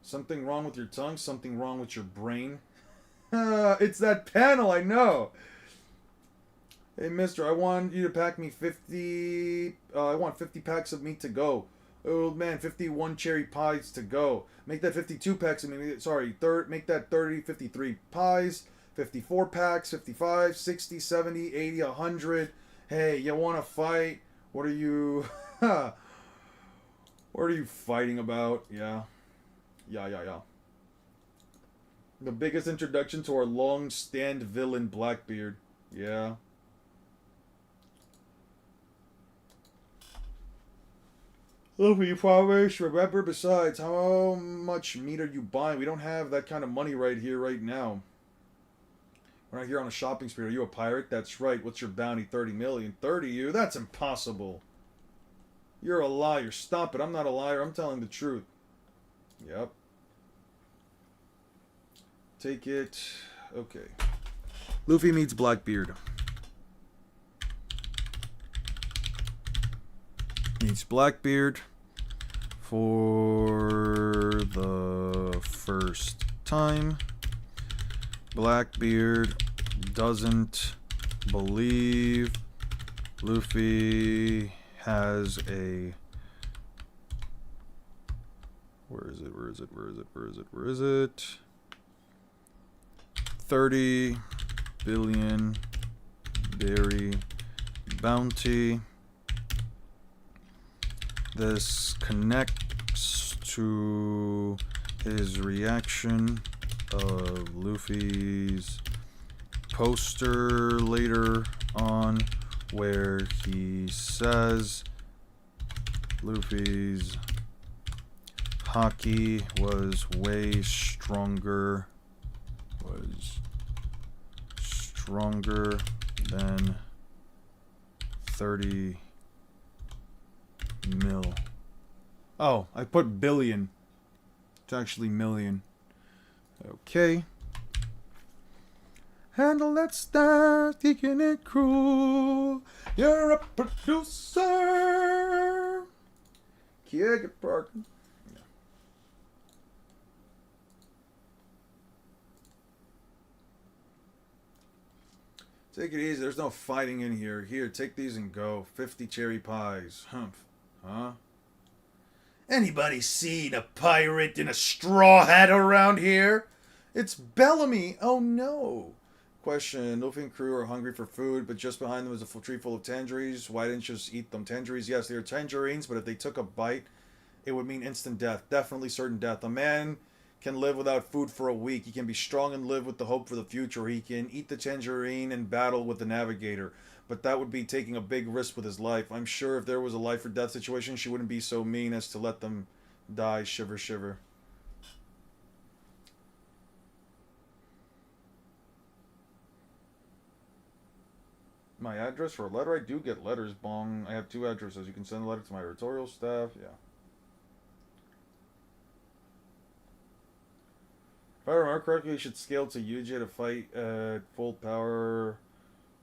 Something wrong with your tongue, something wrong with your brain. It's that panel, I know. Hey, mister, I want you to pack me 50... I want 50 packs of meat to go. Old man, 51 cherry pies to go. Make that 52 packs of meat. Sorry, make that 30, 53 pies. 54 packs, 55, 60, 70, 80, 100. Hey, you want to fight? What are you... what are you fighting about? Yeah. Yeah. The biggest introduction to our long-stand villain, Blackbeard. Yeah. Luffy, promise, remember, besides, how much meat are you buying? We don't have that kind of money right here, right now. We're not here on a shopping spree. Are you a pirate? That's right. What's your bounty? 30 million. 30 you? That's impossible. You're a liar. Stop it. I'm not a liar. I'm telling the truth. Yep. Take it. Okay. Luffy meets Blackbeard. Meets Blackbeard for the first time. Blackbeard doesn't believe Luffy has a... Where is it? 30 billion berry bounty. This connects to his reaction of Luffy's poster later on, where he says Luffy's haki was way stronger, than 30 mil. Oh, I put billion. It's actually million. Okay. Handle that stuff, taking it cool. You're a producer. Kieg it, Parker. Take it easy. There's no fighting in here. Here, take these and go. 50 cherry pies. Humph. Huh? Anybody seen a pirate in a straw hat around here? It's Bellamy. Oh no. Question. Luffy and crew are hungry for food, but just behind them is a tree full of tangerines. Why didn't you just eat them? Tangerines, yes, they are tangerines, but if they took a bite, it would mean instant death. Definitely certain death. A man can live without food for a week. He can be strong and live with the hope for the future. He can eat the tangerine and battle with the navigator. But that would be taking a big risk with his life. I'm sure if there was a life or death situation, she wouldn't be so mean as to let them die. Shiver, shiver. My address for a letter? I do get letters, bong. I have 2 addresses. You can send a letter to my editorial staff. Yeah. If I remember correctly, you should scale to Yuji to fight at full power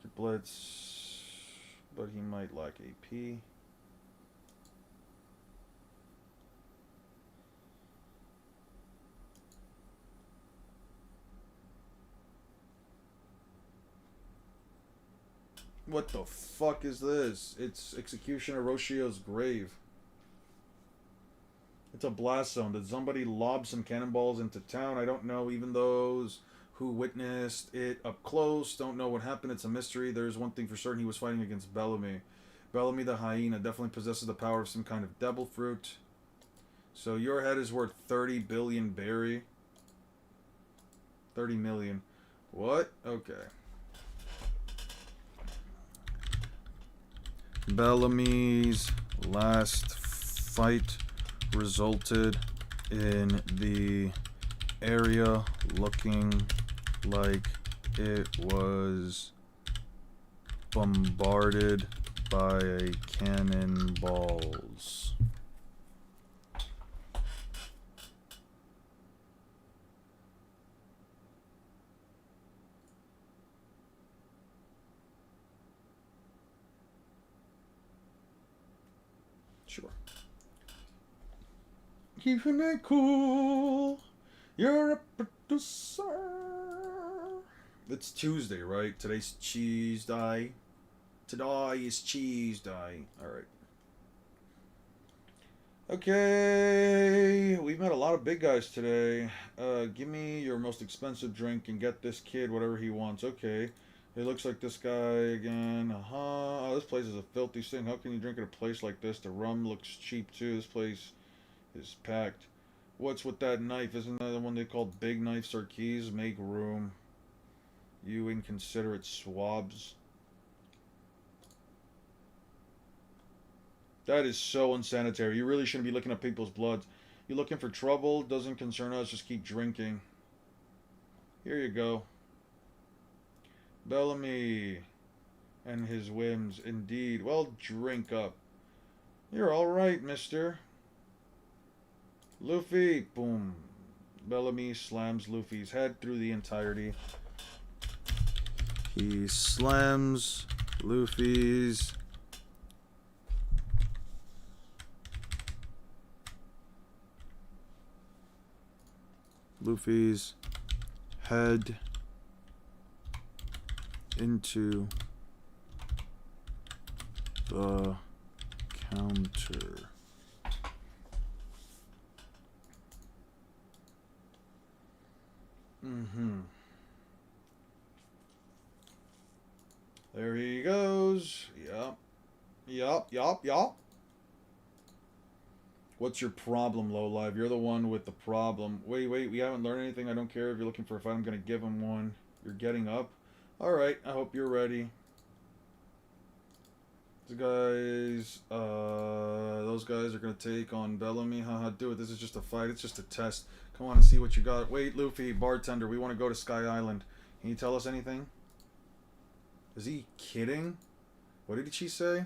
to Blitz, but he might lack AP. What the fuck is this? It's Executioner Roshio's grave. It's a blast zone. Did somebody lob some cannonballs into town? I don't know. Even those who witnessed it up close don't know what happened. It's a mystery. There's one thing for certain. He was fighting against Bellamy. Bellamy the hyena definitely possesses the power of some kind of devil fruit. So your head is worth 30 billion berry. 30 million. What? Okay. Bellamy's last fight resulted in the area looking like it was bombarded by cannonballs. Sure. Keeping it cool. You're a producer. It's Tuesday, right? Today's cheese day. Today is cheese day. Alright. Okay. We've met a lot of big guys today. Give me your most expensive drink and get this kid whatever he wants. Okay. It looks like this guy again. Oh, this place is a filthy thing. How can you drink at a place like this? The rum looks cheap too. This place is packed. What's with that knife? Isn't that the one they call big knife Sarkis? Make room. You inconsiderate swabs. That is so unsanitary. You really shouldn't be looking at people's bloods. You looking for trouble? Doesn't concern us. Just keep drinking. Here you go. Bellamy and his whims, indeed. Well, drink up. You're all right, mister. Luffy, boom. Bellamy slams Luffy's head through the entirety. He slams Luffy's head into the counter. There he goes. Yup. What's your problem, lowlife? You're the one with the problem. Wait, we haven't learned anything. I don't care if you're looking for a fight. I'm gonna give him one. You're getting up? Alright, I hope you're ready. Those guys are gonna take on Bellamy. Haha, do it. This is just a fight. It's just a test. Come on and see what you got. Wait, Luffy, bartender, we want to go to Sky Island. Can you tell us anything? Is he kidding? What did she say?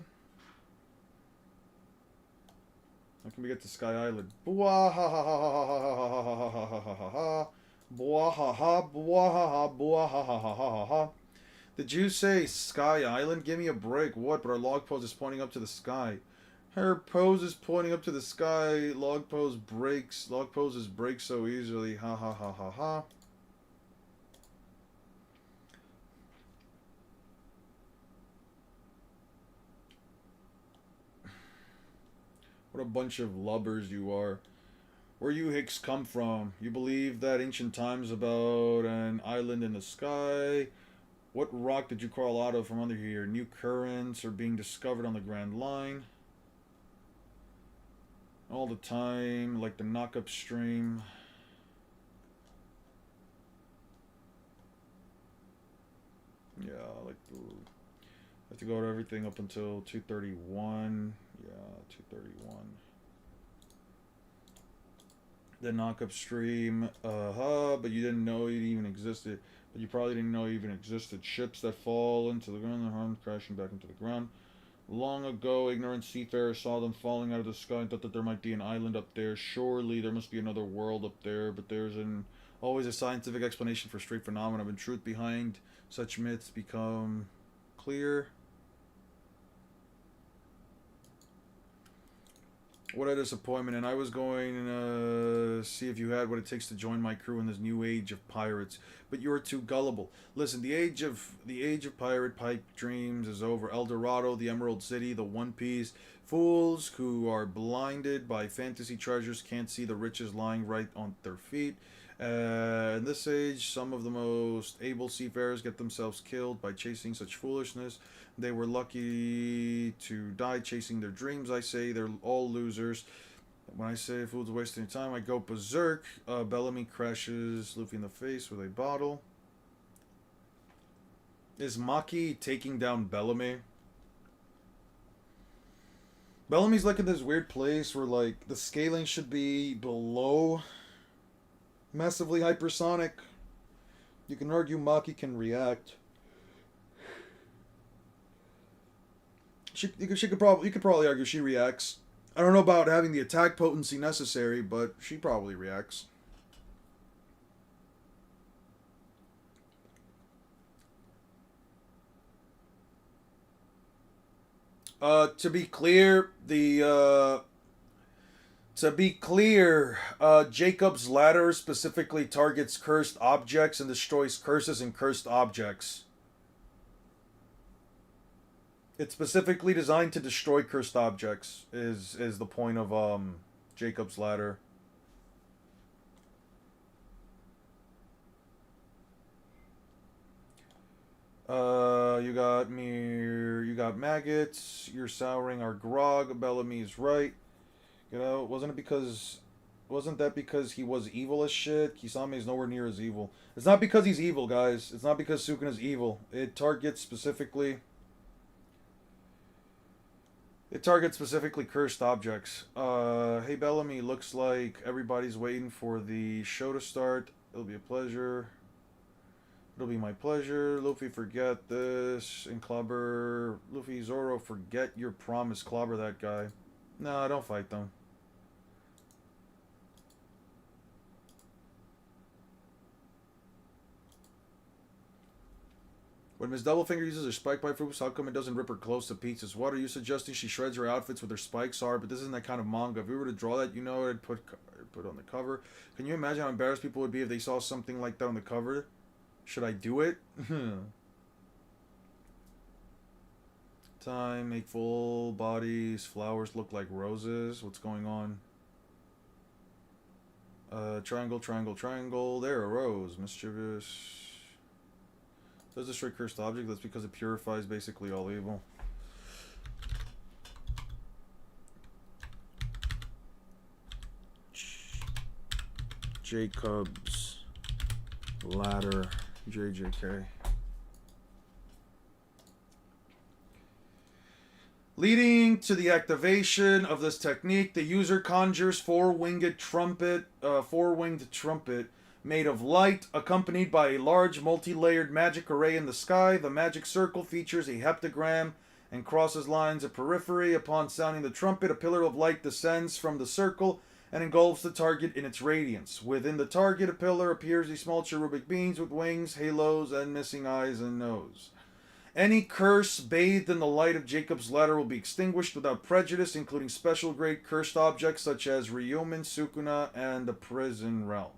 How can we get to Sky Island? Did you say Sky Island? Give me a break. What? But our log pose is pointing up to the sky. Her pose is pointing up to the sky. Log pose breaks. Log poses break so easily. Ha ha ha ha ha. What a bunch of lubbers you are. Where you hicks come from? You believe that ancient times about an island in the sky? What rock did you crawl out of from under here? New currents are being discovered on the Grand Line. All the time, like the knock-up stream. Yeah, like the... I have to go to everything up until 231. Yeah, 231. The knock-up stream. But you didn't know it even existed. But you probably didn't know it even existed. Ships that fall into the ground, harm crashing back into the ground. Long ago, ignorant seafarers saw them falling out of the sky and thought that there might be an island up there. Surely there must be another world up there, but there's always a scientific explanation for strange phenomena. When truth behind such myths become clear. What a disappointment, and I was going to see if you had what it takes to join my crew in this new age of pirates, but you're too gullible. Listen, the age of pirate pipe dreams is over. El Dorado, the Emerald City, the One Piece. Fools who are blinded by fantasy treasures can't see the riches lying right on their feet. In this age, some of the most able seafarers get themselves killed by chasing such foolishness. They were lucky to die chasing their dreams. I say they're all losers. When I say fool's wasting time, I go berserk. Bellamy crashes Luffy in the face with a bottle. Is Maki taking down Bellamy? Bellamy's like in this weird place where like the scaling should be below massively hypersonic. You can argue Maki can react. You could probably argue she reacts. I don't know about having the attack potency necessary, but she probably reacts. To be clear, Jacob's ladder specifically targets cursed objects and destroys curses and cursed objects. It's specifically designed to destroy cursed objects. Is the point of Jacob's ladder? You got Mir, you got maggots. You're souring our grog. Bellamy's right. You know, wasn't that because he was evil as shit? Kisame is nowhere near as evil. It's not because he's evil, guys. It's not because Sukuna's evil. It targets specifically cursed objects. Hey Bellamy, looks like everybody's waiting for the show to start. It'll be a pleasure. It'll be my pleasure. Luffy, forget this. And clobber. Luffy, Zoro, forget your promise. Clobber that guy. No, don't fight them. When Miss Doublefinger uses her spike pipe fruits, how come it doesn't rip her clothes to pieces? What are you suggesting? She shreds her outfits with her spikes are, but this isn't that kind of manga. If we were to draw that, you know, I'd put on the cover. Can you imagine how embarrassed people would be if they saw something like that on the cover? Should I do it? Time, make full bodies, flowers look like roses. What's going on? Triangle, triangle, triangle. There, a rose. Mischievous. Does destroy cursed object. That's because it purifies basically all evil. Jacob's ladder. JJK. Leading to the activation of this technique, the user conjures four-winged trumpet made of light, accompanied by a large multi-layered magic array in the sky. The magic circle features a heptagram and crosses lines of periphery. Upon sounding the trumpet, a pillar of light descends from the circle and engulfs the target in its radiance. Within the target, a pillar appears a small cherubic beings with wings, halos, and missing eyes and nose. Any curse bathed in the light of Jacob's ladder will be extinguished without prejudice, including special grade cursed objects such as Ryumen, Sukuna, and the prison realm.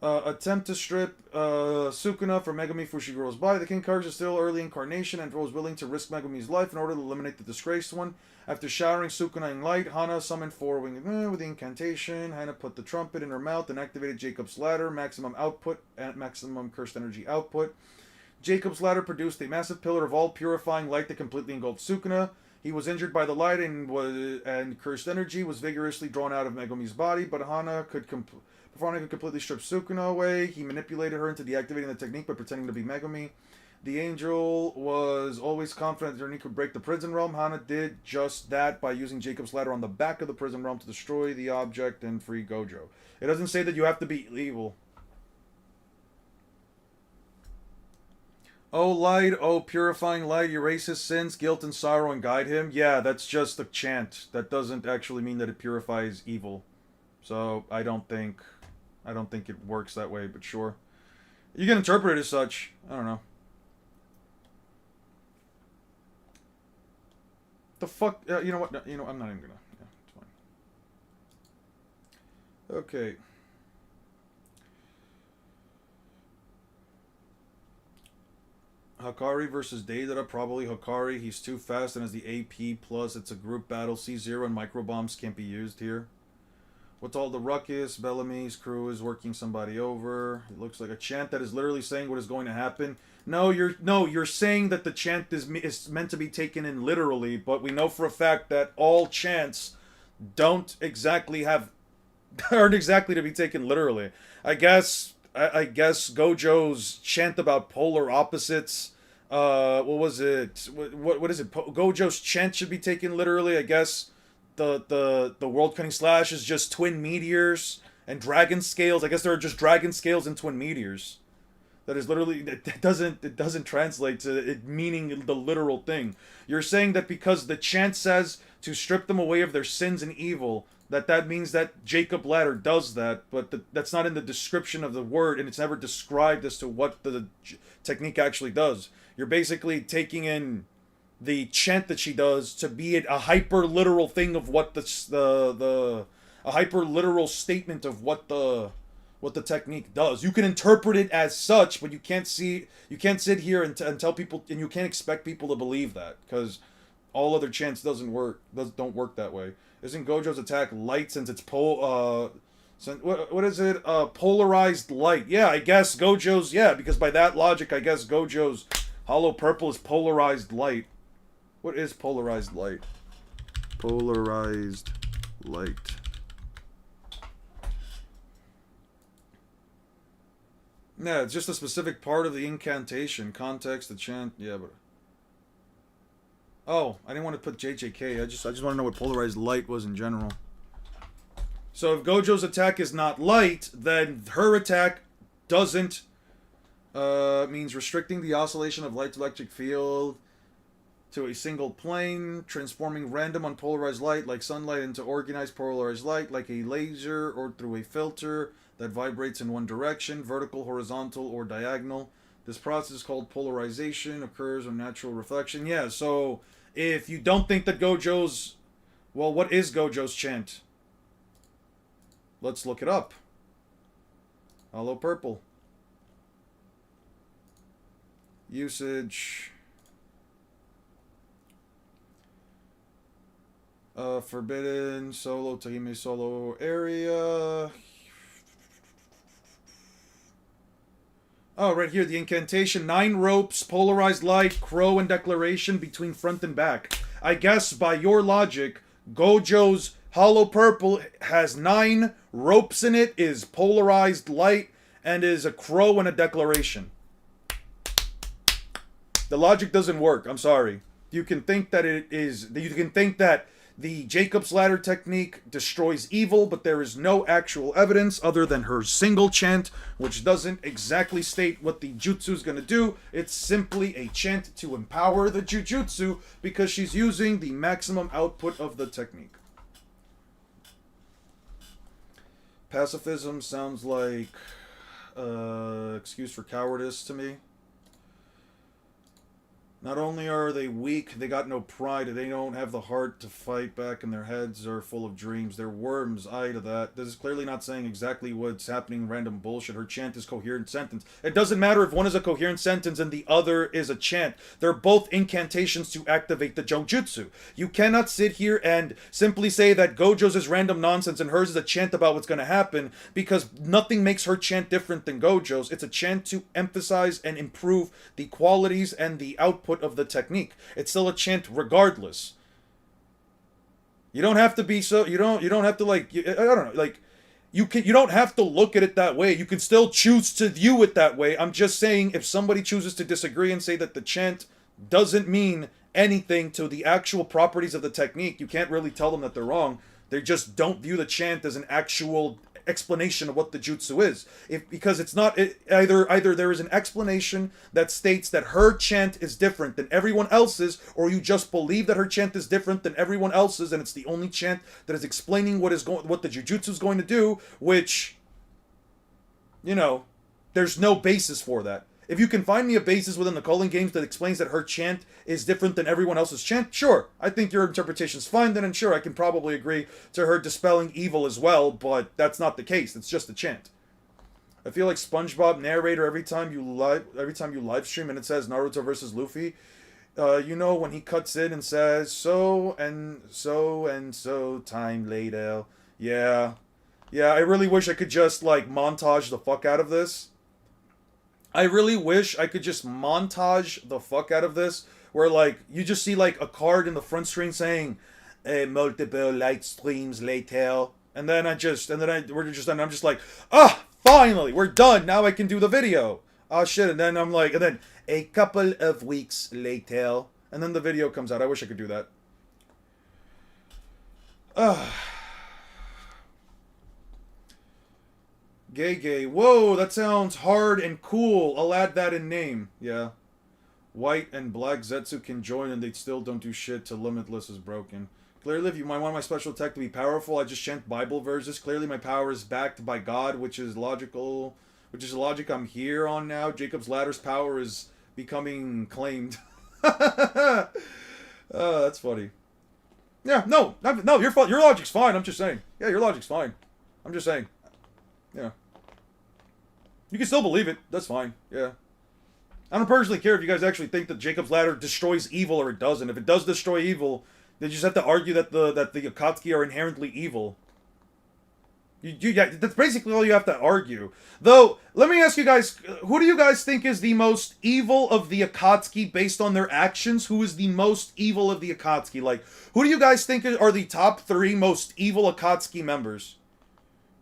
Attempt to strip Sukuna from Megumi Fushiguro's body. The King Karge is still early incarnation and was willing to risk Megumi's life in order to eliminate the disgraced one. After showering Sukuna in light, Hana summoned four-winged with the incantation. Hana put the trumpet in her mouth and activated Jacob's ladder. Maximum output and maximum cursed energy output. Jacob's ladder produced a massive pillar of all-purifying light that completely engulfed Sukuna. He was injured by the light and cursed energy was vigorously drawn out of Megumi's body, but before Hana could completely strip Sukuna away, he manipulated her into deactivating the technique by pretending to be Megumi. The angel was always confident that her technique could break the prison realm. Hana did just that by using Jacob's ladder on the back of the prison realm to destroy the object and free Gojo. It doesn't say that you have to be evil. Oh light, oh purifying light, erase his sins, guilt, and sorrow, and guide him. Yeah, that's just a chant. That doesn't actually mean that it purifies evil. So I don't think it works that way, but sure. You can interpret it as such. I don't know. The fuck? You know what? No, I'm not even gonna. Yeah, it's fine. Okay. Hakari versus Deidara, probably Hakari. He's too fast and has the AP plus. It's a group battle. C0 and microbombs can't be used here. What's all the ruckus? Bellamy's crew is working somebody over. It looks like a chant that is literally saying what is going to happen. No, you're saying that the chant is meant to be taken in literally, but we know for a fact that all chants aren't exactly to be taken literally. I guess Gojo's chant about polar opposites. What was it? What is it? Gojo's chant should be taken literally. I guess the world cutting slash is just twin meteors and dragon scales. I guess there are just dragon scales and twin meteors. That is literally it doesn't translate to it meaning the literal thing. You're saying that because the chant says to strip them away of their sins and evil, that means that Jacob Ladder does that, but that's not in the description of the word, and it's never described as to what the technique actually does. You're basically taking in the chant that she does to be a hyper literal thing of what the a hyper literal statement of what the technique does. You can interpret it as such, but you can't sit here and tell people, and you can't expect people to believe that, because all other chants don't work that way. Isn't Gojo's attack light since it's what is it? Polarized light. Yeah, I guess Gojo's, yeah, because by that logic, I guess Gojo's hollow purple is polarized light. What is polarized light? Polarized light. Yeah, it's just a specific part of the incantation. Context, the chant, yeah, but... Oh, I didn't want to put JJK. I just want to know what polarized light was in general. So if Gojo's attack is not light, then her attack doesn't... means restricting the oscillation of light to electric field to a single plane, transforming random unpolarized light like sunlight into organized polarized light like a laser or through a filter that vibrates in one direction, vertical, horizontal, or diagonal. This process called polarization occurs when natural reflection. Yeah, so if you don't think that Gojo's... Well, what is Gojo's chant? Let's look it up. Hollow purple. Usage. Forbidden solo Tahime solo area. Oh, right here, the incantation. 9 ropes, polarized light, crow, and declaration between front and back. I guess by your logic, Gojo's hollow purple has 9 ropes in it, is polarized light, and is a crow and a declaration. The logic doesn't work. I'm sorry. You can think that it is... You can think that the Jacob's Ladder technique destroys evil, but there is no actual evidence other than her single chant, which doesn't exactly state what the jutsu is going to do. It's simply a chant to empower the jujutsu because she's using the maximum output of the technique. Pacifism sounds like excuse for cowardice to me. Not only are they weak, they got no pride, they don't have the heart to fight back, and their heads are full of dreams. They're worms, aye to that. This is clearly not saying exactly what's happening, random bullshit. Her chant is coherent sentence. It doesn't matter if one is a coherent sentence and the other is a chant. They're both incantations to activate the Jojutsu. You cannot sit here and simply say that Gojo's is random nonsense and hers is a chant about what's going to happen, because nothing makes her chant different than Gojo's. It's a chant to emphasize and improve the qualities and the output of the technique. It's still a chant regardless. You don't have to be so... You don't have to, like... I don't know, like... You don't have to look at it that way. You can still choose to view it that way. I'm just saying, if somebody chooses to disagree and say that the chant doesn't mean anything to the actual properties of the technique, you can't really tell them that they're wrong. They just don't view the chant as an actual explanation of what the jutsu is. Because it's not... Either there is an explanation that states that her chant is different than everyone else's, or you just believe that her chant is different than everyone else's, and it's the only chant that is explaining what the jujutsu is going to do, which, you know, there's no basis for that. If you can find me a basis within the Culling Games that explains that her chant is different than everyone else's chant, sure. I think your interpretation's fine then, and sure, I can probably agree to her dispelling evil as well, but that's not the case. It's just a chant. I feel like SpongeBob narrator every time you live stream and it says Naruto versus Luffy. You know, when he cuts in and says, so and so time later. Yeah. Yeah, I really wish I could just, like, montage the fuck out of this. I really wish I could just montage the fuck out of this, where, like, you just see, like, a card in the front screen saying, multiple light streams later, and then I'm just like, finally, we're done, now I can do the video. Oh shit, and then I'm like, and then, a couple of weeks later, and then the video comes out. I wish I could do that. Gay. Whoa, that sounds hard and cool. I'll add that in name. Yeah. White and black Zetsu can join and they still don't do shit till Limitless is broken. Clearly, if you might want my special tech to be powerful, I just chant Bible verses. Clearly, my power is backed by God, which is logical. Which is a logic I'm here on now. Jacob's Ladder's power is becoming claimed. That's funny. Yeah, no, no, your logic's fine. I'm just saying. Yeah, your logic's fine. I'm just saying. Yeah. You can still believe it. That's fine. Yeah. I don't personally care if you guys actually think that Jacob's Ladder destroys evil or it doesn't. If it does destroy evil, then you just have to argue that the Akatsuki are inherently evil. Yeah, that's basically all you have to argue. Though, let me ask you guys, who do you guys think is the most evil of the Akatsuki based on their actions? Who is the most evil of the Akatsuki? Like, who do you guys think are the top 3 most evil Akatsuki members?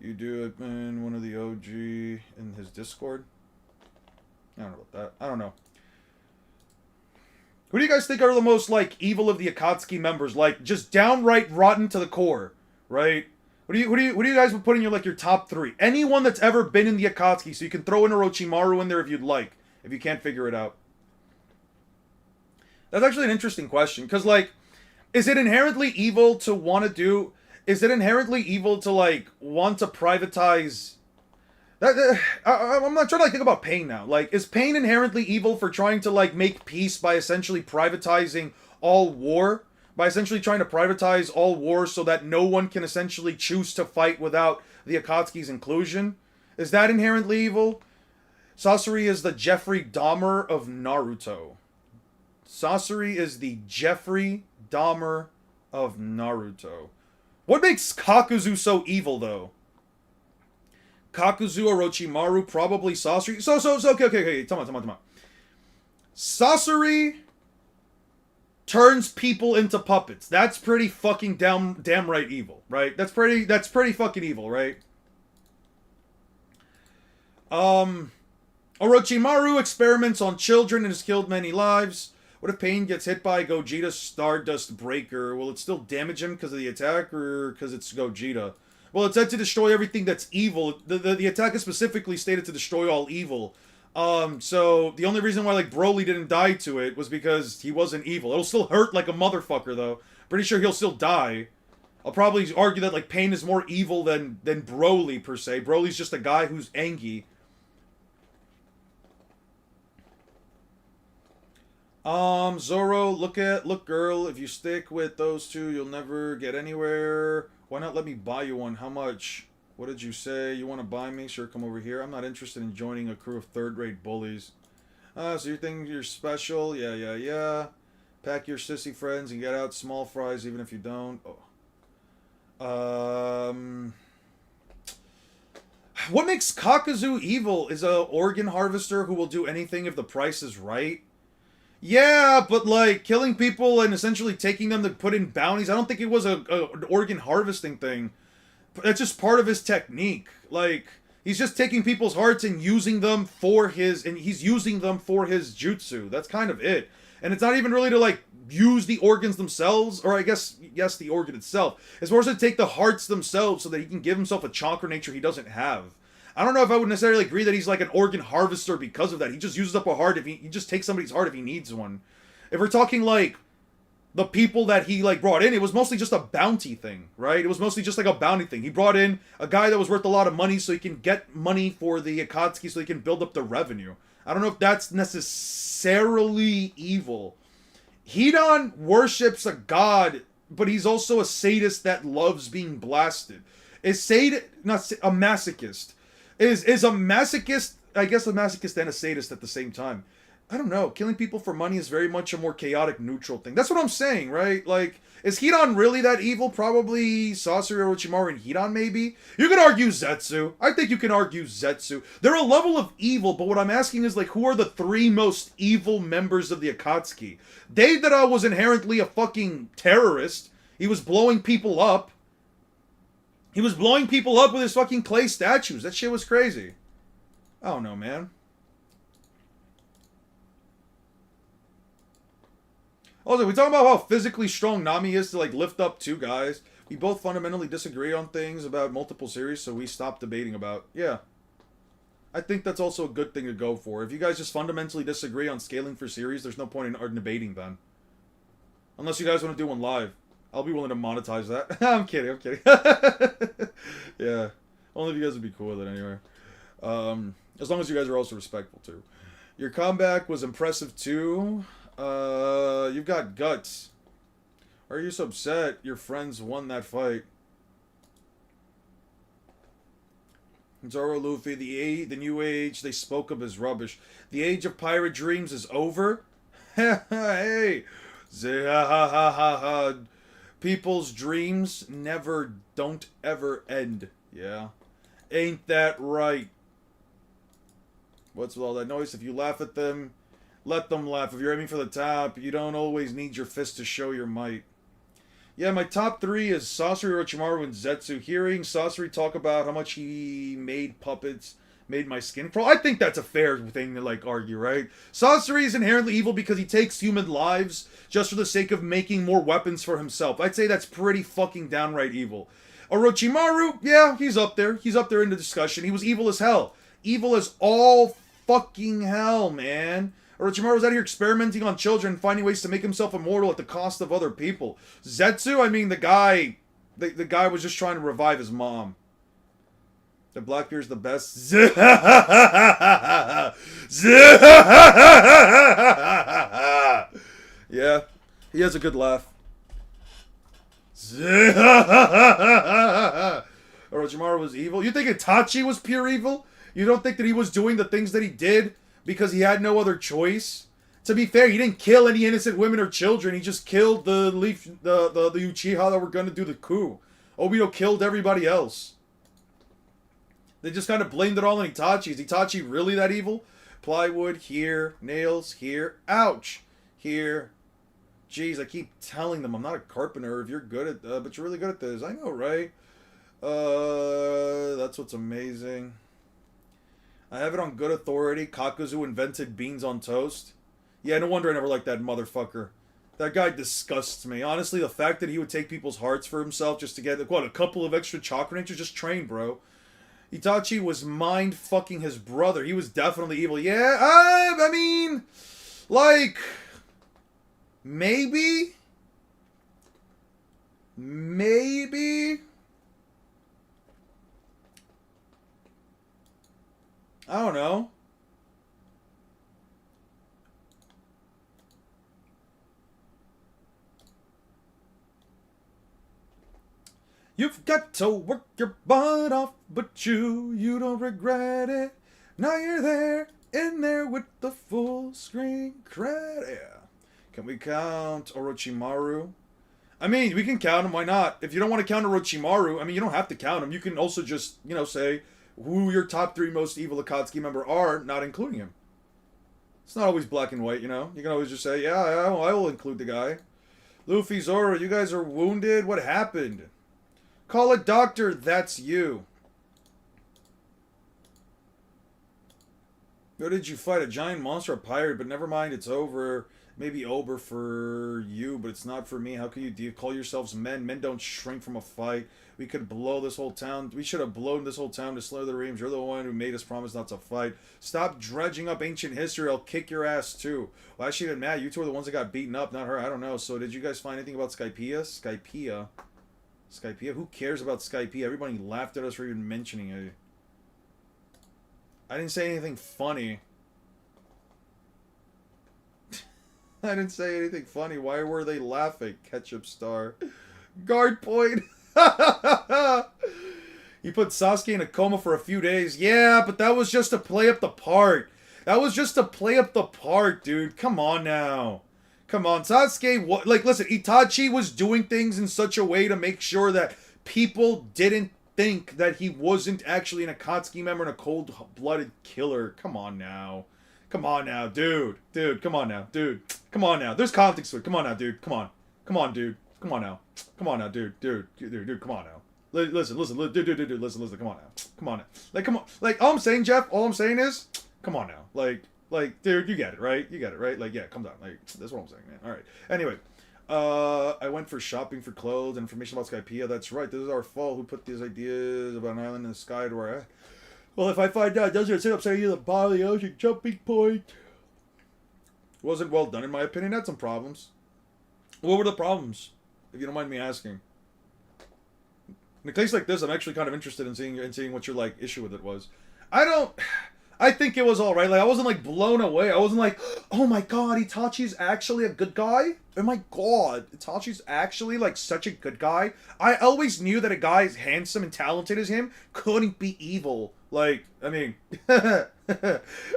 You do it, man. One of the OG in his Discord. I don't know about that. I don't know. Who do you guys think are the most, like, evil of the Akatsuki members? Like, just downright rotten to the core, right? What do you guys would put in your top 3? Anyone that's ever been in the Akatsuki, so you can throw in Orochimaru in there if you'd like, if you can't figure it out. That's actually an interesting question, because, like, is it inherently evil to want to do... Is it inherently evil to, like, want to privatize... I'm not trying to, like, think about Pain now. Like, is Pain inherently evil for trying to, like, make peace by essentially privatizing all war? By essentially trying to privatize all war so that no one can essentially choose to fight without the Akatsuki's inclusion? Is that inherently evil? Sasori is the Jeffrey Dahmer of Naruto. Sasori is the Jeffrey Dahmer of Naruto. What makes Kakuzu so evil, though? Kakuzu, Orochimaru, probably Sasori. Okay. Come on. Sasori turns people into puppets. That's pretty fucking damn right evil, right? That's pretty fucking evil, right? Orochimaru experiments on children and has killed many lives. What if Pain gets hit by Gogeta's Stardust Breaker? Will it still damage him because of the attack or because it's Gogeta? Well, it's said to destroy everything that's evil. The attack is specifically stated to destroy all evil. So the only reason why, like, Broly didn't die to it was because he wasn't evil. It'll still hurt like a motherfucker, though. Pretty sure he'll still die. I'll probably argue that, like, Pain is more evil than Broly, per se. Broly's just a guy who's angry. Zoro, look girl, if you stick with those two, you'll never get anywhere. Why not let me buy you one? How much? What did you say? You want to buy me? Sure, come over here. I'm not interested in joining a crew of third-rate bullies. So you think you're special? Yeah. Pack your sissy friends and get out. Small fries, even if you don't. Oh. What makes Kakuzu evil is a organ harvester who will do anything if the price is right. Yeah, but, like, killing people and essentially taking them to put in bounties, I don't think it was an organ harvesting thing. That's just part of his technique. Like, he's just taking people's hearts and using them for his jutsu. That's kind of it. And it's not even really to, like, use the organs themselves, or I guess, yes, the organ itself. It's more so to take the hearts themselves so that he can give himself a chakra nature he doesn't have. I don't know if I would necessarily agree that he's like an organ harvester because of that. He just uses up a heart if he just takes somebody's heart if he needs one. If we're talking, like, the people that he, like, brought in, it was mostly just a bounty thing, right? It was mostly just like a bounty thing. He brought in a guy that was worth a lot of money so he can get money for the Akatsuki so he can build up the revenue. I don't know if that's necessarily evil. Hidan worships a god, but he's also a sadist that loves being blasted. Is not a masochist. Is a masochist, I guess, a masochist and a sadist at the same time. I don't know. Killing people for money is very much a more chaotic, neutral thing. That's what I'm saying, right? Like, is Hidan really that evil? Probably Sasori, Orochimaru, and Hidan, maybe? You can argue Zetsu. I think you can argue Zetsu. They're a level of evil, but what I'm asking is, like, who are the 3 most evil members of the Akatsuki? Deidara was inherently a fucking terrorist. He was blowing people up. He was blowing people up with his fucking clay statues. That shit was crazy. I don't know, man. Also, we talking about how physically strong Nami is to, like, lift up 2 guys. We both fundamentally disagree on things about multiple series, so we stopped debating about. Yeah. I think that's also a good thing to go for. If you guys just fundamentally disagree on scaling for series, there's no point in our debating then. Unless you guys want to do one live. I'll be willing to monetize that. I'm kidding. Yeah. Only if you guys would be cool with it anyway. As long as you guys are also respectful too. Your comeback was impressive too. You've got guts. Are you so upset your friends won that fight? Zoro, Luffy, the new age they spoke of as rubbish. The age of pirate dreams is over? Hey! Ha ha ha ha ha. People's dreams don't ever end. Yeah. Ain't that right? What's with all that noise? If you laugh at them, let them laugh. If you're aiming for the top, you don't always need your fist to show your might. Yeah, my top 3 is Sasori, Orochimaru, and Zetsu. Hearing Sasori talk about how much he made puppets made my skin crawl. I think that's a fair thing to, like, argue, right? Sasori is inherently evil because he takes human lives just for the sake of making more weapons for himself. I'd say that's pretty fucking downright evil. Orochimaru, yeah, he's up there. He's up there in the discussion. He was evil as hell. Evil as all fucking hell, man. Orochimaru was out here experimenting on children, finding ways to make himself immortal at the cost of other people. Zetsu, I mean, the guy was just trying to revive his mom. The Blackbeard's the best. Yeah, he has a good laugh. Orochimaru was evil. You think Itachi was pure evil? You don't think that he was doing the things that he did because he had no other choice? To be fair, he didn't kill any innocent women or children. He just killed the Uchiha that were going to do the coup. Obito killed everybody else. They just kind of blamed it all on Itachi. Is Itachi really that evil? Plywood here, nails here, ouch, here. Jeez, I keep telling them I'm not a carpenter. If you're good at, but you're really good at this. I know, right? That's what's amazing. I have it on good authority. Kakuzu invented beans on toast. Yeah, no wonder I never liked that motherfucker. That guy disgusts me. Honestly, the fact that he would take people's hearts for himself just to get, what, a couple of extra chakra natures? Just train, bro. Itachi was mind-fucking his brother. He was definitely evil. Yeah, I mean, like, maybe? Maybe? I don't know. You've got to work your butt off, but you don't regret it. Now you're there, in there with the full screen credit. Yeah. Can we count Orochimaru? I mean, we can count him, why not? If you don't want to count Orochimaru, I mean, you don't have to count him. You can also just, you know, say who your top 3 most evil Akatsuki member are, not including him. It's not always black and white, you know? You can always just say, yeah, I will include the guy. Luffy, Zoro, you guys are wounded? What happened? Call a doctor, that's you. Or did you fight a giant monster, a pirate? But never mind, it's over. Maybe over for you, but it's not for me. How can you call yourselves men? Men don't shrink from a fight. We could blow this whole town. We should have blown this whole town to slay the Reams. You're the one who made us promise not to fight. Stop dredging up ancient history. I'll kick your ass too. Why is she even mad? You two are the ones that got beaten up, not her. I don't know. So did you guys find anything about Skypiea? Skypiea? Who cares about Skypiea? Everybody laughed at us for even mentioning it. I didn't say anything funny. I didn't say anything funny. Why were they laughing? Ketchup star. Guard point. He put Sasuke in a coma for a few days. Yeah, but that was just to play up the part. That was just to play up the part, dude. Come on now. Come on. Sasuke, like, listen, Itachi was doing things in such a way to make sure that people didn't think that he wasn't actually an Akatsuki member and a cold-blooded killer. Come on now. Come on now, dude. Dude, come on now, dude. Come on now. There's context to it. Come on now, dude. Come on. Come on, dude. Come on now. Come on now, dude. Dude, come on now. Listen, dude, listen, come on now. Come on now. Like, come on. Like, all I'm saying, Jeff, all I'm saying is, come on now. Like, dude, you get it, right? You get it, right? Like, yeah, come down. Like, that's what I'm saying, man. All right. Anyway, I went for shopping for clothes and information about Skypiea. That's right. This is our fault. Who put these ideas about an island in the sky to where well, if I find out, doesn't sit up saying you the bottom of the ocean jumping point. Wasn't well done, in my opinion. Had some problems. What were the problems, if you don't mind me asking? In a case like this, I'm actually kind of interested in seeing what your, like, issue with it was. I don't... I think it was alright. Like, I wasn't, like, blown away. I wasn't like, oh my god, Itachi's actually a good guy? Oh my god, Itachi's actually, like, such a good guy? I always knew that a guy as handsome and talented as him couldn't be evil. Like, I mean, I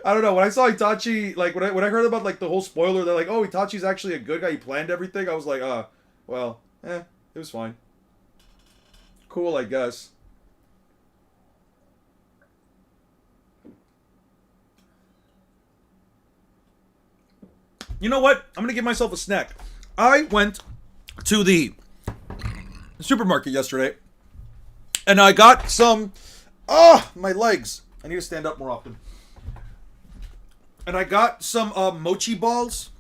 don't know. When I saw Itachi, like, when I heard about, like, the whole spoiler, they're like, oh, Itachi's actually a good guy, he planned everything, I was like, well, it was fine. Cool, I guess. You know what? I'm gonna give myself a snack. I went to the supermarket yesterday, and I got some. My legs. I need to stand up more often. And I got some mochi balls,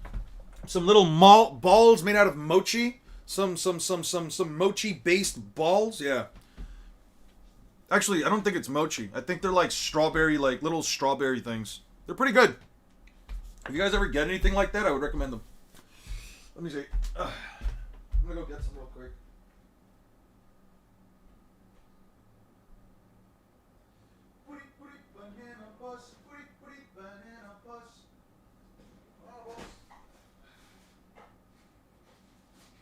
some little balls made out of mochi. Some mochi based balls. Yeah. Actually, I don't think it's mochi. I think they're like strawberry, like little strawberry things. They're pretty good. If you guys ever get anything like that, I would recommend them. Let me see. I'm gonna go get some real quick. Banana bus, banana bus. Oh, well.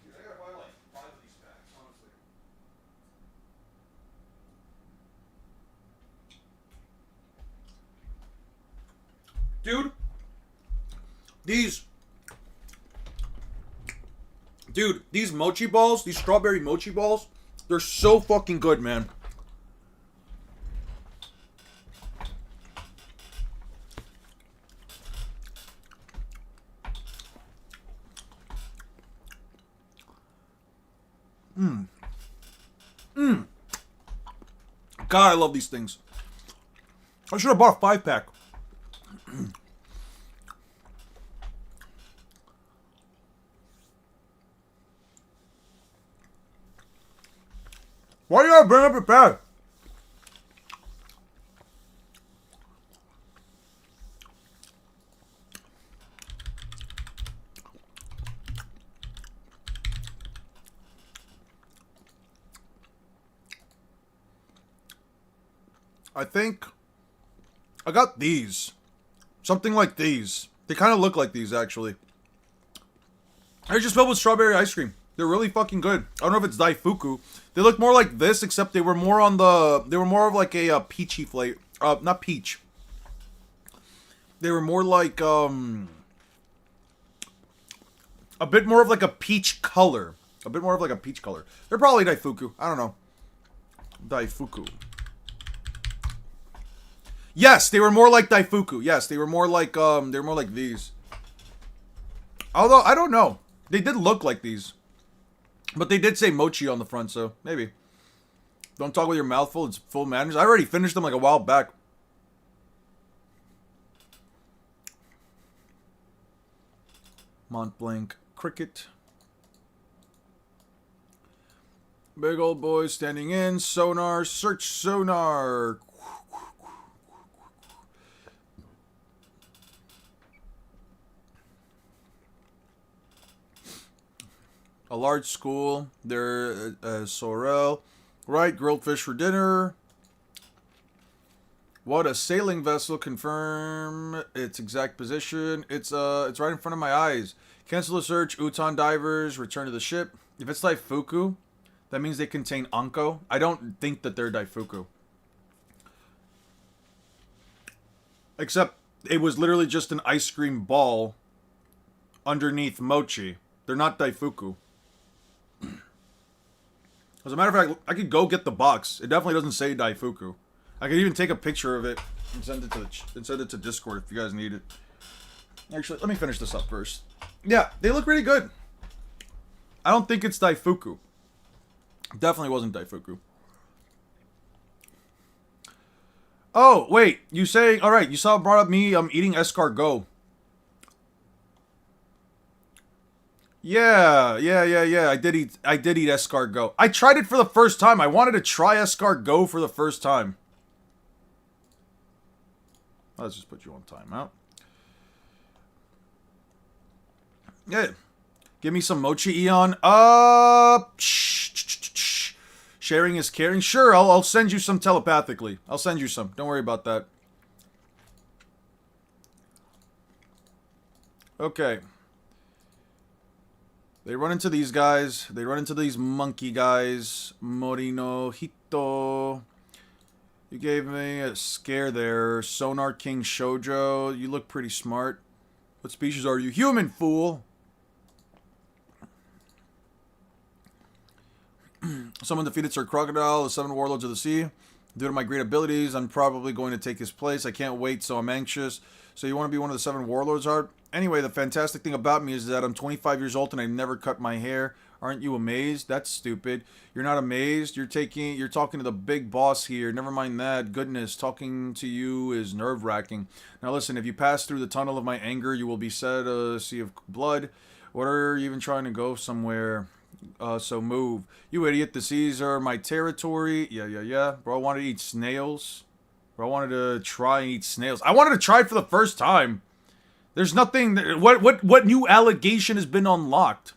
Dude, I gotta buy like 5 of these packs, honestly. Dude. These mochi balls, these strawberry mochi balls, they're so fucking good, man. God, I love these things. I should have bought a 5-pack. Why do you gotta bring up your bag? I think I got these. Something like these. They kind of look like these, actually. They're just filled with strawberry ice cream. They're really fucking good. I don't know if it's Daifuku. They look more like this, except they were more on the... They were more of like a peachy flavor. Not peach. They were more like, a bit more of like a peach color. A bit more of like a peach color. They're probably Daifuku. I don't know. Daifuku. Yes, they were more like Daifuku. Yes, they were more like these. Although, I don't know. They did look like these. But they did say mochi on the front, so maybe. Don't talk with your mouth full. It's full manners. I already finished them like a while back. Mont Blanc Cricket. Big old boys standing in. Sonar. Search sonar. A large school. There, Sorel. Right, grilled fish for dinner. What a sailing vessel. Confirm its exact position. It's right in front of my eyes. Cancel the search. Uton divers. Return to the ship. If it's Daifuku, that means they contain Anko. I don't think that they're Daifuku. Except it was literally just an ice cream ball underneath mochi. They're not Daifuku. As a matter of fact, I could go get the box. It definitely doesn't say Daifuku. I could even take a picture of it and send it to Discord if you guys need it. Actually, let me finish this up first. Yeah, they look really good. I don't think it's Daifuku. Definitely wasn't Daifuku. Oh, wait. You saying... Alright, you saw brought up me eating escargot. Yeah. I did eat escargot. I tried it for the first time. I wanted to try escargot for the first time. Let's just put you on timeout. Yeah. Give me some mochi, Eon. Sharing is caring. Sure, I'll send you some telepathically. I'll send you some. Don't worry about that. Okay. They run into these guys. They run into these monkey guys. Morino Hito. You gave me a scare there. Sonar King Shoujo. You look pretty smart. What species are you? Human, fool! Someone defeated Sir Crocodile, the 7 warlords of the sea. Due to my great abilities, I'm probably going to take his place. I can't wait, so I'm anxious. So you want to be one of the 7 warlords, Art? Anyway, the fantastic thing about me is that I'm 25 years old and I never cut my hair. Aren't you amazed? That's stupid. You're not amazed. You're talking to the big boss here. Never mind that. Goodness, talking to you is nerve-wracking. Now listen, if you pass through the tunnel of my anger, you will be set a sea of blood. What are you even trying to go somewhere? So move. You idiot, the seas are my territory. Yeah. Bro, I wanted to eat snails. Bro, I wanted to try and eat snails. I wanted to try it for the first time. There's nothing... What new allegation has been unlocked?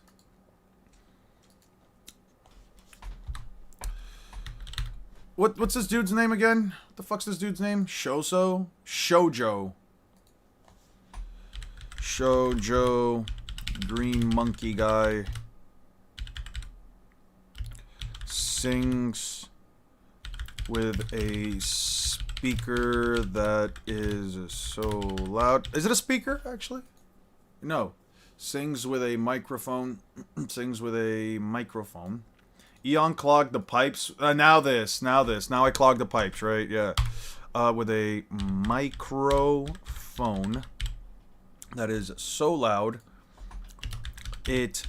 What's this dude's name again? What the fuck's this dude's name? Shoujo? Shoujo. Green monkey guy. Sings with a speaker that is so loud. Is it a speaker, actually? No. Sings with a microphone. Sings with a microphone. Eon clogged the pipes. Now I clogged the pipes, right? Yeah. With a microphone that is so loud, it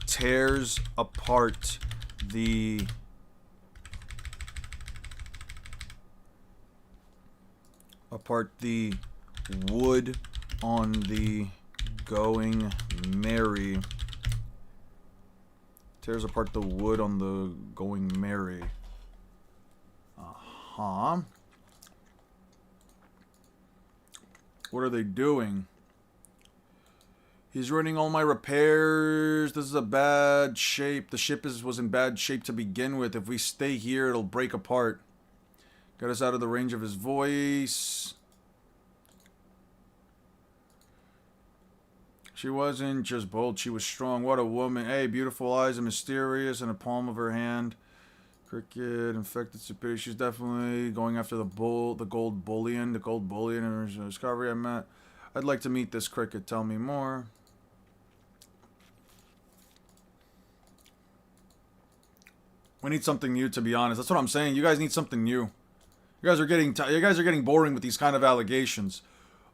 tears apart the wood on the going merry. Tears apart the wood on the going merry. What are they doing? He's ruining all my repairs. This is a bad shape. The ship was in bad shape to begin with. If we stay here, it'll break apart. Got us out of the range of his voice. She wasn't just bold, she was strong. What a woman. Hey, beautiful eyes and mysterious in the palm of her hand. Cricket, infected stupidity. She's definitely going after the gold bullion. The gold bullion in her discovery I met. I'd like to meet this cricket. Tell me more. We need something new, to be honest. That's what I'm saying. You guys need something new. You guys are getting boring with these kind of allegations.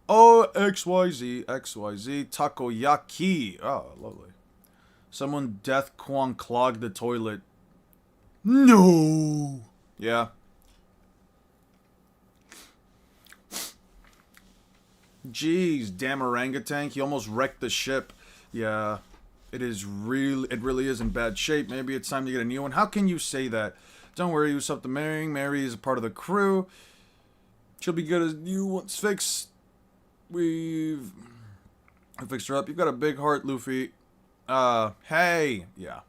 Oh, XYZ, takoyaki. Oh, lovely. Someone Death Kwon clogged the toilet. No. Yeah. Jeez, damn orangutan. He almost wrecked the ship. Yeah. It really is in bad shape. Maybe it's time to get a new one. How can you say that? Don't worry, you up to marrying. Mary is a part of the crew. She'll be good as new once fixed. I fixed her up. You've got a big heart, Luffy. Hey. Yeah.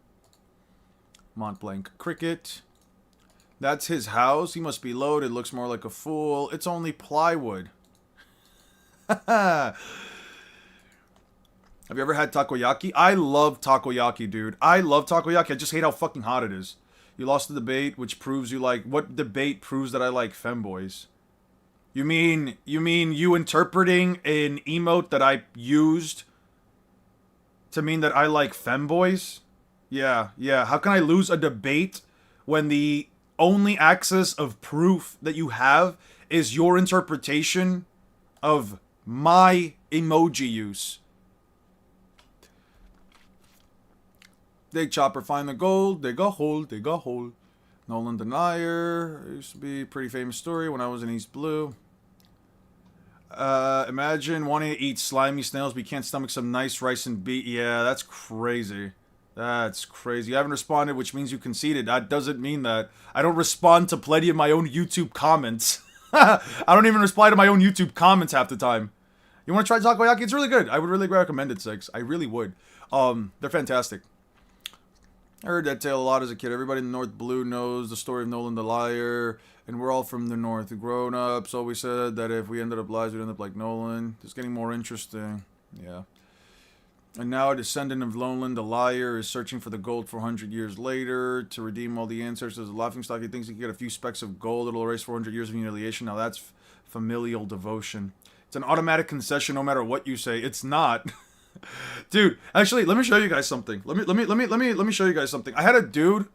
Montblanc Cricket. That's his house. He must be loaded. Looks more like a fool. It's only plywood. Have you ever had takoyaki? I love takoyaki, dude. I love takoyaki. I just hate how fucking hot it is. You lost the debate, which proves you like... What debate proves that I like femboys? You mean you interpreting an emote that I used to mean that I like femboys? Yeah. How can I lose a debate when the only access of proof that you have is your interpretation of my emoji use? Dig chopper, find the gold. Dig a hole. Nolan Denier. It used to be a pretty famous story when I was in East Blue. Imagine wanting to eat slimy snails, but you can't stomach some nice rice and beet. Yeah, that's crazy. That's crazy. You haven't responded, which means you conceded. That doesn't mean that. I don't respond to plenty of my own YouTube comments. I don't even reply to my own YouTube comments half the time. You want to try takoyaki? It's really good. I would really recommend it, Six. I really would. They're fantastic. I heard that tale a lot as a kid. Everybody in the North Blue knows the story of Nolan the Liar, and we're all from the North. The grown-ups always said that if we ended up lies, we'd end up like Nolan. It's getting more interesting. Yeah. And now a descendant of Loneland, the liar, is searching for the gold 400 years later to redeem all the ancestors. The laughingstock, he thinks he can get a few specks of gold. It'll erase 400 years of humiliation. Now that's familial devotion. It's an automatic concession no matter what you say. It's not. Dude, actually, let me show you guys something. Let me show you guys something. I had a dude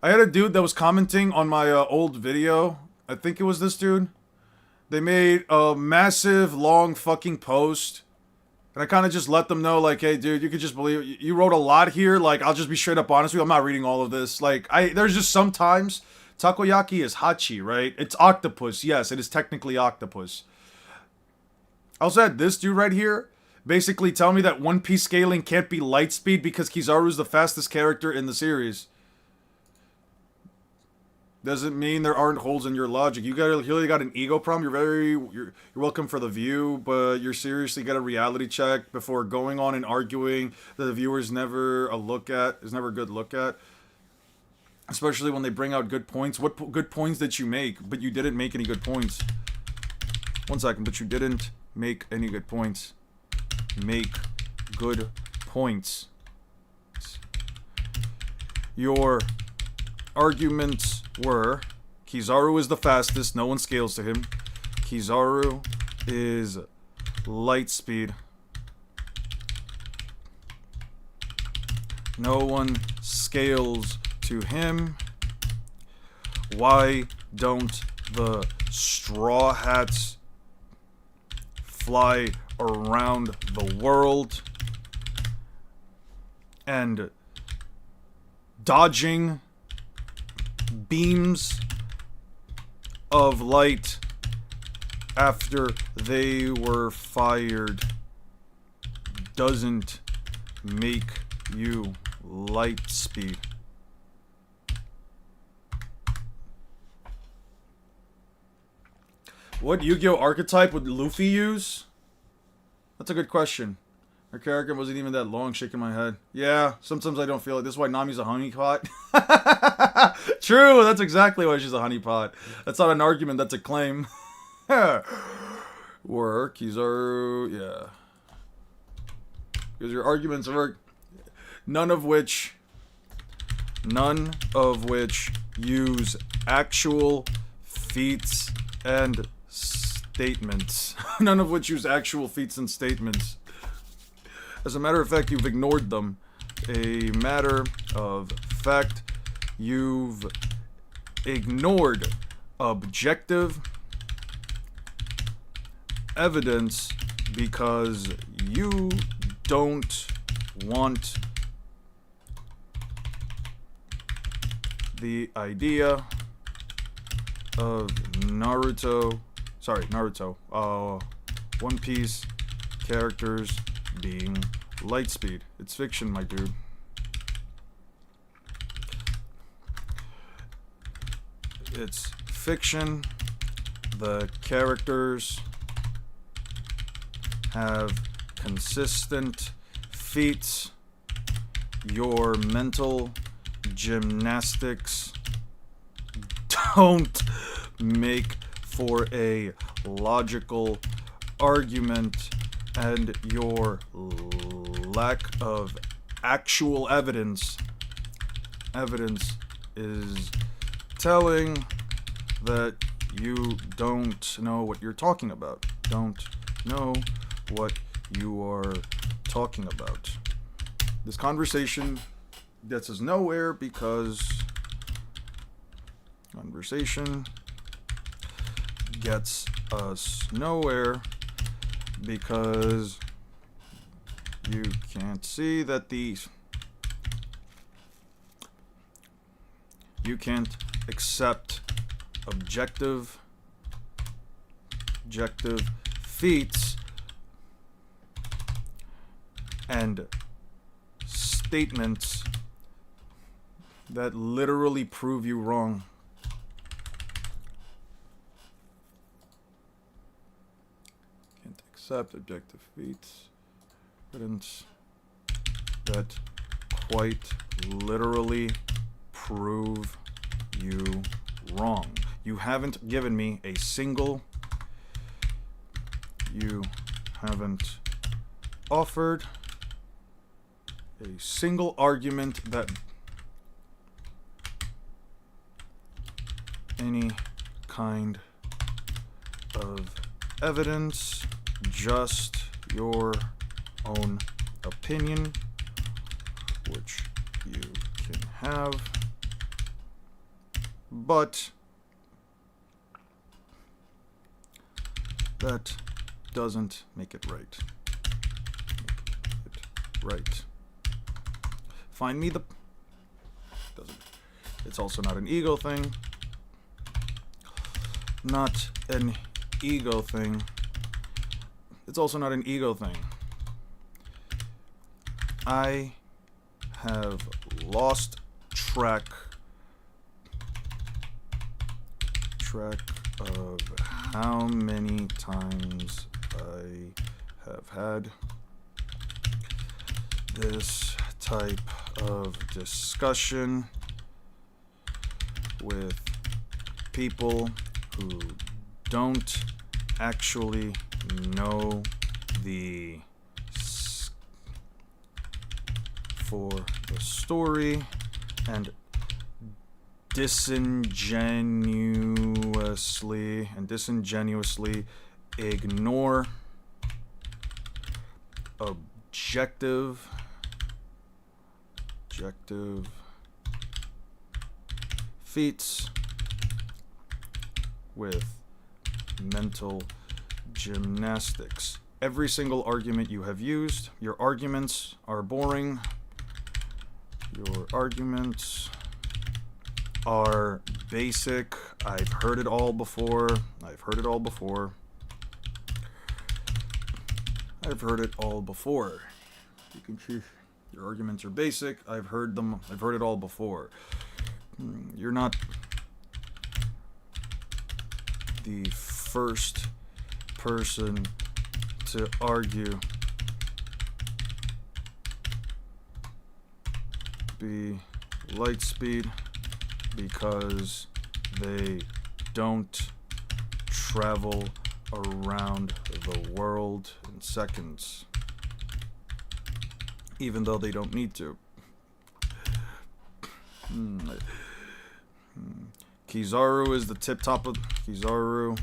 that was commenting on my old video. I think it was this dude. They made a massive, long fucking post. And I kind of just let them know, like, hey, dude, you could just believe... You wrote a lot here. Like, I'll just be straight up honest with you. I'm not reading all of this. Like, there's just sometimes... Takoyaki is hachi, right? It's octopus. Yes, it is technically octopus. I also had this dude right here basically tell me that One Piece scaling can't be light speed because Kizaru's the fastest character in the series. Doesn't mean there aren't holes in your logic. You really got an ego problem. You're welcome for the view, but you're seriously got a reality check before going on and arguing that the viewer's never a good look at. Especially when they bring out good points. What good points did you make? But you didn't make any good points. 1 second, but you didn't make any good points. Make good points. Your arguments were Kizaru is the fastest, no one scales to him. Kizaru is light speed. No one scales to him. Why don't the Straw Hats fly around the world and dodging beams of light after they were fired doesn't make you light speed? What Yu-Gi-Oh archetype would Luffy use? That's a good question. Her character wasn't even that long, shaking my head. Yeah, sometimes I don't feel it. This is why Nami's a honeypot. True, that's exactly why she's a honeypot. That's not an argument, that's a claim. Work, Kizaru, yeah. Because your arguments work. None of which use actual feats and statements. None of which use actual feats and statements. As a matter of fact, you've ignored them. A matter of fact, you've ignored objective evidence because you don't want the idea of Naruto, One Piece characters being lightspeed. It's fiction, my dude. It's fiction. The characters have consistent feats. Your mental gymnastics don't make for a logical argument, and your lack of actual evidence is telling that you don't know what you're talking about. Don't know what you are talking about. This conversation gets us nowhere because you can't see that you can't accept objective feats and statements that literally prove you wrong. Can't accept objective feats, evidence that quite literally prove you wrong. You haven't given me a single. You haven't offered a single argument that any kind of evidence, just your own opinion, which you can have, but that doesn't make it right. Make it right. Find me the... Doesn't. It's also not an ego thing. Not an ego thing. It's also not an ego thing. I have lost track of how many times I have had this type of discussion with people who don't actually know the for the story and disingenuously ignore objective feats with mental gymnastics. Every single argument you have used, your arguments are boring. Your arguments are basic. I've heard it all before. I've heard it all before. I've heard it all before. You can choose. Your arguments are basic. I've heard them. I've heard it all before. You're not the first person to argue be light speed because they don't travel around the world in seconds, even though they don't need to. Kizaru is the tip-top of Kizaru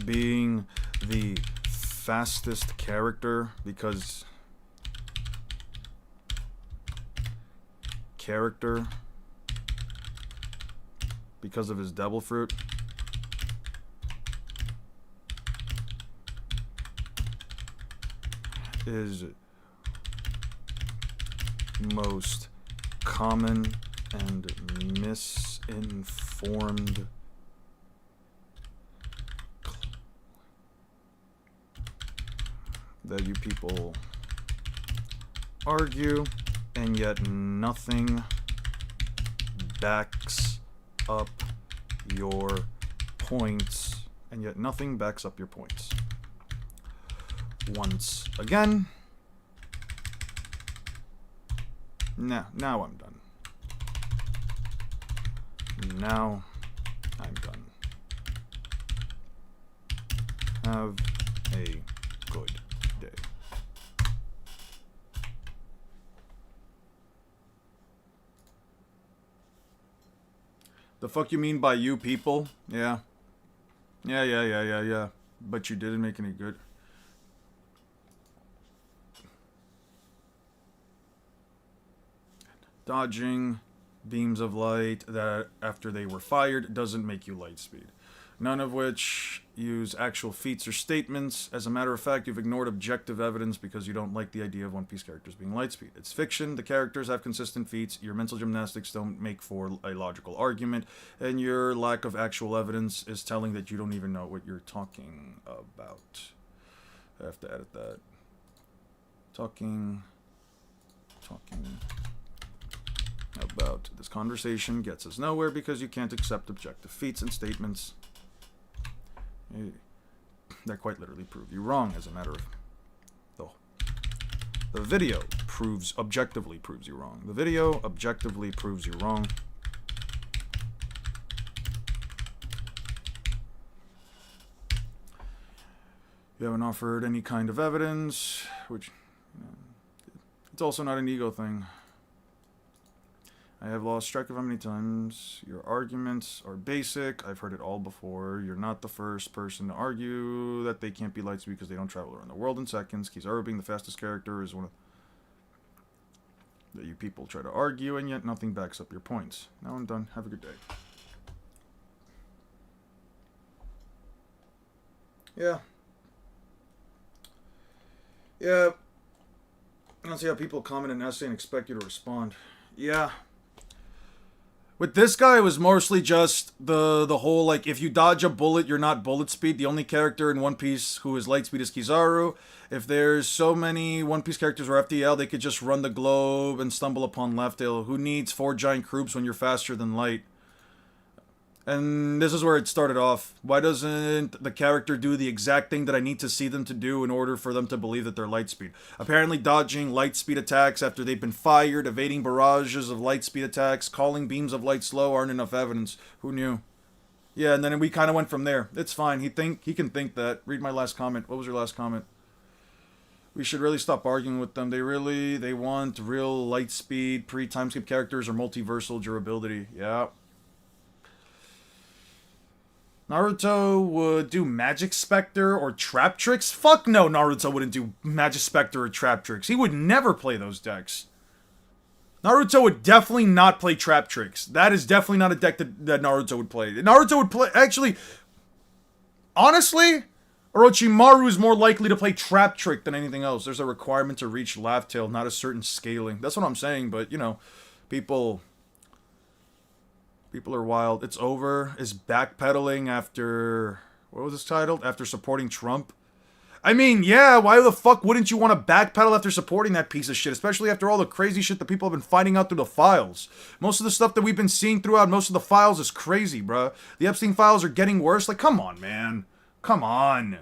being the fastest character because of his devil fruit. Is most common and misinformed that you people argue, and yet nothing backs up your points. Once again. Now I'm done. Now I'm done. Have a good day. The fuck you mean by you people? Yeah. But you didn't make any good. Dodging beams of light that after they were fired doesn't make you light speed. None of which use actual feats or statements. As a matter of fact, you've ignored objective evidence because you don't like the idea of One Piece characters being light speed. It's fiction, the characters have consistent feats, your mental gymnastics don't make for a logical argument, and your lack of actual evidence is telling that you don't even know what you're talking about. I have to edit that. Talking about this conversation gets us nowhere because you can't accept objective feats and statements that quite literally prove you wrong. As a matter of the video objectively proves you wrong. The video objectively proves you wrong. You haven't offered any kind of evidence, which it's also not an ego thing. I have lost track of how many times your arguments are basic. I've heard it all before. You're not the first person to argue that they can't be Lightspeed because they don't travel around the world in seconds. Kizaru being the fastest character is one of that you people try to argue, and yet nothing backs up your points. Now I'm done. Have a good day. Yeah. Yeah. I don't see how people comment an essay and expect you to respond. Yeah. With this guy, it was mostly just the whole, like, if you dodge a bullet, you're not bullet speed. The only character in One Piece who is light speed is Kizaru. If there's so many One Piece characters or FTL, they could just run the globe and stumble upon Left Tail. Who needs 4 giant groups when you're faster than light? And this is where it started off. Why doesn't the character do the exact thing that I need to see them to do in order for them to believe that they're lightspeed? Apparently dodging lightspeed attacks after they've been fired, evading barrages of lightspeed attacks, calling beams of light slow aren't enough evidence. Who knew? Yeah, and then we kind of went from there. It's fine. He can think that. Read my last comment. What was your last comment? We should really stop arguing with them. They want real lightspeed, pre-time skip characters or multiversal durability. Yeah. Naruto would do Magic Spectre or Trap Tricks? Fuck no, Naruto wouldn't do Magic Spectre or Trap Tricks. He would never play those decks. Naruto would definitely not play Trap Tricks. That is definitely not a deck that Naruto would play. Naruto would play... Actually, honestly, Orochimaru is more likely to play Trap Trick than anything else. There's a requirement to reach Laugh Tail, not a certain scaling. That's what I'm saying, but, you know, people are wild. It's over. Is backpedaling after... What was this titled? After supporting Trump? I mean, yeah, why the fuck wouldn't you want to backpedal after supporting that piece of shit? Especially after all the crazy shit that people have been finding out through the files. Most of the stuff that we've been seeing throughout most of the files is crazy, bruh. The Epstein files are getting worse. Like, come on, man. Come on.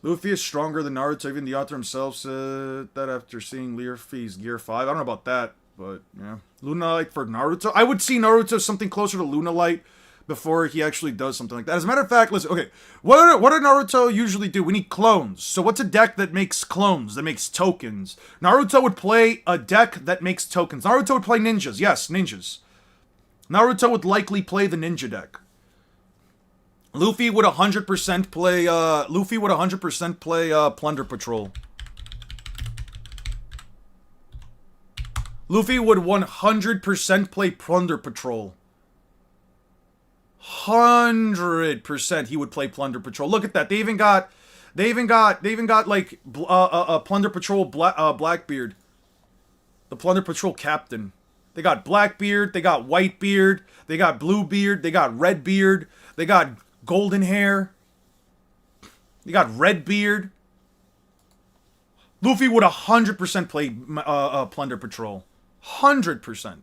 Luffy is stronger than Naruto. Even the author himself said that after seeing Luffy's Gear 5. I don't know about that. But, yeah. Lunalight for Naruto? I would see Naruto something closer to Lunalight before he actually does something like that. As a matter of fact, listen, okay. What do Naruto usually do? We need clones. So what's a deck that makes clones, that makes tokens? Naruto would play a deck that makes tokens. Naruto would play ninjas. Yes, ninjas. Naruto would likely play the ninja deck. Luffy would 100% play Plunder Patrol. Luffy would 100% play Plunder Patrol. 100% he would play Plunder Patrol. Look at that. They even got like Plunder Patrol Blackbeard. The Plunder Patrol captain. They got Blackbeard, they got Whitebeard, they got Bluebeard, they got Redbeard, they got Golden Hair. They got Redbeard. Luffy would 100% play Plunder Patrol. 100%.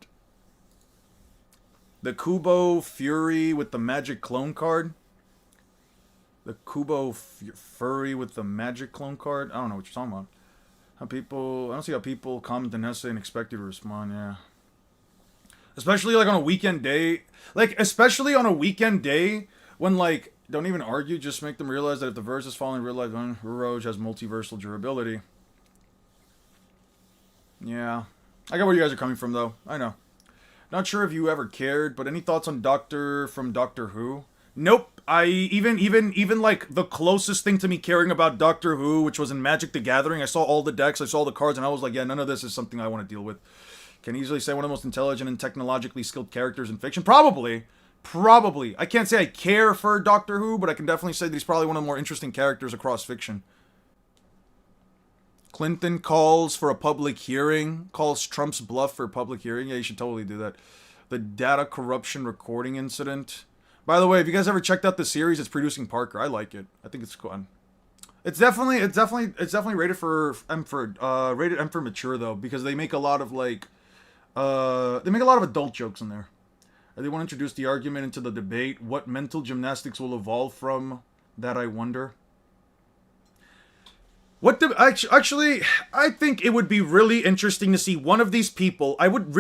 The Kubo Fury with the Magic Clone card. The Kubo Fury with the Magic Clone card. I don't know what you're talking about. I don't see how people comment an essay and expect you to respond, yeah. Especially like on a weekend day. Like, especially on a weekend day when, like, don't even argue, just make them realize that if the verse is following real life, Rouge has multiversal durability. Yeah. I get where you guys are coming from, though. I know. Not sure if you ever cared, but any thoughts on Doctor Who? Nope. Even like the closest thing to me caring about Doctor Who, which was in Magic the Gathering, I saw all the decks, I saw the cards, and I was like, yeah, none of this is something I want to deal with. Can easily say one of the most intelligent and technologically skilled characters in fiction? Probably. I can't say I care for Doctor Who, but I can definitely say that he's probably one of the more interesting characters across fiction. Clinton calls for a public hearing. Calls Trump's bluff for a public hearing. Yeah, you should totally do that. The data corruption recording incident. By the way, if you guys ever checked out the series, it's producing Parker. I like it. I think it's fun. It's definitely rated rated M for mature though, because they make a lot of like adult jokes in there. They want to introduce the argument into the debate. What mental gymnastics will evolve from that, I wonder. Actually, I think it would be really interesting to see one of these people. I would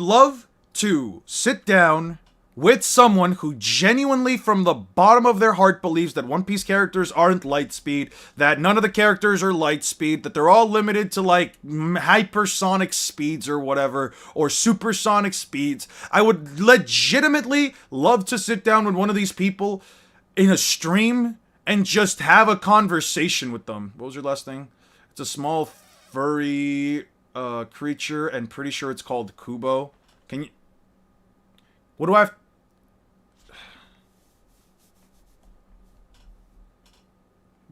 love to sit down with someone who genuinely from the bottom of their heart believes that One Piece characters aren't light speed, that none of the characters are light speed, that they're all limited to like hypersonic speeds or whatever, or supersonic speeds. I would legitimately love to sit down with one of these people in a stream and just have a conversation with them. What was your last thing? It's a small furry creature, and pretty sure it's called Kubo. Can you... What do I have...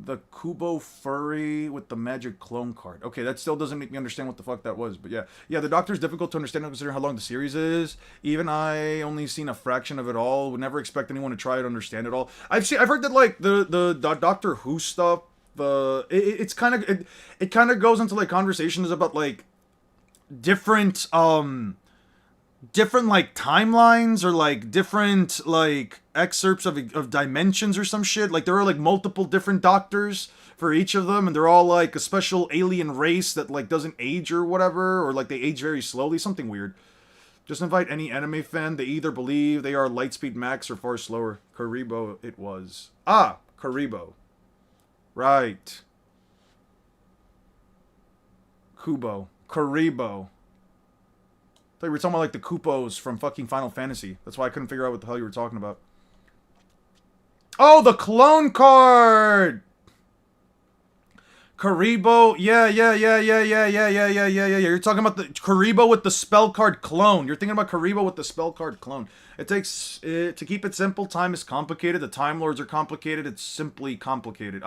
The Kubo furry with the magic clone card. Okay, that still doesn't make me understand what the fuck that was, but yeah. Yeah, the Doctor's difficult to understand considering how long the series is. Even I only seen a fraction of it all. Would never expect anyone to try to understand it all. I've heard that like the Doctor Who stuff, it kind of goes into like conversations about like different like timelines or like different like excerpts of dimensions or some shit. Like there are like multiple different doctors for each of them, and they're all like a special alien race that like doesn't age or whatever, or like they age very slowly, something weird. Just invite any anime fan. They either believe they are Lightspeed Max or far slower. Karibo it was. Ah, Karibo. Right. Kubo. Karibo. I thought you were talking about like the Koopos from fucking Final Fantasy. That's why I couldn't figure out what the hell you were talking about. Oh, the clone card! Karibo, yeah. You're talking about the Karibo with the spell card clone. You're thinking about Karibo with the spell card clone. It takes, to keep it simple, time is complicated. The Time Lords are complicated. It's simply complicated.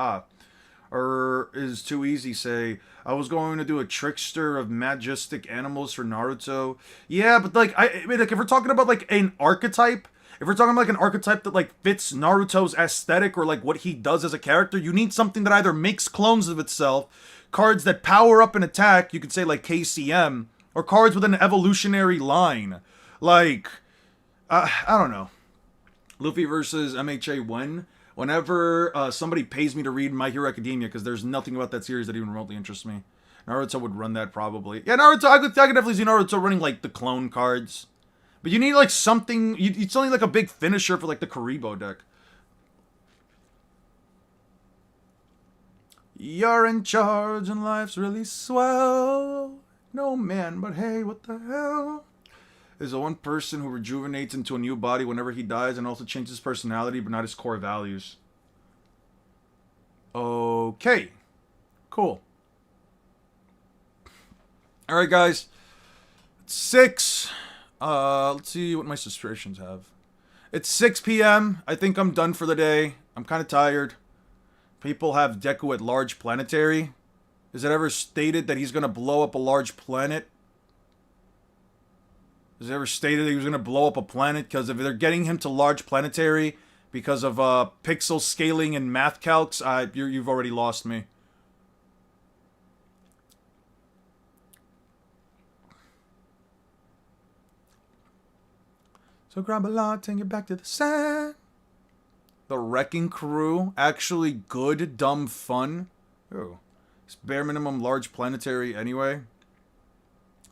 Or is too easy, say. I was going to do a trickster of majestic animals for Naruto. Yeah, but like, I mean, like if we're talking about like an archetype, if we're talking about like an archetype that like fits Naruto's aesthetic or like what he does as a character, you need something that either makes clones of itself, cards that power up an attack, you could say like KCM, or cards with an evolutionary line. Like, I don't know. Luffy versus MHA when? Whenever somebody pays me to read My Hero Academia, because there's nothing about that series that even remotely interests me. Naruto would run that probably. Yeah, Naruto, I could definitely see Naruto running like the clone cards. But you need like something, you still need like a big finisher for like the Karibo deck. You're in charge and life's really swell. No man, but hey, what the hell? Is the one person who rejuvenates into a new body whenever he dies and also changes his personality but not his core values. Okay. Cool. Alright, guys. It's 6. Let's see what my suspicions have. It's 6 p.m. I think I'm done for the day. I'm kind of tired. People have Deku at large planetary. Is it ever stated that he's going to blow up a large planet? Has it ever stated that he was going to blow up a planet? Because if they're getting him to large planetary because of pixel scaling and math calcs, you've already lost me. So grab a lot and get back to the sand. The Wrecking Crew. Actually good, dumb fun. Oh. It's bare minimum large planetary anyway.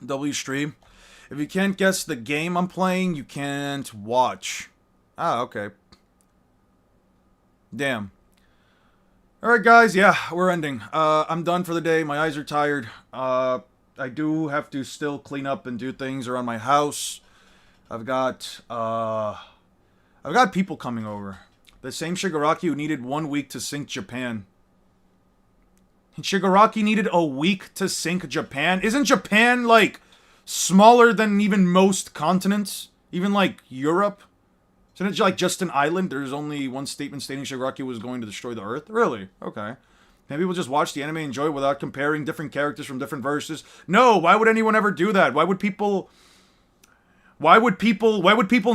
W stream. If you can't guess the game I'm playing, you can't watch. Ah, okay. Damn. Alright, guys. Yeah, we're ending. I'm done for the day. My eyes are tired. I do have to still clean up and do things around my house. I've got people coming over. The same Shigaraki who needed 1 week to sink Japan. Shigaraki needed a week to sink Japan? Isn't Japan, like, smaller than even most continents? Even, like, Europe? Isn't it, like, just an island? There's only one statement stating Shigaraki was going to destroy the Earth? Really? Okay. Maybe we'll just watch the anime and enjoy it without comparing different characters from different verses. No, why would anyone ever do that? Why would people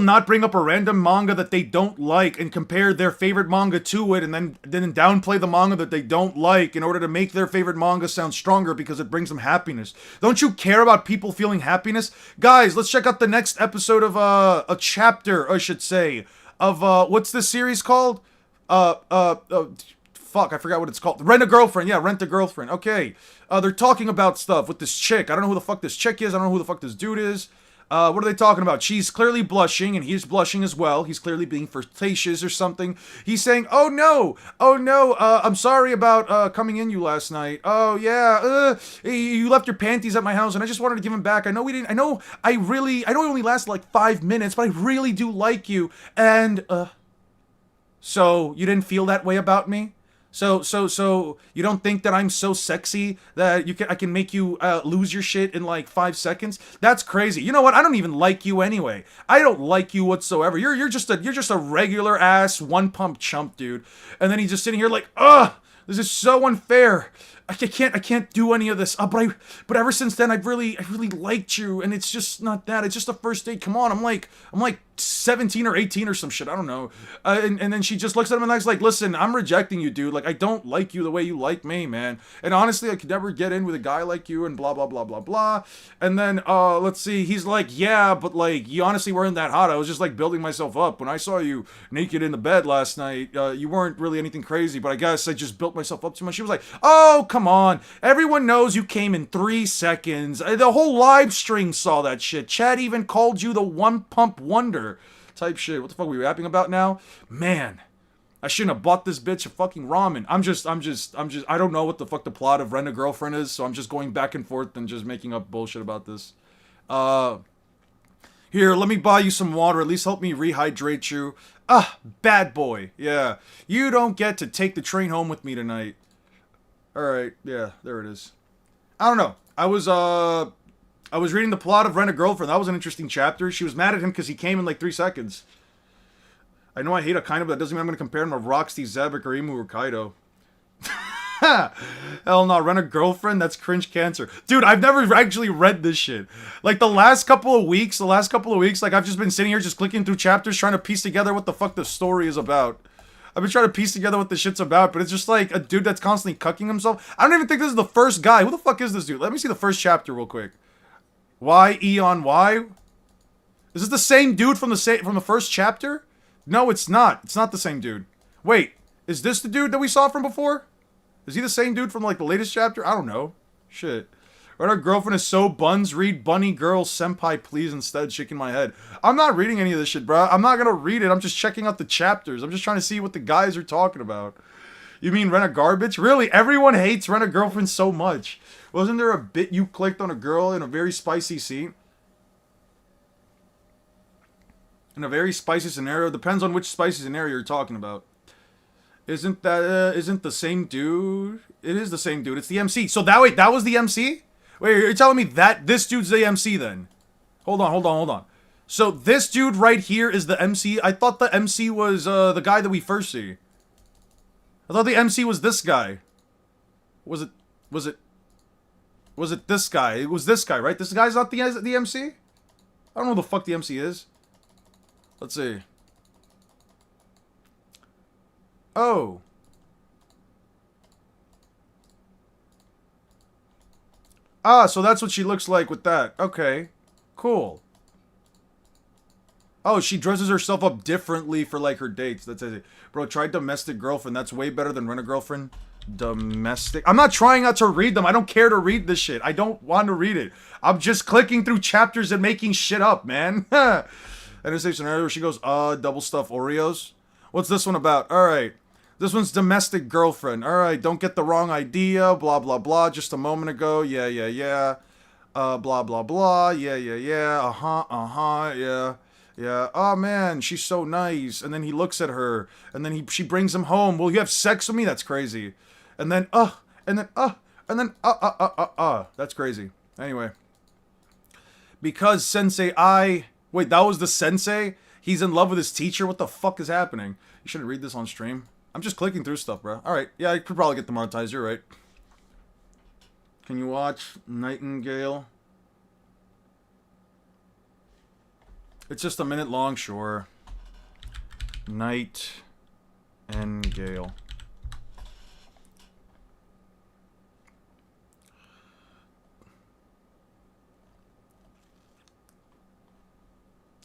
not bring up a random manga that they don't like and compare their favorite manga to it and then downplay the manga that they don't like in order to make their favorite manga sound stronger because it brings them happiness? Don't you care about people feeling happiness? Guys, let's check out the next episode of a chapter, I should say, of what's this series called? Fuck, I forgot what it's called. Rent a Girlfriend. Yeah, Rent a Girlfriend. Okay. They're talking about stuff with this chick. I don't know who the fuck this chick is. I don't know who the fuck this dude is. What are they talking about? She's clearly blushing, and he's blushing as well. He's clearly being flirtatious or something. He's saying, oh no, I'm sorry about coming in you last night. Oh yeah, you left your panties at my house, and I just wanted to give them back. I know we didn't. I know it only lasted like 5 minutes, but I really do like you. And so you didn't feel that way about me? So you don't think that I'm so sexy that I can make you lose your shit in like 5 seconds? That's crazy. You know what? I don't even like you anyway. I don't like you whatsoever. You're just a regular ass one pump chump, dude. And then he's just sitting here like, ugh, this is so unfair. I can't do any of this. But ever since then, I really liked you, and it's just not that. It's just a first date. Come on, I'm like 17 or 18 or some shit. I don't know. And then she just looks at him and is like, listen, I'm rejecting you, dude. Like, I don't like you the way you like me, man. And honestly, I could never get in with a guy like you, and blah blah blah blah blah. And then let's see, he's like, yeah, but like, you honestly weren't that hot. I was just like building myself up. When I saw you naked in the bed last night, you weren't really anything crazy, but I guess I just built myself up too much. She was like, oh, come on. Everyone knows you came in 3 seconds. The whole live stream saw that shit. Chad even called you the one pump wonder type shit. What the fuck are we rapping about now? Man, I shouldn't have bought this bitch a fucking ramen. I don't know what the fuck the plot of Rent a Girlfriend is, so I'm just going back and forth and just making up bullshit about this. Here, let me buy you some water. At least help me rehydrate you. Bad boy. Yeah. You don't get to take the train home with me tonight. Alright, yeah, there it is. I don't know. I was reading the plot of Rent a Girlfriend. That was an interesting chapter. She was mad at him because he came in like 3 seconds. I know I hate it kind of, but that doesn't mean I'm going to compare him to Roxy, Zebek, or Imu, or Kaido. Hell no, Rent a Girlfriend? That's cringe cancer. Dude, I've never actually read this shit. Like, the last couple of weeks, like, I've just been sitting here just clicking through chapters trying to piece together what the fuck the story is about. I've been trying to piece together what the shit's about, but it's just like a dude that's constantly cucking himself. I don't even think this is the first guy. Who the fuck is this dude? Let me see the first chapter real quick. Y, E on Y? Is this the same dude from the first chapter? No, it's not. It's not the same dude. Wait, is this the dude that we saw from before? Is he the same dude from like the latest chapter? I don't know. Shit. Right, our girlfriend is so buns. Read bunny girl senpai please instead. Shaking my head. I'm not reading any of this shit, bro. I'm not gonna read it. I'm just checking out the chapters. I'm just trying to see what the guys are talking about. You mean Rent a Garbage? Really? Everyone hates Rent a Girlfriend so much. Wasn't there a bit you clicked on a girl in a very spicy scene? In a very spicy scenario? Depends on which spicy scenario you're talking about. Isn't the same dude? It is the same dude. It's the MC. So that was the MC? Wait, you're telling me that this dude's the MC then? Hold on. So this dude right here is the MC? I thought the MC was the guy that we first see. I thought the MC was this guy. Was it this guy? It was this guy, right? This guy's not the MC? I don't know who the fuck the MC is. Let's see. Oh. So that's what she looks like with that. Okay. Cool. Oh, she dresses herself up differently for, like, her dates. That's it. Bro, try Domestic Girlfriend. That's way better than Rent a Girlfriend. Domestic. I'm not trying not to read them. I don't care to read this shit. I don't want to read it. I'm just clicking through chapters and making shit up, man. And it's a scenario where she goes, double stuffed Oreos. What's this one about? Alright. This one's Domestic Girlfriend. Alright, don't get the wrong idea. Blah, blah, blah. Just a moment ago. Yeah. Blah, blah, blah. Yeah. Yeah. Oh, man, she's so nice. And then he looks at her. And then she brings him home. Will you have sex with me? That's crazy. And then, That's crazy. Anyway. Because Sensei Wait, that was the Sensei? He's in love with his teacher? What the fuck is happening? You shouldn't read this on stream. I'm just clicking through stuff, bro. Alright, yeah, I could probably get demonetized. You're right. Can you watch Nightingale? It's just a minute long, sure. Nightingale.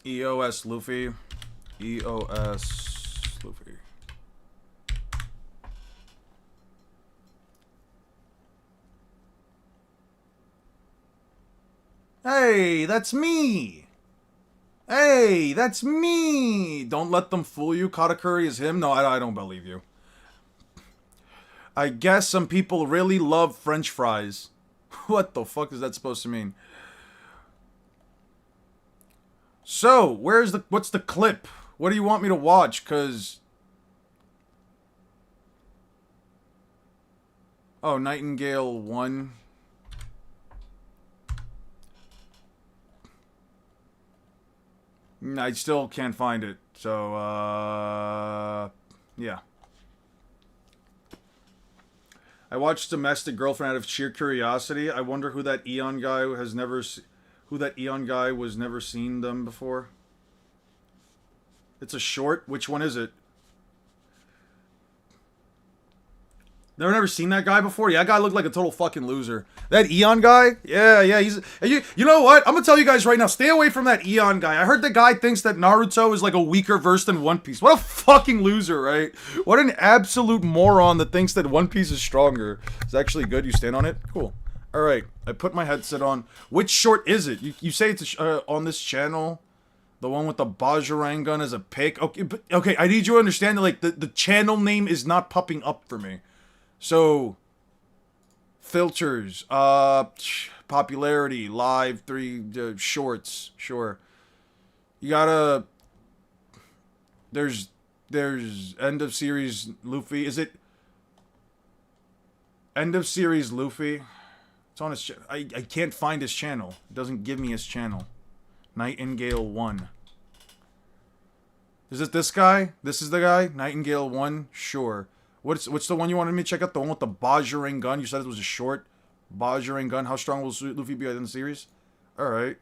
EOS Luffy. EOS Luffy. Hey, that's me! Hey, that's me! Don't let them fool you. Katakuri is him? No, I don't believe you. I guess some people really love French fries. What the fuck is that supposed to mean? So, what's the clip? What do you want me to watch? Cause... Oh, Nightingale 1. I still can't find it. So, yeah. I watched Domestic Girlfriend out of sheer curiosity. I wonder who that Eon guy was never seen them before. It's a short. Which one is it? Never seen that guy before? Yeah, that guy looked like a total fucking loser. That Eon guy? Yeah, he's... You know what? I'm gonna tell you guys right now, stay away from that Eon guy. I heard the guy thinks that Naruto is like a weaker verse than One Piece. What a fucking loser, right? What an absolute moron that thinks that One Piece is stronger. It's actually good. You stand on it? Cool. Alright, I put my headset on. Which short is it? You say it's on this channel? The one with the Bajrang gun as a pick? Okay, I need you to understand that, like, the channel name is not popping up for me. So, filters, popularity, live, 3, shorts, sure. You gotta, there's end of series Luffy, is it end of series Luffy? It's on his, I can't find his channel. It doesn't give me his channel. Nightingale 1. Is it this guy? This is the guy? Nightingale 1? Sure. What's the one you wanted me to check out? The one with the Bajrang gun? You said it was a short Bajrang gun. How strong will Luffy be in the series? Alright.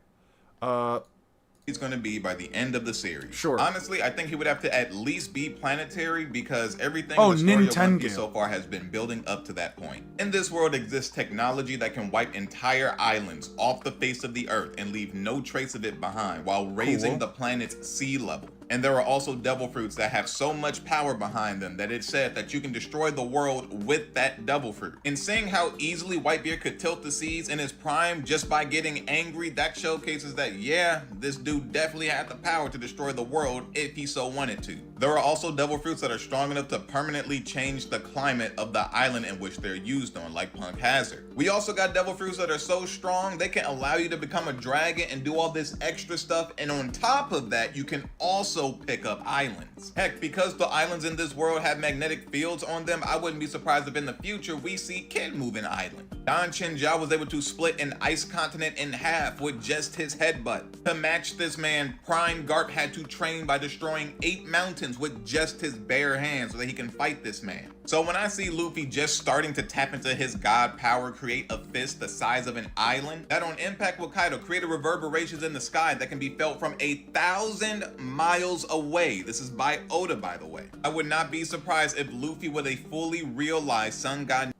He's going to be by the end of the series. Sure. Honestly, I think he would have to at least be planetary because everything in the story of One Piece Nintendo so far has been building up to that point. In this world exists technology that can wipe entire islands off the face of the earth and leave no trace of it behind while raising the planet's sea level. And there are also devil fruits that have so much power behind them that it's said that you can destroy the world with that devil fruit. And seeing how easily Whitebeard could tilt the seas in his prime just by getting angry, that showcases that, yeah, this dude definitely had the power to destroy the world if he so wanted to. There are also devil fruits that are strong enough to permanently change the climate of the island in which they're used on, like Punk Hazard. We also got devil fruits that are so strong they can allow you to become a dragon and do all this extra stuff, and on top of that, you can also pick up islands. Heck, because the islands in this world have magnetic fields on them, I wouldn't be surprised if in the future we see Kid move an island. Don Chinja was able to split an ice continent in half with just his headbutt. To match this man, Prime Garp had to train by destroying 8 mountains with just his bare hands so that he can fight this man. So when I see Luffy just starting to tap into his god power, create a fist the size of an island, that on impact with Kaido created reverberations in the sky that can be felt from 1,000 miles away. This is by Oda, by the way. I would not be surprised if Luffy with a fully realized sun god.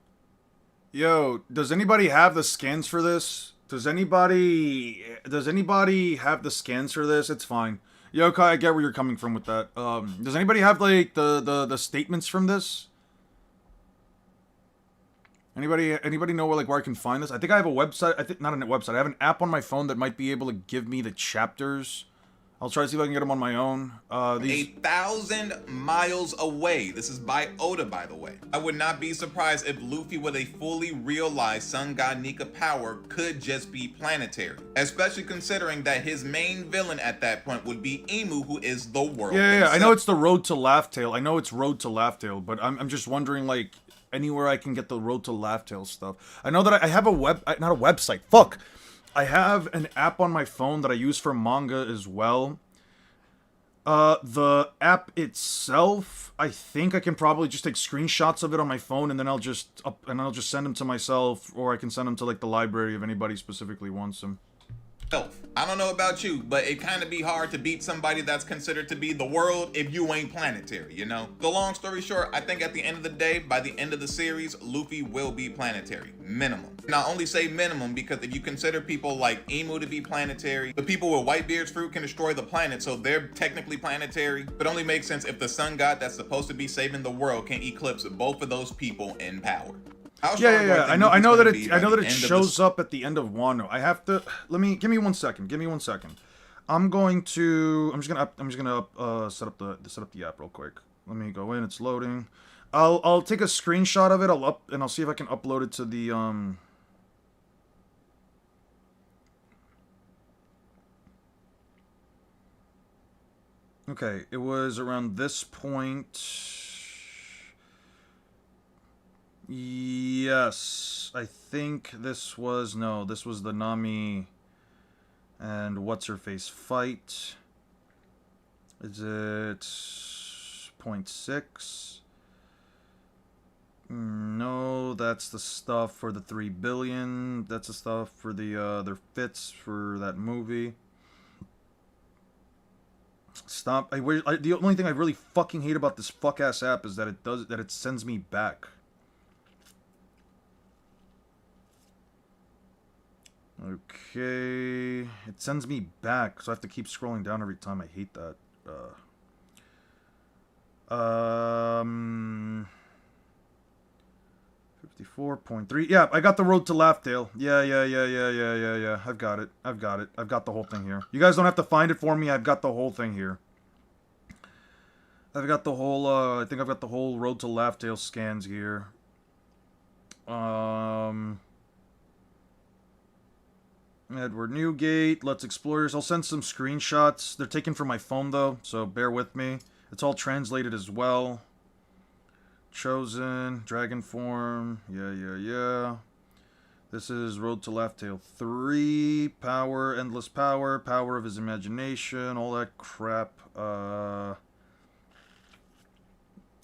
Yo, does anybody have the scans for this? Does anybody have the scans for this? It's fine. Yo, Kai, I get where you're coming from with that. Does anybody have like the statements from this? Anybody know where I can find this? I think I have a website. I think not a website. I have an app on my phone that might be able to give me the chapters. I'll try to see if I can get them on my own. 1,000 miles away. This is by Oda, by the way. I would not be surprised if Luffy with a fully realized Sun God Nika power could just be planetary. Especially considering that his main villain at that point would be Emu, who is the world. Yeah. I know it's the Road to Laugh Tale. I know it's Road to Laugh Tale, but I'm just wondering, like, anywhere I can get the Road to Laugh Tale stuff. I know that I have a not a website. Fuck. I have an app on my phone that I use for manga as well. The app itself, I think I can probably just take screenshots of it on my phone, and then I'll just send them to myself, or I can send them to like the library if anybody specifically wants them. I don't know about you, but it kind of be hard to beat somebody that's considered to be the world if you ain't planetary, you know? So long story short, I think at the end of the day, by the end of the series, Luffy will be planetary, minimum. And I only say minimum because if you consider people like Emu to be planetary, the people with Whitebeard's fruit can destroy the planet, so they're technically planetary. But only makes sense if the sun god that's supposed to be saving the world can eclipse both of those people in power. Yeah. I know that it shows up at the end of Wano. I have to give me one second. I'm just gonna set up the app real quick. Let me go in. It's loading. I'll take a screenshot of it. I'll see if I can upload it to the Okay, it was around this point. Yes, I think this was the Nami and what's her face fight. Is it .6? No, that's the stuff for the 3 billion. That's the stuff for the their fits for that movie. Stop. The only thing I really fucking hate about this fuck ass app is that it sends me back. Okay, it sends me back, so I have to keep scrolling down every time. I hate that. 54.3. Yeah, I got the road to Laughdale. Yeah. I've got it. I've got the whole thing here. You guys don't have to find it for me. I've got the whole thing here. I've got the whole, I think I've got the whole road to Laughdale scans here. Edward Newgate, Let's Explorers. I'll send some screenshots. They're taken from my phone, though, so bear with me. It's all translated as well. Chosen, Dragon Form, yeah. This is Road to Laughdale 3, Power, Endless Power, Power of His Imagination, all that crap.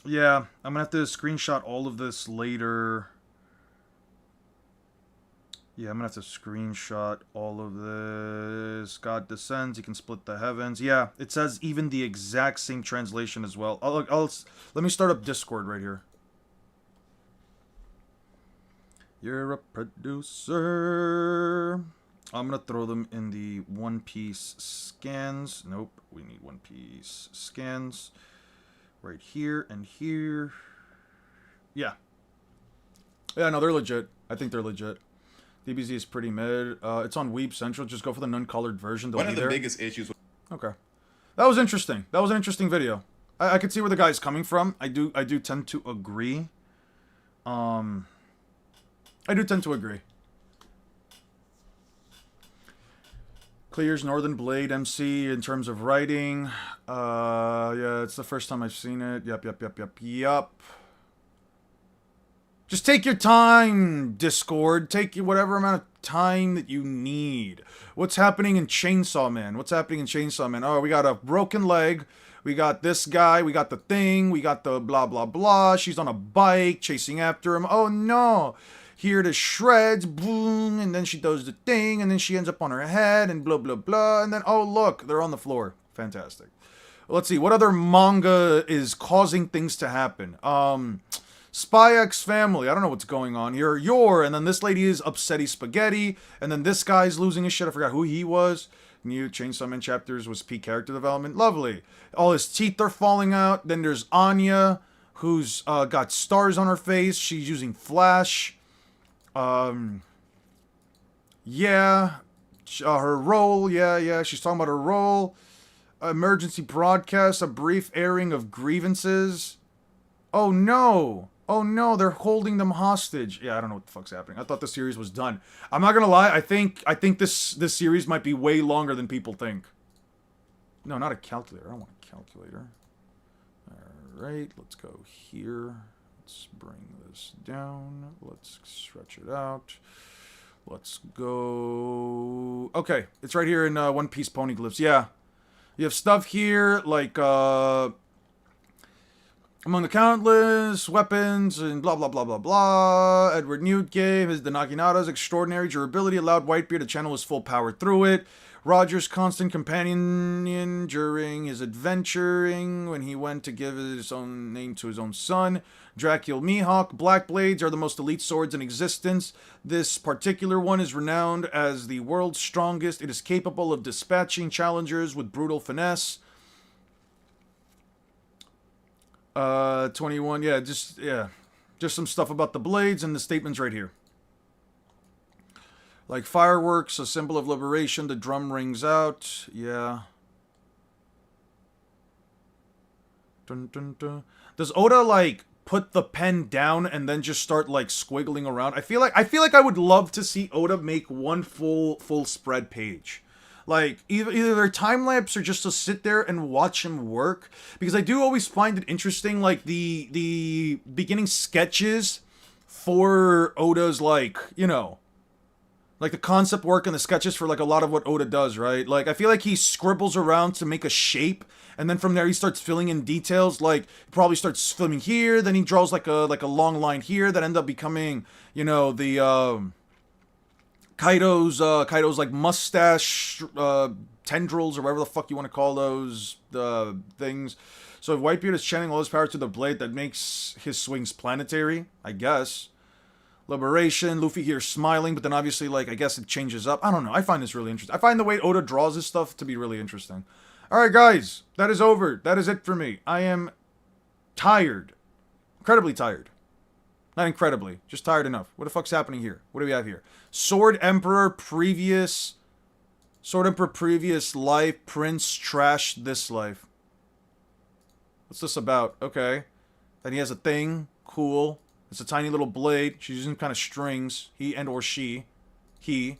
Yeah, I'm gonna have to screenshot all of this later. Yeah, I'm gonna have to screenshot all of this. God descends, he can split the heavens. Yeah, it says even the exact same translation as well. Let me start up Discord right here. You're a producer. I'm gonna throw them in the One Piece scans. Nope, we need One Piece scans. Right here and here. Yeah. Yeah, no, they're legit. I think they're legit. DBZ is pretty mid. It's on Weeb Central. Just go for the non-colored version. One of the biggest issues with Okay. That was interesting. That was an interesting video. I could see where the guy's coming from. I do tend to agree. I do tend to agree. Clears Northern Blade MC in terms of writing. Yeah, it's the first time I've seen it. Yup. Just take your time, Discord. Take whatever amount of time that you need. What's happening in Chainsaw Man? Oh, we got a broken leg. We got this guy. We got the thing. We got the blah, blah, blah. She's on a bike chasing after him. Oh, no. Here to shreds. Boom. And then she does the thing. And then she ends up on her head. And blah, blah, blah. And then, oh, look. They're on the floor. Fantastic. Let's see. What other manga is causing things to happen? Spy X Family. I don't know what's going on here. And then this lady is Upsetty Spaghetti. And then this guy's losing his shit. I forgot who he was. New Chainsaw Man chapters was peak character development. Lovely. All his teeth are falling out. Then there's Anya, who's got stars on her face. She's using Flash. Yeah. Her role. Yeah. She's talking about her role. Emergency broadcast. A brief airing of grievances. Oh, no. They're holding them hostage. Yeah, I don't know what the fuck's happening. I thought the series was done. I'm not gonna lie, I think this series might be way longer than people think. No, not a calculator. I don't want a calculator. Alright, let's go here. Let's bring this down. Let's stretch it out. Let's go... Okay, it's right here in One Piece Poneglyphs. Yeah. You have stuff here like, among the countless weapons and blah, blah, blah, blah, blah. Edward Newgate, the Naginata's extraordinary durability allowed Whitebeard to channel his full power through it. Roger's constant companion during his adventuring when he went to give his own name to his own son. Dracula Mihawk. Black Blades are the most elite swords in existence. This particular one is renowned as the world's strongest. It is capable of dispatching challengers with brutal finesse. 21, just some stuff about the blades and the statements right here. Like fireworks, a symbol of liberation. The drum rings out. Yeah. Dun, dun, dun. Does Oda like put the pen down and then just start like squiggling around? I feel like I would love to see Oda make one full spread page. Like either their time lapse or just to sit there and watch him work, because I do always find it interesting, like the beginning sketches for Oda's, like, you know, like the concept work and the sketches for like a lot of what Oda does, right? Like I feel like he scribbles around to make a shape, and then from there he starts filling in details. Like he probably starts filming here, then he draws like a long line here that end up becoming, you know, the Kaido's like mustache tendrils or whatever the fuck you want to call those things. So if Whitebeard is channeling all his power to the blade, that makes his swings planetary, I guess. Liberation, Luffy here smiling, but then obviously, like, I guess it changes up. I don't know. I find this really interesting. I find the way Oda draws his stuff to be really interesting. Alright, guys. That is over. That is it for me. I am tired. Incredibly tired. Not incredibly. Just tired enough. What the fuck's happening here? What do we have here? Sword Emperor previous life. Prince trash this life. What's this about? Okay. Then he has a thing. Cool. It's a tiny little blade. She's using kind of strings. He and or she. He.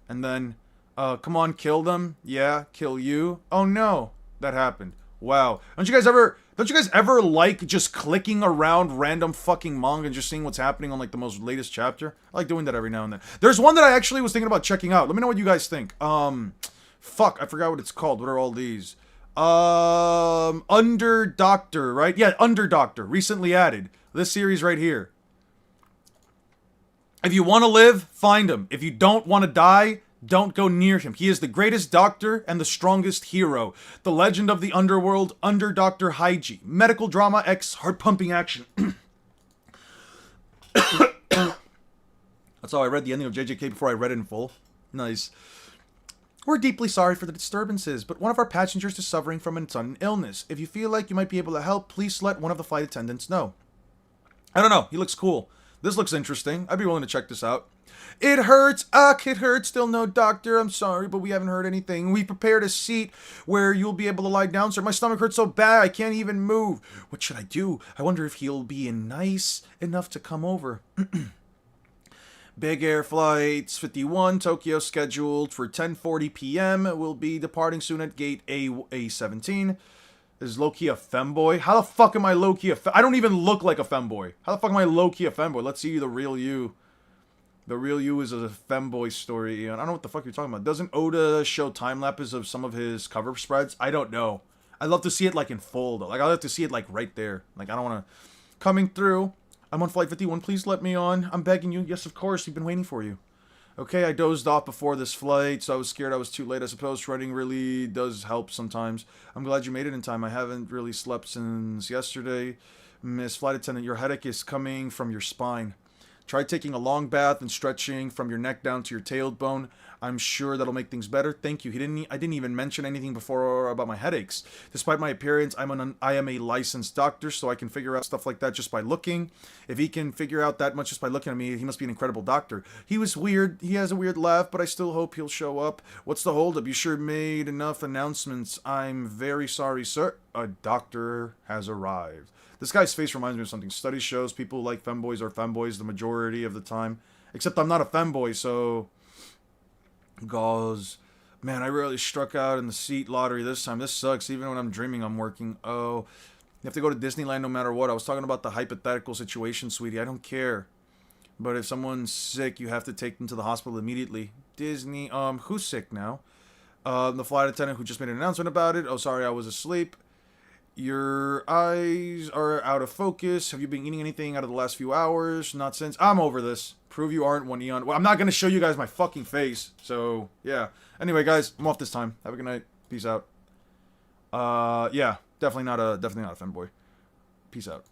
And then, come on, kill them. Yeah, kill you. Oh no. That happened. Wow. Don't you guys ever like just clicking around random fucking manga and just seeing what's happening on like the most latest chapter? I like doing that every now and then. There's one that I actually was thinking about checking out. Let me know what you guys think. Fuck, I forgot what it's called. What are all these? Under Doctor, right? Yeah, Under Doctor. Recently added. This series right here. If you want to live, find him. If you don't want to die, don't go near him. He is the greatest doctor and the strongest hero. The legend of the underworld, Under Dr. Haiji. Medical drama X heart-pumping action. That's how I read the ending of JJK before I read it in full. Nice. We're deeply sorry for the disturbances, but one of our passengers is suffering from a sudden illness. If you feel like you might be able to help, please let one of the flight attendants know. I don't know. He looks cool. This looks interesting. I'd be willing to check this out. It hurts. It hurts. Still no doctor. I'm sorry, but we haven't heard anything. We prepared a seat where you'll be able to lie down, sir. My stomach hurts so bad I can't even move. What should I do? I wonder if he'll be nice enough to come over. Big Air Flights 51, Tokyo, scheduled for 10:40 p.m. Will be departing soon at gate A17. Is low-key a femboy? How the fuck am I low-key a I don't even look like a femboy. How the fuck am I low-key a femboy? Let's see the real you. The real you is a femboy story. I don't know what the fuck you're talking about. Doesn't Oda show time lapses of some of his cover spreads? I don't know. I'd love to see it like in full though. Like I'd love to see it like right there. Like I don't want to. Coming through. I'm on flight 51. Please let me on. I'm begging you. Yes, of course. We've been waiting for you. Okay, I dozed off before this flight, so I was scared I was too late. I suppose running really does help sometimes. I'm glad you made it in time. I haven't really slept since yesterday. Miss Flight Attendant, your headache is coming from your spine. Try taking a long bath and stretching from your neck down to your tailbone. I'm sure that'll make things better. Thank you. I didn't even mention anything before about my headaches. Despite my appearance, I am a licensed doctor, so I can figure out stuff like that just by looking. If he can figure out that much just by looking at me, he must be an incredible doctor. He was weird. He has a weird laugh, but I still hope he'll show up. What's the holdup? You sure made enough announcements. I'm very sorry, sir. A doctor has arrived. This guy's face reminds me of something. Study shows people like femboys are femboys the majority of the time. Except I'm not a femboy, so... Gauze. Man, I really struck out in the seat lottery this time. This sucks. Even when I'm dreaming, I'm working. Oh, you have to go to Disneyland no matter what. I was talking about the hypothetical situation, sweetie. I don't care. But if someone's sick, you have to take them to the hospital immediately. Disney, who's sick now? The flight attendant who just made an announcement about it. Oh, sorry, I was asleep. Your eyes are out of focus. Have you been eating anything out of the last few hours? Not since. I'm over this. Prove you aren't one Eon. Well, I'm not going to show you guys my fucking face. So, yeah. Anyway, guys, I'm off this time. Have a good night. Peace out. Yeah. Definitely not a femboy. Peace out.